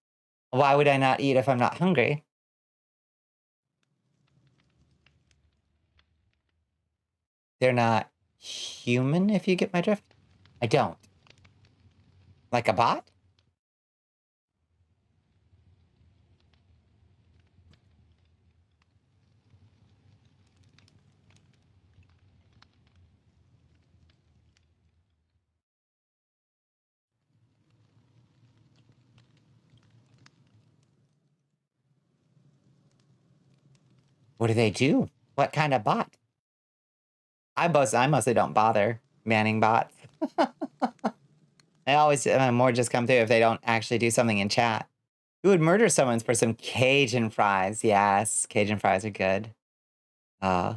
why would I not eat if I'm not hungry? They're not human, if you get my drift. I don't. Like a bot? What do they do? What kind of bot? I mostly don't bother manning bots. I always more just come through if they don't actually do something in chat. Who would murder someone for some Cajun fries? Yes, Cajun fries are good. Yeah,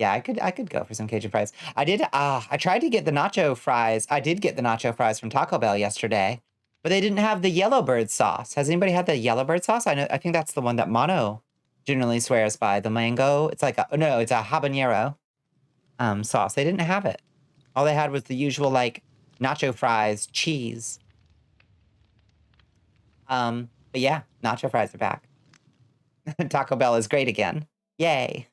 I could go for some Cajun fries. I tried to get the nacho fries. I did get the nacho fries from Taco Bell yesterday, but they didn't have the Yellowbird sauce. Has anybody had the Yellowbird sauce? I think that's the one that Mono generally swears by. The mango. It's like it's a habanero sauce. They didn't have it. All they had was the usual like nacho fries, cheese. But yeah, nacho fries are back. Taco Bell is great again. Yay.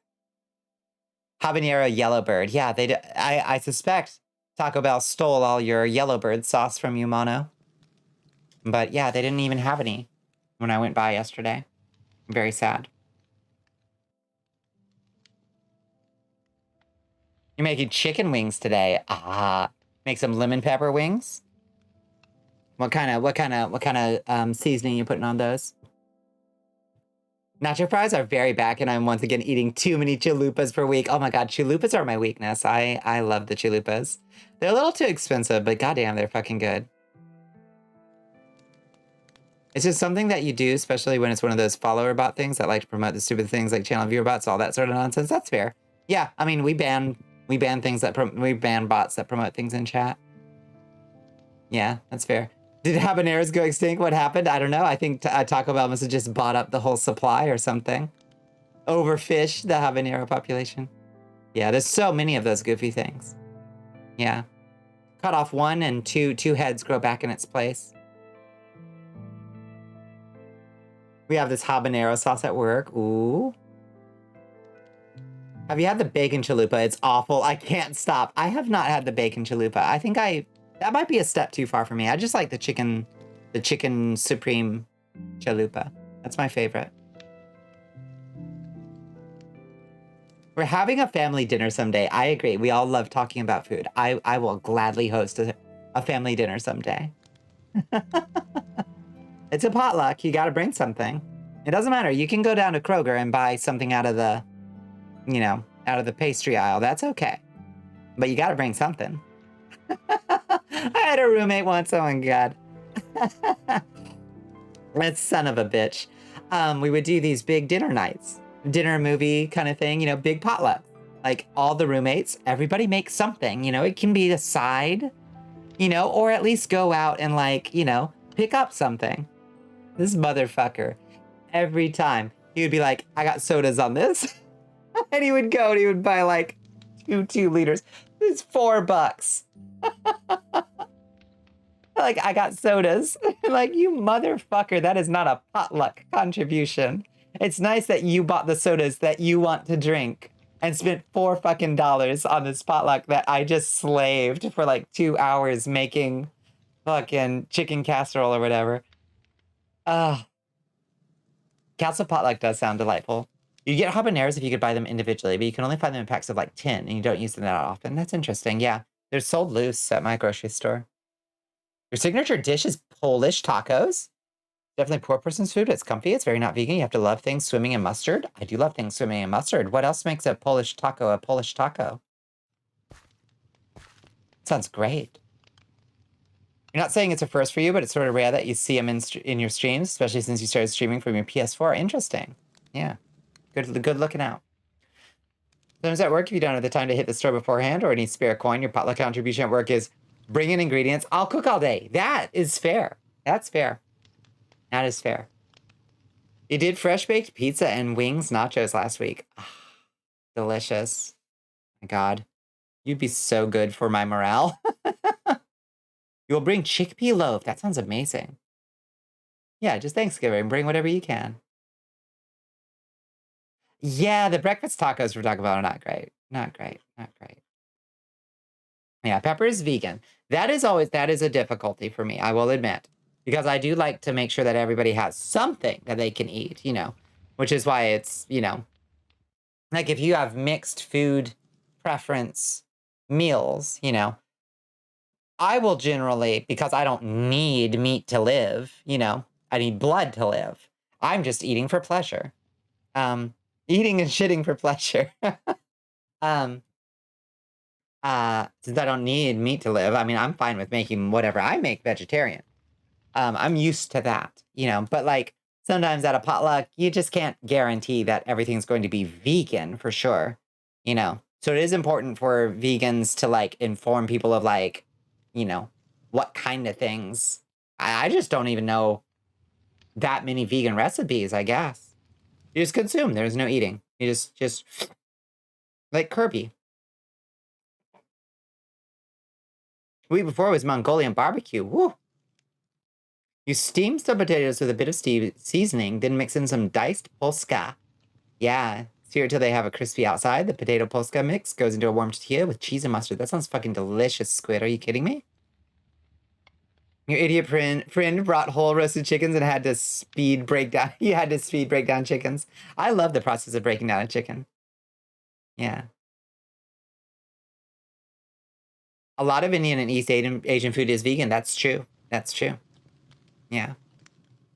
Habanero Yellowbird. Yeah, I suspect Taco Bell stole all your Yellowbird sauce from you, Mono. But yeah, they didn't even have any when I went by yesterday. Very sad. You're making chicken wings today. Make some lemon pepper wings. What kind of seasoning you putting on those? Nacho fries are very back, and I'm once again eating too many chalupas per week. Oh my god, chalupas are my weakness. I love the chalupas. They're a little too expensive, but goddamn, they're fucking good. It's just something that you do, especially when it's one of those follower bot things that like to promote the stupid things like channel viewer bots, all that sort of nonsense. That's fair. Yeah, I mean, we ban things that we ban bots that promote things in chat. Yeah, that's fair. Did habaneros go extinct? What happened? I don't know. I think Taco Bell must have just bought up the whole supply or something. Overfished the habanero population. Yeah, there's so many of those goofy things. Yeah. Cut off one and two heads grow back in its place. We have this habanero sauce at work. Ooh. Have you had the bacon chalupa? It's awful. I can't stop. I have not had the bacon chalupa. I think that might be a step too far for me. I just like the chicken supreme chalupa. That's my favorite. We're having a family dinner someday. I agree. We all love talking about food. I will gladly host a family dinner someday. It's a potluck. You got to bring something. It doesn't matter. You can go down to Kroger and buy something out of the, out of the pastry aisle. That's okay. But you got to bring something. I had a roommate once. Oh my god. That son of a bitch. We would do these big dinner nights, dinner movie kind of thing, big potluck. Like all the roommates, everybody makes something, it can be a side, or at least go out and pick up something. This motherfucker, every time he would be like, I got sodas on this. And he would go and he would buy like 2 liters. It's $4. Like, I got sodas. Like, you motherfucker, that is not a potluck contribution. It's nice that you bought the sodas that you want to drink and spent $4 fucking on this potluck that I just slaved for like 2 hours making fucking chicken casserole or whatever. Castle potluck does sound delightful. You get habaneros if you could buy them individually, but you can only find them in packs of like 10 and you don't use them that often. That's interesting. Yeah, they're sold loose at my grocery store. Your signature dish is Polish tacos. Definitely poor person's food. It's comfy. It's very not vegan. You have to love things swimming in mustard. I do love things swimming in mustard. What else makes a Polish taco a Polish taco? Sounds great. You're not saying it's a first for you, but it's sort of rare that you see them in your streams, especially since you started streaming from your PS4. Interesting. Yeah. Good looking out. Sometimes at work, if you don't have the time to hit the store beforehand or any spare coin, your potluck contribution at work is bring in ingredients. I'll cook all day. That is fair. That's fair. That is fair. You did fresh baked pizza and wings nachos last week. Delicious. My God. You'd be so good for my morale. You'll bring chickpea loaf. That sounds amazing. Yeah, just Thanksgiving. Bring whatever you can. Yeah, the breakfast tacos we're talking about are not great. Not great. Not great. Yeah, pepper is vegan. That is a difficulty for me, I will admit. Because I do like to make sure that everybody has something that they can eat, you know. Which is why it's, you know, like if you have mixed food preference meals, you know, I will generally, because I don't need meat to live, you know, I need blood to live. I'm just eating for pleasure. Eating and shitting for pleasure. Since I don't need meat to live, I mean, I'm fine with making whatever I make vegetarian. I'm used to that, you know, but like sometimes at a potluck, you just can't guarantee that everything's going to be vegan for sure, you know. So it is important for vegans to like inform people of like, you know, what kind of things. I just don't even know that many vegan recipes, I guess. You just consume, there's no eating. You just like Kirby. The week before was Mongolian barbecue. Woo! You steam some potatoes with a bit of seasoning, then mix in some diced polska. Yeah, sear it till they have a crispy outside. The potato polska mix goes into a warm tortilla with cheese and mustard. That sounds fucking delicious, Squid. Are you kidding me? Your idiot friend brought whole roasted chickens and had to speed break down. He had to speed break down chickens. I love the process of breaking down a chicken. Yeah. A lot of Indian and East Asian food is vegan. That's true. That's true. Yeah.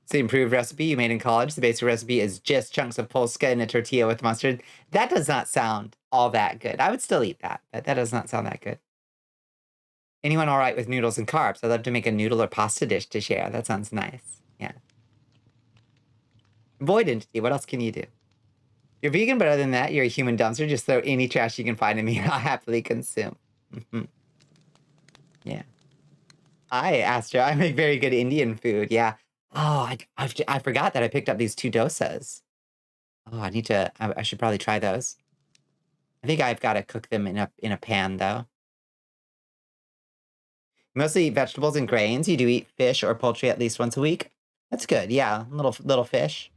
It's the improved recipe you made in college. The basic recipe is just chunks of polska in a tortilla with mustard. That does not sound all that good. I would still eat that, but that does not sound that good. Anyone all right with noodles and carbs? I'd love to make a noodle or pasta dish to share. That sounds nice. Yeah. Void entity. What else can you do? You're vegan, but other than that, you're a human dumpster. Just throw any trash you can find in me and I'll happily consume. Yeah. Hi, Astra. I make very good Indian food. Yeah. Oh, I forgot that I picked up these 2 dosas. Oh, I should probably try those. I think I've got to cook them in a pan though. You mostly eat vegetables and grains. You do eat fish or poultry at least once a week. That's good. Yeah, little fish.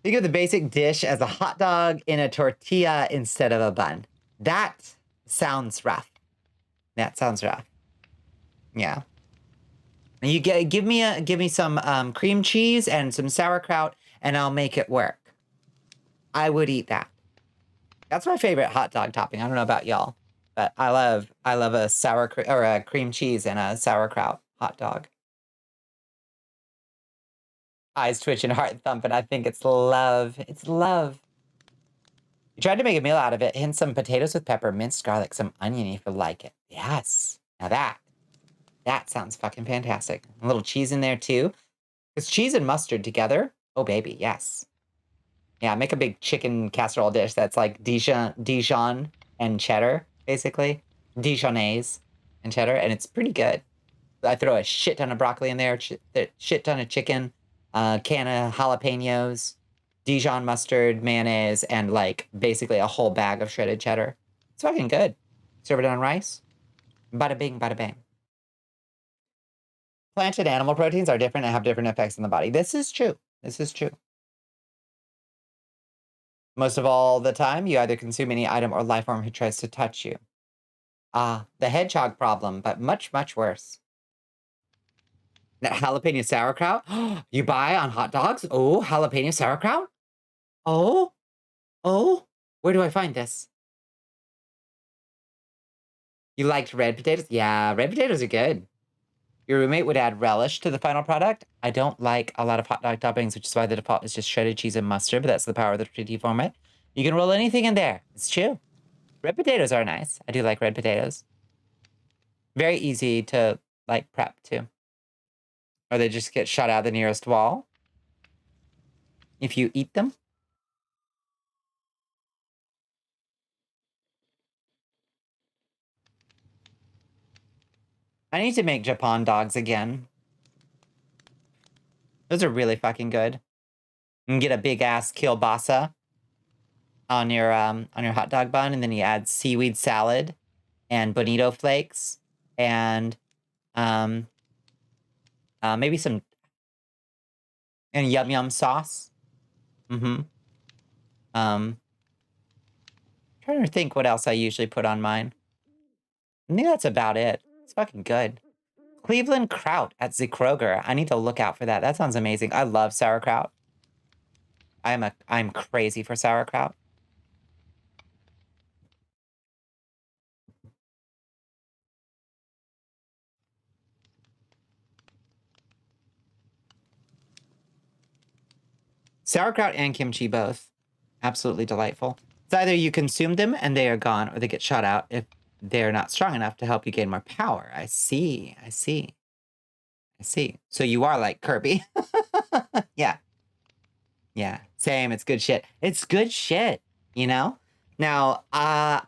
Think of the basic dish as a hot dog in a tortilla instead of a bun. That sounds rough. That sounds rough. Yeah. And you give me some cream cheese and some sauerkraut, and I'll make it work. I would eat that. That's my favorite hot dog topping. I don't know about y'all, but I love a cream cheese and a sauerkraut hot dog. Eyes twitching, heart thumping. I think it's love. It's love. You tried to make a meal out of it. Hint some potatoes with pepper, minced garlic, some onion if you like it. Yes. Now that sounds fucking fantastic. A little cheese in there too. Because cheese and mustard together. Oh baby, yes. Yeah, make a big chicken casserole dish that's like Dijon and cheddar, basically. Dijonnaise and cheddar, and it's pretty good. I throw a shit ton of broccoli in there, shit ton of chicken, can of jalapenos, Dijon mustard, mayonnaise, and like basically a whole bag of shredded cheddar. It's fucking good. Serve it on rice. Bada bing, bada bang. Plant and animal proteins are different and have different effects on the body. This is true. This is true. Most of all the time, you either consume any item or life form who tries to touch you. The hedgehog problem, but much, much worse. That jalapeno sauerkraut you buy on hot dogs? Oh, jalapeno sauerkraut? Oh, where do I find this? You liked red potatoes? Yeah, red potatoes are good. Your roommate would add relish to the final product. I don't like a lot of hot dog toppings, which is why the default is just shredded cheese and mustard, but that's the power of the 3D format. You can roll anything in there. It's true. Red potatoes are nice. I do like red potatoes. Very easy to, like, prep, too. Or they just get shot out the nearest wall. If you eat them. I need to make Japan dogs again. Those are really fucking good. You can get a big ass kielbasa on your hot dog bun, and then you add seaweed salad and bonito flakes and maybe some and yum yum sauce. Trying to think what else I usually put on mine. I think that's about it. It's fucking good. Cleveland Kraut at the Kroger. I need to look out for that. That sounds amazing. I love sauerkraut. I'm crazy for sauerkraut. Sauerkraut and kimchi both. Absolutely delightful. It's either you consume them and they are gone, or they get shot out if they're not strong enough to help you gain more power. I see. I see. I see. So you are like Kirby. Yeah. Yeah. Same. It's good shit. It's good shit, you know? Now, I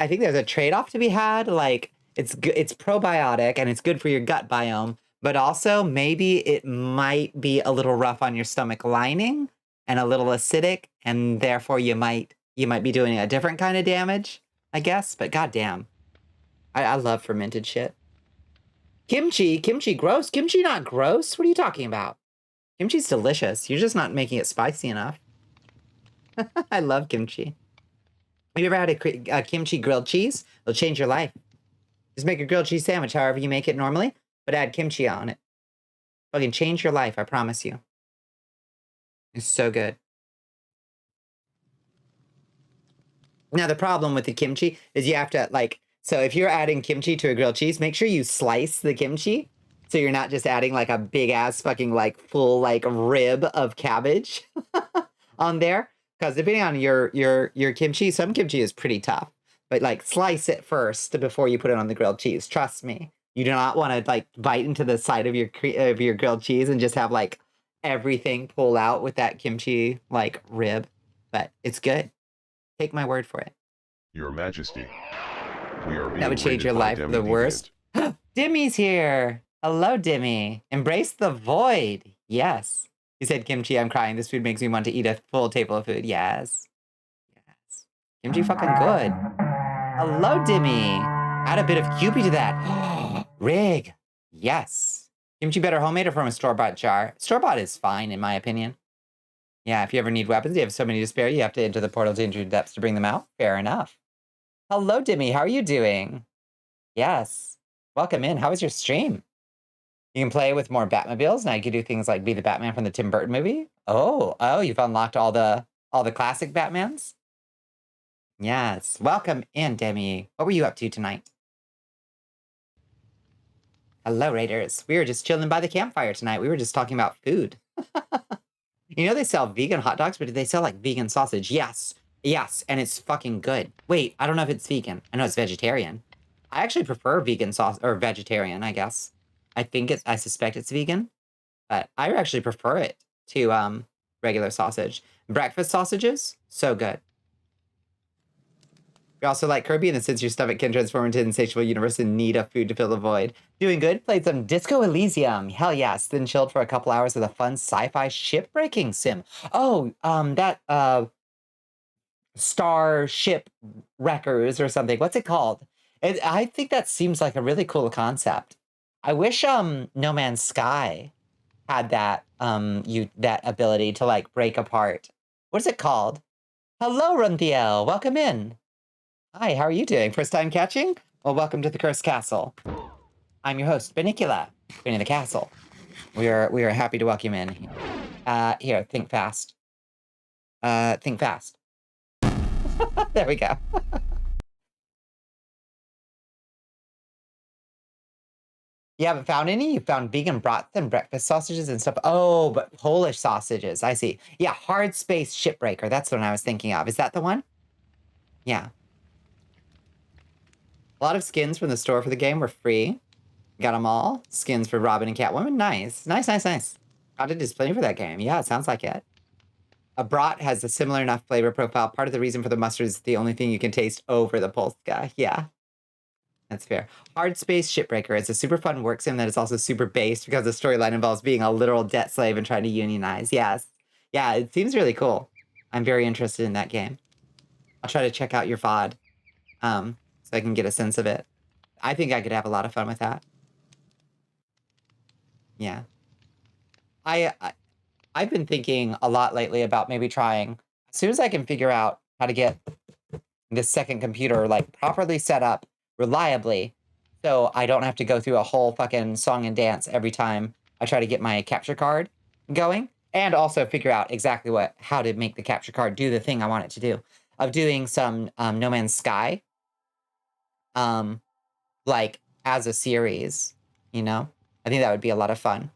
think there's a trade-off to be had. Like, it's probiotic and it's good for your gut biome, but also maybe it might be a little rough on your stomach lining and a little acidic, and therefore you might be doing a different kind of damage, I guess. But goddamn, I love fermented shit. Kimchi gross. Kimchi not gross. What are you talking about? Kimchi's delicious. You're just not making it spicy enough. I love kimchi. Have you ever had a kimchi grilled cheese? It'll change your life. Just make a grilled cheese sandwich however you make it normally, but add kimchi on it. Fucking change your life, I promise you. It's so good. Now, the problem with the kimchi is you have to, like, so if you're adding kimchi to a grilled cheese, make sure you slice the kimchi. So you're not just adding, like, a big-ass fucking, like, full, like, rib of cabbage on there. Because depending on your kimchi, some kimchi is pretty tough. But, like, slice it first before you put it on the grilled cheese. Trust me. You do not want to, like, bite into the side of your grilled cheese and just have, like, everything pull out with that kimchi, like, rib. But it's good. Take my word for it. Your Majesty, we are being That would change raided your by life Demi for the worst. Dimmy's here. Hello, Dimmy. Embrace the void. Yes. He said, kimchi, I'm crying. This food makes me want to eat a full table of food. Yes. Yes. Kimchi fucking good. Hello, Dimmy. Add a bit of Kewpie to that. Rig. Yes. Kimchi better homemade or from a store-bought jar? Store-bought is fine, in my opinion. Yeah, if you ever need weapons, you have so many to spare, you have to enter the portal to Injured Depths to bring them out. Fair enough. Hello, Dimmy. How are you doing? Yes. Welcome in. How was your stream? You can play with more Batmobiles. Now you can do things like be the Batman from the Tim Burton movie. Oh, you've unlocked all the classic Batmans? Yes. Welcome in, Demi. What were you up to tonight? Hello, Raiders. We were just chilling by the campfire tonight. We were just talking about food. You know they sell vegan hot dogs, but do they sell like vegan sausage? Yes. Yes, and it's fucking good. Wait, I don't know if it's vegan. I know it's vegetarian. I actually prefer vegan sauce or vegetarian, I guess. I suspect it's vegan, but I actually prefer it to regular sausage. Breakfast sausages, so good. You also like Kirby in the sense your stomach can transform into an insatiable universe in need of food to fill the void. Doing good? Played some Disco Elysium. Hell yes. Then chilled for a couple hours with a fun sci-fi shipbreaking sim. Oh, that Starship Wreckers or something. What's it called? I think that seems like a really cool concept. I wish No Man's Sky had that that ability to like break apart. What's it called? Hello, Runtiel. Welcome in. Hi, how are you doing? First time catching? Well, welcome to the Cursed Castle. I'm your host, Bonnicula, Queen of the Castle. We are happy to welcome you in. Here, think fast. Think fast. There we go. You haven't found any? You found vegan brats and breakfast sausages and stuff. Oh, but Polish sausages. I see. Yeah, Hard Space Shipbreaker. That's the one I was thinking of. Is that the one? Yeah. A lot of skins from the store for the game were free. Got them all. Skins for Robin and Catwoman. Nice. Nice, nice, nice. Content is plenty for that game. Yeah, it sounds like it. A brat has a similar enough flavor profile. Part of the reason for the mustard is the only thing you can taste over the Polska. Yeah. That's fair. Hard Space Shipbreaker is a super fun work sim that is also super based because the storyline involves being a literal debt slave and trying to unionize. Yes. Yeah, it seems really cool. I'm very interested in that game. I'll try to check out your VOD so I can get a sense of it. I think I could have a lot of fun with that. Yeah. I've been thinking a lot lately about maybe trying, as soon as I can figure out how to get this second computer like properly set up reliably, so I don't have to go through a whole fucking song and dance every time I try to get my capture card going, and also figure out exactly how to make the capture card do the thing I want it to do, of doing some No Man's Sky, like as a series, you know? I think that would be a lot of fun.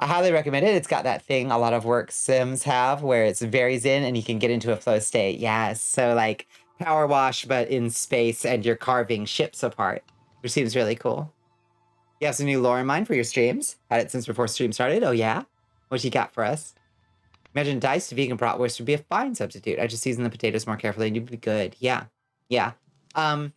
I highly recommend it. It's got that thing a lot of work sims have where it's very zen and you can get into a flow state. Yes. So like power wash, but in space and you're carving ships apart, which seems really cool. You have some new lore in mind for your streams? Had it since before stream started? Oh yeah? What you got for us? Imagine diced vegan bratwurst would be a fine substitute. I just season the potatoes more carefully and you'd be good. Yeah. Yeah. A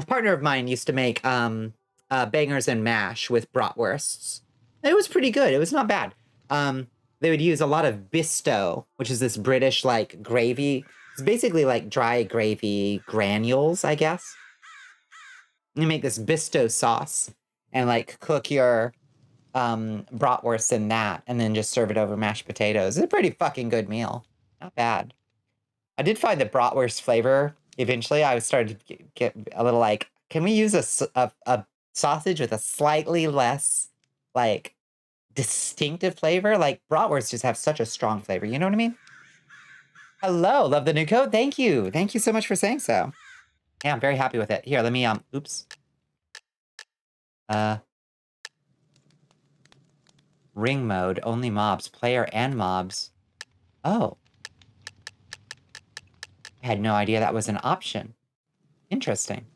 partner of mine used to make bangers and mash with bratwursts. It was pretty good. It was not bad. They would use a lot of bisto, which is this British like gravy. It's basically like dry gravy granules, I guess. You make this bisto sauce and like cook your bratwurst in that and then just serve it over mashed potatoes. It's a pretty fucking good meal. Not bad. I did find the bratwurst flavor eventually. I started to get a little like, can we use a sausage with a slightly less like distinctive flavor? Like bratwursts just have such a strong flavor. You know what I mean? Hello, love the new code. Thank you. Thank you so much for saying so. Yeah, I'm very happy with it. Here, let me, oops. Ring mode, only mobs, player and mobs. Oh. I had no idea that was an option. Interesting.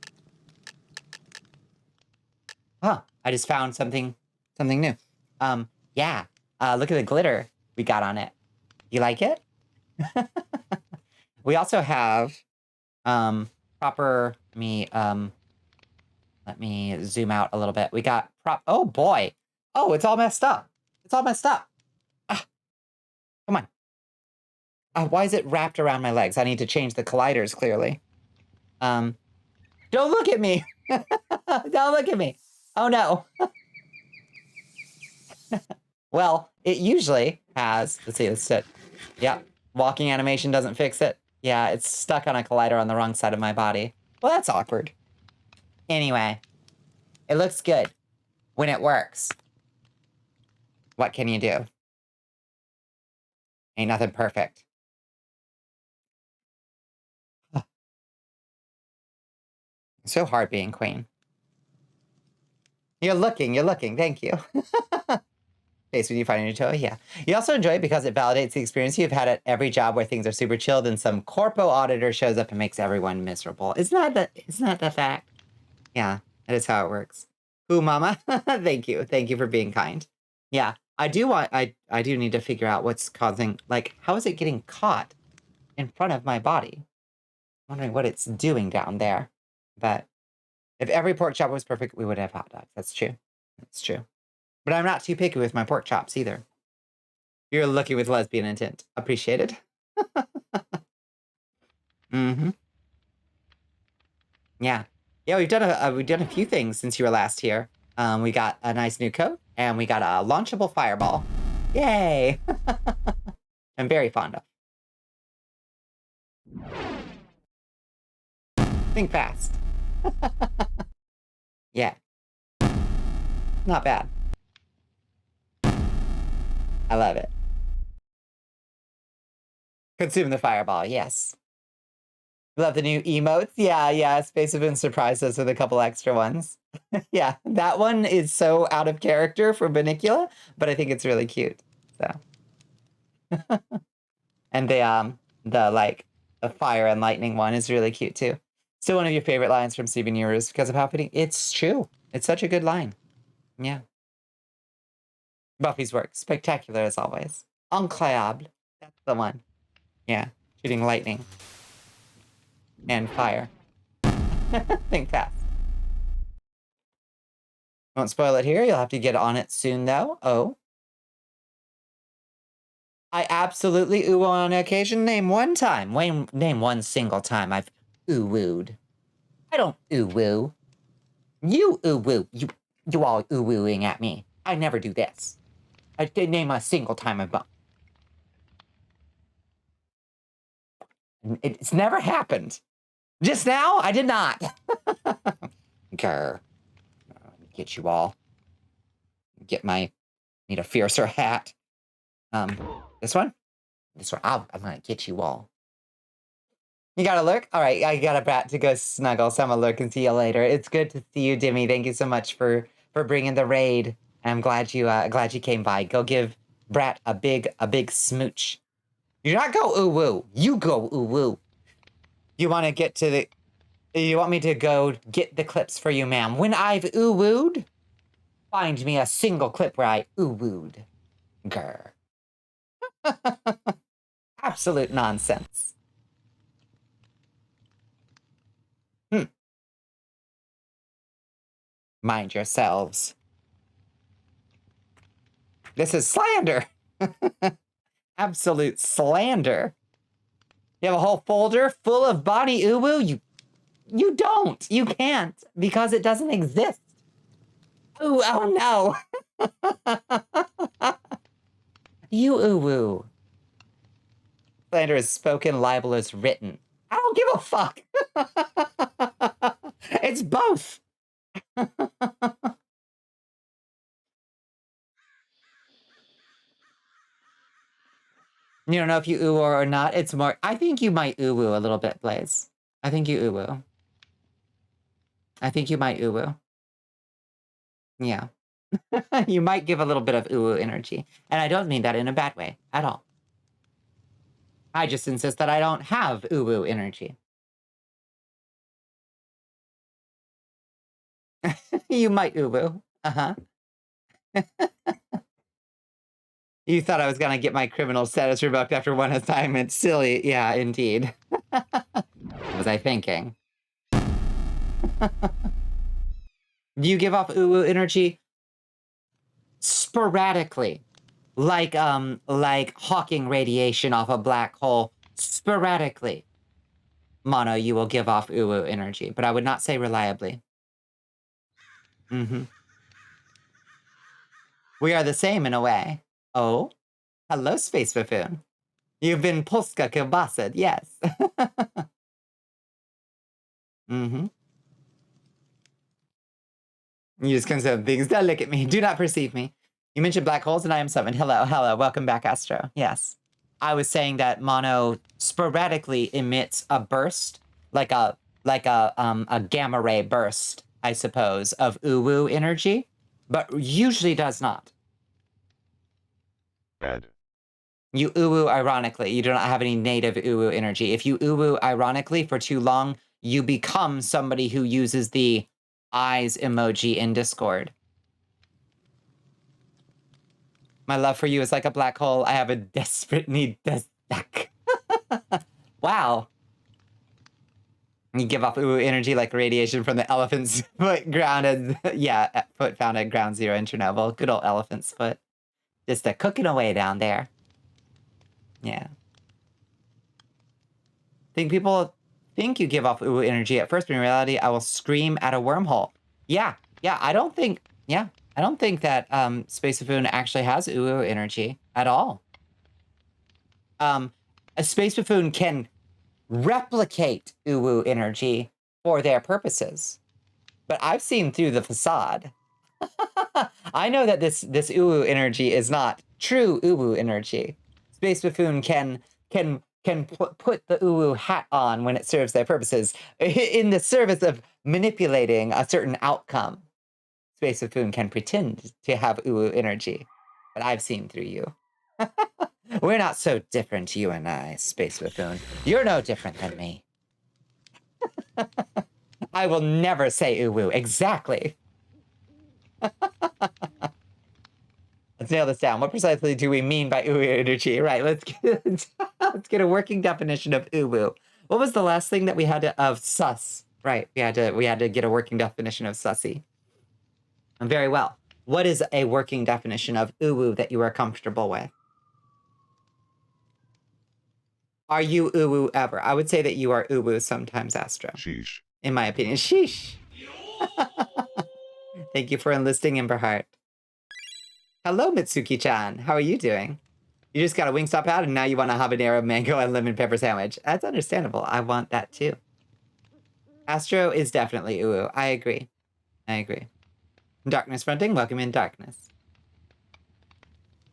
Huh, I just found something new. Yeah, look at the glitter we got on it. You like it? We also have, let me zoom out a little bit. We got oh boy. Oh, it's all messed up. It's all messed up. Ah, come on. Why is it wrapped around my legs? I need to change the colliders, clearly. Don't look at me. Don't look at me. Oh no. Well, it usually has, let's see, let's sit. Yeah, walking animation doesn't fix it. Yeah, it's stuck on a collider on the wrong side of my body. Well, that's awkward. Anyway, it looks good when it works. What can you do? Ain't nothing perfect. It's so hard being queen. You're looking, thank you. Face when you find a new toy, yeah. You also enjoy it because it validates the experience you've had at every job where things are super chilled and some corpo auditor shows up and makes everyone miserable. Isn't that the fact? Yeah, that is how it works. Ooh, mama. Thank you. Thank you for being kind. Yeah, I do need to figure out what's causing, like, how is it getting caught in front of my body? I'm wondering what it's doing down there. But if every pork chop was perfect, we would have hot dogs. That's true. That's true. But I'm not too picky with my pork chops either. You're looking with lesbian intent. Appreciated. Mm-hmm. Yeah. Yeah, we've done a few things since you were last here. We got a nice new coat, and we got a launchable fireball. Yay! I'm very fond of. Think fast. Yeah. Not bad. I love it. Consume the fireball, yes. Love the new emotes. Yeah. Space have been surprised us with a couple extra ones. Yeah, that one is so out of character for Bonnicula, but I think it's really cute. So. And the fire and lightning one is really cute too. Still one of your favorite lines from Steven Universe because of how fitting. It's true. It's such a good line. Yeah. Buffy's work, spectacular as always. Incroyable. That's the one. Yeah, shooting lightning. And fire. Think fast. Won't spoil it here. You'll have to get on it soon, though. Oh. I absolutely ooh on occasion. Name one time. Name one single time I've ooh-wooed. I don't ooh-woo. You ooh-woo. You all ooh-wooing at me. I never do this. I did name a single time I've... It's never happened. Just now, I did not. Grr. Get you all. Get my... Need a fiercer hat. This one? This one. I'm gonna get you all. You got a lurk? All right, I got a brat to go snuggle, so I'm gonna lurk and see you later. It's good to see you, Dimmy. Thank you so much for bringing the raid. I'm glad you came by. Go give Brat a big smooch. You not go ooh woo. You go ooh woo. You want to get to the... You want me to go get the clips for you, ma'am? When I've ooh wooed, find me a single clip where I ooh wooed. Grr. Absolute nonsense. Mind yourselves. This is slander. Absolute slander. You have a whole folder full of Bonnie Uwu? You don't. You can't, because it doesn't exist. Ooh, oh no. You Uwu. Slander is spoken, libel is written. I don't give a fuck. It's both. You don't know if you ooh or not. It's more... I think you might ooh a little bit, Blaze. I think you ooh. I think you might ooh. Yeah. You might give a little bit of ooh energy. And I don't mean that in a bad way at all. I just insist that I don't have ooh energy. You might ooh. Uh-huh. You thought I was gonna get my criminal status revoked after one assignment. Silly. Yeah, indeed. What was I thinking? Do you give off ooh energy? Sporadically. Like Hawking radiation off a black hole. Sporadically. Mono, you will give off ooh energy, but I would not say reliably. Mm-hmm. We are the same in a way. Oh? Hello, Space Buffoon. You've been Polska kielbased, yes. Mm-hmm. You just consider things. Don't look at me. Do not perceive me. You mentioned black holes and I am summoned. Hello, hello. Welcome back, Astro. Yes. I was saying that Mono sporadically emits a burst, like a gamma ray burst, I suppose, of uwu energy, but usually does not. Bad. You uwu ironically. You do not have any native uwu energy. If you uwu ironically for too long, you become somebody who uses the eyes emoji in Discord. My love for you is like a black hole. I have a desperate need to suck. Wow. You give off ooh energy like radiation from the elephant's foot grounded. Yeah, foot found at ground zero in Chernobyl. Good old elephant's foot. Just cooking away down there. Yeah. Think people think you give off ooh energy at first, but in reality, I will scream at a wormhole. Yeah, I don't think that Space Buffoon actually has ooh energy at all. A Space Buffoon can replicate ooh energy for their purposes, but I've seen through the facade. I know that this ooh energy is not true ooh energy. Space Buffoon can put the ooh hat on when it serves their purposes in the service of manipulating a certain outcome. Space Buffoon can pretend to have ooh energy, but I've seen through you. We're not so different, you and I, Space Buffoon. You're no different than me. I will never say ooh woo. Exactly. Let's nail this down. What precisely do we mean by ooh energy? Right, let's get a working definition of ooh woo. What was the last thing that we had of sus? Right. We had to get a working definition of sussy. Very well. What is a working definition of uwu that you are comfortable with? Are you uwu ever? I would say that you are uwu sometimes, Astro. Sheesh. In my opinion. Sheesh. Thank you for enlisting Emberheart. Hello, Mitsuki-chan. How are you doing? You just got a Wingstop out and now you want a habanero, mango, and lemon pepper sandwich. That's understandable. I want that too. Astro is definitely uwu. I agree. I agree. Darkness fronting. Welcome in, Darkness.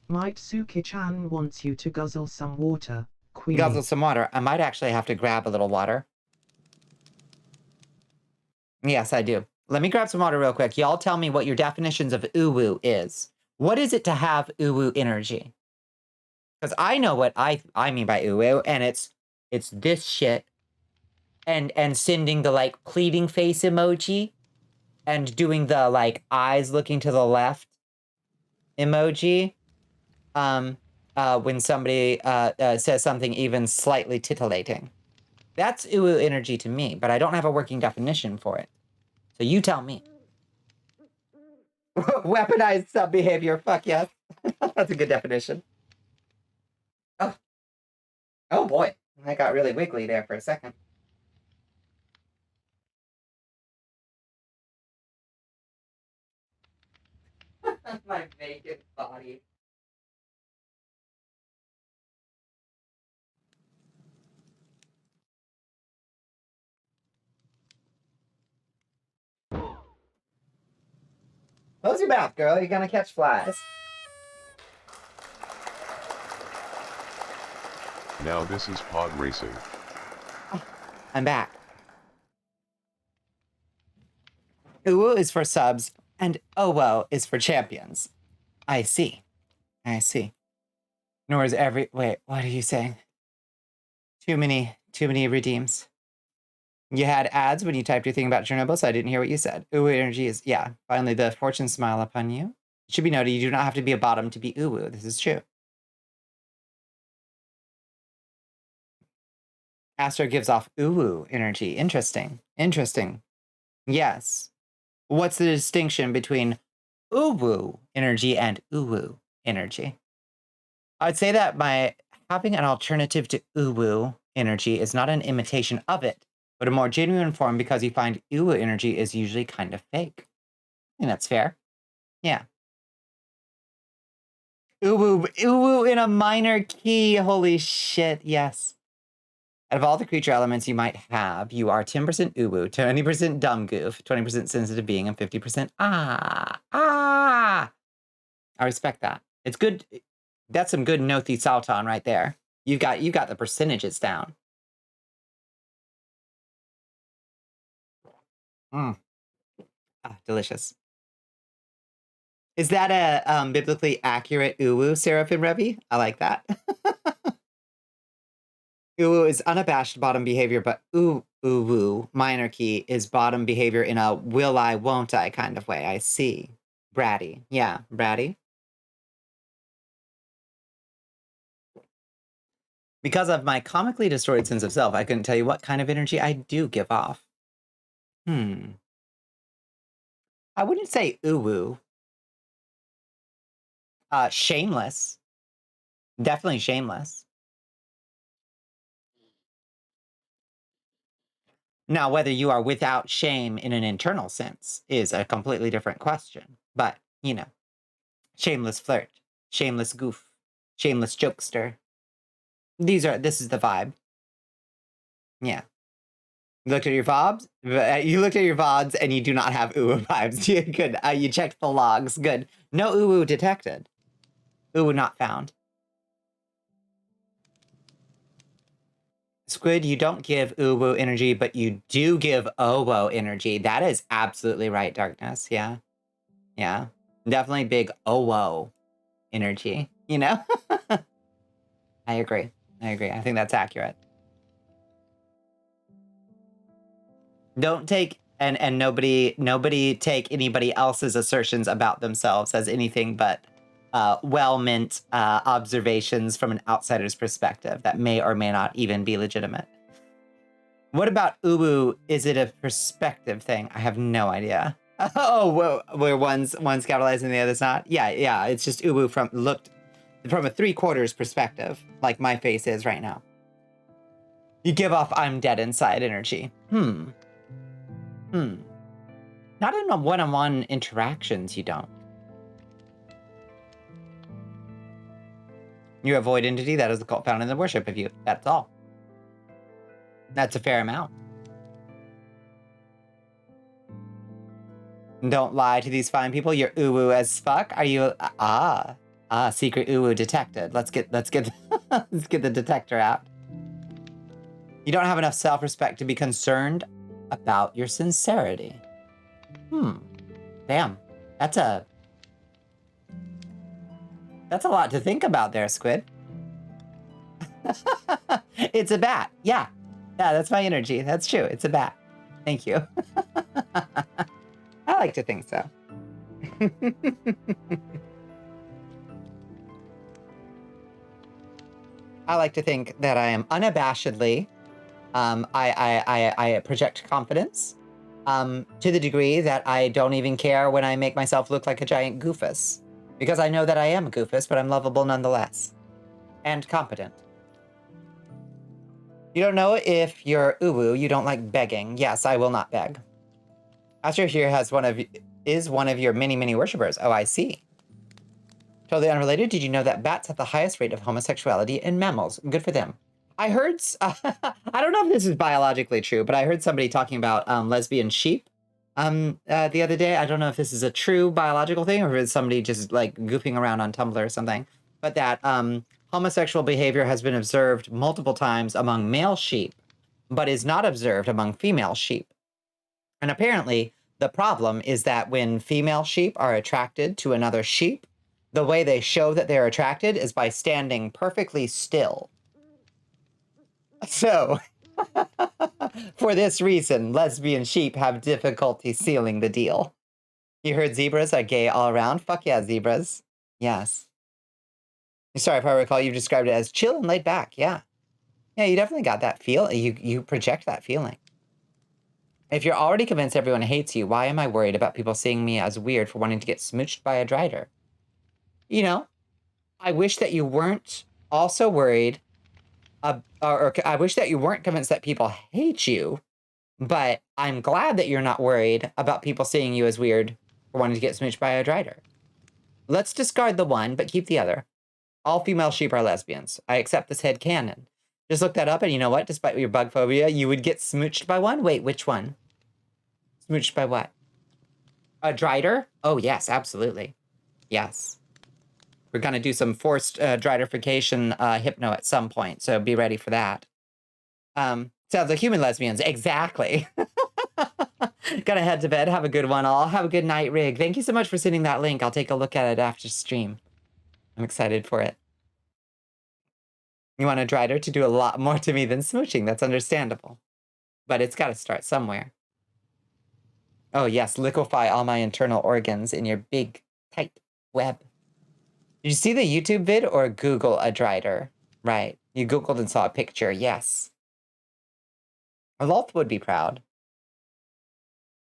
Mitsuki-chan wants you to guzzle some water, Queenie. Guzzle some water. I might actually have to grab a little water. Yes, I do. Let me grab some water real quick. Y'all tell me what your definitions of uwu is. What is it to have uwu energy? Because I know what I mean by uwu, and it's this shit. And sending the like pleading face emoji and doing the like eyes looking to the left emoji. When somebody says something even slightly titillating. That's uwu energy to me, but I don't have a working definition for it. So you tell me. Weaponized sub behavior. Fuck yes. That's a good definition. Oh boy. I got really wiggly there for a second. My vacant body. Close your mouth, girl. You're gonna catch flies. Now this is pod racing. I'm back. Uwu is for subs, and Owo is for champions. I see. I see. Nor is every... Wait, what are you saying? Too many redeems. You had ads when you typed your thing about Chernobyl, so I didn't hear what you said. Uwu energy is... Yeah, finally the fortune smile upon you. It should be noted, you do not have to be a bottom to be Uwu. This is true. Astro gives off Uwu energy. Interesting. Interesting. Yes. What's the distinction between Uwu energy and Uwu energy? I'd say that by having an alternative to Uwu energy is not an imitation of it, but a more genuine form because you find Uwu energy is usually kind of fake. And that's fair. Yeah. Uwu in a minor key. Holy shit, yes. Out of all the creature elements you might have, you are 10% uwu, 20% dumb goof, 20% sensitive being, and 50% I respect that. It's good. That's some good Nothi Salton right there. You got the percentages down. Delicious. Is that a biblically accurate uwu, Seraphim Rebbe? I like that. Uwu is unabashed bottom behavior, but uwu, minor key, is bottom behavior in a will I, won't I kind of way. I see. Bratty. Yeah, bratty. Because of my comically distorted sense of self, I couldn't tell you what kind of energy I do give off. I wouldn't say uwu. Shameless. Definitely shameless. Now, whether you are without shame in an internal sense is a completely different question. But, you know, shameless flirt, shameless goof, shameless jokester. This is the vibe. Yeah. You looked at your VODs? You looked at your VODs and you do not have uwu vibes. Good. You checked the logs. Good. No uwu detected. Uwu not found. Squid, you don't give uwu energy, but you do give owo energy. That is absolutely right, Darkness. Yeah. Yeah. Definitely big owo energy, you know? I agree. I agree. I think that's accurate. Don't take and nobody take anybody else's assertions about themselves as anything but well-meant observations from an outsider's perspective that may or may not even be legitimate. What about uwu? Is it a perspective thing? I have no idea. Oh, where one's capitalized and the other's not? Yeah. It's just uwu looked from a 3/4 perspective, like my face is right now. You give off I'm dead inside energy. Not in a one-on-one interactions, you don't. You avoid entity that is the cult found in the worship of you. That's all. That's a fair amount. Don't lie to these fine people. You're uwu as fuck. Are you secret uwu detected. Let's get let's get the detector out. You don't have enough self-respect to be concerned about your sincerity. Damn. That's a lot to think about there, Squid. It's a bat. Yeah, that's my energy. That's true. It's a bat. Thank you. I like to think so. I like to think that I am unabashedly, I project confidence to the degree that I don't even care when I make myself look like a giant goofus. Because I know that I am a goofus, but I'm lovable nonetheless. And competent. You don't know if you're uwu, you don't like begging. Yes, I will not beg. Astro here is one of your many worshippers. Oh, I see. Totally unrelated, did you know that bats have the highest rate of homosexuality in mammals? Good for them. I heard, I don't know if this is biologically true, but I heard somebody talking about lesbian sheep the other day. I don't know if this is a true biological thing or if it's somebody just like goofing around on Tumblr or something, but that homosexual behavior has been observed multiple times among male sheep, but is not observed among female sheep. And apparently the problem is that when female sheep are attracted to another sheep, the way they show that they're attracted is by standing perfectly still. So, for this reason, lesbian sheep have difficulty sealing the deal. You heard zebras are gay all around? Fuck yeah, zebras. Yes. Sorry, if I recall, you described it as chill and laid back. Yeah. Yeah, you definitely got that feel. You project that feeling. If you're already convinced everyone hates you, why am I worried about people seeing me as weird for wanting to get smooched by a drider? You know, I wish that you weren't also worried, or I wish that you weren't convinced that people hate you, but I'm glad that you're not worried about people seeing you as weird for wanting to get smooched by a drider. Let's discard the one, but keep the other. All female sheep are lesbians. I accept this headcanon. Just look that up, and you know what? Despite your bug phobia, you would get smooched by one? Wait, which one? Smooched by what? A drider? Oh, yes, absolutely. Yes. We're going to do some forced driderification hypno at some point, so be ready for that. Sounds like human lesbians. Exactly. Gotta head to bed. Have a good one, all. Have a good night, Rig. Thank you so much for sending that link. I'll take a look at it after stream. I'm excited for it. You want a drider to do a lot more to me than smooching. That's understandable. But it's got to start somewhere. Oh, yes. Liquefy all my internal organs in your big, tight web. Did you see the YouTube vid or Google a drider? Right. You Googled and saw a picture. Yes. Aloth would be proud.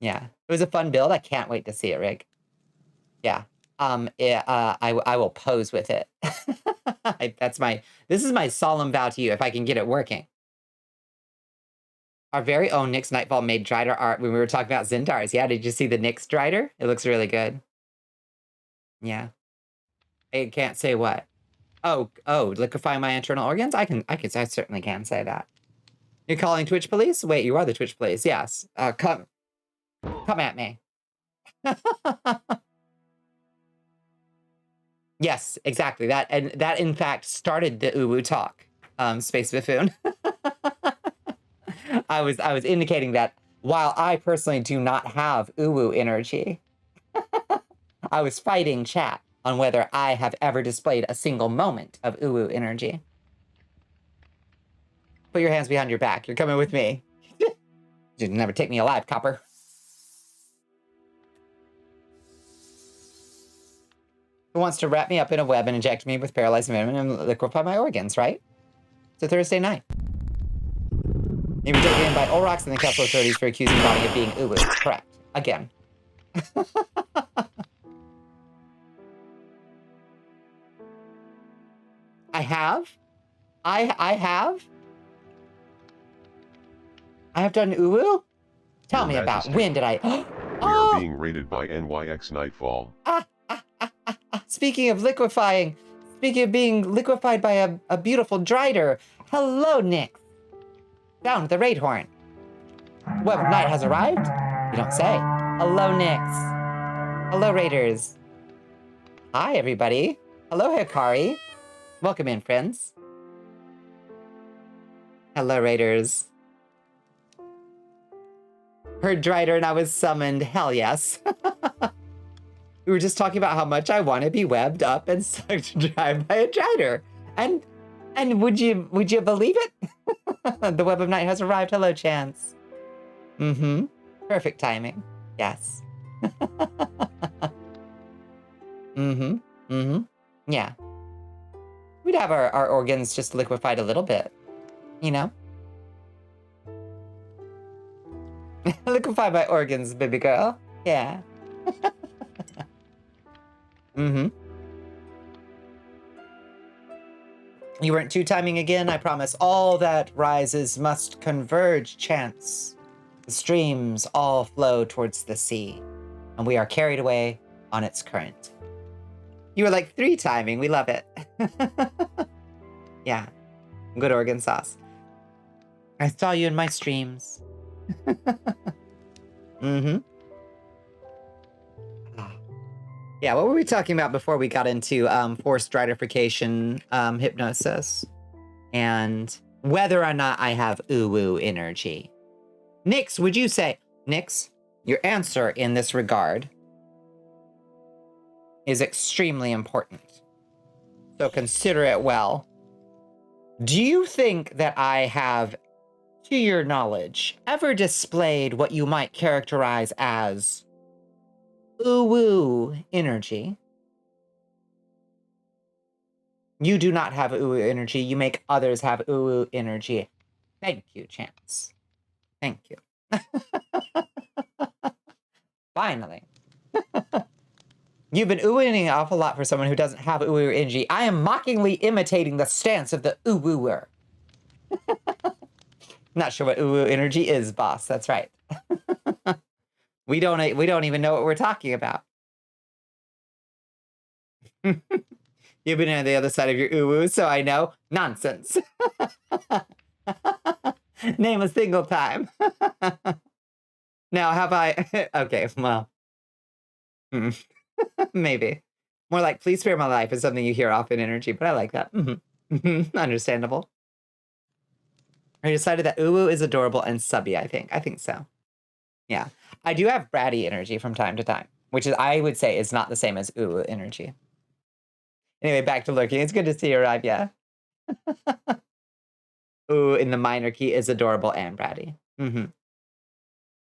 Yeah. It was a fun build. I can't wait to see it, Rig. Yeah. I will pose with it. This is my solemn vow to you if I can get it working. Our very own Nyx Nightfall made drider art when we were talking about Zendars. Yeah, did you see the Nyx drider? It looks really good. Yeah. I can't say what. Oh, liquefy my internal organs? I certainly can say that. You're calling Twitch police? Wait, you are the Twitch police. Yes. Come at me. Yes, exactly. That in fact started the uwu talk. Space Buffoon. I was indicating that while I personally do not have uwu energy, I was fighting chat on whether I have ever displayed a single moment of uwu energy. Put your hands behind your back. You're coming with me. You'd never take me alive, copper. Who wants to wrap me up in a web and inject me with paralyzing venom and liquefy my organs, right? It's a Thursday night. You were taken in by Olrox and the Castle authorities for accusing Bonnie of being uwu. Correct. Again. I have? I have done uwu? Tell Your me about. Majesty. When did I? We are Oh! being raided by NYX Nightfall. Speaking of liquefying, speaking of being liquefied by a beautiful drider, hello, Nick. Sound the raid horn. Web of Night has arrived? You don't say. Hello, Nyx. Hello, Raiders. Hi, everybody. Hello, Hikari. Welcome in, friends. Hello, Raiders. Heard Drider and I was summoned. Hell yes. We were just talking about how much I want to be webbed up and sucked dry by a Drider. And would you believe it? The Web of Night has arrived. Hello, Chance. Mm-hmm. Perfect timing. Yes. Mm-hmm. Mm-hmm. Yeah. We'd have our organs just liquefied a little bit. You know? Liquefy my organs, baby girl. Yeah. Mm-hmm. You weren't two-timing again, I promise. All that rises must converge, Chance. The streams all flow towards the sea, and we are carried away on its current. You were like three-timing. We love it. Yeah. Good organ sauce. I saw you in my streams. Mm-hmm. Yeah, what were we talking about before we got into forced dridification hypnosis? And whether or not I have uwu energy. Nyx, would you say... Nyx, your answer in this regard is extremely important. So consider it well. Do you think that I have, to your knowledge, ever displayed what you might characterize as uwu energy? You do not have uwu energy. You make others have uwu energy. Thank you, Chance. Thank you. Finally. You've been oohing an awful lot for someone who doesn't have uwu energy. I am mockingly imitating the stance of the uwuer. Not sure what uwu energy is, boss. That's right. We don't even know what we're talking about. You've been on the other side of your uwu, so I know. Nonsense. Name a single time. Now, have I... Okay, well... Maybe. More like, please spare my life is something you hear often in energy, but I like that. Understandable. I decided that uwu is adorable and subby, I think. I think so. Yeah. I do have bratty energy from time to time, which is, I would say, is not the same as uwu energy. Anyway, back to lurking. It's good to see you arrive, yeah. Ooh, in the minor key is adorable and bratty.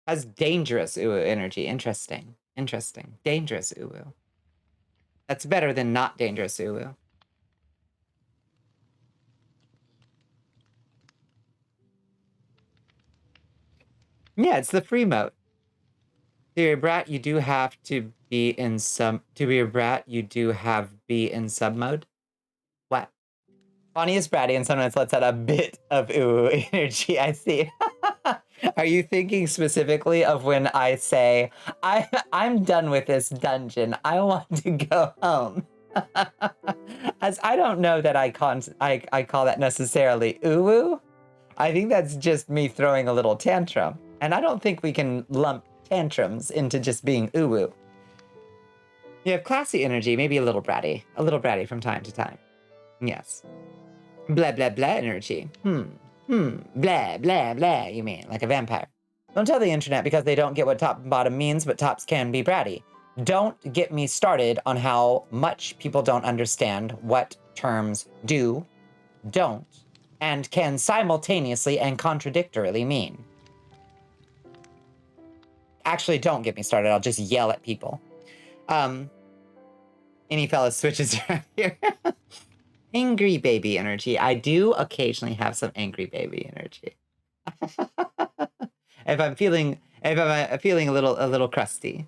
Has dangerous uwu energy. Interesting. Interesting. Dangerous uwu. That's better than not dangerous uwu. Yeah, it's the free mode. To be a brat, you do have to be in some... To be a brat, you do have be in sub mode. What? Bonnie is bratty and sometimes lets out a bit of uwu energy, I see. Are you thinking specifically of when I say, I'm done with this dungeon, I want to go home? As I don't know that I call that necessarily uwu. I think that's just me throwing a little tantrum. And I don't think we can lump tantrums into just being uwu. You have classy energy, maybe a little bratty from time to time. Yes. Blah, blah, blah energy. Blah, blah, blah, you mean, like a vampire. Don't tell the internet because they don't get what top and bottom means, but tops can be bratty. Don't get me started on how much people don't understand what terms do, don't, and can simultaneously and contradictorily mean. Actually, don't get me started. I'll just yell at people. Any fellas switches around here. Angry baby energy. I do occasionally have some angry baby energy. if I'm feeling a little crusty.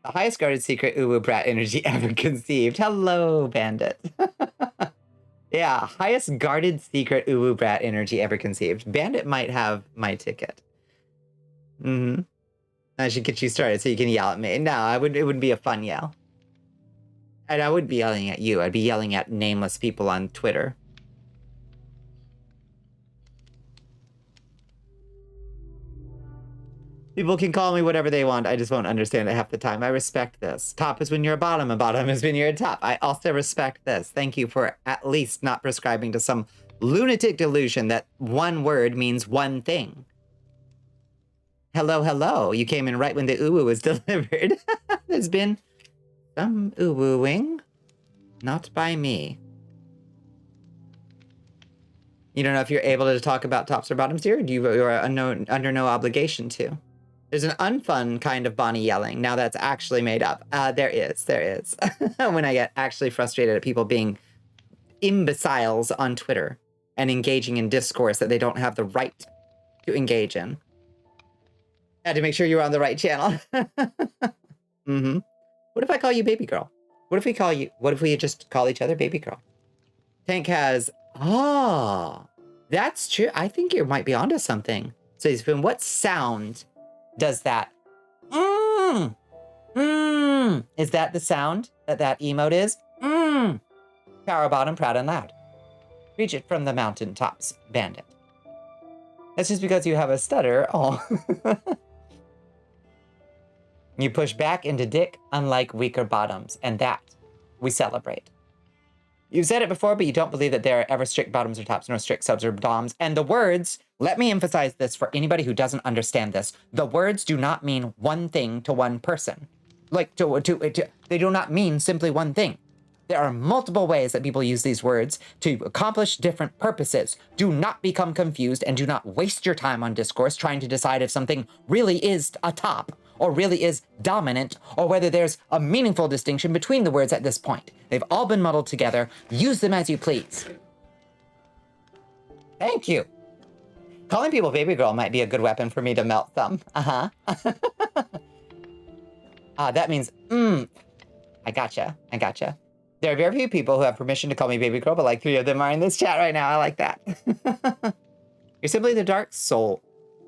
The highest guarded secret uwu brat energy ever conceived. Hello, Bandit. Yeah, highest guarded secret uwu brat energy ever conceived. Bandit might have my ticket. Mm-hmm. I should get you started so you can yell at me. No, it would be a fun yell. And I wouldn't be yelling at you. I'd be yelling at nameless people on Twitter. People can call me whatever they want. I just won't understand it half the time. I respect this. Top is when you're a bottom, and bottom is when you're a top. I also respect this. Thank you for at least not prescribing to some lunatic delusion that one word means one thing. Hello, hello. You came in right when the uwu was delivered. There's been some uwooing. Not by me. You don't know if you're able to talk about tops or bottoms here? You are under no obligation to. There's an unfun kind of Bonnie yelling. Now that's actually made up. There is. When I get actually frustrated at people being imbeciles on Twitter and engaging in discourse that they don't have the right to engage in. I had to make sure you were on the right channel. Mm-hmm. What if I call you baby girl? What if we just call each other baby girl? Tank has, that's true. I think you might be onto something. So he's been, what sound does that? Is that the sound that emote is? Power bottom, proud and loud. Reach it from the mountaintops, Bandit. That's just because you have a stutter. Oh. You push back into dick, unlike weaker bottoms, and that we celebrate. You've said it before, but you don't believe that there are ever strict bottoms or tops, nor strict subs or doms. And the words, let me emphasize this for anybody who doesn't understand this. The words do not mean one thing to one person. Like, they do not mean simply one thing. There are multiple ways that people use these words to accomplish different purposes. Do not become confused and do not waste your time on discourse trying to decide if something really is a top or really is dominant, or whether there's a meaningful distinction between the words at this point. They've all been muddled together. Use them as you please. Thank you. Calling people baby girl might be a good weapon for me to melt them. That means, I gotcha. There are very few people who have permission to call me baby girl, but like 3 of them are in this chat right now. I like that. You're simply the dark soul.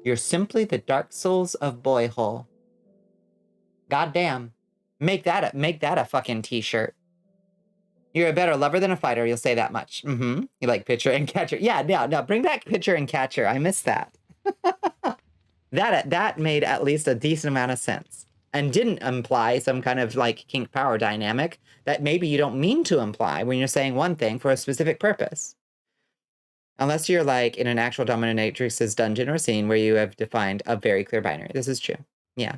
You're simply the dark souls of boyhole. Goddamn. Make that a fucking t-shirt. You're a better lover than a fighter, you'll say that much. You like pitcher and catcher. Yeah, no, bring back pitcher and catcher. I missed that. That made at least a decent amount of sense. And didn't imply some kind of like kink power dynamic that maybe you don't mean to imply when you're saying one thing for a specific purpose. Unless you're like in an actual dominatrix's dungeon or scene where you have defined a very clear binary. This is true. Yeah,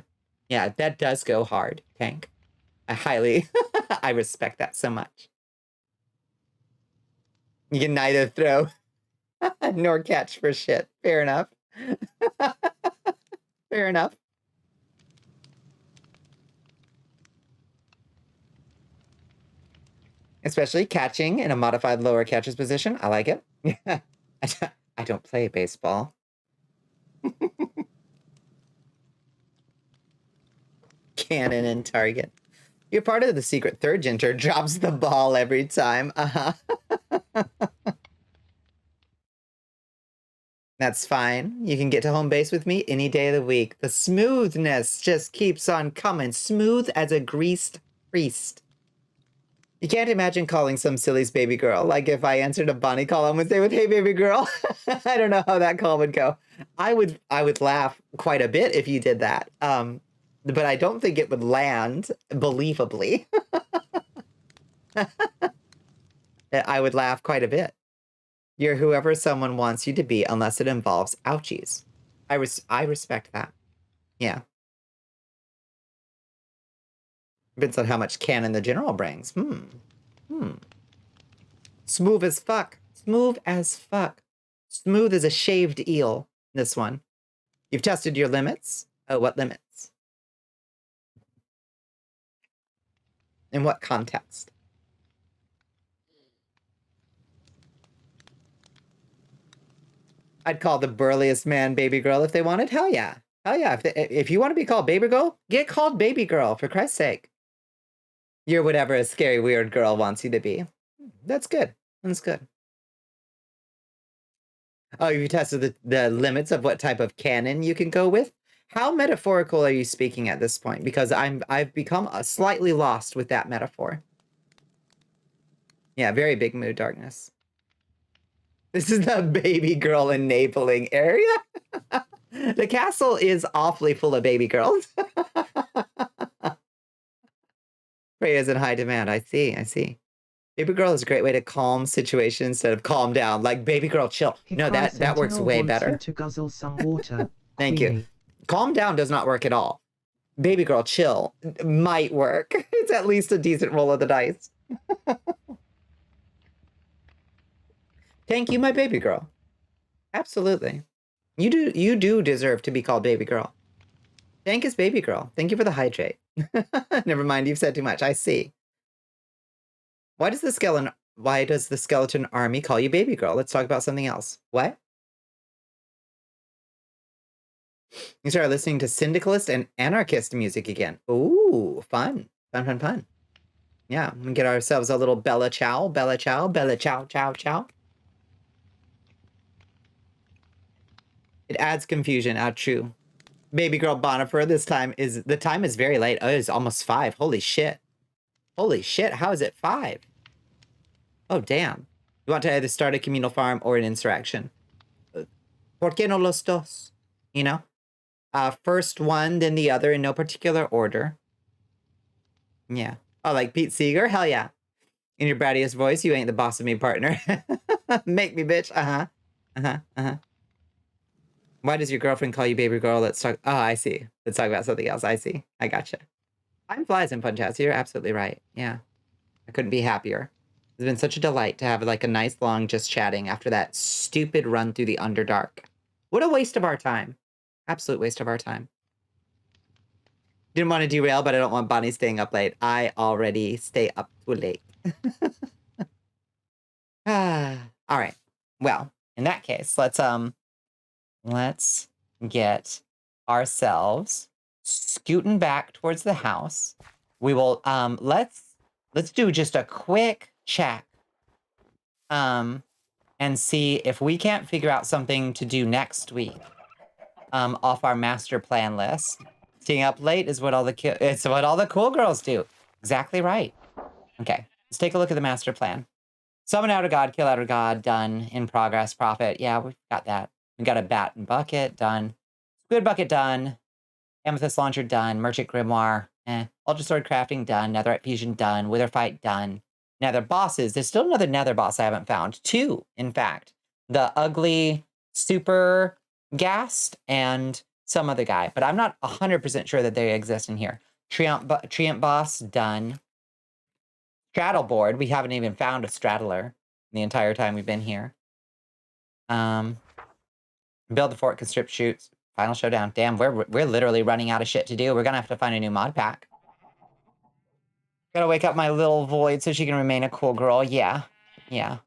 that does go hard, Tank. I respect that so much. You can neither throw nor catch for shit. Fair enough. Fair enough. Especially catching in a modified lower catcher's position. I like it. I don't play baseball. Cannon and target. You're part of the secret third genter. Drops the ball every time. That's fine. You can get to home base with me any day of the week. The smoothness just keeps on coming. Smooth as a greased priest. You can't imagine calling some silly's baby girl. Like if I answered a Bonnie call on Wednesday with, hey, baby girl. I don't know how that call would go. I would laugh quite a bit if you did that. But I don't think it would land believably. I would laugh quite a bit. You're whoever someone wants you to be unless it involves ouchies. I respect that. Yeah. Depends on how much cannon the general brings. Smooth as fuck. Smooth as fuck. Smooth as a shaved eel, this one. You've tested your limits. Oh, what limits? In what context? I'd call the burliest man baby girl if they wanted. Hell yeah. Hell yeah. If you want to be called baby girl, get called baby girl, for Christ's sake. You're whatever a scary, weird girl wants you to be. That's good. That's good. Oh, you tested the limits of what type of canon you can go with? How metaphorical are you speaking at this point? Because I've become slightly lost with that metaphor. Yeah, very big mood darkness. This is the baby girl enabling area. The castle is awfully full of baby girls. Prey is in high demand. I see. I see. Baby girl is a great way to calm situations instead of calm down. Like, baby girl, chill. No, that works way better. To guzzle some water. Thank you. Calm down does not work at all. Baby girl, chill might work. It's at least a decent roll of the dice. Thank you, my baby girl. Absolutely. You do deserve to be called baby girl. Thank is baby girl. Thank you for the hydrate. Never mind, you've said too much. I see. Why does the skeleton army call you baby girl? Let's talk about something else. What? You started listening to syndicalist and anarchist music again. Ooh, fun. Fun, fun, fun. Yeah, we get ourselves a little Bella Chow, Bella Chow, Bella Chow, Chow, Chow. It adds confusion. True. Baby girl Bonifer, the time is very late. Oh, it's almost 5. Holy shit. Holy shit, how is it 5? Oh, damn. You want to either start a communal farm or an insurrection. ¿Por qué no los dos? You know? First one, then the other in no particular order. Yeah. Oh, like Pete Seeger? Hell yeah. In your brattiest voice, you ain't the boss of me, partner. Make me, bitch. Uh-huh. Uh-huh. Uh-huh. Why does your girlfriend call you baby girl? Let's talk. Oh, I see. Let's talk about something else. I see. I gotcha. Time flies in Fun Chats. You're absolutely right. Yeah. I couldn't be happier. It's been such a delight to have like a nice long just chatting after that stupid run through the Underdark. What a waste of our time. Absolute waste of our time. Didn't want to derail, but I don't want Bonnie staying up late. I already stay up too late. All right. Well, in that case, let's get ourselves scooting back towards the house. We will let's do just a quick check and see if we can't figure out something to do next week off our master plan list. Staying up late is what it's what all the cool girls do. Exactly right. Okay, let's take a look at the master plan. Summon outer god, kill outer god, done. In progress, profit. Yeah, we've got that. We got a bat and bucket, done. Squid bucket, done. Amethyst launcher, done. Merchant grimoire, Ultra sword crafting, done. Netherite fusion, done. Wither fight, done. Nether bosses. There's still another nether boss I haven't found. 2, in fact. The ugly super ghast and some other guy, but I'm not 100% sure that they exist in here. Treant boss, done. Straddle board. We haven't even found a straddler the entire time we've been here. Build the fort, conscript shoots. Final showdown. Damn, we're literally running out of shit to do. We're gonna have to find a new mod pack. Gotta wake up my little void so she can remain a cool girl. Yeah. Yeah.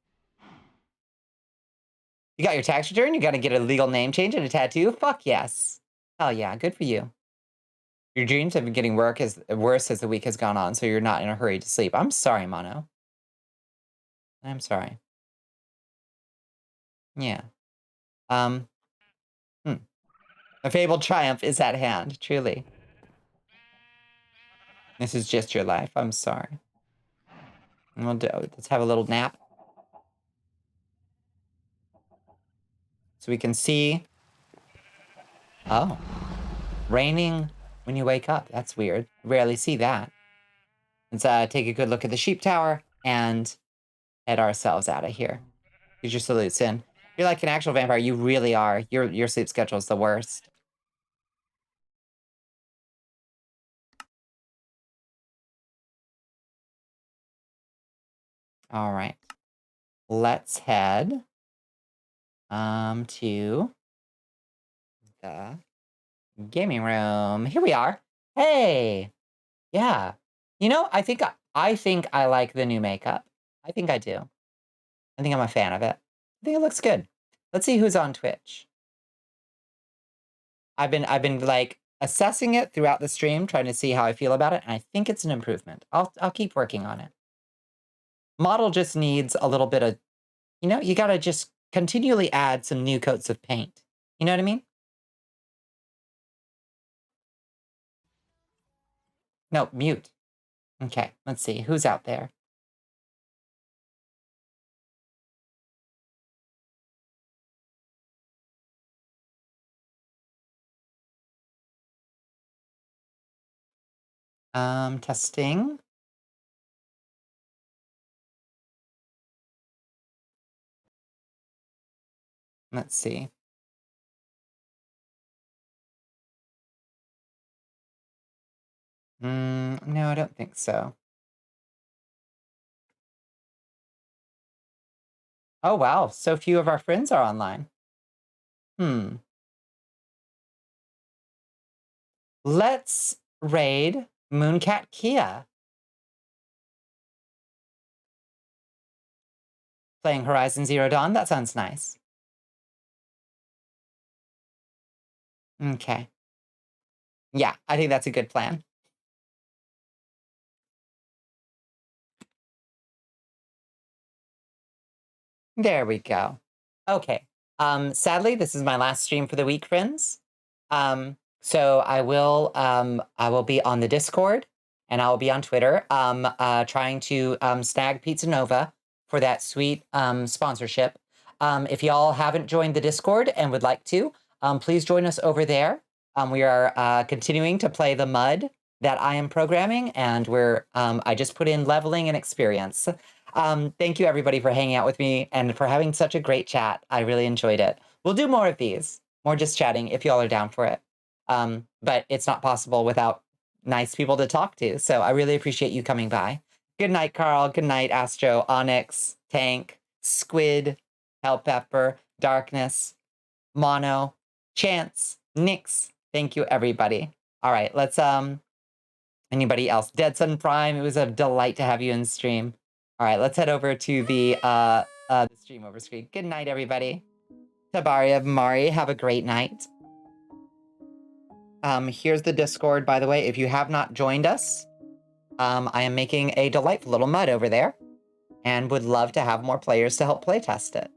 You got your tax return? You gotta get a legal name change and a tattoo? Fuck yes. Hell yeah, good for you. Your dreams have been getting worse as the week has gone on, so you're not in a hurry to sleep. I'm sorry, Mono. I'm sorry. Yeah. A fabled triumph is at hand, truly. This is just your life. I'm sorry. Let's have a little nap. So we can see. Oh. Raining when you wake up. That's weird. Rarely see that. Let's take a good look at the sheep tower and head ourselves out of here. Use your salutes in. You're like an actual vampire. You really are. Your sleep schedule is the worst. All right. Let's head to the gaming room. Here we are. Hey. Yeah. You know, I think I like the new makeup. I think I do. I think I'm a fan of it. I think it looks good. Let's see who's on Twitch. I've been like assessing it throughout the stream, trying to see how I feel about it, and I think it's an improvement. I'll keep working on it. Model just needs a little bit of, you know, you gotta just continually add some new coats of paint. You know what I mean? No, mute. Okay, let's see who's out there. Testing. Let's see. No, I don't think so. Oh, wow. So few of our friends are online. Let's raid Mooncat Kia. Playing Horizon Zero Dawn. That sounds nice. Okay. Yeah, I think that's a good plan. There we go. Okay. Sadly, this is my last stream for the week, friends. So I will be on the Discord and I will be on Twitter, trying to snag Pizza Nova for that sweet sponsorship. If y'all haven't joined the Discord and would like to, please join us over there. We are continuing to play the mud that I am programming, and I just put in leveling and experience. Thank you everybody for hanging out with me and for having such a great chat. I really enjoyed it. We'll do more of these, more just chatting if y'all are down for it. But it's not possible without nice people to talk to. So I really appreciate you coming by. Good night, Carl. Good night, Astro, Onyx, Tank, Squid, Hellpepper, Darkness, Mono, Chance, Nyx. Thank you, everybody. All right, let's anybody else? Dead Sun Prime, it was a delight to have you in stream. All right, let's head over to the stream over screen. Good night, everybody. Tabaria, Mari, have a great night. Here's the Discord, by the way. If you have not joined us, I am making a delightful little mud over there and would love to have more players to help playtest it.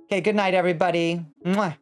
Okay, good night, everybody. Mwah.